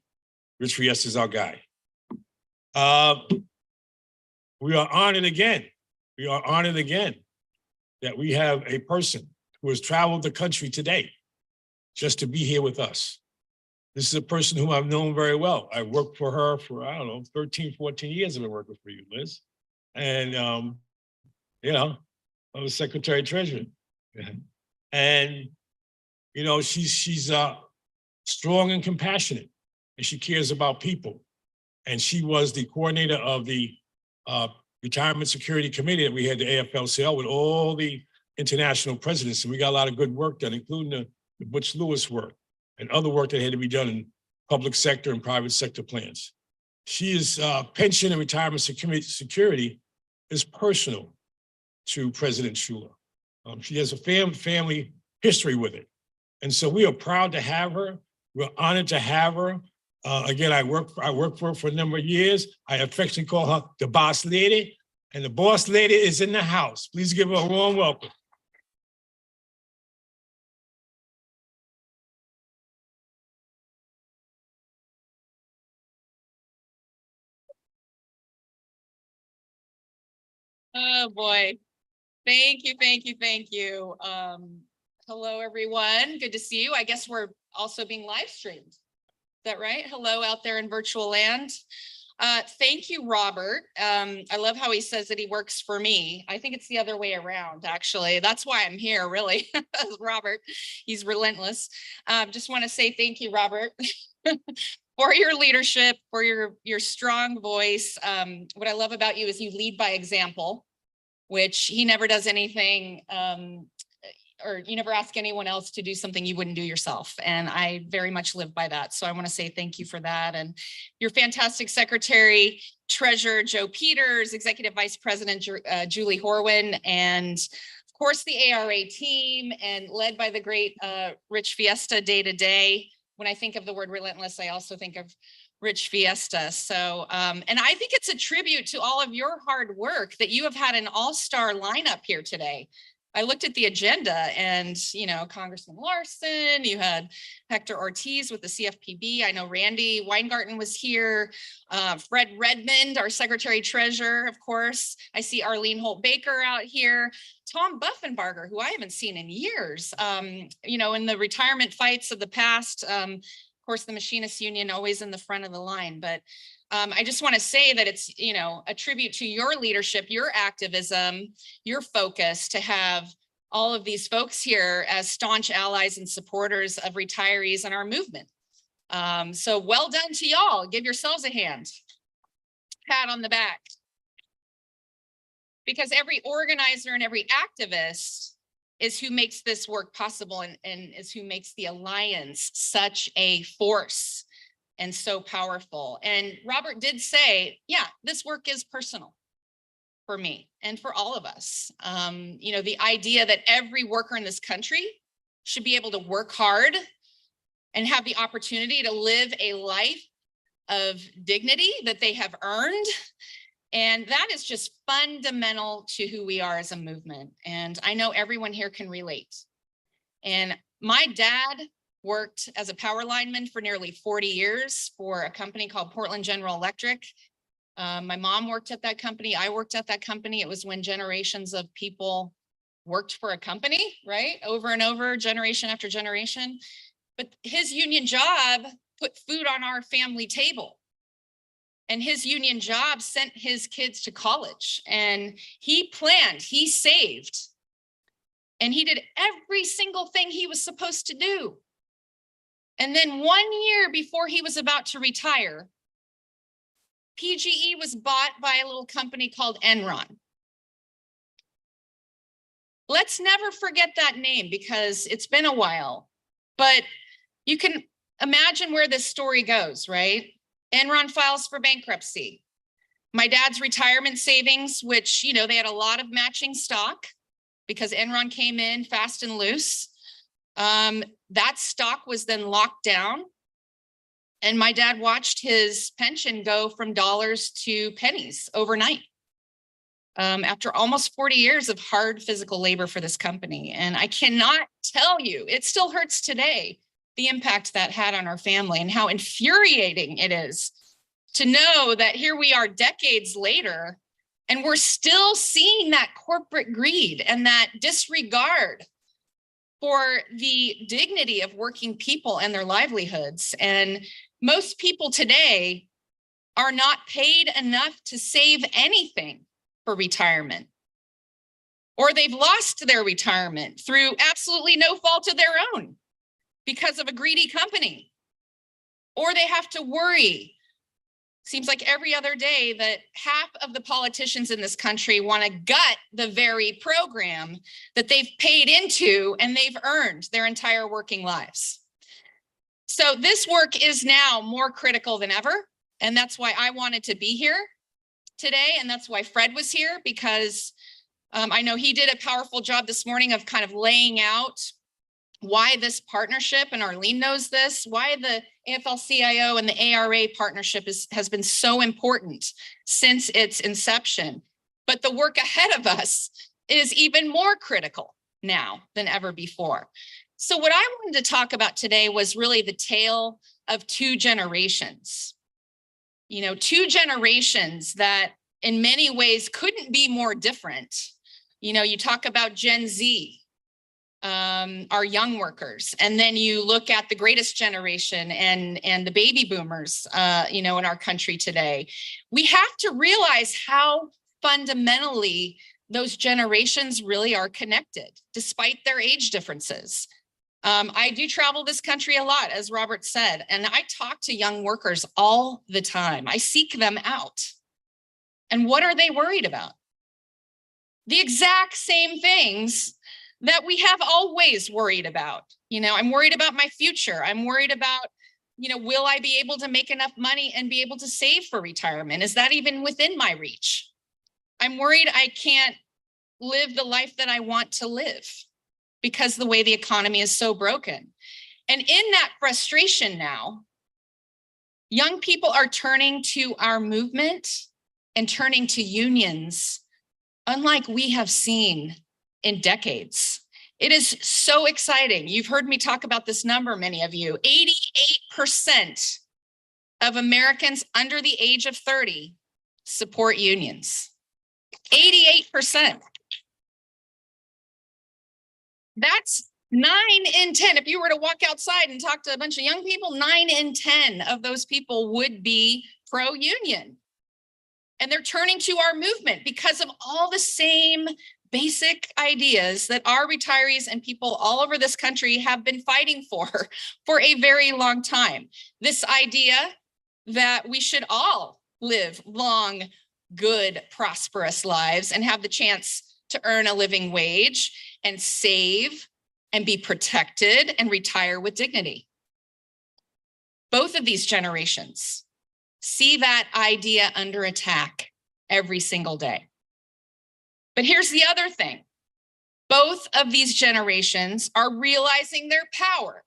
Rich Fiesta is our guy. We are honored again. We are honored again that we have a person who has traveled the country today just to be here with us. This is a person who I've known very well. I worked for her for, 13, 14 years I've been working for you, Liz. And, I was Secretary Treasurer. And, she's strong and compassionate, and she cares about people. And she was the coordinator of the Retirement Security Committee that we had, the AFL-CIO, with all the international presidents. And we got a lot of good work done, including the Butch Lewis work and other work that had to be done in public sector and private sector plans. She is pension and retirement security is personal to President Schuler. She has a family history with it. And so we are proud to have her. We're honored to have her. Again, I worked for her for a number of years. I affectionately call her the boss lady, and the boss lady is in the house. Please give her a warm welcome. Oh, boy. Thank you, thank you, thank you. Hello, everyone. Good to see you. I guess we're also being live streamed. Is that right? Hello out there in virtual land. Thank you, Robert. I love how he says that he works for me. I think it's the other way around, actually. That's why I'm here, really. Robert, he's relentless. Just want to say thank you, Robert. for your leadership, for your strong voice. What I love about you is you lead by example, which he never does anything, or you never ask anyone else to do something you wouldn't do yourself. And I very much live by that. So I want to say thank you for that. And your fantastic secretary, treasurer, Joe Peters, executive vice president, Julie Horwin, and of course the ARA team, and led by the great Rich Fiesta day to day. When I think of the word relentless, I also think of Rich Fiesta. So, and I think it's a tribute to all of your hard work that you have had an all-star lineup here today. I looked at the agenda and, you know, Congressman Larson, you had Hector Ortiz with the CFPB. I know Randy Weingarten was here. Fred Redmond, our secretary treasurer, of course. I see Arlene Holt Baker out here. Tom Buffenbarger, who I haven't seen in years. You know, in the retirement fights of the past, of course, the machinists union always in the front of the line, but I just want to say that it's, you know, a tribute to your leadership, your activism, your focus to have all of these folks here as staunch allies and supporters of retirees and our movement. So well done to y'all. Give yourselves a hand. Pat on the back. Because every organizer and every activist is who makes this work possible and is who makes the Alliance such a force and so powerful. And Robert did say, yeah, this work is personal for me and for all of us. You know, the idea that every worker in this country should be able to work hard and have the opportunity to live a life of dignity that they have earned. And that is just fundamental to who we are as a movement. And I know everyone here can relate. And my dad worked as a power lineman for nearly 40 years for a company called Portland General Electric. My mom worked at that company. I worked at that company. It was when generations of people worked for a company, right? Over and over, generation after generation. But his union job put food on our family table. And his union job sent his kids to college. And he planned, he saved. And he did every single thing he was supposed to do. And then 1 year before he was about to retire, PGE was bought by a little company called Enron. Let's never forget that name because it's been a while, but you can imagine where this story goes, right? Enron files for bankruptcy. My dad's retirement savings, which, you know, they had a lot of matching stock because Enron came in fast and loose. That stock was then locked down. And my dad watched his pension go from dollars to pennies overnight. After almost 40 years of hard physical labor for this company. And I cannot tell you, it still hurts today, the impact that had on our family and how infuriating it is to know that here we are decades later, and we're still seeing that corporate greed and that disregard for the dignity of working people and their livelihoods. And most people today are not paid enough to save anything for retirement, or they've lost their retirement through absolutely no fault of their own because of a greedy company, or they have to worry. Seems like every other day that half of the politicians in this country want to gut the very program that they've paid into and they've earned their entire working lives. So this work is now more critical than ever. And that's why I wanted to be here today. And that's why Fred was here, because I know he did a powerful job this morning of kind of laying out why this partnership, and Arlene knows this, why the AFL-CIO and the ARA partnership has been so important since its inception. But the work ahead of us is even more critical now than ever before. So what I wanted to talk about today was really the tale of two generations. You know, two generations that in many ways couldn't be more different. You know, you talk about Gen Z, our young workers, and then you look at the greatest generation and the baby boomers, you know, in our country today. We have to realize how fundamentally those generations really are connected, despite their age differences. I do travel this country a lot, as Robert said, and I talk to young workers all the time. I seek them out. And what are they worried about? The exact same things that we have always worried about. You know, I'm worried about my future. I'm worried about, you know, will I be able to make enough money and be able to save for retirement? Is that even within my reach? I'm worried I can't live the life that I want to live because the way the economy is so broken. And in that frustration now, young people are turning to our movement and turning to unions, unlike we have seen in decades. It is so exciting. You've heard me talk about this number, many of you. 88% of Americans under the age of 30 support unions. 88%. That's 9 in 10. If you were to walk outside and talk to a bunch of young people, 9 in 10 of those people would be pro-union. And they're turning to our movement because of all the same basic ideas that our retirees and people all over this country have been fighting for a very long time. This idea that we should all live long, good, prosperous lives and have the chance to earn a living wage and save and be protected and retire with dignity. Both of these generations see that idea under attack every single day. But here's the other thing. Both of these generations are realizing their power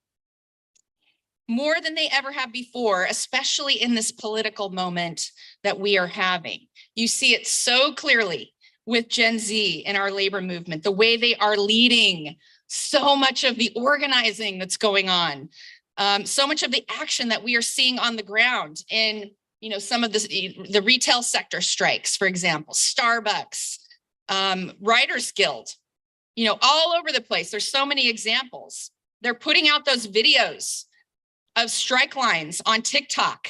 more than they ever have before, especially in this political moment that we are having. You see it so clearly with Gen Z and our labor movement, the way they are leading so much of the organizing that's going on, so much of the action that we are seeing on the ground in, you know, some of the retail sector strikes, for example, Starbucks, Writers Guild, you know, all over the place. There's so many examples. They're putting out those videos of strike lines on TikTok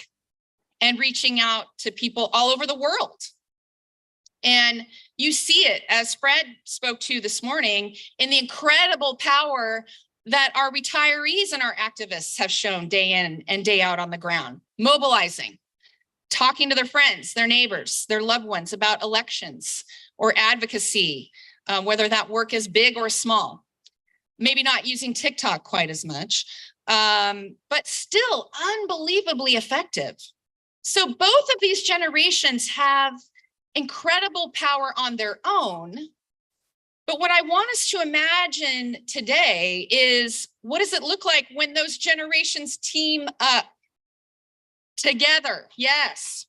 and reaching out to people all over the world. And you see it, as Fred spoke to this morning, in the incredible power that our retirees and our activists have shown day in and day out on the ground, mobilizing, talking to their friends, their neighbors, their loved ones about elections or advocacy, whether that work is big or small. Maybe not using TikTok quite as much, but still unbelievably effective. So both of these generations have incredible power on their own. But what I want us to imagine today is, what does it look like when those generations team up together? Yes.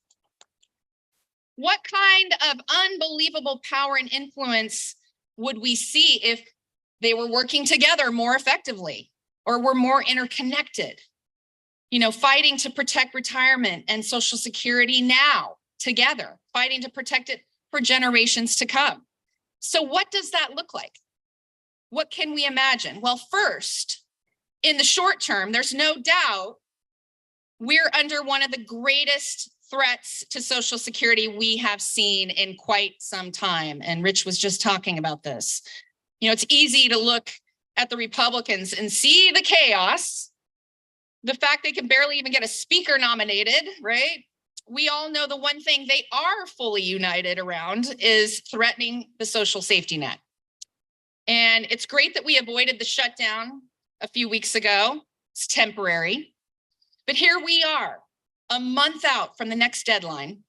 What kind of unbelievable power and influence would we see if they were working together more effectively or were more interconnected? You know, fighting to protect retirement and Social Security now together, fighting to protect it for generations to come. So what does that look like? What can we imagine? Well, first, in the short term, there's no doubt we're under one of the greatest threats to Social Security we have seen in quite some time. And Rich was just talking about this. You know, it's easy to look at the Republicans and see the chaos, the fact they can barely even get a speaker nominated, right? We all know the one thing they are fully united around is threatening the social safety net. And it's great that we avoided the shutdown a few weeks ago. It's temporary. But here we are, a month out from the next deadline.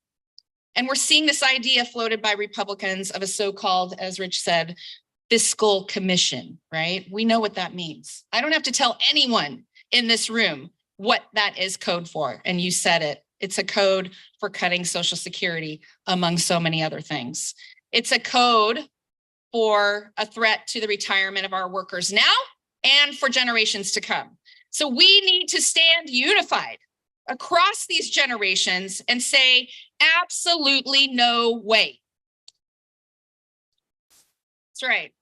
And we're seeing this idea floated by Republicans of a so-called, as Rich said, fiscal commission, right? We know what that means. I don't have to tell anyone in this room what that is code for. And you said it. It's a code for cutting Social Security, among so many other things. It's a code for a threat to the retirement of our workers now and for generations to come. So we need to stand unified across these generations and say, absolutely no way. That's right.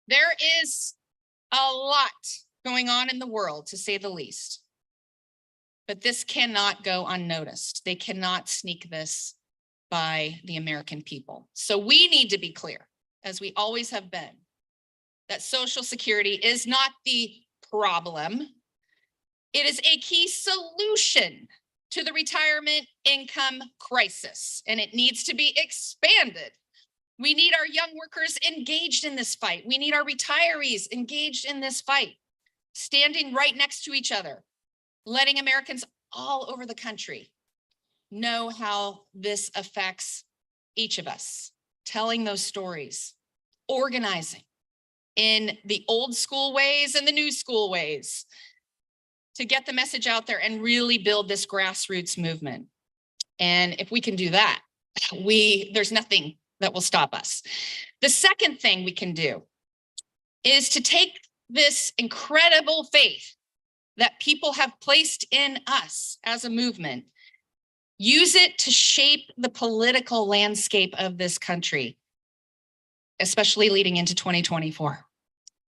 There is a lot going on in the world, to say the least. But this cannot go unnoticed. They cannot sneak this by the American people. So we need to be clear, as we always have been. that Social Security is not the problem. It is a key solution to the retirement income crisis, and it needs to be expanded. We need our young workers engaged in this fight. We need our retirees engaged in this fight, standing right next to each other, letting Americans all over the country know how this affects each of us, telling those stories, organizing in the old school ways and the new school ways to get the message out there and really build this grassroots movement. And if we can do that, there's nothing that will stop us. The second thing we can do is to take this incredible faith that people have placed in us as a movement, use it to shape the political landscape of this country, especially leading into 2024.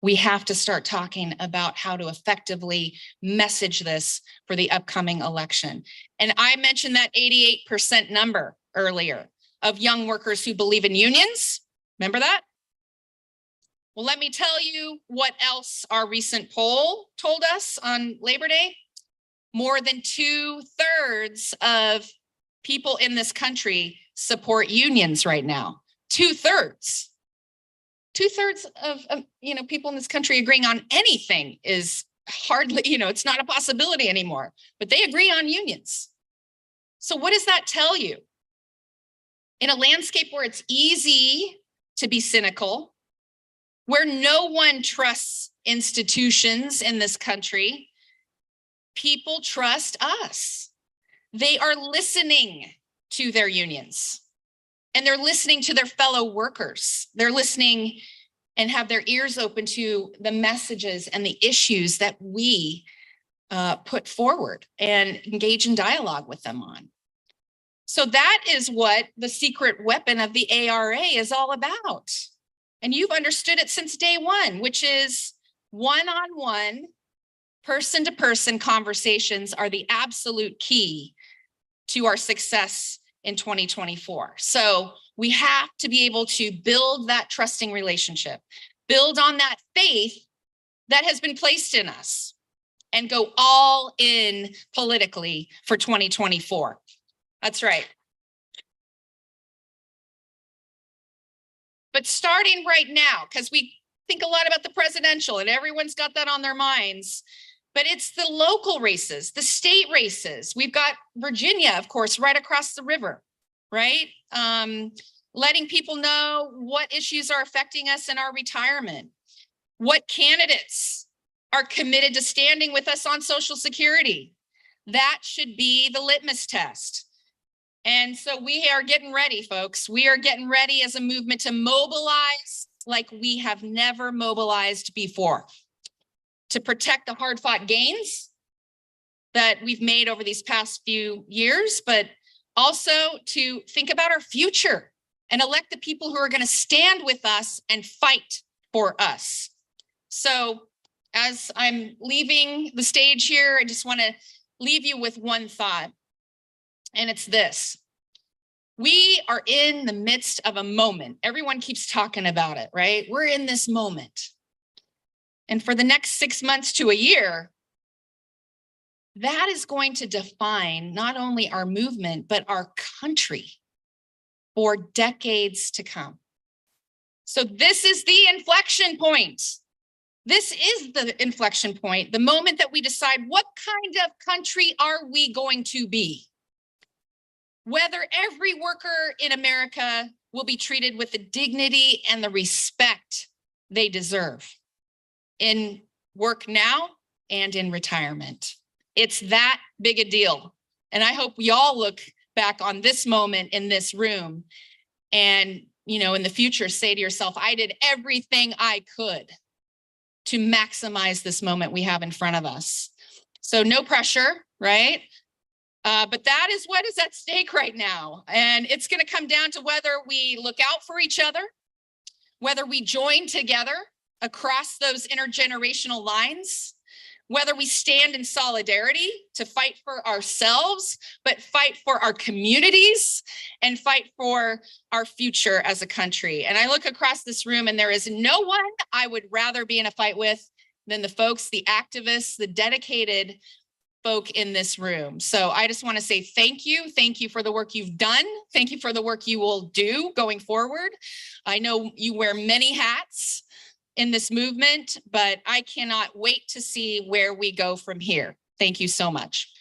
We have to start talking about how to effectively message this for the upcoming election. And I mentioned that 88% number earlier of young workers who believe in unions. Remember that? Well, let me tell you what else our recent poll told us on Labor Day. More than 2/3 of people in this country support unions right now. 2/3. 2/3 of people in this country agreeing on anything is hardly, it's not a possibility anymore, but they agree on unions. So what does that tell you? In a landscape where it's easy to be cynical, where no one trusts institutions in this country, people trust us. They are listening to their unions and they're listening to their fellow workers. They're listening and have their ears open to the messages and the issues that we put forward and engage in dialogue with them on. So that is what the secret weapon of the ARA is all about. And you've understood it since day one, which is one-on-one, person-to-person conversations are the absolute key to our success in 2024. So we have to be able to build that trusting relationship, build on that faith that has been placed in us, and go all in politically for 2024. That's right. But starting right now, because we think a lot about the presidential and everyone's got that on their minds, but it's the local races, the state races. We've got Virginia, of course, right across the river, right? Letting people know what issues are affecting us in our retirement, what candidates are committed to standing with us on Social Security. That should be the litmus test. And so we are getting ready, folks. We are getting ready as a movement to mobilize like we have never mobilized before, to protect the hard-fought gains that we've made over these past few years, but also to think about our future and elect the people who are going to stand with us and fight for us. So as I'm leaving the stage here, I just want to leave you with one thought, and it's this. We are in the midst of a moment. Everyone keeps talking about it, right? We're in this moment. And for the next 6 months to a year, that is going to define not only our movement, but our country for decades to come. So this is the inflection point. This is the inflection point, the moment that we decide what kind of country are we going to be? Whether every worker in America will be treated with the dignity and the respect they deserve in work now and in retirement. It's that big a deal. And I hope we all look back on this moment in this room and, in the future, say to yourself, I did everything I could to maximize this moment we have in front of us. So no pressure, right? But that is what is at stake right now. And it's going to come down to whether we look out for each other, whether we join together across those intergenerational lines, whether we stand in solidarity to fight for ourselves, but fight for our communities and fight for our future as a country. And I look across this room and there is no one I would rather be in a fight with than the folks, the activists, the dedicated folk in this room. So I just want to say thank you. Thank you for the work you've done. Thank you for the work you will do going forward. I know you wear many hats in this movement, but I cannot wait to see where we go from here. Thank you so much.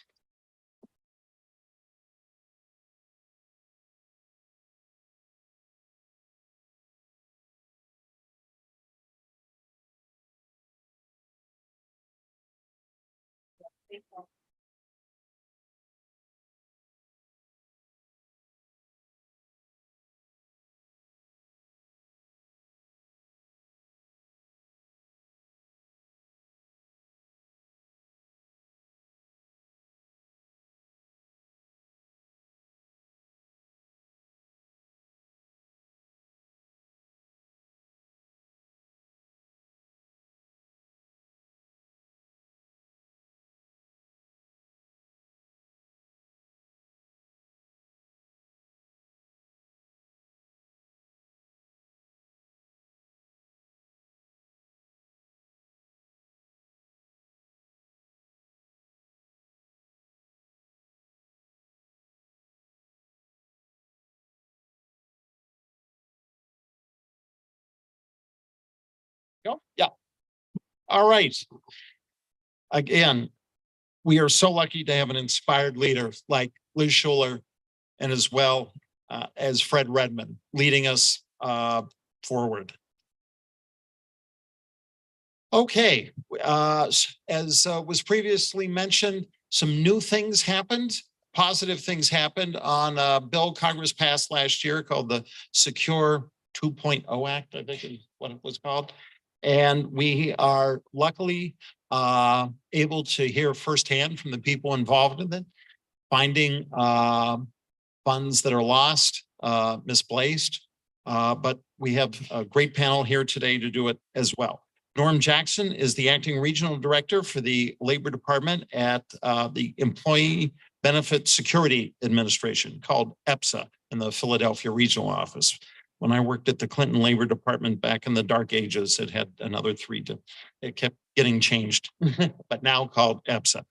Yeah. All right. Again, we are so lucky to have an inspired leader like Liz Schuler and as well as Fred Redmond leading us forward. Okay, as was previously mentioned, some new things happened, positive things happened on a bill Congress passed last year called the Secure 2.0 Act, I think is what it was called. And we are luckily able to hear firsthand from the people involved in it, finding funds that are lost, misplaced. But we have a great panel here today to do it as well. Norm Jackson is the acting regional director for the Labor Department at the Employee Benefit Security Administration, called EPSA, in the Philadelphia regional office. When I worked at the Clinton Labor Department back in the dark ages, it had another three. It kept getting changed, but now called EPSA.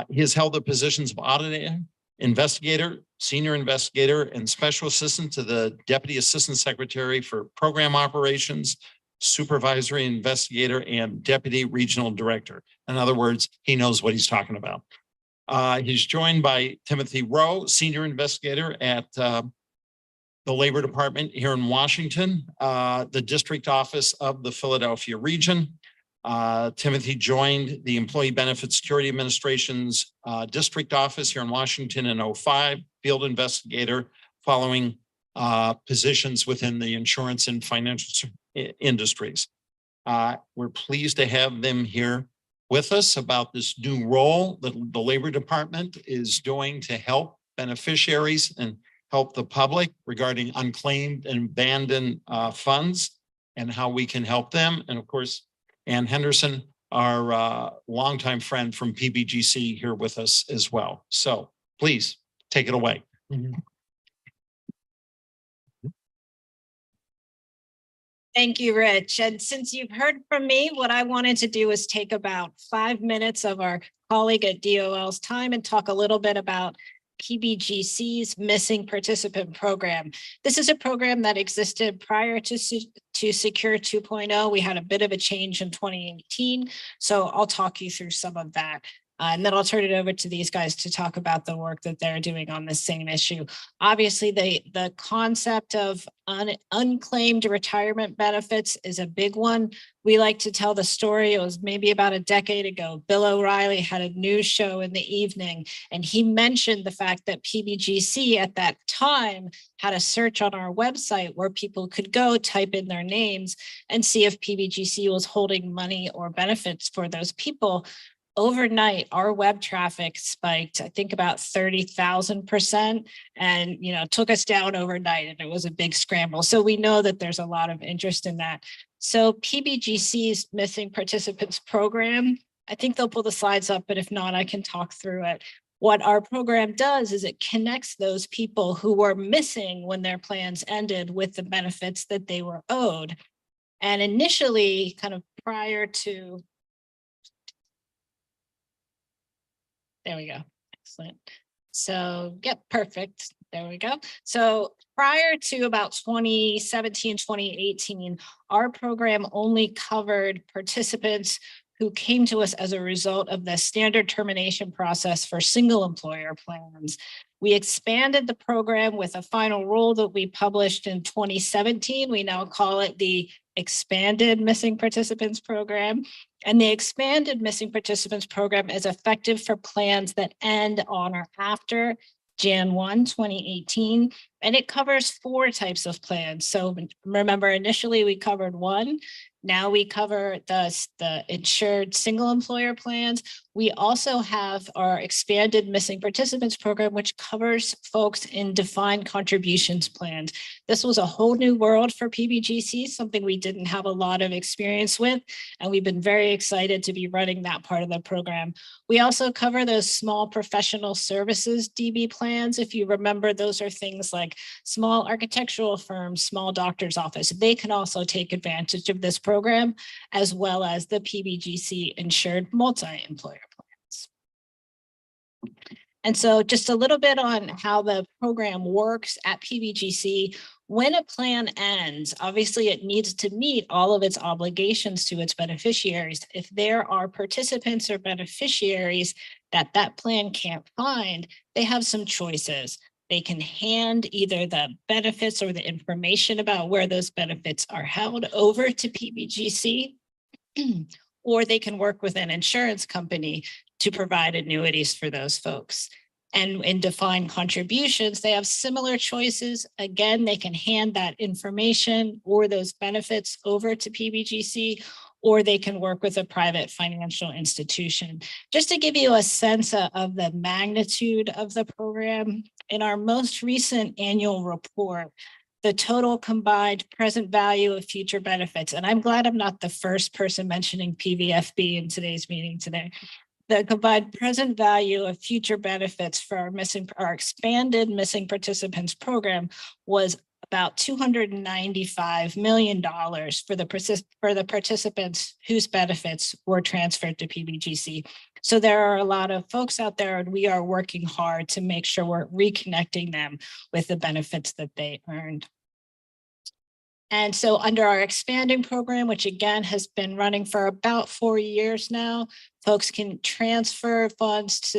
He has held the positions of auditor, investigator, senior investigator, and special assistant to the Deputy Assistant Secretary for Program Operations, supervisory investigator, and deputy regional director. In other words, he knows what he's talking about. He's joined by Timothy Rowe, senior investigator at the Labor Department here in Washington, the district office of the Philadelphia region. Timothy joined the Employee Benefit Security Administration's district office here in Washington in 2005, field investigator, following positions within the insurance and financial industries. We're pleased to have them here with us about this new role that the Labor Department is doing to help beneficiaries and help the public regarding unclaimed and abandoned funds and how we can help them. And of course, Ann Henderson, our longtime friend from PBGC, here with us as well. So please take it away. Thank you, Rich. And since you've heard from me, what I wanted to do is take about 5 minutes of our colleague at DOL's time and talk a little bit about PBGC's Missing Participant Program. This is a program that existed prior to Secure 2.0. We had a bit of a change in 2018, so I'll talk you through some of that. And then I'll turn it over to these guys to talk about the work that they're doing on the same issue. Obviously, the concept of unclaimed retirement benefits is a big one. We like to tell the story. It was maybe about a decade ago. Bill O'Reilly had a news show in the evening, and he mentioned the fact that PBGC at that time had a search on our website where people could go type in their names and see if PBGC was holding money or benefits for those people. Overnight, our web traffic spiked, I think about 30,000%, and took us down overnight, and it was a big scramble. So we know that there's a lot of interest in that. So PBGC's Missing Participants Program I think they'll pull the slides up, but if not, I can talk through it. What our program does is it connects those people who were missing when their plans ended with the benefits that they were owed. And initially, kind of prior to, there we go, excellent. So, yep, perfect. There we go. So prior to about 2017, 2018, our program only covered participants who came to us as a result of the standard termination process for single employer plans. We expanded the program with a final rule that we published in 2017. We now call it the Expanded Missing Participants Program. And the Expanded Missing Participants Program is effective for plans that end on or after Jan 1, 2018, and it covers 4 types of plans. So remember, initially we covered 1. Now we cover the insured single employer plans. We also have our Expanded Missing Participants Program, which covers folks in defined contributions plans. This was a whole new world for PBGC, something we didn't have a lot of experience with, and we've been very excited to be running that part of the program. We also cover those small professional services DB plans. If you remember, those are things like small architectural firms, small doctor's office. They can also take advantage of this program, as well as the PBGC insured multi-employer plans. And so just a little bit on how the program works at PBGC. When a plan ends, obviously it needs to meet all of its obligations to its beneficiaries. If there are participants or beneficiaries that plan can't find, they have some choices. They can hand either the benefits or the information about where those benefits are held over to PBGC, or they can work with an insurance company to provide annuities for those folks. And in defined contributions, they have similar choices. Again, they can hand that information or those benefits over to PBGC, or they can work with a private financial institution. Just to give you a sense of the magnitude of the program, in our most recent annual report, the total combined present value of future benefits, and I'm glad I'm not the first person mentioning PVFB in today's meeting today. The combined present value of future benefits for our expanded missing participants program was about $295 million for the participants whose benefits were transferred to PBGC. So there are a lot of folks out there, and we are working hard to make sure we're reconnecting them with the benefits that they earned. And so under our expanding program, which again has been running for about 4 years now, folks can transfer funds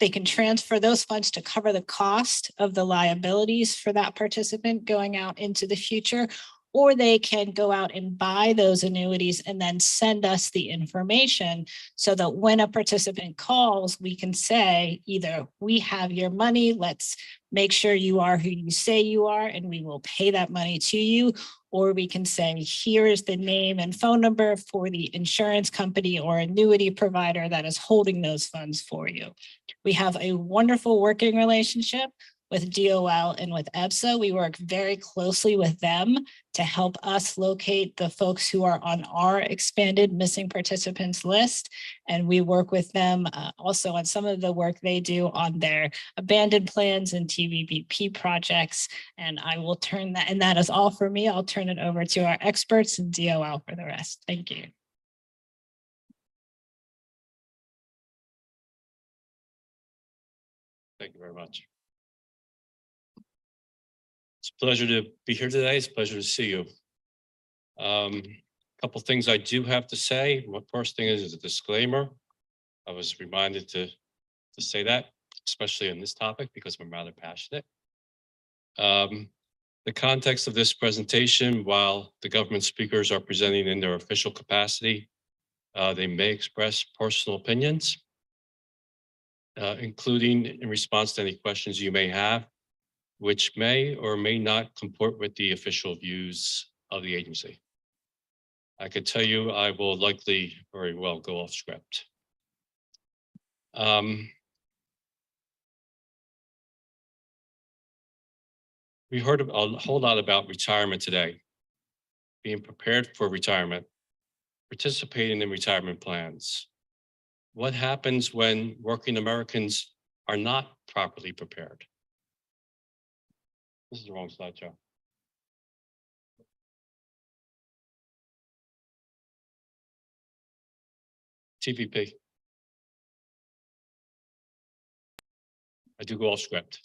they can transfer those funds to cover the cost of the liabilities for that participant going out into the future, or they can go out and buy those annuities and then send us the information so that when a participant calls, we can say either we have your money, let's make sure you are who you say you are, and we will pay that money to you. Or we can say, here is the name and phone number for the insurance company or annuity provider that is holding those funds for you. We have a wonderful working relationship with DOL and with EBSA. We work very closely with them to help us locate the folks who are on our expanded missing participants list. And we work with them also on some of the work they do on their abandoned plans and TVBP projects. And I will turn that, and that is all for me. I'll turn it over to our experts and DOL for the rest. Thank you. Thank you very much. It's a pleasure to be here today. It's a pleasure to see you. A couple things I do have to say. The first thing is a disclaimer. I was reminded to say that, especially on this topic, because I'm rather passionate. The context of this presentation, while the government speakers are presenting in their official capacity, they may express personal opinions, including in response to any questions you may have, which may or may not comport with the official views of the agency. I could tell you I will likely very well go off script. We heard a whole lot about retirement today, being prepared for retirement, participating in retirement plans, What happens when working Americans are not properly prepared? This is the wrong slide, Joe. TVP. I do go off script.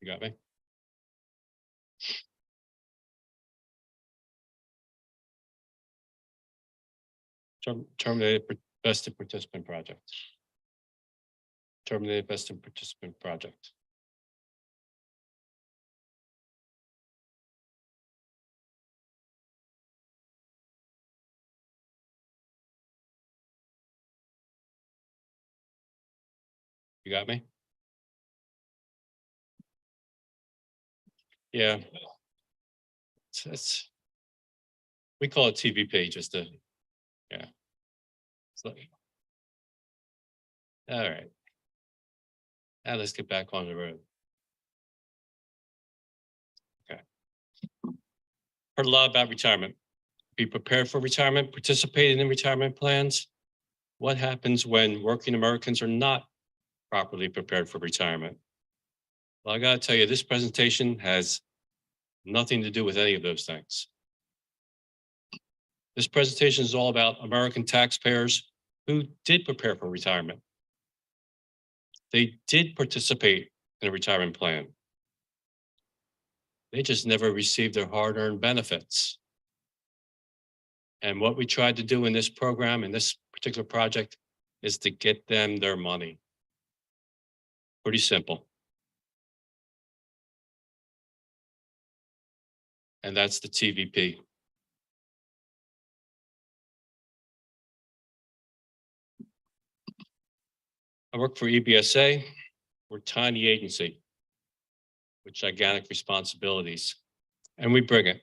You got me? Terminated vested participant project. Terminated vested participant project. You got me? Yeah. We call it TVP just to, yeah. So, all right. Now let's get back on the road. Okay. Heard a lot about retirement. Be prepared for retirement, participating in retirement plans. What happens when working Americans are not properly prepared for retirement? Well, I gotta tell you, this presentation has nothing to do with any of those things. This presentation is all about American taxpayers who did prepare for retirement. They did participate in a retirement plan. They just never received their hard-earned benefits. And what we tried to do in this program, in this particular project, is to get them their money. Pretty simple. And that's the TVP. I work for EBSA. We're a tiny agency with gigantic responsibilities, and we bring it.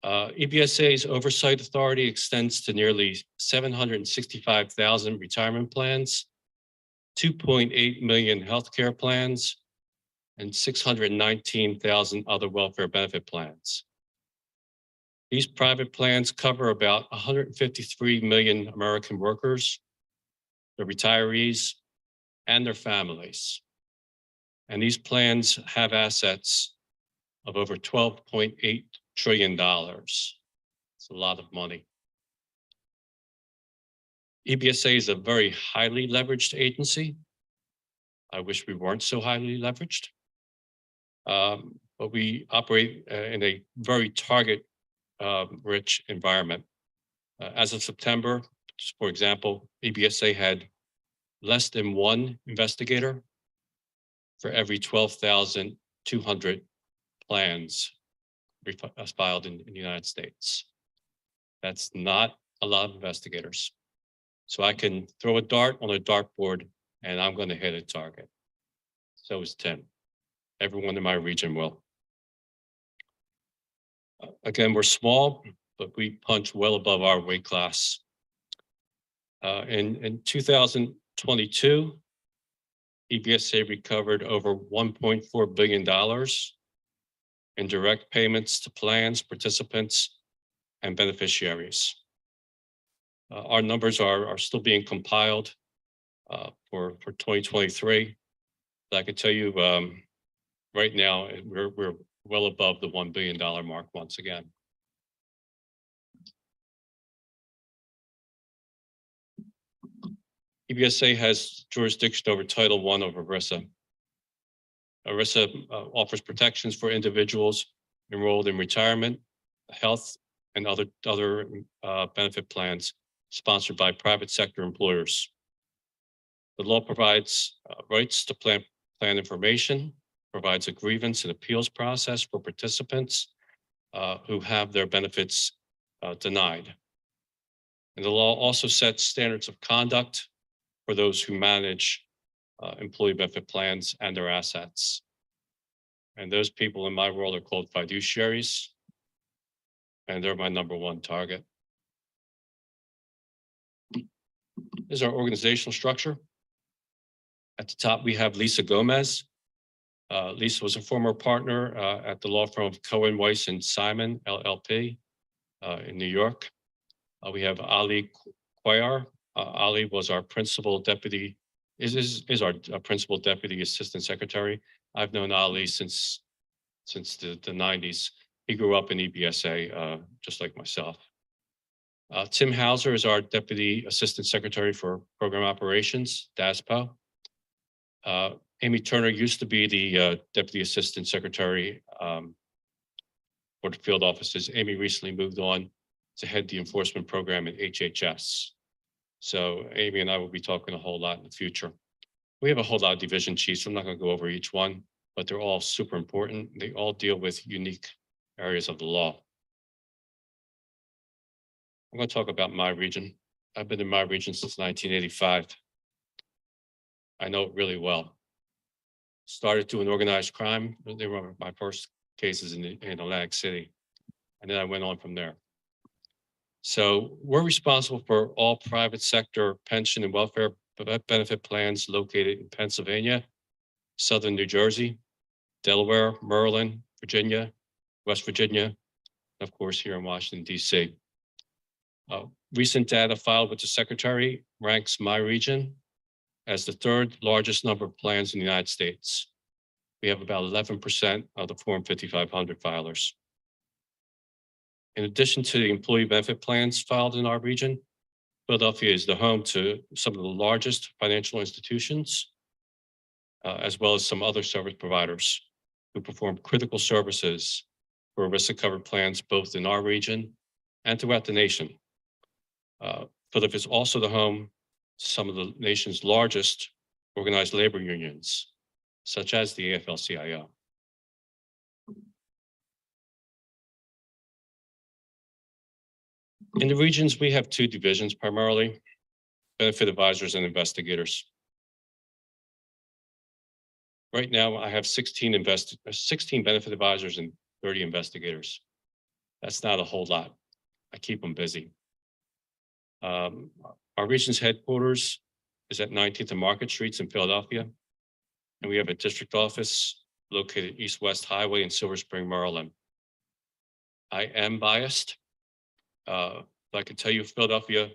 EBSA's oversight authority extends to nearly 765,000 retirement plans, 2.8 million healthcare plans, and 619,000 other welfare benefit plans. These private plans cover about 153 million American workers, their retirees, and their families. And these plans have assets of over $12.8 trillion. It's a lot of money. EBSA is a very highly leveraged agency. I wish we weren't so highly leveraged. But we operate in a very target rich environment. As of September, just for example, EBSA had less than one investigator for every 12,200 plans filed in the United States. That's not a lot of investigators. So I can throw a dart on a dartboard and I'm going to hit a target. So is Tim. Everyone in my region will. Again, we're small, but we punch well above our weight class. In 2022, EBSA recovered over $1.4 billion in direct payments to plans, participants, and beneficiaries. Our numbers are still being compiled for 2023. But I can tell you right now, we're well above the $1 billion mark once again. EBSA has jurisdiction over Title I of ERISA. ERISA offers protections for individuals enrolled in retirement, health, and other benefit plans sponsored by private sector employers. The law provides rights to plan information, provides a grievance and appeals process for participants who have their benefits denied. And the law also sets standards of conduct for those who manage employee benefit plans and their assets. And those people in my world are called fiduciaries. And they're my number one target. This is our organizational structure. At the top, we have Lisa Gomez. Lisa was a former partner at the law firm of Cohen, Weiss, and Simon, LLP, in New York. We have Ali Quayar. Ali was our principal deputy, is our principal deputy assistant secretary. I've known Ali since the 90s. He grew up in EBSA, just like myself. Tim Hauser is our deputy assistant secretary for program operations, DASPO. Amy Turner used to be the deputy assistant secretary for the field offices. Amy recently moved on to head the enforcement program at HHS. So Amy and I will be talking a whole lot in the future. We have a whole lot of division chiefs. So I'm not going to go over each one, but they're all super important. They all deal with unique areas of the law. I'm going to talk about my region. I've been in my region since 1985. I know it really well. Started doing organized crime. They were my first cases in Atlantic City. And then I went on from there. So we're responsible for all private sector pension and welfare benefit plans located in Pennsylvania, Southern New Jersey, Delaware, Maryland, Virginia, West Virginia, and of course here in Washington, D.C. Recent data filed with the Secretary ranks my region as the third largest number of plans in the United States. We have about 11% of the Form 5500 filers. In addition to the employee benefit plans filed in our region, Philadelphia is the home to some of the largest financial institutions, as well as some other service providers who perform critical services for ERISA-covered plans both in our region and throughout the nation. Philadelphia is also the home to some of the nation's largest organized labor unions, such as the AFL-CIO. In the regions, we have two divisions primarily, benefit advisors and investigators. Right now, I have 16 benefit advisors and 30 investigators. That's not a whole lot. I keep them busy. Our region's headquarters is at 19th and Market Streets in Philadelphia. And we have a district office located East West Highway in Silver Spring, Maryland. I am biased. But I can tell you Philadelphia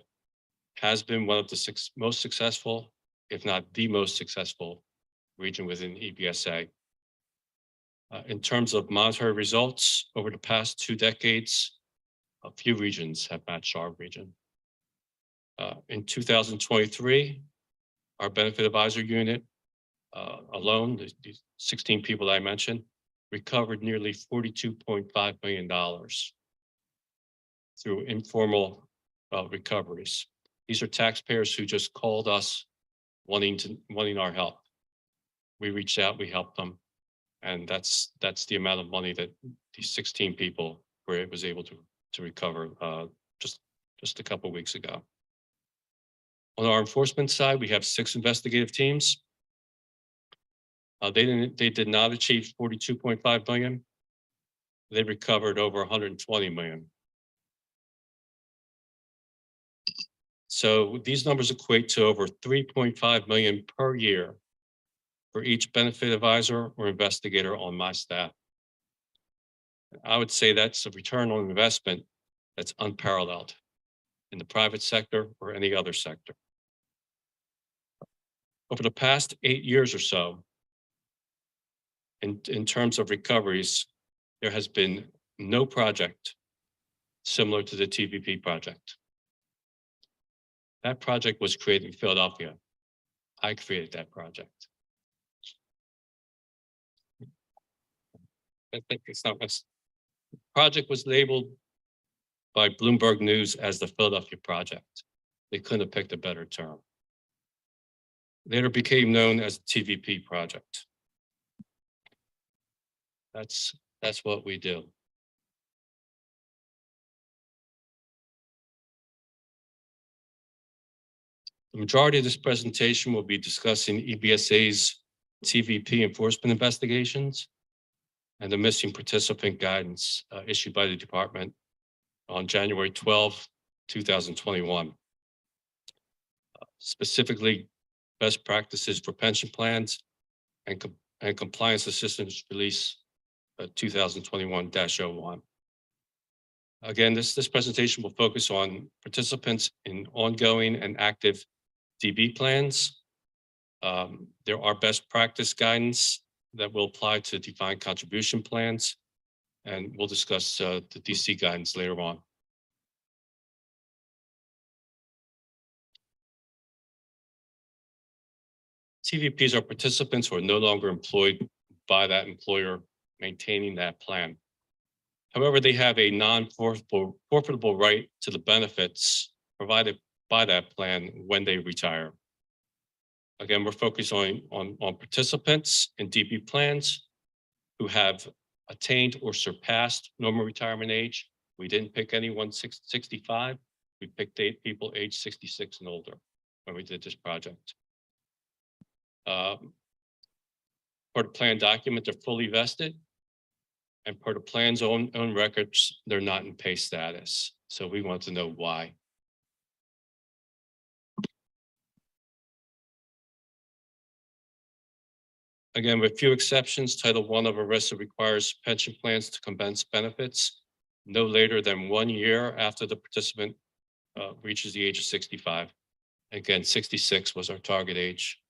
has been one of the most successful, if not the most successful region within EBSA. In terms of monetary results, over the past 2 decades, a few regions have matched our region. In 2023, our benefit advisor unit alone, the 16 people that I mentioned, recovered nearly $42.5 million through informal recoveries. These are taxpayers who just called us wanting our help. We reached out, we helped them, and that's the amount of money that these 16 people was able to recover just a couple of weeks ago. On our enforcement side, we have 6 investigative teams. They did not achieve 42.5 million. They recovered over 120 million. So these numbers equate to over 3.5 million per year for each benefit advisor or investigator on my staff. I would say that's a return on investment that's unparalleled in the private sector or any other sector. Over the past 8 years or so, in terms of recoveries, there has been no project similar to the TVP project. That project was created in Philadelphia. I created that project. I think it's not much. The project was labeled by Bloomberg News as the Philadelphia Project. They couldn't have picked a better term. Later became known as the TVP project. That's what we do. The majority of this presentation will be discussing EBSA's TVP enforcement investigations and the missing participant guidance issued by the department on January 12, 2021. Specifically, best practices for pension plans and compliance assistance release 2021-01. Again, this presentation will focus on participants in ongoing and active DB plans. There are best practice guidance that will apply to defined contribution plans, and we'll discuss the DC guidance later on. TVPs are participants who are no longer employed by that employer maintaining that plan. However, they have a non-forfeitable right to the benefits provided by that plan when they retire. Again, we're focused on participants in DB plans who have attained or surpassed normal retirement age. We didn't pick anyone 65. We picked 8 people age 66 and older when we did this project. For the plan document, they're fully vested. And per the plan's own records, they're not in pay status. So we want to know why. Again, with few exceptions, Title I of ERISA requires pension plans to commence benefits no later than 1 year after the participant reaches the age of 65. Again, 66 was our target age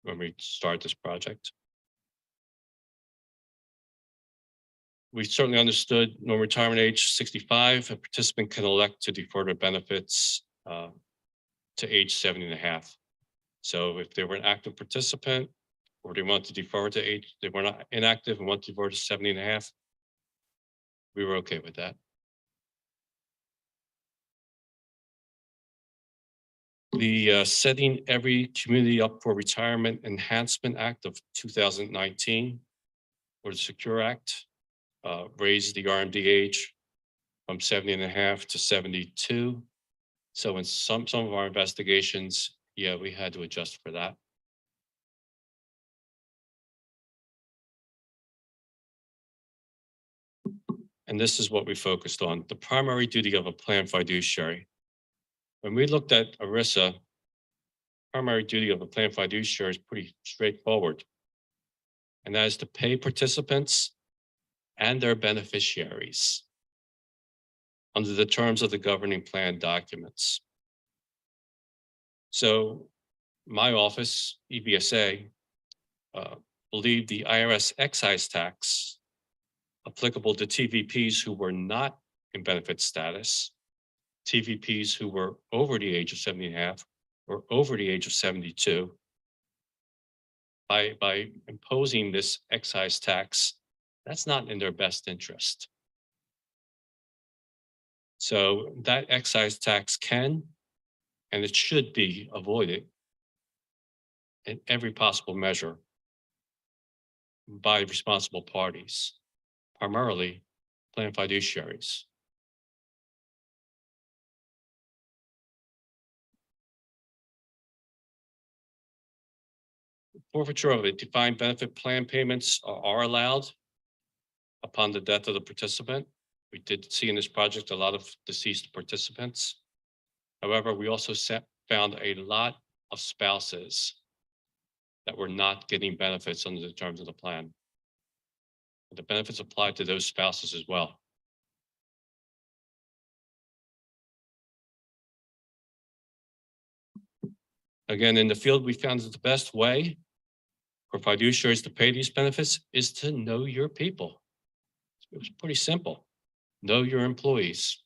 when we started this project. We certainly understood normal retirement age 65, a participant can elect to defer their benefits to age 70 and a half. So if they were an active participant or they want to defer to age, they were not inactive and want to defer to 70 and a half, we were okay with that. The Setting Every Community Up for Retirement Enhancement Act of 2019, or the Secure Act, raised the RMD age from 70 and a half to 72. So in some of our investigations, yeah, we had to adjust for that. And this is what we focused on, the primary duty of a plan fiduciary. When we looked at ERISA, primary duty of a plan fiduciary is pretty straightforward. And that is to pay participants and their beneficiaries under the terms of the governing plan documents. So my office, EBSA, believed the IRS excise tax applicable to TVPs who were not in benefit status, TVPs who were over the age of 70 and a half or over the age of 72, by imposing this excise tax, that's not in their best interest. So that excise tax can, and it should be avoided in every possible measure by responsible parties, primarily plan fiduciaries. Forfeiture of a defined benefit plan payments are allowed upon the death of the participant. We did see in this project a lot of deceased participants. However, we also found a lot of spouses that were not getting benefits under the terms of the plan. The benefits applied to those spouses as well. Again, in the field, we found that the best way for fiduciaries to pay these benefits is to know your people. It was pretty simple. Know your employees.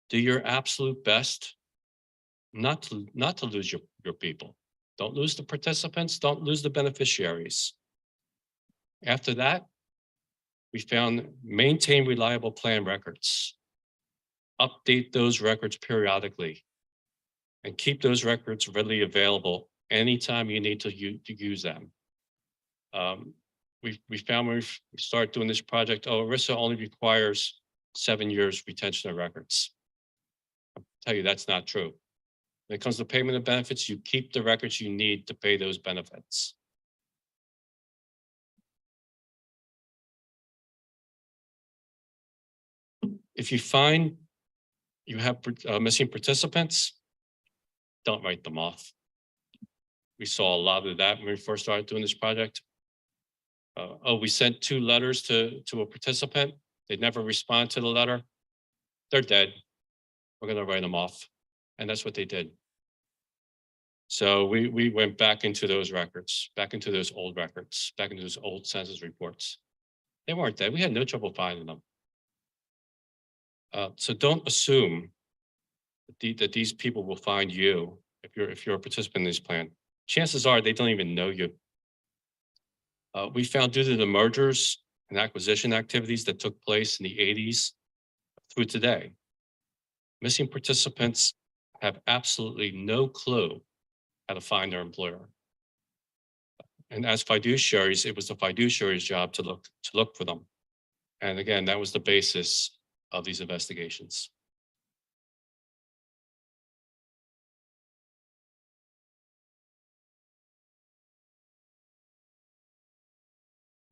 Do your absolute best not to lose your people. Don't lose the participants, don't lose the beneficiaries. After that, we found maintain reliable plan records. Update those records periodically and keep those records readily available anytime you need to use them. We found when we started doing this project, ERISA only requires 7 years retention of records. I'll tell you that's not true. When it comes to payment of benefits, you keep the records you need to pay those benefits. If you find you have missing participants, don't write them off. We saw a lot of that when we first started doing this project. We sent 2 letters to a participant. They never respond to the letter. They're dead. We're going to write them off. And that's what they did. So we went back into those records, back into those old records, back into those old census reports. They weren't dead. We had no trouble finding them. So don't assume that these people will find you if you're a participant in this plan. Chances are they don't even know you. We found due to the mergers and acquisition activities that took place in the 80s through today, missing participants have absolutely no clue how to find their employer. And as fiduciaries, it was the fiduciary's job to look for them. And again, that was the basis of these investigations.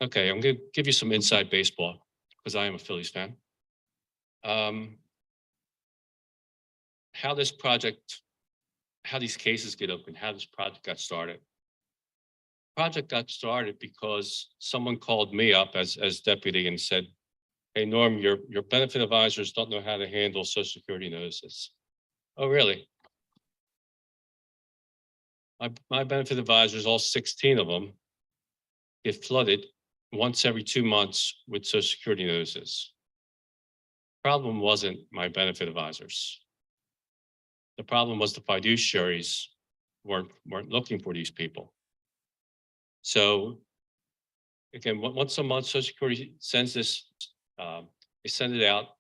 Okay, I'm going to give you some inside baseball because I am a Phillies fan. How these cases get open, how this project got started. Project got started because someone called me up as deputy and said, "Hey, Norm, your benefit advisors don't know how to handle Social Security notices." Oh, really? My benefit advisors, all 16 of them, get flooded once every 2 months with Social Security notices. Problem wasn't my benefit advisors. The problem was the fiduciaries weren't looking for these people. So again, once a month, Social Security sends this, they send it out.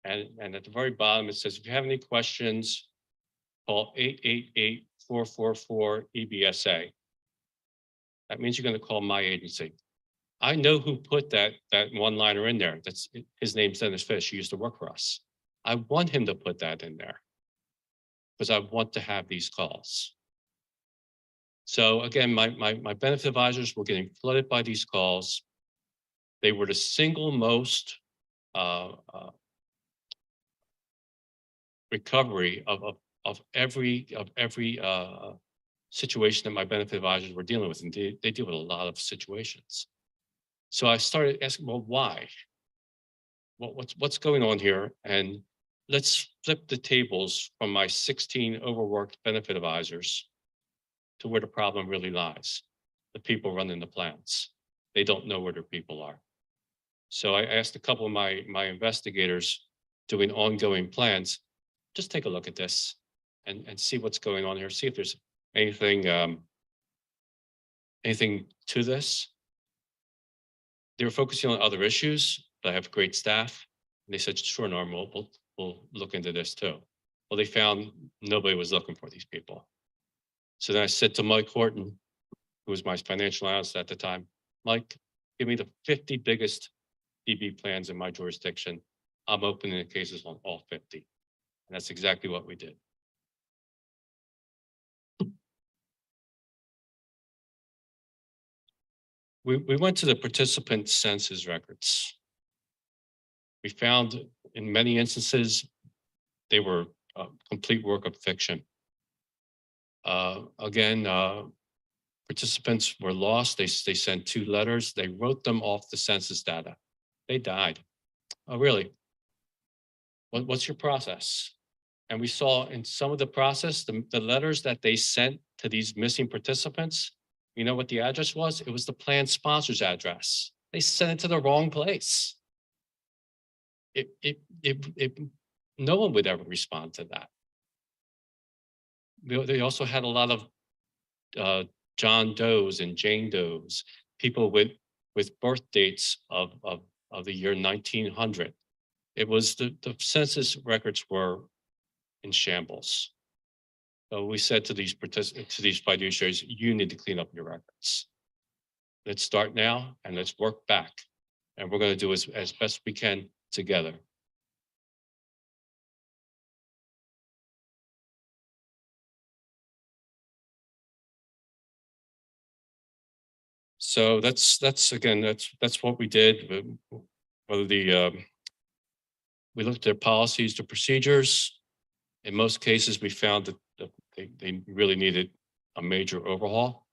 And at the very bottom, it says, if you have any questions, call 888-444-EBSA. That means you're going to call my agency. I know who put that one-liner in there. His name's Dennis Fish. He used to work for us. I want him to put that in there because I want to have these calls. So again, my benefit advisors were getting flooded by these calls. They were the single most recovery of every situation that my benefit advisors were dealing with, and they deal with a lot of situations. So I started asking, well, why? What's going on here? And let's flip the tables from my 16 overworked benefit advisors to where the problem really lies. The people running the plans. They don't know where their people are. So I asked a couple of my investigators doing ongoing plans, just take a look at this and see what's going on here. See if there's anything to this. They were focusing on other issues, but I have great staff. And they said, sure, Norm, we'll look into this too. Well, they found nobody was looking for these people. So then I said to Mike Horton, who was my financial analyst at the time, Mike, give me the 50 biggest DB plans in my jurisdiction. I'm opening the cases on all 50. And that's exactly what we did. We went to the participant census records. We found in many instances, they were a complete work of fiction. Again, participants were lost. They sent 2 letters. They wrote them off the census data. They died. Oh, really? What's your process? And we saw in some of the process, the letters that they sent to these missing participants, you know what the address was? It was the plan sponsor's address. They sent it to the wrong place. No one would ever respond to that. They also had a lot of John Does and Jane Does, people with birth dates of the year 1900. It was the census records were in shambles. So we said to these fiduciaries, you need to clean up your records. Let's start now and let's work back. And we're going to do as best we can together. So that's what we did. Whether We looked at their policies, the procedures. In most cases, we found that they really needed a major overhaul.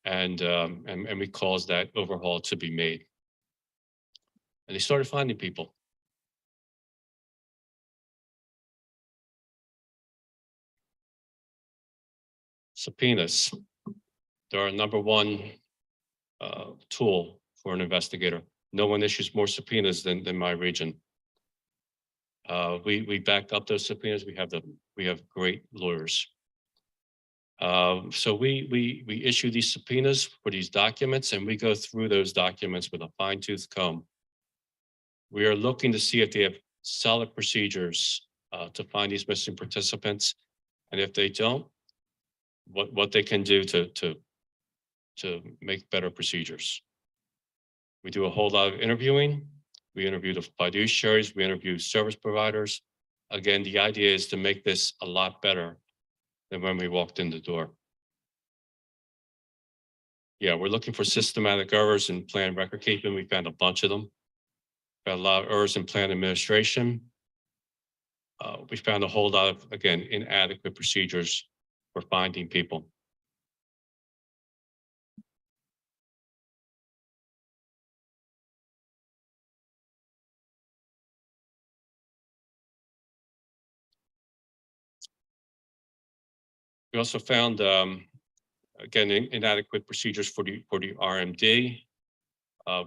And we caused that overhaul to be made. And they started finding people. Subpoenas. They're our number one tool for an investigator. No one issues more subpoenas than my region. We back up those subpoenas. We have great lawyers. So we issue these subpoenas for these documents, and we go through those documents with a fine-tooth comb. We are looking to see if they have solid procedures to find these missing participants, and if they don't, what they can do to make better procedures. We do a whole lot of interviewing. We interview the fiduciaries. We interview service providers. Again, the idea is to make this a lot better than when we walked in the door. Yeah, we're looking for systematic errors in plan record keeping. We found a bunch of them. Found a lot of errors in plan administration. We found a whole lot of, again, inadequate procedures for finding people. We also found, again, inadequate procedures for the RMD.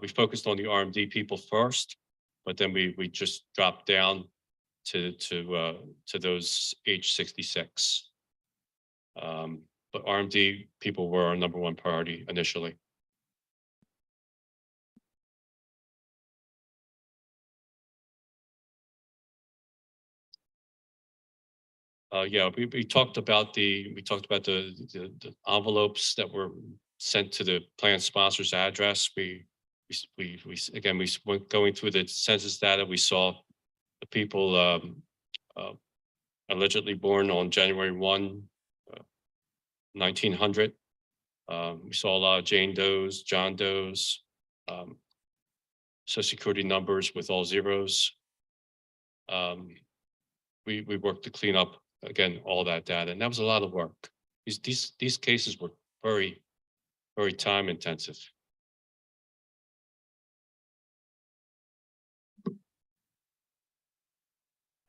We focused on the RMD people first, but then we just dropped down to those age 66. But RMD people were our number one priority initially. Yeah, we talked about the envelopes that were sent to the plan sponsor's address. We went going through the census data. We saw the people allegedly born on January 1, 1900. We saw a lot of Jane Does, John Does, Social Security numbers with all zeros. We worked to clean up, again, all that data, and that was a lot of work. These cases were very, very time intensive.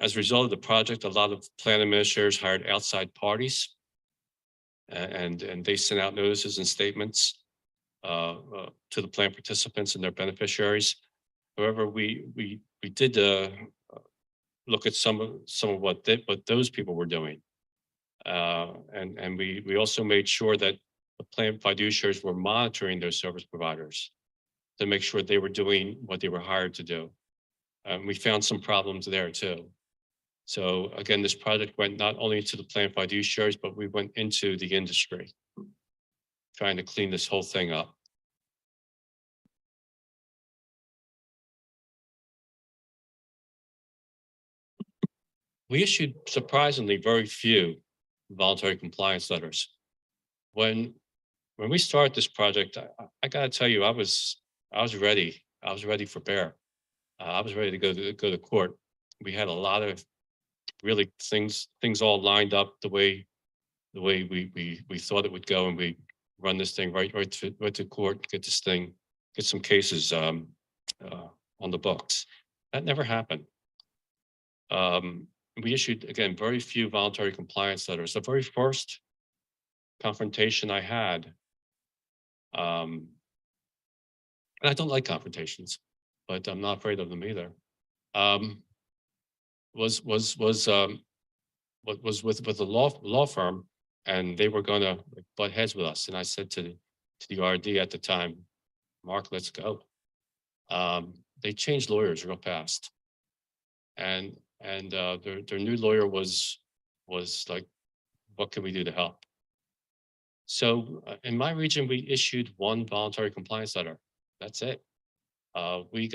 As a result of the project, a lot of plan administrators hired outside parties, and they sent out notices and statements to the plan participants and their beneficiaries. However, we did look at some of what those people were doing, and we also made sure that the plan fiduciaries were monitoring those service providers to make sure they were doing what they were hired to do. We found some problems there too. So again, this project went not only to the plan fiduciaries, but we went into the industry, trying to clean this whole thing up. We issued surprisingly very few voluntary compliance letters. When we started this project, I got to tell you, I was ready. I was ready for bear. I was ready to go to court. We had a lot of really things all lined up the way we thought it would go, and we run this thing right to court, get some cases on the books. That never happened. We issued, again, very few voluntary compliance letters. The very first confrontation I had, and I don't like confrontations, but I'm not afraid of them either, was with a law firm, and they were going to butt heads with us. And I said to the RD at the time, Mark, let's go. They changed lawyers real fast, and their new lawyer was like, what can we do to help? So in my region, we issued one voluntary compliance letter. That's it. We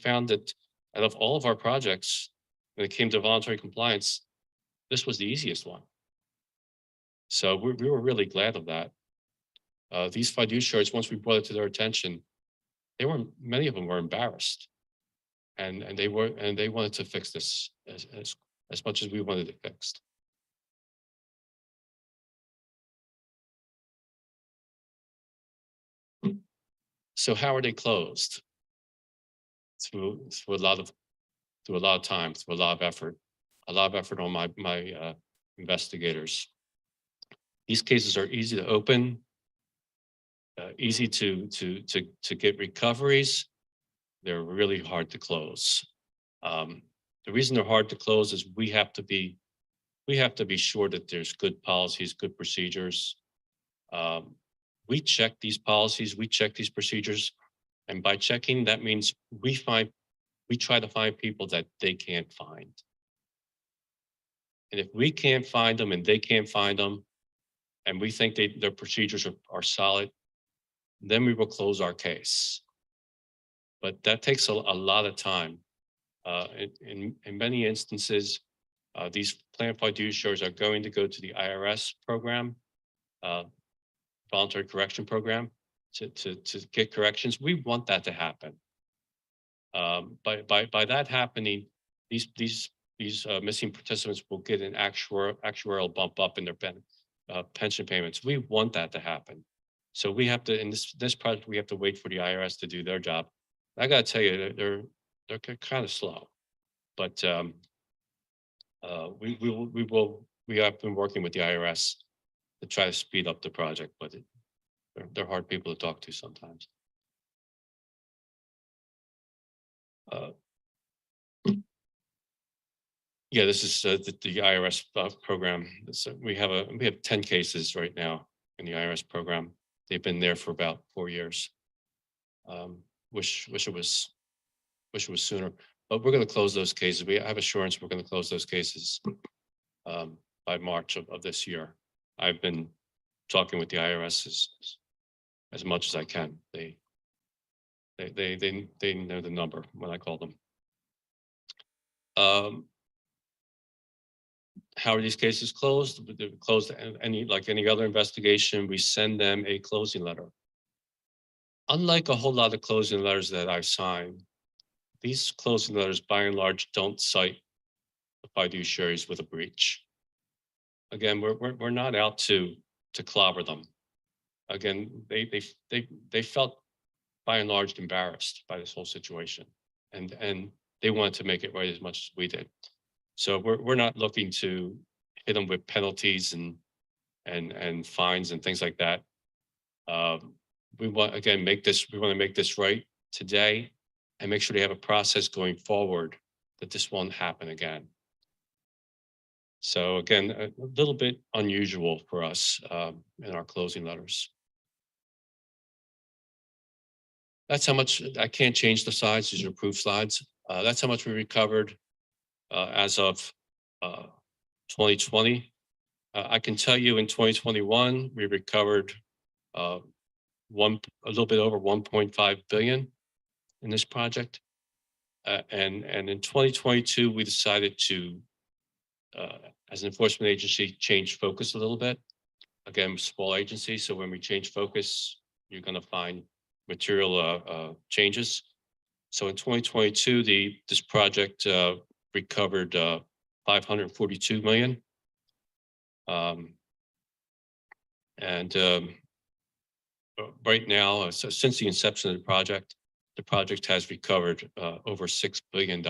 found that out of all of our projects, when it came to voluntary compliance, this was the easiest one. So we were really glad of that. These fiduciaries, once we brought it to their attention, many of them were embarrassed. And they wanted to fix this as much as we wanted it fixed. So how are they closed? Through a lot of time, through a lot of effort on my investigators. These cases are easy to open, easy to get recoveries. They're really hard to close. The reason they're hard to close is we have to be sure that there's good policies, good procedures. We check these policies, we check these procedures, and by checking, that means we try to find people that they can't find. And if we can't find them and they can't find them, and we think their procedures are solid, then we will close our case. But that takes a lot of time. In many instances, these plant fiduciaries are going to go to the IRS program, voluntary correction program, to get corrections. We want that to happen. By that happening, these missing participants will get an actuarial bump up in their pension payments. We want that to happen. So we have to, in this project, we have to wait for the IRS to do their job. I got to tell you, they're kind of slow, but we have been working with the IRS to try to speed up the project, but they're hard people to talk to sometimes. Yeah, this is the IRS program. We have 10 cases right now in the IRS program. They've been there for about 4 years. Wish it was sooner, but we're going to close those cases. We have assurance we're going to close those cases by March of this year. I've been talking with the IRS as much as I can. They know the number when I call them. How are these cases closed? They're closed like any other investigation. We send them a closing letter. Unlike a whole lot of closing letters that I've signed, these closing letters, by and large, don't cite the fiduciaries with a breach. Again, we're not out to clobber them. Again, they felt by and large embarrassed by this whole situation, and they wanted to make it right as much as we did. So we're not looking to hit them with penalties and fines and things like that. We want to make this right today and make sure they have a process going forward that this won't happen again. So again, a little bit unusual for us in our closing letters. That's how much. I can't change the slides. These are approved slides. That's how much we recovered as of 2020. I can tell you in 2021, we recovered a little bit over 1.5 billion in this project. And in 2022, we decided to, as an enforcement agency, change focus a little bit. Again, small agency. So when we change focus, you're going to find material changes. So in 2022, this project recovered 542 million. Right now, so since the inception of the project has recovered over $6 billion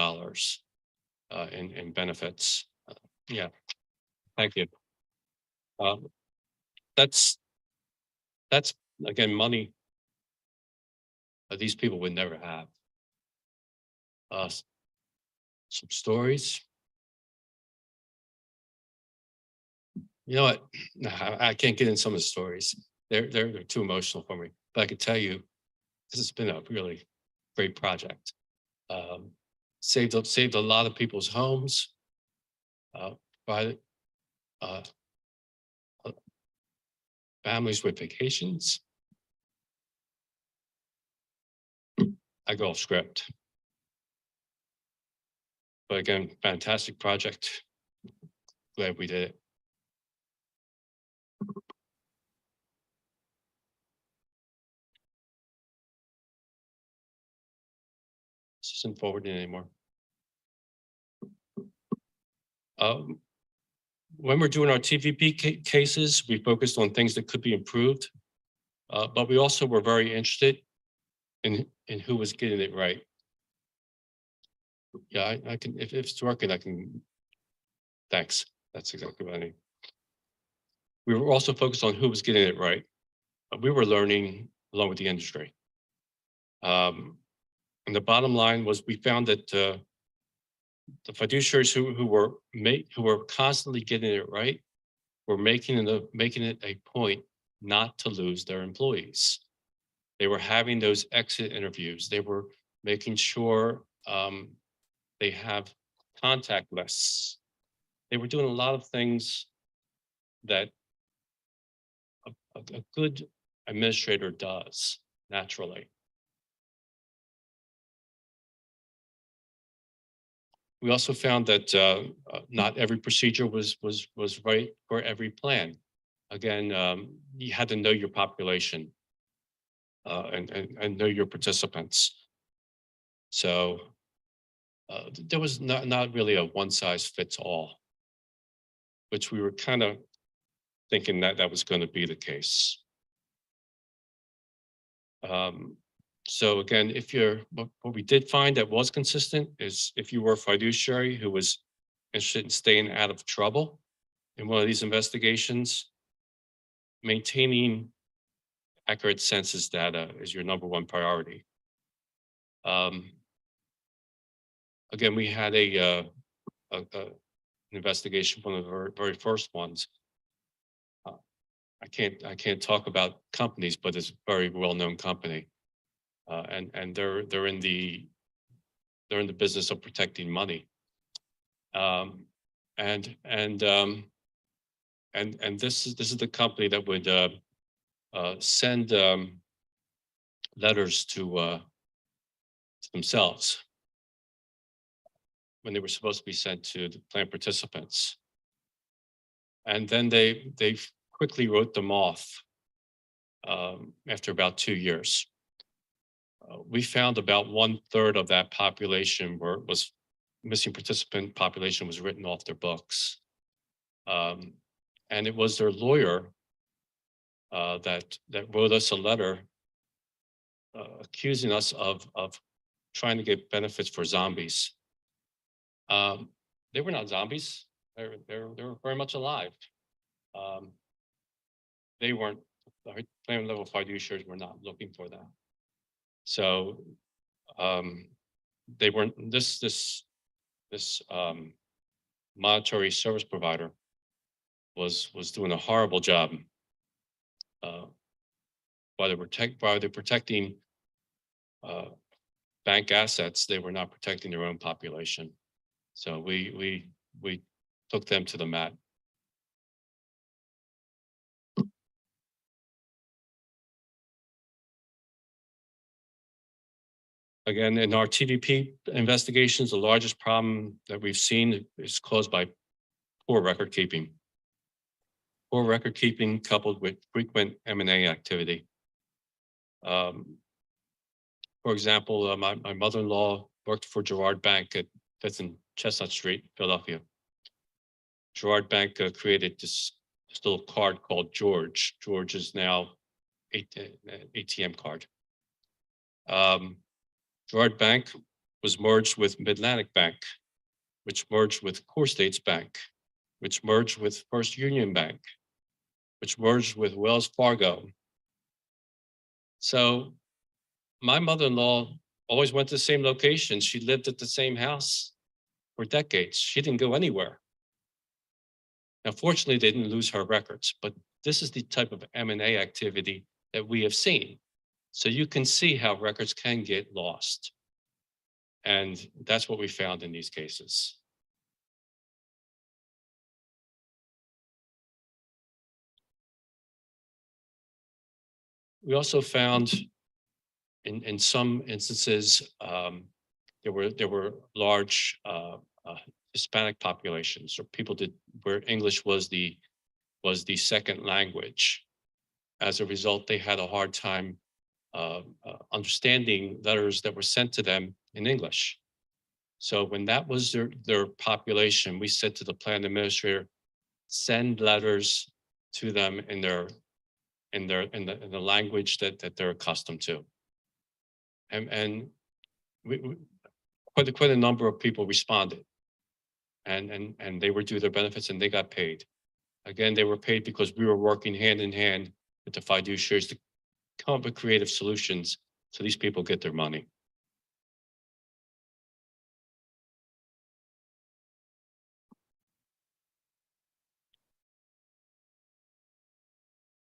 in benefits. Yeah, thank you. That's again money these people would never have. Some stories. You know what? I can't get in some of the stories. They're too emotional for me. But I can tell you, this has been a really great project. Saved a lot of people's homes. Provided families with vacations. I go off script. But again, fantastic project. Glad we did it. This isn't forwarding anymore. When we're doing our TVP cases, we focused on things that could be improved. But we also were very interested in who was getting it right. Yeah, I can, if it's working, I can. Thanks. That's exactly what I need. We were also focused on who was getting it right. We were learning along with the industry. And the bottom line was we found that the fiduciaries who were constantly getting it right were making it a point not to lose their employees. They were having those exit interviews. They were making sure they have contact lists. They were doing a lot of things that a good administrator does naturally. We also found that not every procedure was right for every plan. Again, you had to know your population and know your participants. So there was not really a one size fits all, which we were kind of thinking that was going to be the case. So again, what we did find that was consistent is if you were a fiduciary who was interested in staying out of trouble in one of these investigations, maintaining accurate census data is your #1 priority. Again, we had an investigation, one of the very first ones. I can't talk about companies, but it's a very well-known company, and they're in the business of protecting money, and this is the company that would send letters to themselves when they were supposed to be sent to the plan participants, and then they quickly wrote them off after about 2 years. We found about 1/3 of that population was missing participant population was written off their books. And it was their lawyer that wrote us a letter accusing us of trying to get benefits for zombies. They were not zombies. They were very much alive. They weren't, the plan level fiduciaries were not looking for that. So they weren't, this monetary service provider was doing a horrible job. While they're protecting bank assets, they were not protecting their own population. So we took them to the mat. Again, in our TVP investigations, the largest problem that we've seen is caused by poor record keeping. Poor record keeping coupled with frequent M&A activity. For example, my mother-in-law worked for Girard Bank that's in Chestnut Street, Philadelphia. Girard Bank created this little card called George. George is now ATM card. Girard Bank was merged with Mid-Atlantic Bank, which merged with Core States Bank, which merged with First Union Bank, which merged with Wells Fargo. So my mother-in-law always went to the same location. She lived at the same house for decades. She didn't go anywhere. Now, fortunately, they didn't lose her records, but this is the type of M&A activity that we have seen. So you can see how records can get lost. And that's what we found in these cases. We also found in some instances, there were large Hispanic populations, or people where English was the second language. As a result, they had a hard time understanding letters that were sent to them in English. So when that was their population, we said to the plan administrator, send letters to them in the language that they're accustomed to. And quite a number of people responded. And they were due their benefits and they got paid. Again, they were paid because we were working hand in hand with the fiduciaries to come up with creative solutions so these people get their money.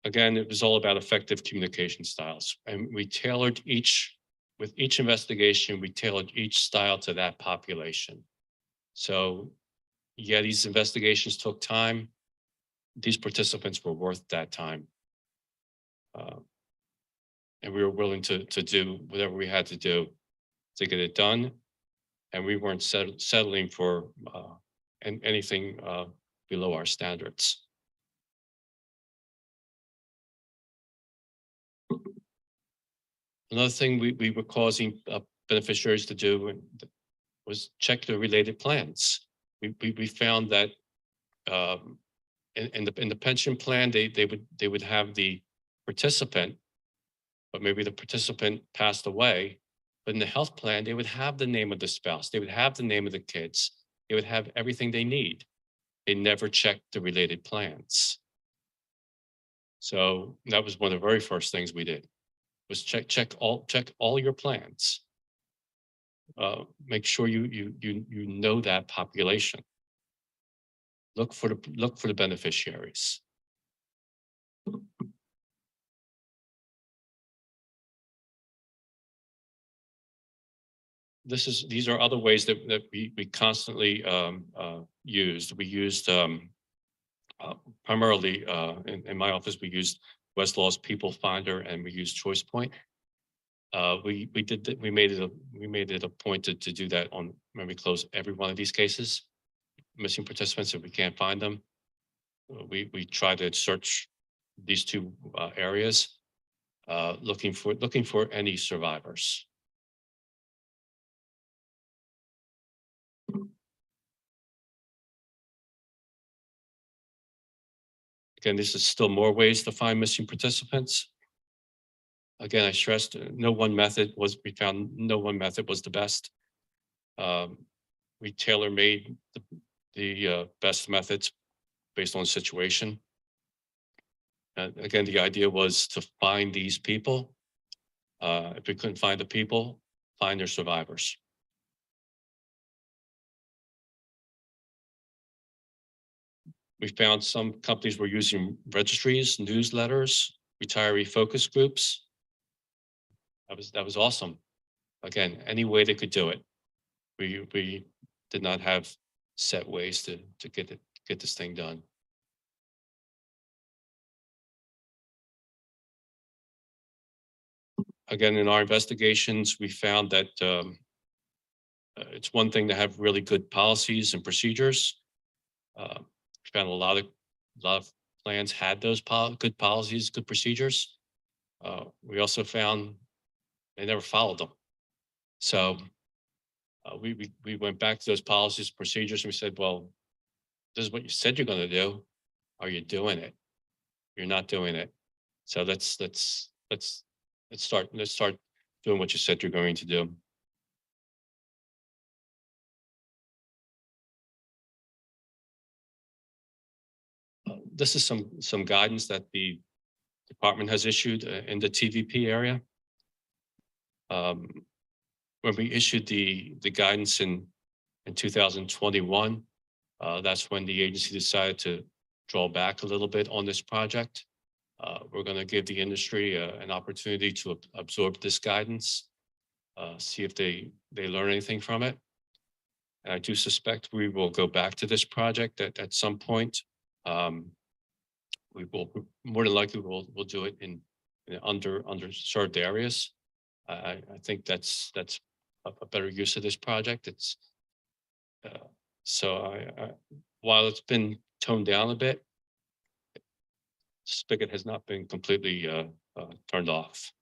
Again, it was all about effective communication styles. And we tailored with each investigation, we tailored each style to that population. So yeah, these investigations took time. These participants were worth that time. And we were willing to do whatever we had to do to get it done. And we weren't settling for anything below our standards. Another thing we were causing beneficiaries to do was check their related plans. We found that in the pension plan, they would have the participant, but maybe the participant passed away. But in the health plan, they would have the name of the spouse, they would have the name of the kids, they would have everything they need. They never checked the related plans. So that was one of the very first things we did, was check all your plans. Make sure you know that population. Look for the beneficiaries. These are other ways that we constantly used. We used primarily in my office, we used Westlaw's People Finder and we used Choice Point. We made it a point to do that when we close every one of these cases. Missing participants, if we can't find them, we try to search these two areas, looking for any survivors. Again, this is still more ways to find missing participants. Again, I stressed we found no one method was the best. We tailor-made the best methods based on the situation. And again, the idea was to find these people. If we couldn't find the people, find their survivors. We found some companies were using registries, newsletters, retiree focus groups. That was awesome. Again, any way they could do it. We did not have set ways to get this thing done. Again, in our investigations, we found that it's one thing to have really good policies and procedures. We found a lot of plans had those good policies, good procedures. We also found they never followed them. So we went back to those policies, procedures, and we said, well, this is what you said you're going to do. Are you doing it? You're not doing it. So let's start doing what you said you're going to do. This is some guidance that the department has issued in the TVP area. When we issued the guidance in 2021, that's when the agency decided to draw back a little bit on this project. We're going to give the industry an opportunity to absorb this guidance, see if they learn anything from it. And I do suspect we will go back to this project at some point. We will more than likely we'll do it in underserved areas. I think that's a better use of this project. It's so while it's been toned down a bit, spigot has not been completely turned off.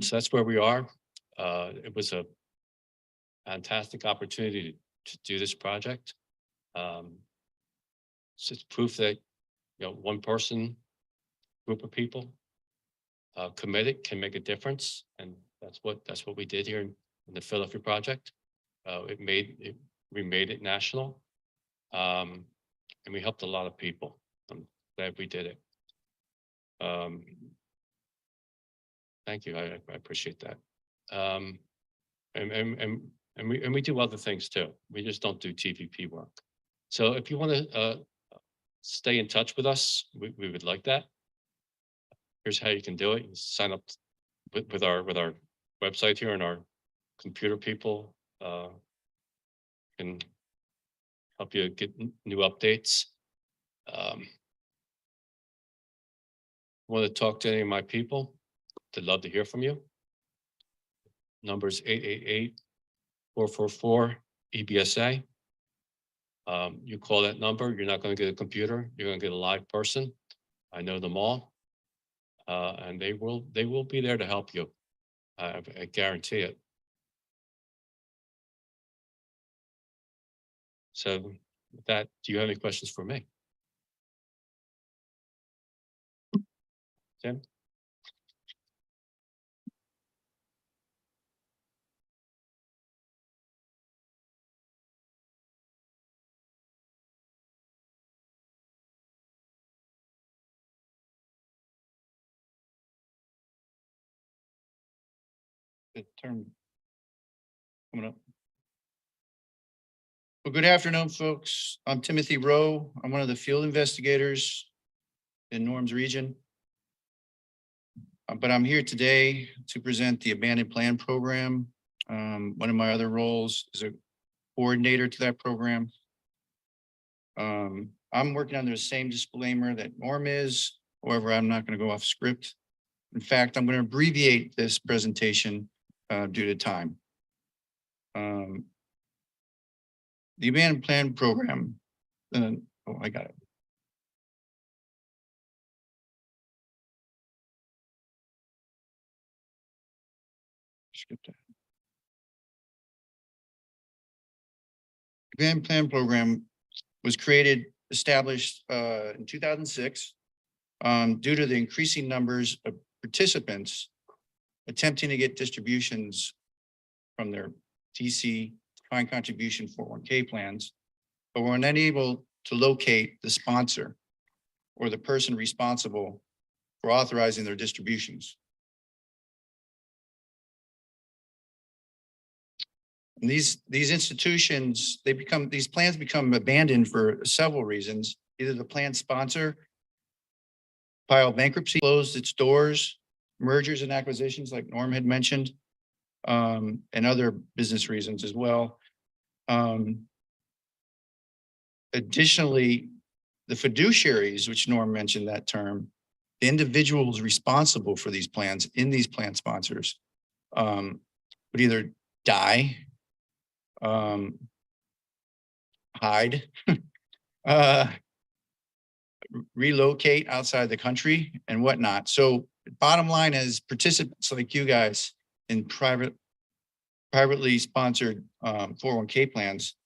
So that's where we are. It was a fantastic opportunity to do this project. It's just proof that, one person, group of people committed can make a difference. And that's what we did here in the Philadelphia project. We made it national. And we helped a lot of people. I'm glad we did it. Thank you. I appreciate that. And we do other things too. We just don't do TVP work. So if you want to stay in touch with us, we would like that. Here's how you can do it. You sign up with our website here, and our computer people can help you get new updates. Want to talk to any of my people? They'd love to hear from you. Number's 888-444-EBSA. You call that number, you're not going to get a computer, you're going to get a live person. I know them all. And they will be there to help you. I guarantee it. So with that, do you have any questions for me? Tim? Good term coming up. Well, good afternoon, folks. I'm Timothy Rowe. I'm one of the field investigators in Norm's region. But I'm here today to present the Abandoned Plan Program. One of my other roles is a coordinator to that program. I'm working under the same disclaimer that Norm is. However, I'm not going to go off script. In fact, I'm going to abbreviate this presentation due to time. The Abandoned Plan Program. Oh, I got it. Skip that. Abandoned Plan Program was established in 2006 due to the increasing numbers of participants attempting to get distributions from their DC defined contribution 401k plans, but were unable to locate the sponsor or the person responsible for authorizing their distributions. And these institutions, these plans become abandoned for several reasons. Either the plan sponsor filed bankruptcy, closed its doors, mergers and acquisitions like Norm had mentioned, and other business reasons as well. Additionally, the fiduciaries, which Norm mentioned that term, the individuals responsible for these plans in these plan sponsors would either die, hide, relocate outside the country and whatnot. So bottom line is participants like you guys in privately sponsored 401k plans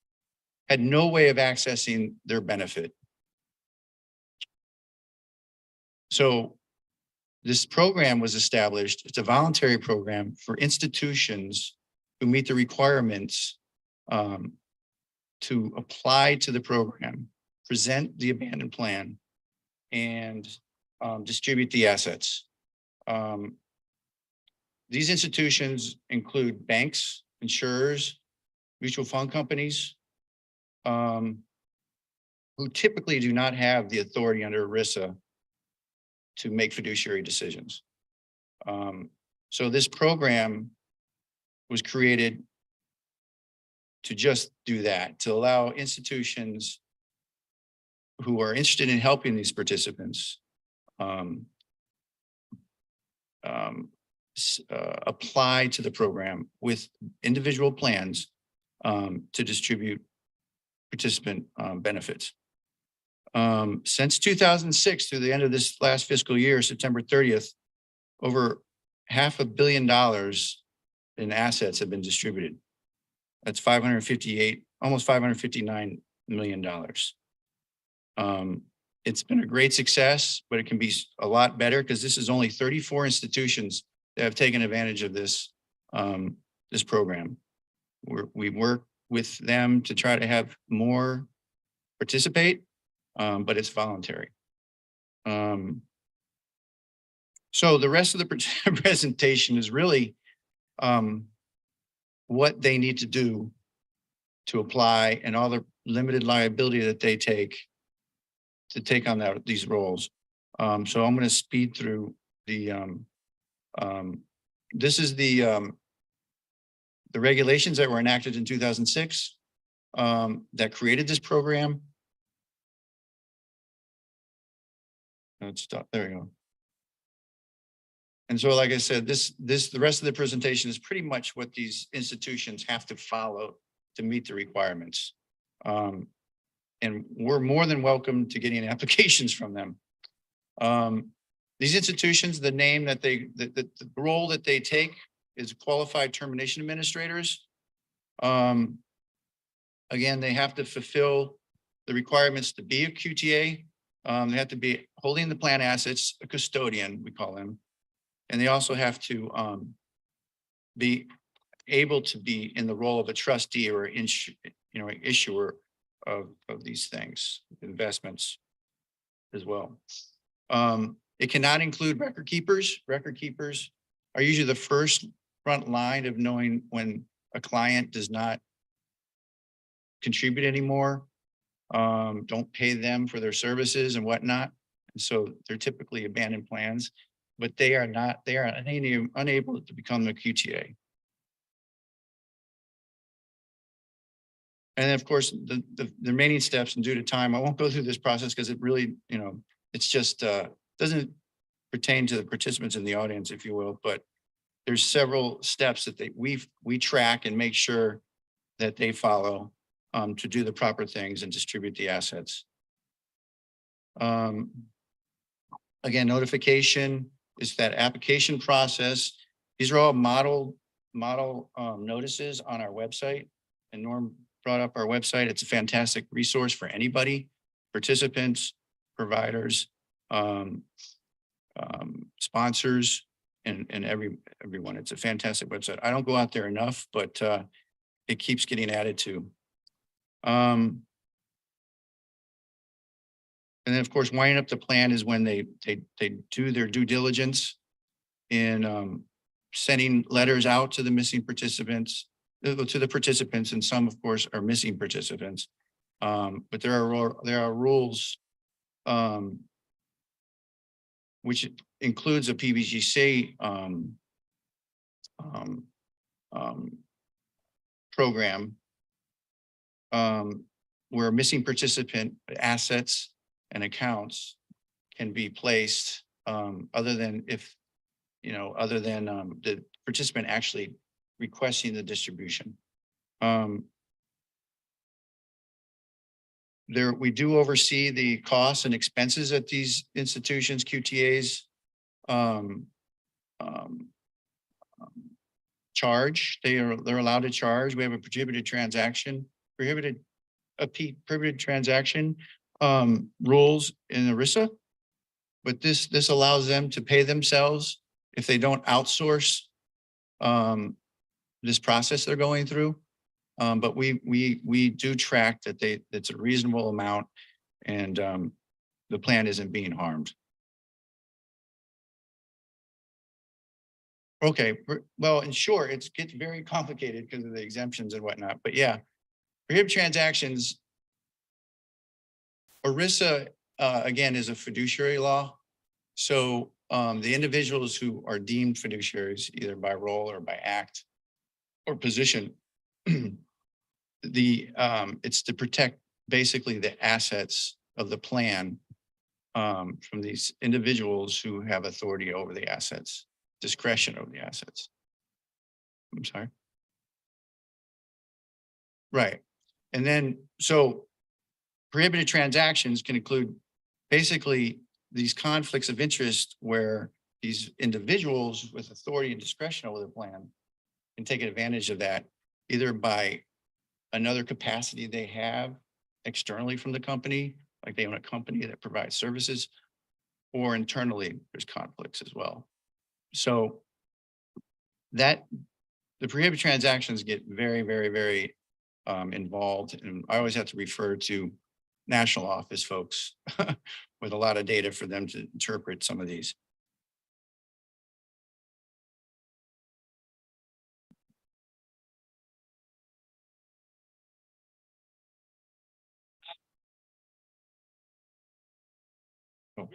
had no way of accessing their benefit. So this program was established. It's a voluntary program for institutions who meet the requirements to apply to the program, present the abandoned plan, and distribute the assets. These institutions include banks, insurers, mutual fund companies, who typically do not have the authority under ERISA to make fiduciary decisions. So this program was created to just do that, to allow institutions who are interested in helping these participants apply to the program with individual plans to distribute participant benefits. Since 2006 through the end of this last fiscal year, September 30th, over $500 million in assets have been distributed. That's 558, almost $559 million. It's been a great success, but it can be a lot better because this is only 34 institutions that have taken advantage of this, this program. We work with them to try to have more participate, but it's voluntary. So the rest of the presentation is really what they need to do to apply and all the limited liability that they take to take on these roles. So I'm going to speed through the, this is the regulations that were enacted in 2006 that created this program. Let's stop, there we go. And so, like I said, the rest of the presentation is pretty much what these institutions have to follow to meet the requirements. And we're more than welcome to getting applications from them. These institutions, the name that the role that they take is qualified termination administrators. Again, they have to fulfill the requirements to be a QTA. They have to be holding the plan assets, a custodian, we call them. And they also have to be able to be in the role of a trustee or issuer of these things, investments as well. It cannot include record keepers. Record keepers are usually the first front line of knowing when a client does not contribute anymore, don't pay them for their services and whatnot. And so they're typically abandoned plans, but they are unable to become a QTA. And then, of course, the remaining steps, and due to time, I won't go through this process because it really, it's just doesn't pertain to the participants in the audience, if you will, but there's several steps that we track and make sure that they follow to do the proper things and distribute the assets. Again, notification is that application process. These are all model notices on our website, and Norm brought up our website. It's a fantastic resource for anybody, participants, providers, sponsors, and everyone. It's a fantastic website. I don't go out there enough, but it keeps getting added to. And then, of course, winding up the plan is when they do their due diligence in sending letters out to the missing participants, to the participants, and some, of course, are missing participants. But there are rules, which includes a PBGC program, where missing participant assets and accounts can be placed other than the participant actually requesting the distribution. We do oversee the costs and expenses at these institutions, QTAs charge. They're allowed to charge. We have a prohibited transaction rules in ERISA, but this allows them to pay themselves if they don't outsource this process they're going through. But we do track that it's a reasonable amount, and the plan isn't being harmed. Okay, well, in short, it gets very complicated because of the exemptions and whatnot, but yeah, prohibited transactions, ERISA, again, is a fiduciary law. So the individuals who are deemed fiduciaries, either by role or by act or position, it's to protect basically the assets of the plan from these individuals who have authority over the assets, discretion over the assets. I'm sorry. Right. And then, so prohibited transactions can include basically these conflicts of interest where these individuals with authority and discretion over the plan can take advantage of that either by another capacity they have externally from the company, like they own a company that provides services, or internally, there's conflicts as well. So that the prohibited transactions get very, very, very involved. And I always have to refer to national office folks with a lot of data for them to interpret some of these. Oh.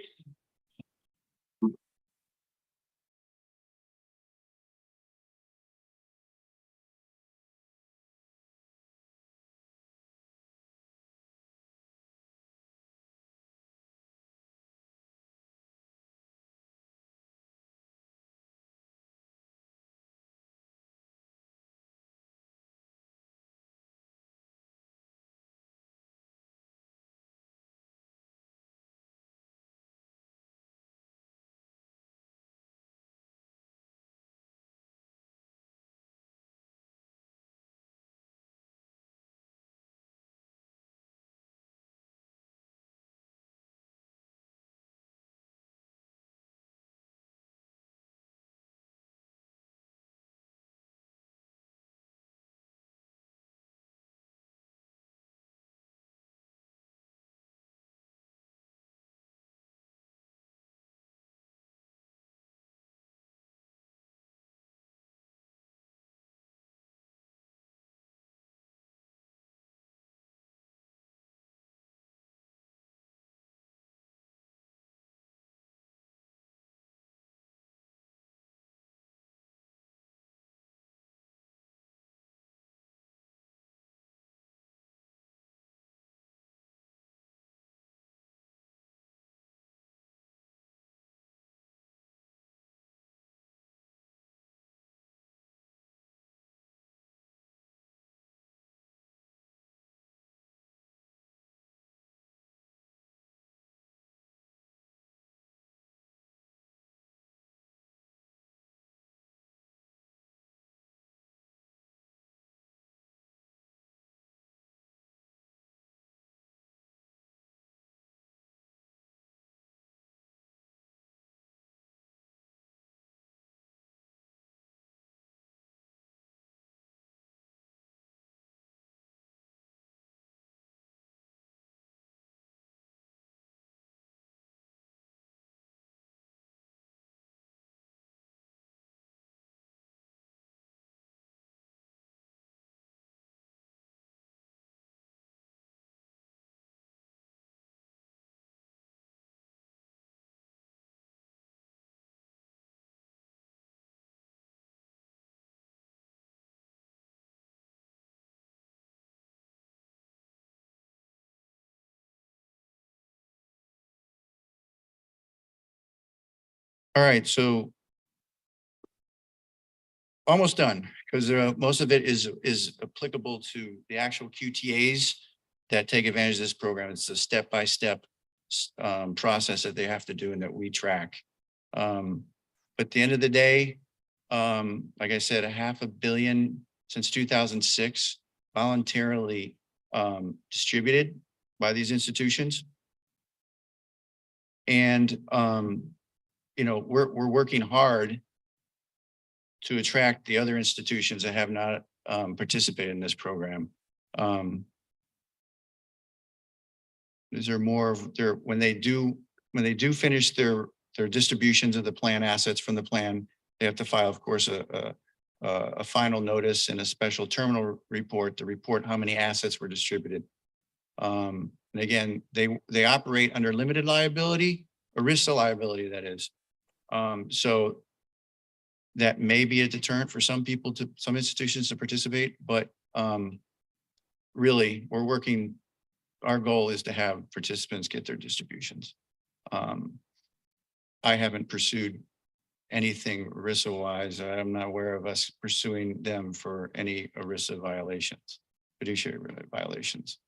All right, so almost done, because most of it is applicable to the actual QTAs that take advantage of this program. It's a step-by-step process that they have to do and that we track. But at the end of the day, like I said, $500 million since 2006 voluntarily distributed by these institutions. And you know, we're working hard to attract the other institutions that have not participated in this program. Is there more of their, when they do finish their distributions of the plan assets from the plan, they have to file, of course, a final notice and a special terminal report to report how many assets were distributed. And again, they operate under limited liability, ERISA liability, that is. So that may be a deterrent for some people, to some institutions to participate, but really we're working, our goal is to have participants get their distributions. I haven't pursued anything ERISA wise. I'm not aware of us pursuing them for any ERISA violations, fiduciary violations.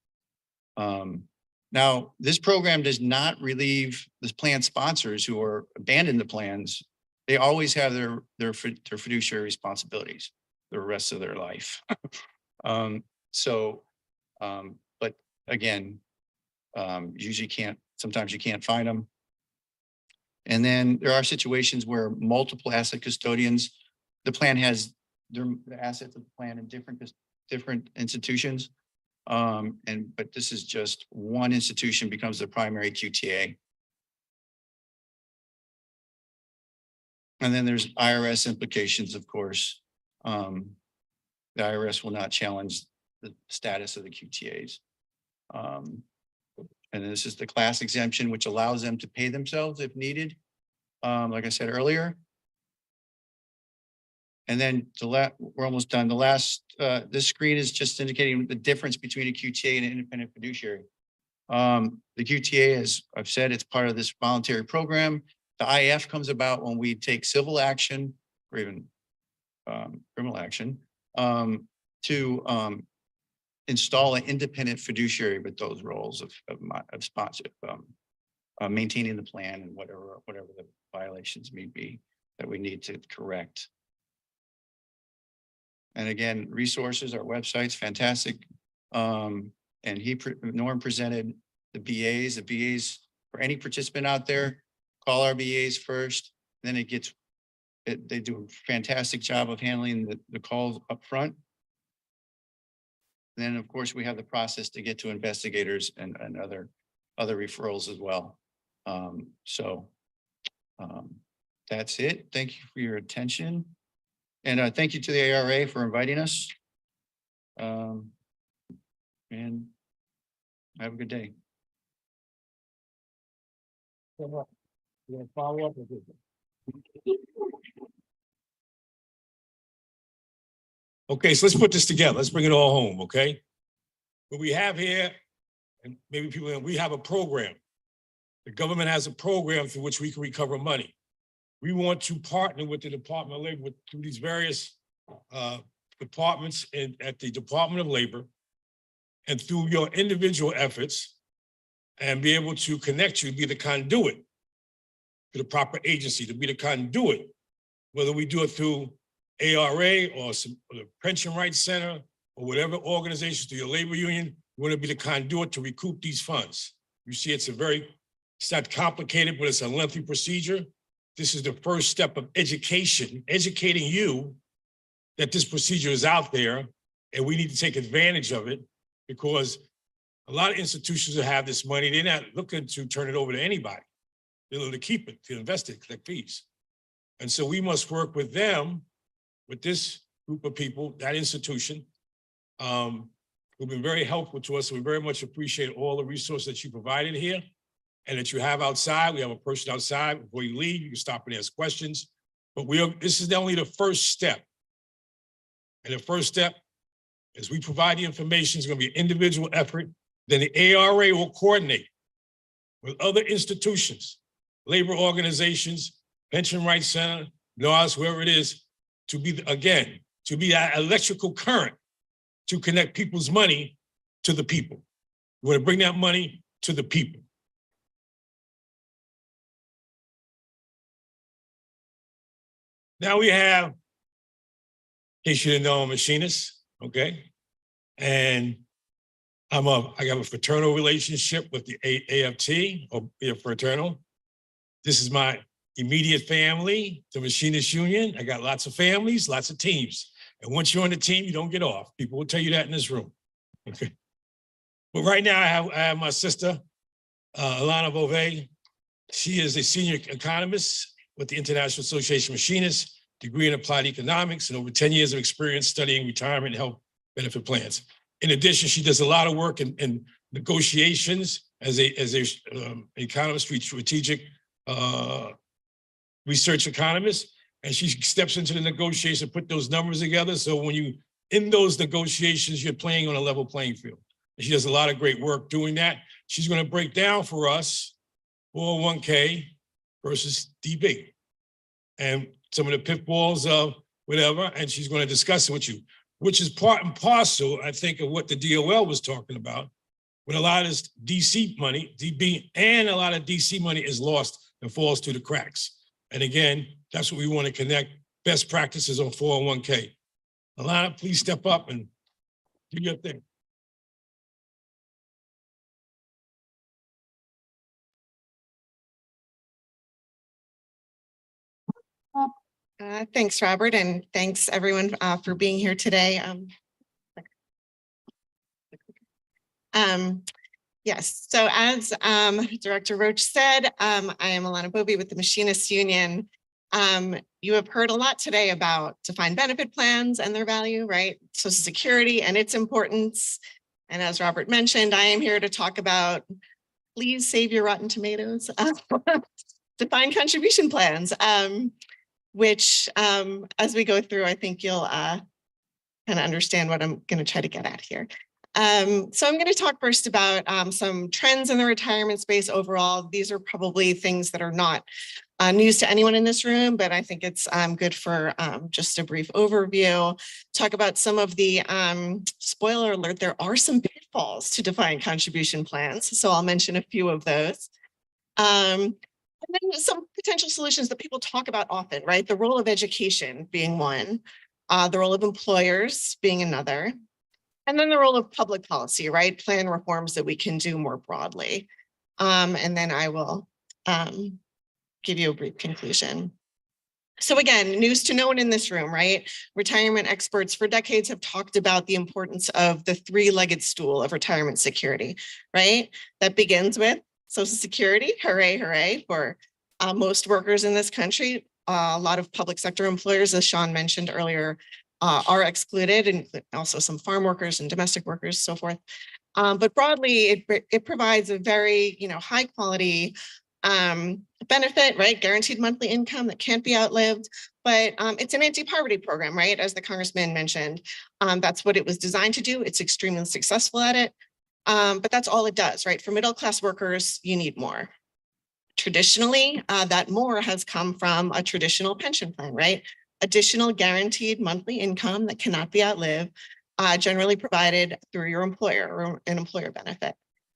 Now, this program does not relieve the plan sponsors who are abandoned the plans they always have their fiduciary responsibilities the rest of their life. But again, usually sometimes you can't find them. And then there are situations where multiple asset custodians, the plan has the assets of the plan in different institutions. But this is just one institution becomes the primary QTA. And then there's IRS implications, of course. The IRS will not challenge the status of the QTAs. And this is the class exemption, which allows them to pay themselves if needed, like I said earlier. And then we're almost done. The last, this screen is just indicating the difference between a QTA and an independent fiduciary. The QTA, as I've said, it's part of this voluntary program. The IF comes about when we take civil action or even criminal action to install an independent fiduciary with those roles of sponsor, maintaining the plan and whatever the violations may be that we need to correct. And again, resources, our website's fantastic. And Norm presented the BAs. The BAs, for any participant out there, call our BAs first, then they do a fantastic job of handling the calls up front. And then, of course, we have the process to get to investigators and other referrals as well. That's it. Thank you for your attention. And thank you to the ARA for inviting us. And have a good day. Follow up with it. Okay, so let's put this together. Let's bring it all home, okay? What we have here, and maybe people, we have a program. The government has a program through which we can recover money. We want to partner with the Department of Labor through these various departments at the Department of Labor and through your individual efforts and be able to connect you, be the conduit to the proper agency, to be the conduit, whether we do it through ARA or the Pension Rights Center or whatever organizations, through your labor union, we want to be the conduit to recoup these funds. You see, it's not complicated, but it's a lengthy procedure. This is the first step of education, educating you that this procedure is out there and we need to take advantage of it, because a lot of institutions that have this money, they're not looking to turn it over to anybody. They're looking to keep it, to invest it, collect fees. And so we must work with them, with this group of people, that institution, who've been very helpful to us. We very much appreciate all the resources that you provided here and that you have outside. We have a person outside. Before you leave, you can stop and ask questions. But this is only the first step. And the first step is we provide the information. It's going to be an individual effort. Then the ARA will coordinate with other institutions, labor organizations, Pension Rights Center, NARS, whoever it is, to be, again, to be that electrical current to connect people's money to the people. We want to bring that money to the people. Now we have, in case you didn't know, I'm a machinist, okay? And I have a fraternal relationship with the AFT, or fraternal. This is my immediate family, the Machinist Union. I got lots of families, lots of teams. And once you're on the team, you don't get off. People will tell you that in this room. Okay. But right now I have my sister, Alana Bove. She is a senior economist with the International Association of Machinists, degree in applied economics, and over 10 years of experience studying retirement and health benefit plans. In addition, she does a lot of work in negotiations as a economist, strategic research economist, and she steps into the negotiation, put those numbers together. So when you, in those negotiations, you're playing on a level playing field. And she does a lot of great work doing that. She's going to break down for us 401k versus DB and some of the pitfalls of whatever, and she's going to discuss it with you, which is part and parcel, I think, of what the DOL was talking about, when a lot of this DC money, DB, and a lot of DC money is lost and falls through the cracks. And again, That's what we want to connect best practices on 401k. Alana, please step up and do your thing. Thanks, Robert, and thanks everyone for being here today. Yes, so as Director Roach said, I am Alana Bobie with the Machinists Union. You have heard a lot today about defined benefit plans and their value, right? Social Security and its importance. And as Robert mentioned, I am here to talk about, please save your rotten tomatoes, defined contribution plans. Which as we go through, I think you'll kind of understand what I'm going to try to get at here. So I'm going to talk first about some trends in the retirement space overall. These are probably things that are not news to anyone in this room, but I think it's good for just a brief overview. Talk about some of the, spoiler alert, there are some pitfalls to defined contribution plans. So I'll mention a few of those. And then some potential solutions that people talk about often, right? The role of education being one, the role of employers being another, and then the role of public policy, right? Plan reforms that we can do more broadly. And then I will give you a brief conclusion. So again, news to no one in this room, right? Retirement experts for decades have talked about the importance of the three-legged stool of retirement security, right? That begins with Social Security, hooray, hooray, for most workers in this country. A lot of public sector employers, as Sean mentioned earlier, are excluded, and also some farm workers and domestic workers, so forth. But broadly, it provides a very high quality benefit, right? Guaranteed monthly income that can't be outlived, but it's an anti-poverty program, right? As the Congressman mentioned, that's what it was designed to do. It's extremely successful at it. But that's all it does, right? For middle-class workers, you need more. Traditionally, that more has come from a traditional pension plan, right? Additional guaranteed monthly income that cannot be outlived, generally provided through your employer or an employer benefit.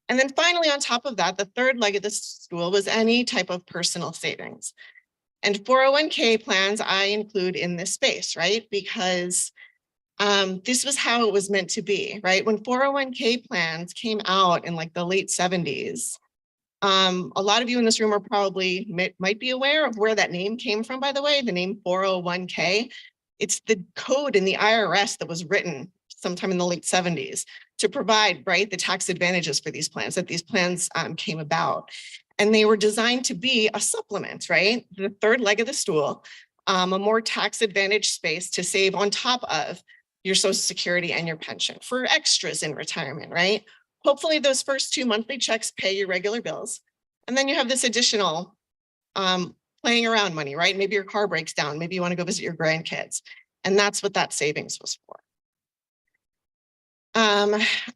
And then finally, on top of that, the third leg of the stool was any type of personal savings. And 401k plans I include in this space, right? Because this was how it was meant to be, right? When 401k plans came out in like the late 70s, a lot of you in this room are probably might be aware of where that name came from, by the way, the name 401k. It's the code in the IRS that was written sometime in the late 70s to provide, right, the tax advantages for these plans, that these plans came about. And they were designed to be a supplement, right? The third leg of the stool, a more tax advantage space to save on top of your Social Security and your pension for extras in retirement, right? Hopefully those first 2 monthly checks pay your regular bills. And then you have this additional playing around money, right? Maybe your car breaks down. Maybe you want to go visit your grandkids. And that's what that savings was for.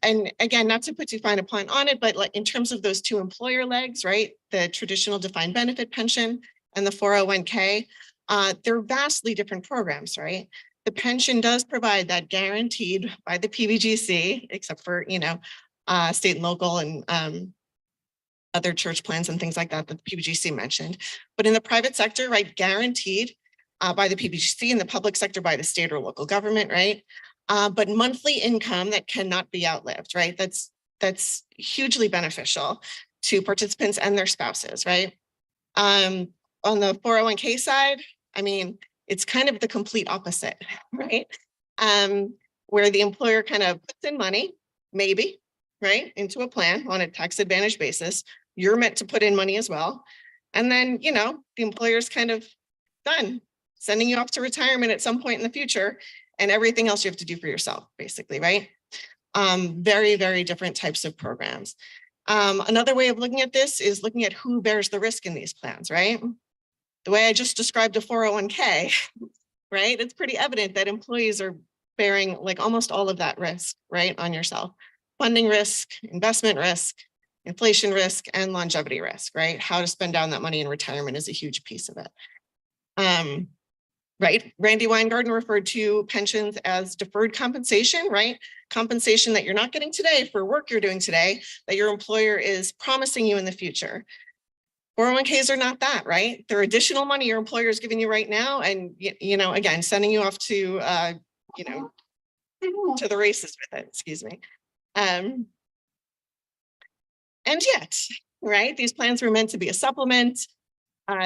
And again, not to put too fine a point on it, but like in terms of those two employer legs, right? The traditional defined benefit pension and the 401k, they're vastly different programs, right? The pension does provide that guaranteed by the PBGC, except for, state and local and other church plans and things like that that the PBGC mentioned. But in the private sector, right, guaranteed by the PBGC, in the public sector by the state or local government, right? But monthly income that cannot be outlived, right? That's hugely beneficial to participants and their spouses, right? On the 401k side, I mean, it's kind of the complete opposite, right? Where the employer kind of puts in money, maybe, right, into a plan on a tax advantage basis. You're meant to put in money as well. And then, the employer's kind of done sending you off to retirement at some point in the future, and everything else you have to do for yourself, basically, right? Very, very different types of programs. Another way of looking at this is looking at who bears the risk in these plans, right? The way I just described a 401k, right? It's pretty evident that employees are bearing like almost all of that risk, right, on yourself. Funding risk, investment risk, inflation risk, and longevity risk, right? How to spend down that money in retirement is a huge piece of it. Right, Randy Weingarten referred to pensions as deferred compensation, right? Compensation that you're not getting today for work you're doing today, that your employer is promising you in the future. 401ks are not that, right? They're additional money your employer is giving you right now. And, you know, again, sending you off to, you know, to the races with it, excuse me. And yet, right, these plans were meant to be a supplement.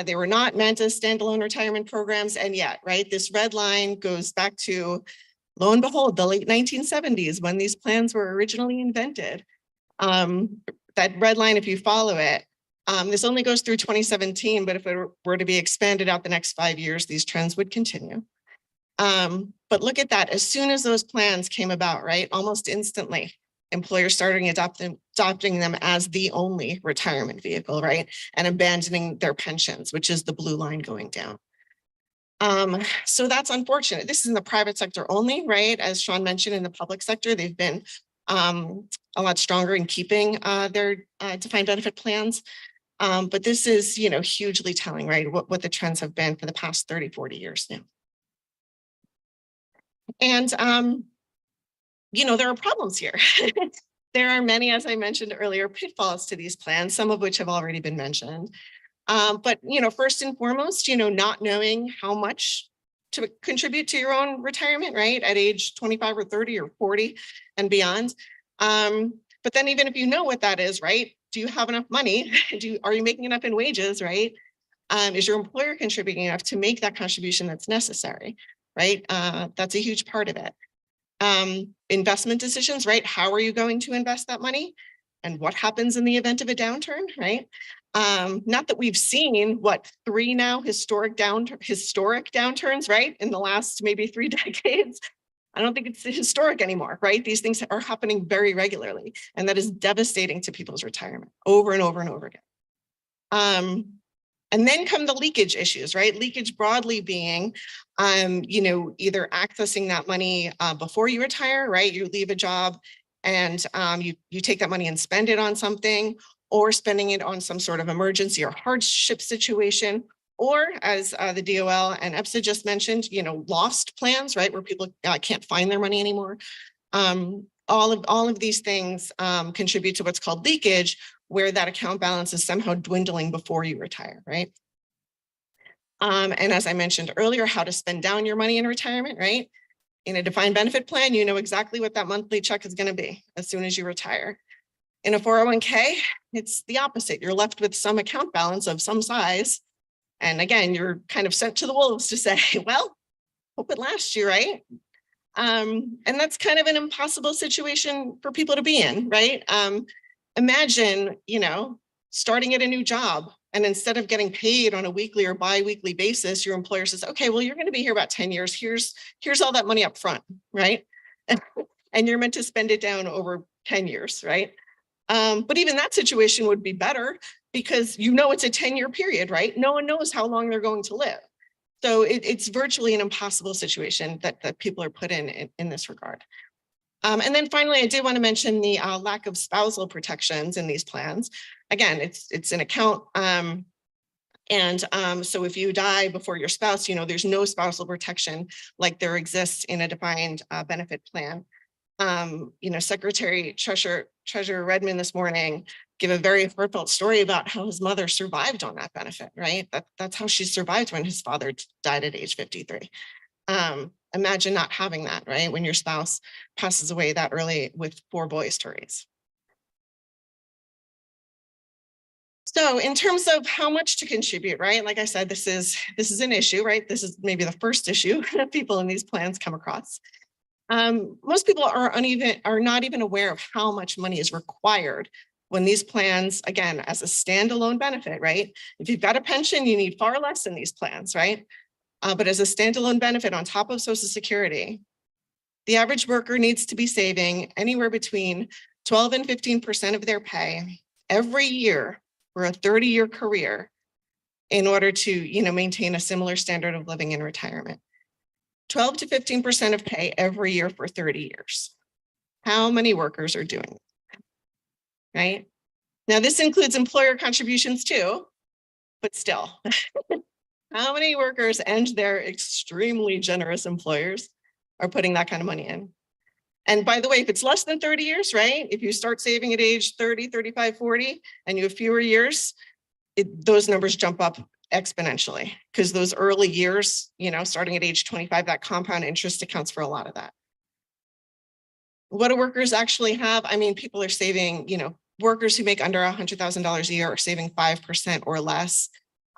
They were not meant as standalone retirement programs. And yet, right, this red line goes back to, lo and behold, the late 1970s when these plans were originally invented. That red line, if you follow it, this only goes through 2017, but if it were to be expanded out the next 5 years, these trends would continue. But look at that, as soon as those plans came about, right, almost instantly, employers started adopting them as the only retirement vehicle, right, and abandoning their pensions, which is the blue line going down. So that's unfortunate. This is in the private sector only, right? As Sean mentioned, in the public sector, they've been a lot stronger in keeping their defined benefit plans. But this is, you know, hugely telling, right, what the trends have been for the past 30, 40 years now. And, you know, there are problems here. There are many, as I mentioned earlier, pitfalls to these plans, some of which have already been mentioned. But, you know, first and foremost, you know, not knowing how much to contribute to your own retirement, right, at age 25 or 30 or 40 and beyond. But then even if you know what that is, right, do you have enough money? Are you making enough in wages, right? Is your employer contributing enough to make that contribution that's necessary, right? That's a huge part of it. Investment decisions, right? How are you going to invest that money? And what happens in the event of a downturn, right? Not that we've seen, what, 3 now historic downturns, right? In the last maybe 3 decades. I don't think it's historic anymore, right? These things are happening very regularly, and that is devastating to people's retirement over and over and over again. And then come the leakage issues, right? Leakage broadly being, you know, either accessing that money before you retire, right? You leave a job and you take that money and spend it on something, or spending it on some sort of emergency or hardship situation, or as the DOL and EPSA just mentioned, you know, lost plans, right? Where people can't find their money anymore. All of these things contribute to what's called leakage, where that account balance is somehow dwindling before you retire, right? And as I mentioned earlier, how to spend down your money in retirement, right? In a defined benefit plan, you know exactly what that monthly check is going to be as soon as you retire. In a 401k, it's the opposite. You're left with some account balance of some size. And again, you're kind of sent to the wolves to say, well, hope it lasts you, right? And that's kind of an impossible situation for people to be in, right? Imagine, you know, starting at a new job, and instead of getting paid on a weekly or bi-weekly basis, your employer says, okay, well, you're going to be here about 10 years. Here's all that money up front, right? And you're meant to spend it down over 10 years, right? But even that situation would be better because you know it's a 10-year period, right? No one knows how long they're going to live. So it's virtually an impossible situation that people are put in this regard. And then finally, I did want to mention the lack of spousal protections in these plans. Again, it's an account. So if you die before your spouse, you know, there's no spousal protection like there exists in a defined benefit plan. You know, Secretary Treasurer Redmond this morning gave a very heartfelt story about how his mother survived on that benefit, right? That's how she survived when his father died at age 53. Imagine not having that, right? When your spouse passes away that early with 4 boys to raise. So in terms of how much to contribute, right? Like I said, this is an issue, right? This is maybe the first issue that people in these plans come across. Most people are not even aware of how much money is required when these plans, again, as a standalone benefit, right? If you've got a pension, you need far less in these plans, right? But as a standalone benefit on top of Social Security, the average worker needs to be saving anywhere between 12 and 15% of their pay every year for a 30-year career in order to, you know, maintain a similar standard of living in retirement. 12 to 15% of pay every year for 30 years. How many workers are doing that? Right? Now, this includes employer contributions too, but still. How many workers and their extremely generous employers are putting that kind of money in? And by the way, if it's less than 30 years, right? If you start saving at age 30, 35, 40, and you have fewer years, those numbers jump up exponentially because those early years, starting at age 25, that compound interest accounts for a lot of that. What do workers actually have? I mean, people are saving, workers who make under $100,000 a year are saving 5% or less.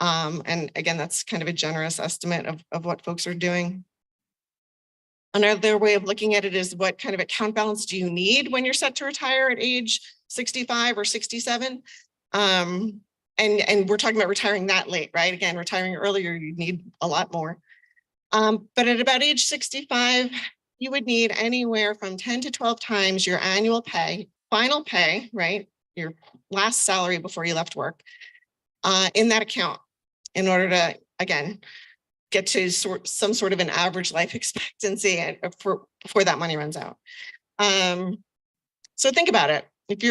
And again, that's kind of a generous estimate of what folks are doing. Another way of looking at it is what kind of account balance do you need when you're set to retire at age 65 or 67? And we're talking about retiring that late, right? Again, retiring earlier, you need a lot more. But at about age 65, you would need anywhere from 10 to 12 times your annual pay, final pay, right? Your last salary before you left work in that account in order to, again, get to some sort of an average life expectancy before that money runs out. So think about it. If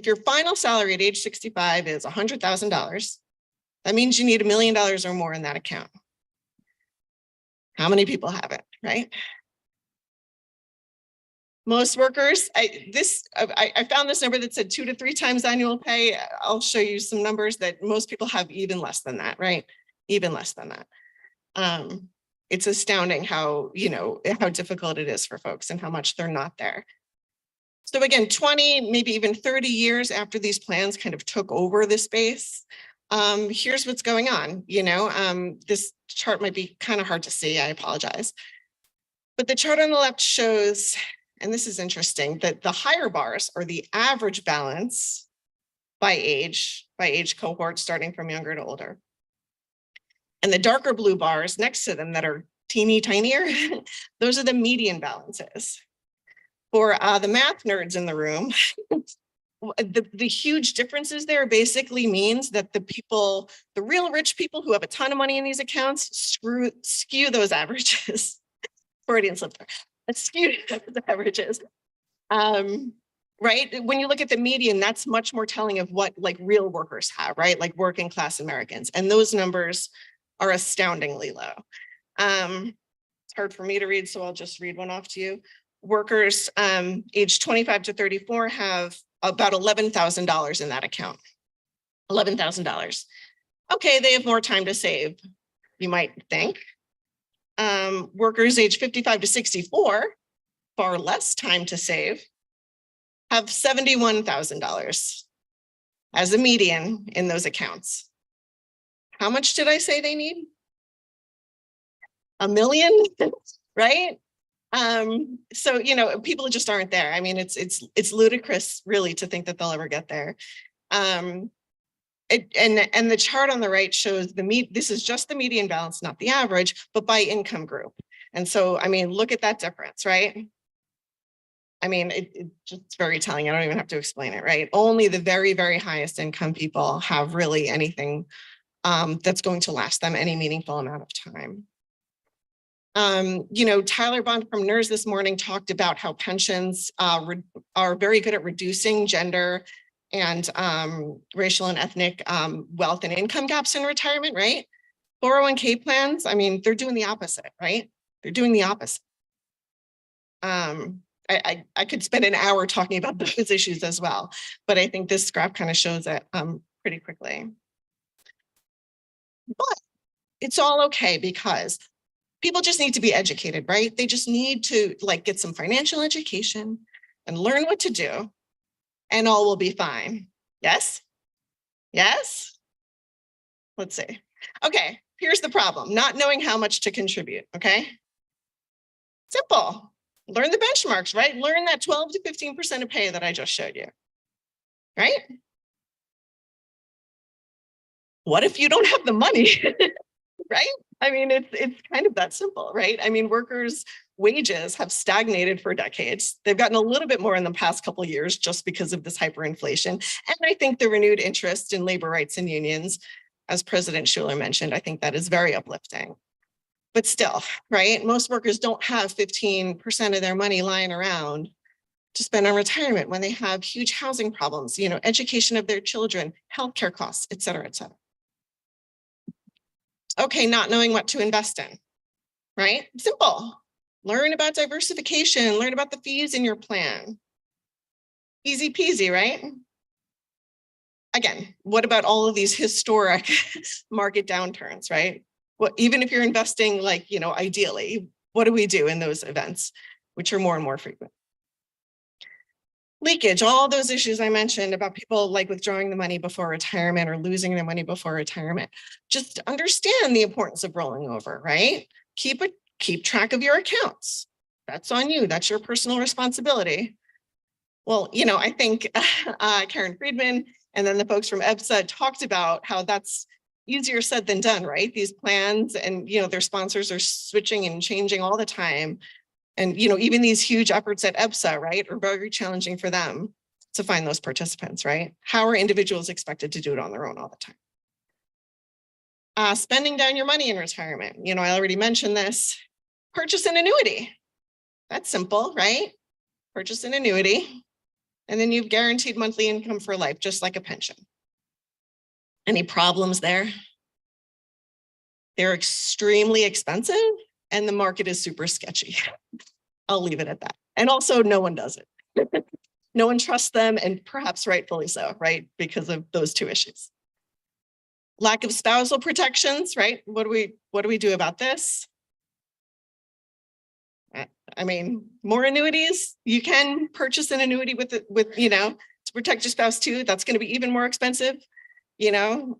your final salary at age 65 is $100,000, that means you need $1 million or more in that account. How many people have it, right? Most workers, I found this number that said 2 to 3 times annual pay. I'll show you some numbers that most people have even less than that, right? Even less than that. It's astounding how difficult it is for folks and how much they're not there. So again, 20, maybe even 30 years after these plans kind of took over the space, here's what's going on. This chart might be kind of hard to see. I apologize. But the chart on the left shows, and this is interesting, that the higher bars are the average balance by age cohort, starting from younger to older. And the darker blue bars next to them that are teeny tinier, those are the median balances. For the math nerds in the room, the huge differences there basically means that the real rich people who have a ton of money in these accounts skew those averages. Freudian slip there. Skew those averages. Right? When you look at the median, that's much more telling of what real workers have, right? Like working class Americans. And those numbers are astoundingly low. It's hard for me to read, so I'll just read one off to you. Workers age 25 to 34 have about $11,000 in that account. $11,000. Okay, they have more time to save, you might think. Workers age 55 to 64, far less time to save, have $71,000 as a median in those accounts. How much did I say they need? $1 million, right? So, people just aren't there. I mean, it's ludicrous really to think that they'll ever get there. And the chart on the right shows this is just the median balance, not the average, but by income group. And so, I mean, look at that difference, right? I mean, it's just very telling. I don't even have to explain it, right? Only the very, very highest income people have really anything that's going to last them any meaningful amount of time. Tyler Bond from NERS this morning talked about how pensions are very good at reducing gender and racial and ethnic wealth and income gaps in retirement, right? 401k plans, I mean, they're doing the opposite, right? They're doing the opposite. I could spend an hour talking about those issues as well, but I think this graph kind of shows it pretty quickly. But it's all okay because people just need to be educated, right? They just need to get some financial education and learn what to do, and all will be fine. Yes? Yes? Let's see. Okay, here's the problem. Not knowing how much to contribute, okay? Simple. Learn the benchmarks, right? Learn that 12 to 15% of pay that I just showed you, right? What if you don't have the money, right? I mean, it's kind of that simple, right? I mean, workers' wages have stagnated for decades. They've gotten a little bit more in the past couple of years just because of this hyperinflation. And I think the renewed interest in labor rights and unions, as President Schuler mentioned, I think that is very uplifting. But still, right? Most workers don't have 15% of their money lying around to spend on retirement when they have huge housing problems, education of their children, healthcare costs, et cetera, et cetera. Okay, not knowing what to invest in, right? Simple. Learn about diversification, learn about the fees in your plan. Easy peasy, right? again, what about all of these historic market downturns, right? Well, even if you're investing like, ideally, what do we do in those events, which are more and more frequent? Leakage, all those issues I mentioned about people like withdrawing the money before retirement or losing their money before retirement. Just understand the importance of rolling over, right? Keep track of your accounts. That's on you. That's your personal responsibility. Well, I think Karen Friedman and then the folks from EBSA talked about how that's easier said than done, right? These plans and, their sponsors are switching and changing all the time. And, even these huge efforts at EBSA, right, are very challenging for them to find those participants, right? How are individuals expected to do it on their own all the time? Spending down your money in retirement. I already mentioned this. Purchase an annuity. That's simple, right? Purchase an annuity. And then you've guaranteed monthly income for life, just like a pension. Any problems there? They're extremely expensive and the market is super sketchy. I'll leave it at that. And also no one does it. No one trusts them, and perhaps rightfully so, right? Because of those two issues. Lack of spousal protections, right? What do we do about this? I mean, more annuities. You can purchase an annuity with to protect your spouse too. That's going to be even more expensive. All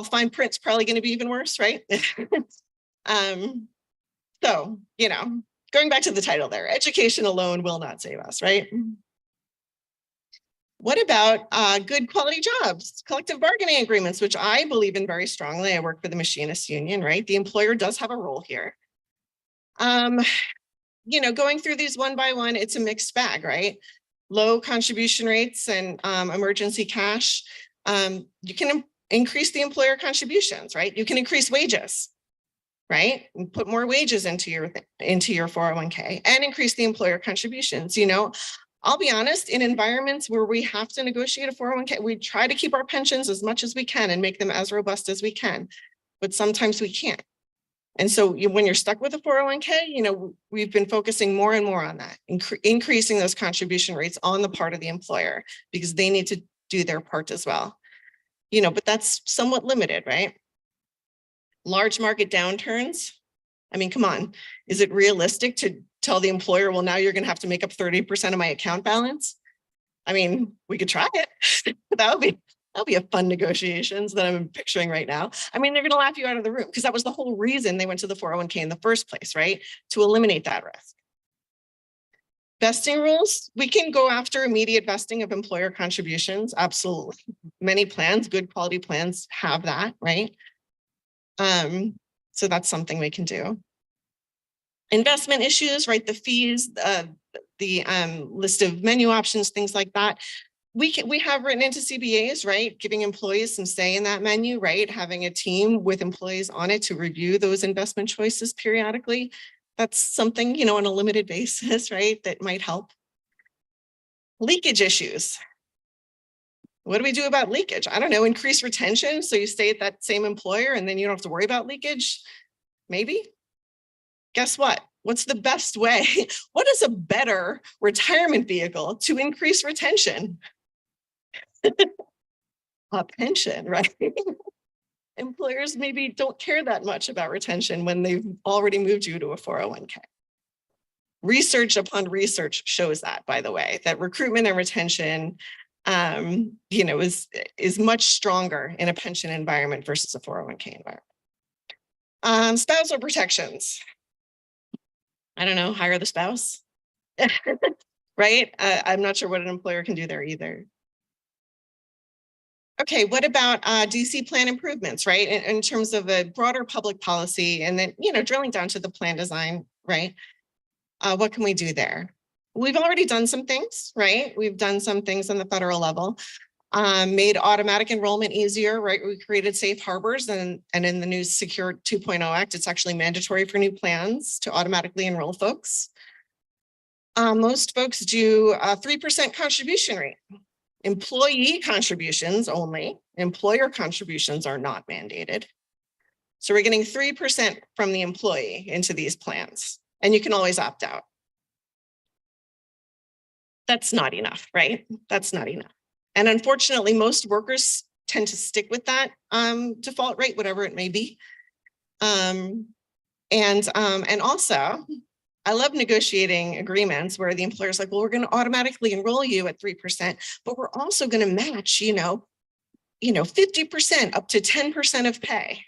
the fine print's probably going to be even worse, right? So, going back to the title there, education alone will not save us, right? What about good quality jobs, collective bargaining agreements, which I believe in very strongly. I work for the Machinists Union, right? The employer does have a role here. Going through these one by one, it's a mixed bag, right? Low contribution rates and emergency cash. You can increase the employer contributions, right? You can increase wages, right? And put more wages into your 401k and increase the employer contributions. I'll be honest, in environments where we have to negotiate a 401k, we try to keep our pensions as much as we can and make them as robust as we can, but sometimes we can't. And so when you're stuck with a 401k, we've been focusing more and more on that, increasing those contribution rates on the part of the employer because they need to do their part as well. But that's somewhat limited, right? Large market downturns. I mean, come on, is it realistic to tell the employer, well, now you're going to have to make up 30% of my account balance? I mean, we could try it. That'll be a fun negotiations that I'm picturing right now. I mean, they're going to laugh you out of the room because that was the whole reason they went to the 401k in the first place, right? To eliminate that risk. Vesting rules, we can go after immediate vesting of employer contributions. Absolutely. Many plans, good quality plans have that, right? So that's something we can do. Investment issues, right? The fees, the list of menu options, things like that. We have written into CBAs, right? Giving employees some say in that menu, right? Having a team with employees on it to review those investment choices periodically. That's something, on a limited basis, right? That might help. Leakage issues. What do we do about leakage? I don't know, increase retention. So you stay at that same employer and then you don't have to worry about leakage. Maybe. Guess what? What's the best way? What is a better retirement vehicle to increase retention? A pension, right? Employers maybe don't care that much about retention when they've already moved you to a 401k. Research upon research shows that, by the way, that recruitment and retention, is much stronger in a pension environment versus a 401k environment. Spousal protections. I don't know, hire the spouse, right? I'm not sure what an employer can do there either. Okay, what about DC plan improvements, right? In terms of a broader public policy and then, drilling down to the plan design, right? What can we do there? We've already done some things, right? We've done some things on the federal level, made automatic enrollment easier, right? We created safe harbors and in the new Secure 2.0 Act, it's actually mandatory for new plans to automatically enroll folks. Most folks do a 3% contribution rate. Employee contributions only, employer contributions are not mandated. So we're getting 3% from the employee into these plans, and you can always opt out. That's not enough, right? That's not enough. And unfortunately, most workers tend to stick with that default rate, whatever it may be. And also, I love negotiating agreements where the employer's like, well, we're going to automatically enroll you at 3%, but we're also going to match, 50% up to 10% of pay.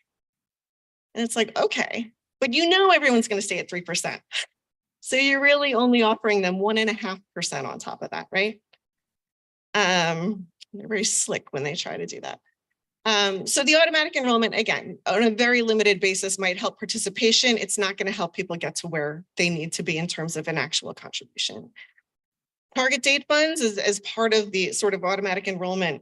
And it's like, okay, but everyone's going to stay at 3%. So you're really only offering them 1.5% on top of that, right? They're very slick when they try to do that. So the automatic enrollment, again, on a very limited basis might help participation. It's not going to help people get to where they need to be in terms of an actual contribution. Target date funds is as part of the sort of automatic enrollment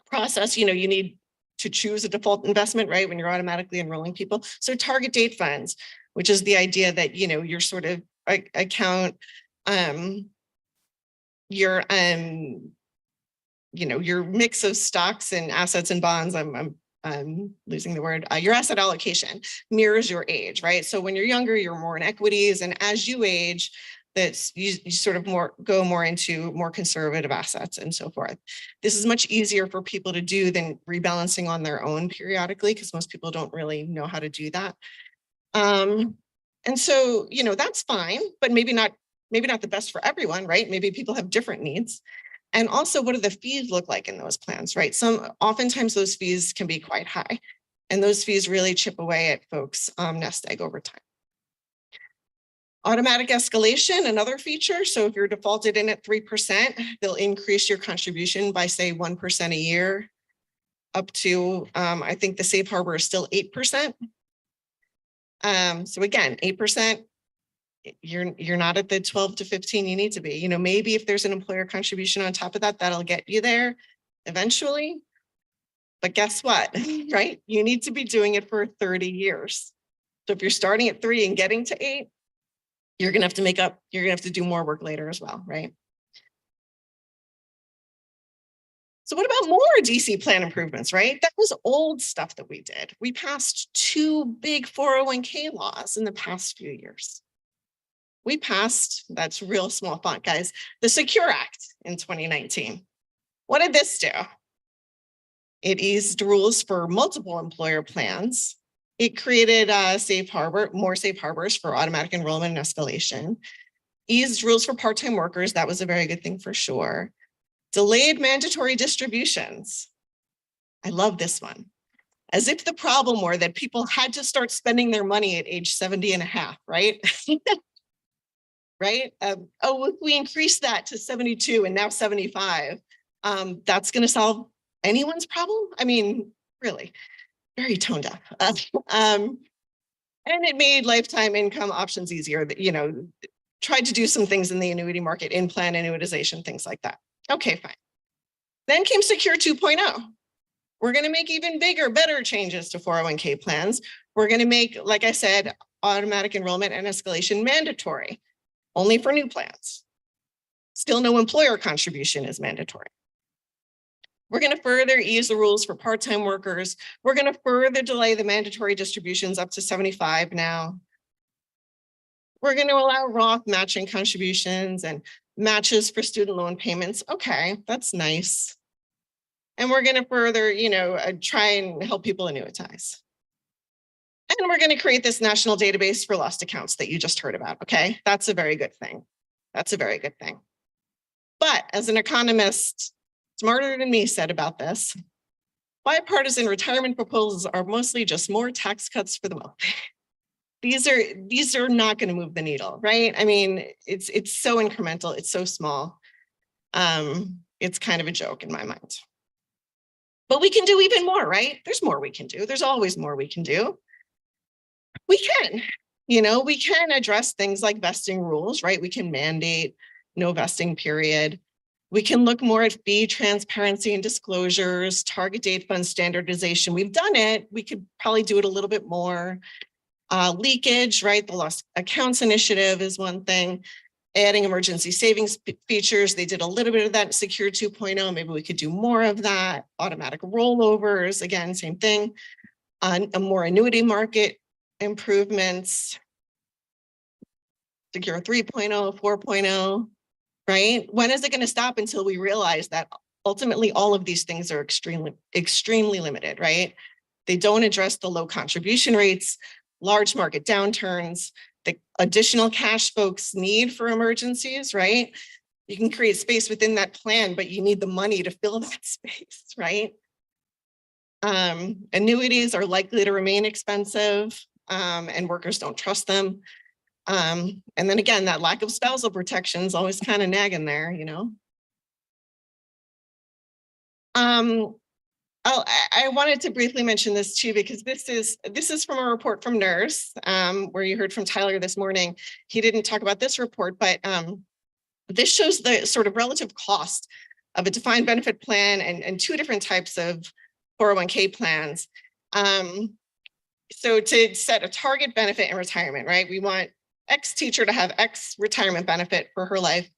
process. You need to choose a default investment, right? When you're automatically enrolling people. So target date funds, which is the idea that, your sort of account, your mix of stocks and assets and bonds, I'm losing the word, your asset allocation mirrors your age, right? So when you're younger, you're more in equities, and as you age, you sort of go more into more conservative assets and so forth. This is much easier for people to do than rebalancing on their own periodically, because most people don't really know how to do that. And so, that's fine, but maybe not the best for everyone, right? Maybe people have different needs. And also, what do the fees look like in those plans, right? Oftentimes those fees can be quite high, and those fees really chip away at folks' nest egg over time. Automatic escalation, another feature. So if you're defaulted in at 3%, they'll increase your contribution by, say, 1% a year up to, I think the safe harbor is still 8%. So again, 8%, you're not at the 12 to 15 you need to be. Maybe if there's an employer contribution on top of that, that'll get you there eventually. But guess what, right? You need to be doing it for 30 years. So if you're starting at 3 and getting to 8, you're going to have to you're going to have to do more work later as well, right? So what about more DC plan improvements, right? That was old stuff that we did. We passed 2 big 401k laws in the past few years. We passed, that's real small font, guys, the Secure Act in 2019. What did this do? It eased rules for multiple employer plans. It created a more safe harbors for automatic enrollment and escalation. Eased rules for part-time workers. That was a very good thing for sure. Delayed mandatory distributions. I love this one. As if the problem were that people had to start spending their money at age 70 and a half, right? Right? If we increase that to 72 and now 75, that's going to solve anyone's problem? I mean, really, very tone deaf. And it made lifetime income options easier. Tried to do some things in the annuity market, in-plan annuitization, things like that. Okay, fine. Then came Secure 2.0. We're going to make even bigger, better changes to 401k plans. We're going to make, like I said, automatic enrollment and escalation mandatory, only for new plans. Still no employer contribution is mandatory. We're going to further ease the rules for part-time workers. We're going to further delay the mandatory distributions up to 75 now. We're going to allow Roth matching contributions and matches for student loan payments. Okay, that's nice. And we're going to further, try and help people annuitize. And we're going to create this national database for lost accounts that you just heard about. Okay, that's a very good thing. That's a very good thing. But as an economist smarter than me said about this, bipartisan retirement proposals are mostly just more tax cuts for the wealthy. These are not going to move the needle, right? I mean, it's so incremental, it's so small. It's kind of a joke in my mind. But we can do even more, right? There's more we can do. There's always more we can do. We can, we can address things like vesting rules, right? We can mandate no vesting period. We can look more at fee transparency and disclosures, target date fund standardization. We've done it. We could probably do it a little bit more. Leakage, right? The Lost Accounts Initiative is one thing. Adding emergency savings features. They did a little bit of that in Secure 2.0. Maybe we could do more of that. Automatic rollovers, again, same thing. A more annuity market improvements. Secure 3.0, 4.0. Right? When is it going to stop until we realize that ultimately, all of these things are extremely limited, right? They don't address the low contribution rates, large market downturns, the additional cash folks need for emergencies, right? You can create space within that plan, but you need the money to fill that space, right? Annuities are likely to remain expensive, and workers don't trust them. And then again, that lack of spousal protection is always kind of nagging there, you know? I wanted to briefly mention this too, because this is from a report from NERS, where you heard from Tyler this morning. He didn't talk about this report, but this shows the sort of relative cost of a defined benefit plan and two different types of 401k plans. So to set a target benefit in retirement, right? We want X teacher to have X retirement benefit for her life.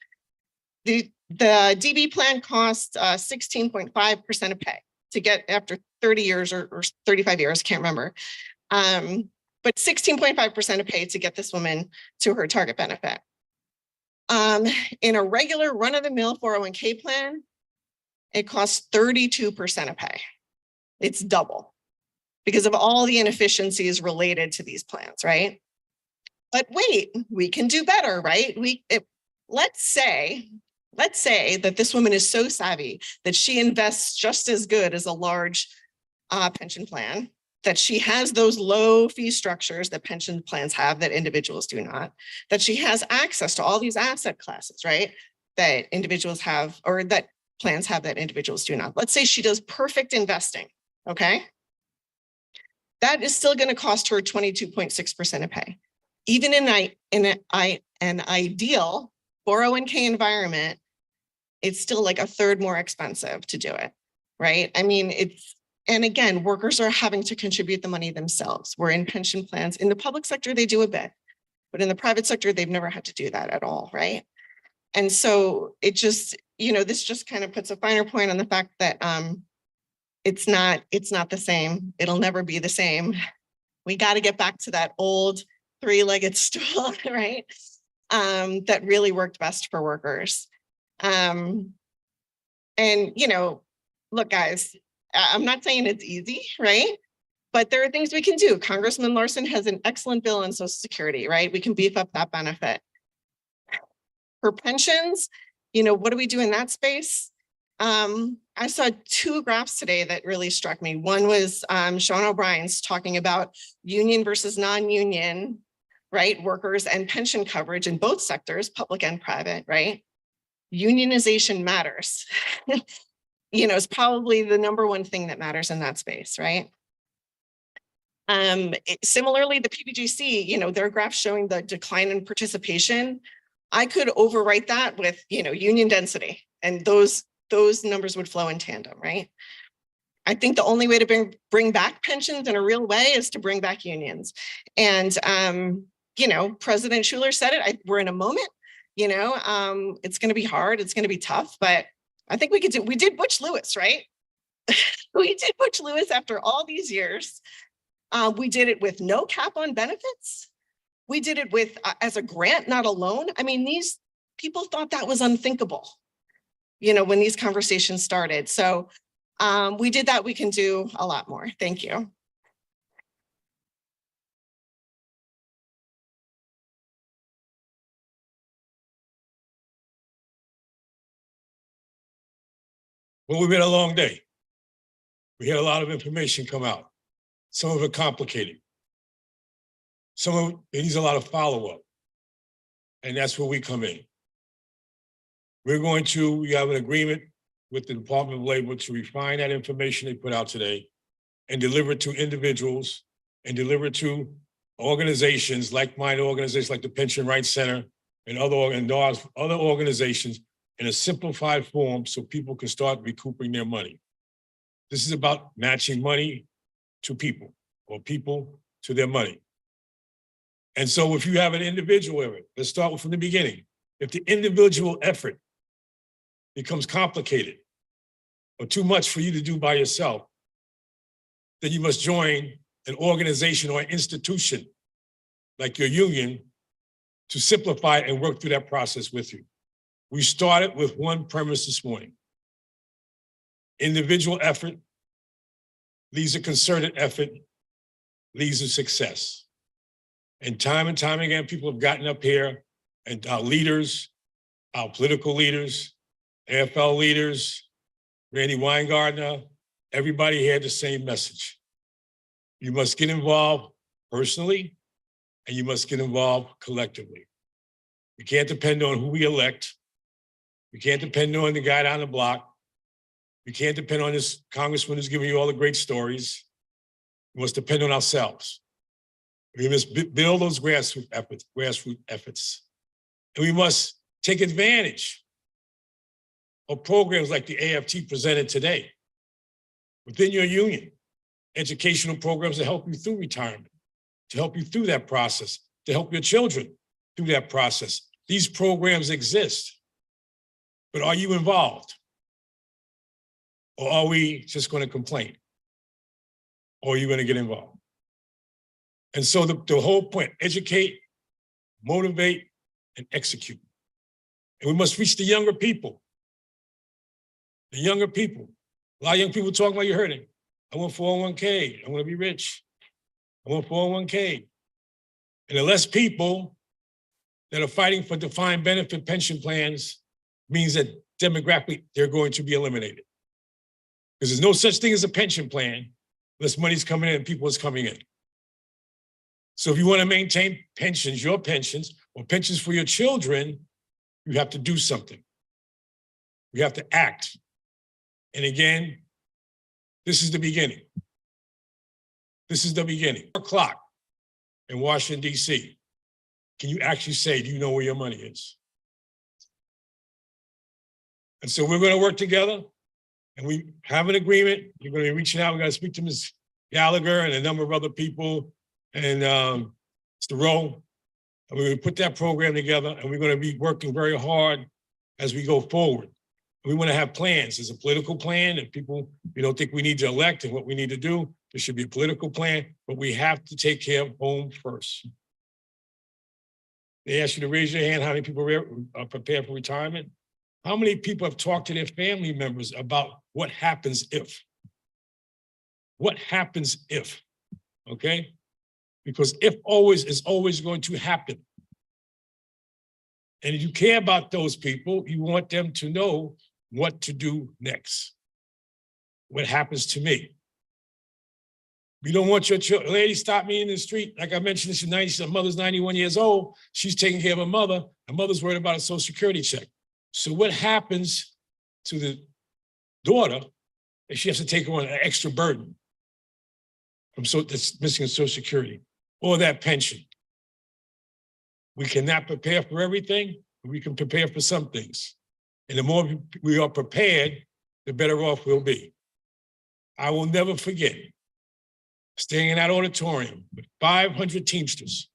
The DB plan costs 16.5% of pay to get after 30 years or 35 years, can't remember. But 16.5% of pay to get this woman to her target benefit. In a regular run-of-the-mill 401k plan, it costs 32% of pay. It's double because of all the inefficiencies related to these plans, right? But wait, we can do better, right? Let's say that this woman is so savvy that she invests just as good as a large pension plan, that she has those low fee structures that pension plans have that individuals do not, that she has access to all these asset classes, right? That individuals have, or that plans have that individuals do not. Let's say she does perfect investing, okay? That is still going to cost her 22.6% of pay. Even in an ideal 401k environment, it's still like a third more expensive to do it, right? I mean, and again, workers are having to contribute the money themselves. We're in pension plans. In the public sector, they do a bit, but in the private sector, they've never had to do that at all, right? And so it just, this just kind of puts a finer point on the fact that it's not the same. It'll never be the same. We got to get back to that old three-legged stool, right? That really worked best for workers. And, look, guys, I'm not saying it's easy, right? But there are things we can do. Congressman Larson has an excellent bill on Social Security, right? We can beef up that benefit. For pensions, what do we do in that space? I saw two graphs today that really struck me. One was Sean O'Brien's talking about union versus non-union, right? Workers and pension coverage in both sectors, public and private, right? Unionization matters. It's probably the number one thing that matters in that space, right? Similarly, the PBGC, their graph showing the decline in participation, I could overwrite that with, union density, and those numbers would flow in tandem, right? I think the only way to bring back pensions in a real way is to bring back unions. And, President Schuler said it, we're in a moment, it's going to be hard. It's going to be tough, but I think we did Butch Lewis, right? We did Butch Lewis after all these years. We did it with no cap on benefits. We did it with as a grant, not a loan. I mean, these people thought that was unthinkable, when these conversations started. So we did that. We can do a lot more. Thank you. Well, we've been a long day. We had a lot of information come out. Some of it complicated. Some of it needs a lot of follow-up. And that's where we come in. We have an agreement with the Department of Labor to refine that information they put out today and deliver it to individuals and deliver it to organizations, like-minded organizations like the Pension Rights Center and other organizations in a simplified form so people can start recouping their money. This is about matching money to people or people to their money. And so if you have an individual effort, let's start from the beginning. If the individual effort becomes complicated or too much for you to do by yourself, then you must join an organization or an institution like your union to simplify and work through that process with you. We started with one premise this morning. Individual effort leads to concerted effort, leads to success. And time again, people have gotten up here, and our leaders, our political leaders, AFL leaders, Randy Weingartner, everybody had the same message. You must get involved personally, and you must get involved collectively. We can't depend on who we elect. We can't depend on the guy down the block. We can't depend on this congressman who's giving you all the great stories. We must depend on ourselves. We must build those grassroots efforts. And we must take advantage of programs like the AFT presented today within your union, educational programs to help you through retirement, to help you through that process, to help your children through that process. These programs exist, but are you involved? Or are we just going to complain? Or are you going to get involved? And so the whole point, educate, motivate, and execute. And we must reach the younger people. The younger people. A lot of young people talking about, you heard it. I want 401k. I want to be rich. I want 401k. And the less people that are fighting for defined benefit pension plans means that demographically they're going to be eliminated. Because there's no such thing as a pension plan unless money's coming in and people is coming in. So if you want to maintain pensions, your pensions, or pensions for your children, you have to do something. We have to act. And again, this is the beginning. This is the beginning. 4 o'clock in Washington, D.C. Can you actually say, do you know where your money is? And so we're going to work together, and we have an agreement. You're going to be reaching out. We're going to speak to Ms. Gallagher and a number of other people, and Mr. Rowe. And we're going to put that program together, and we're going to be working very hard as we go forward. We want to have plans. There's a political plan, and people, we don't think we need to elect and what we need to do. There should be a political plan, but we have to take care of home first. They ask you to raise your hand, how many people are prepared for retirement? How many people have talked to their family members about what happens if? What happens if, okay? Because if always is always going to happen. And if you care about those people, you want them to know what to do next. What happens to me? You don't want your children. Lady stopped me in the street. Like I mentioned, she's 90, her mother's 91 years old. She's taking care of her mother. Her mother's worried about a Social Security check. So what happens to the daughter if she has to take on an extra burden from that's missing a Social Security or that pension? We cannot prepare for everything, but we can prepare for some things. And the more we are prepared, the better off we'll be. I will never forget staying in that auditorium with 500 Teamsters,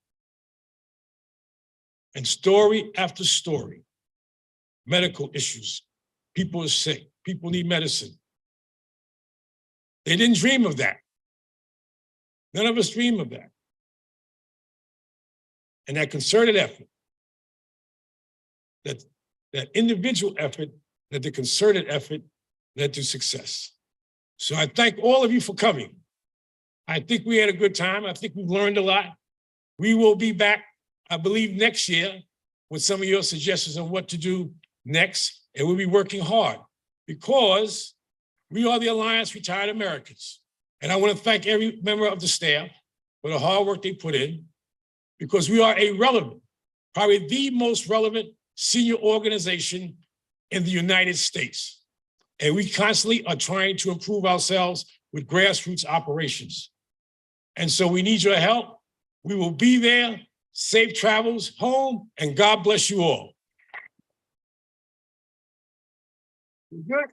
and story after story, medical issues, people are sick, people need medicine. They didn't dream of that. None of us dream of that. And that concerted effort, that individual effort, that the concerted effort led to success. So I thank all of you for coming. I think we had a good time. I think we've learned a lot. We will be back, I believe, next year with some of your suggestions on what to do next. And we'll be working hard because we are the Alliance Retired Americans. And I want to thank every member of the staff for the hard work they put in, because we are a relevant, probably the most relevant senior organization in the United States. And we constantly are trying to improve ourselves with grassroots operations. And so we need your help. We will be there. Safe travels home, and God bless you all. Good.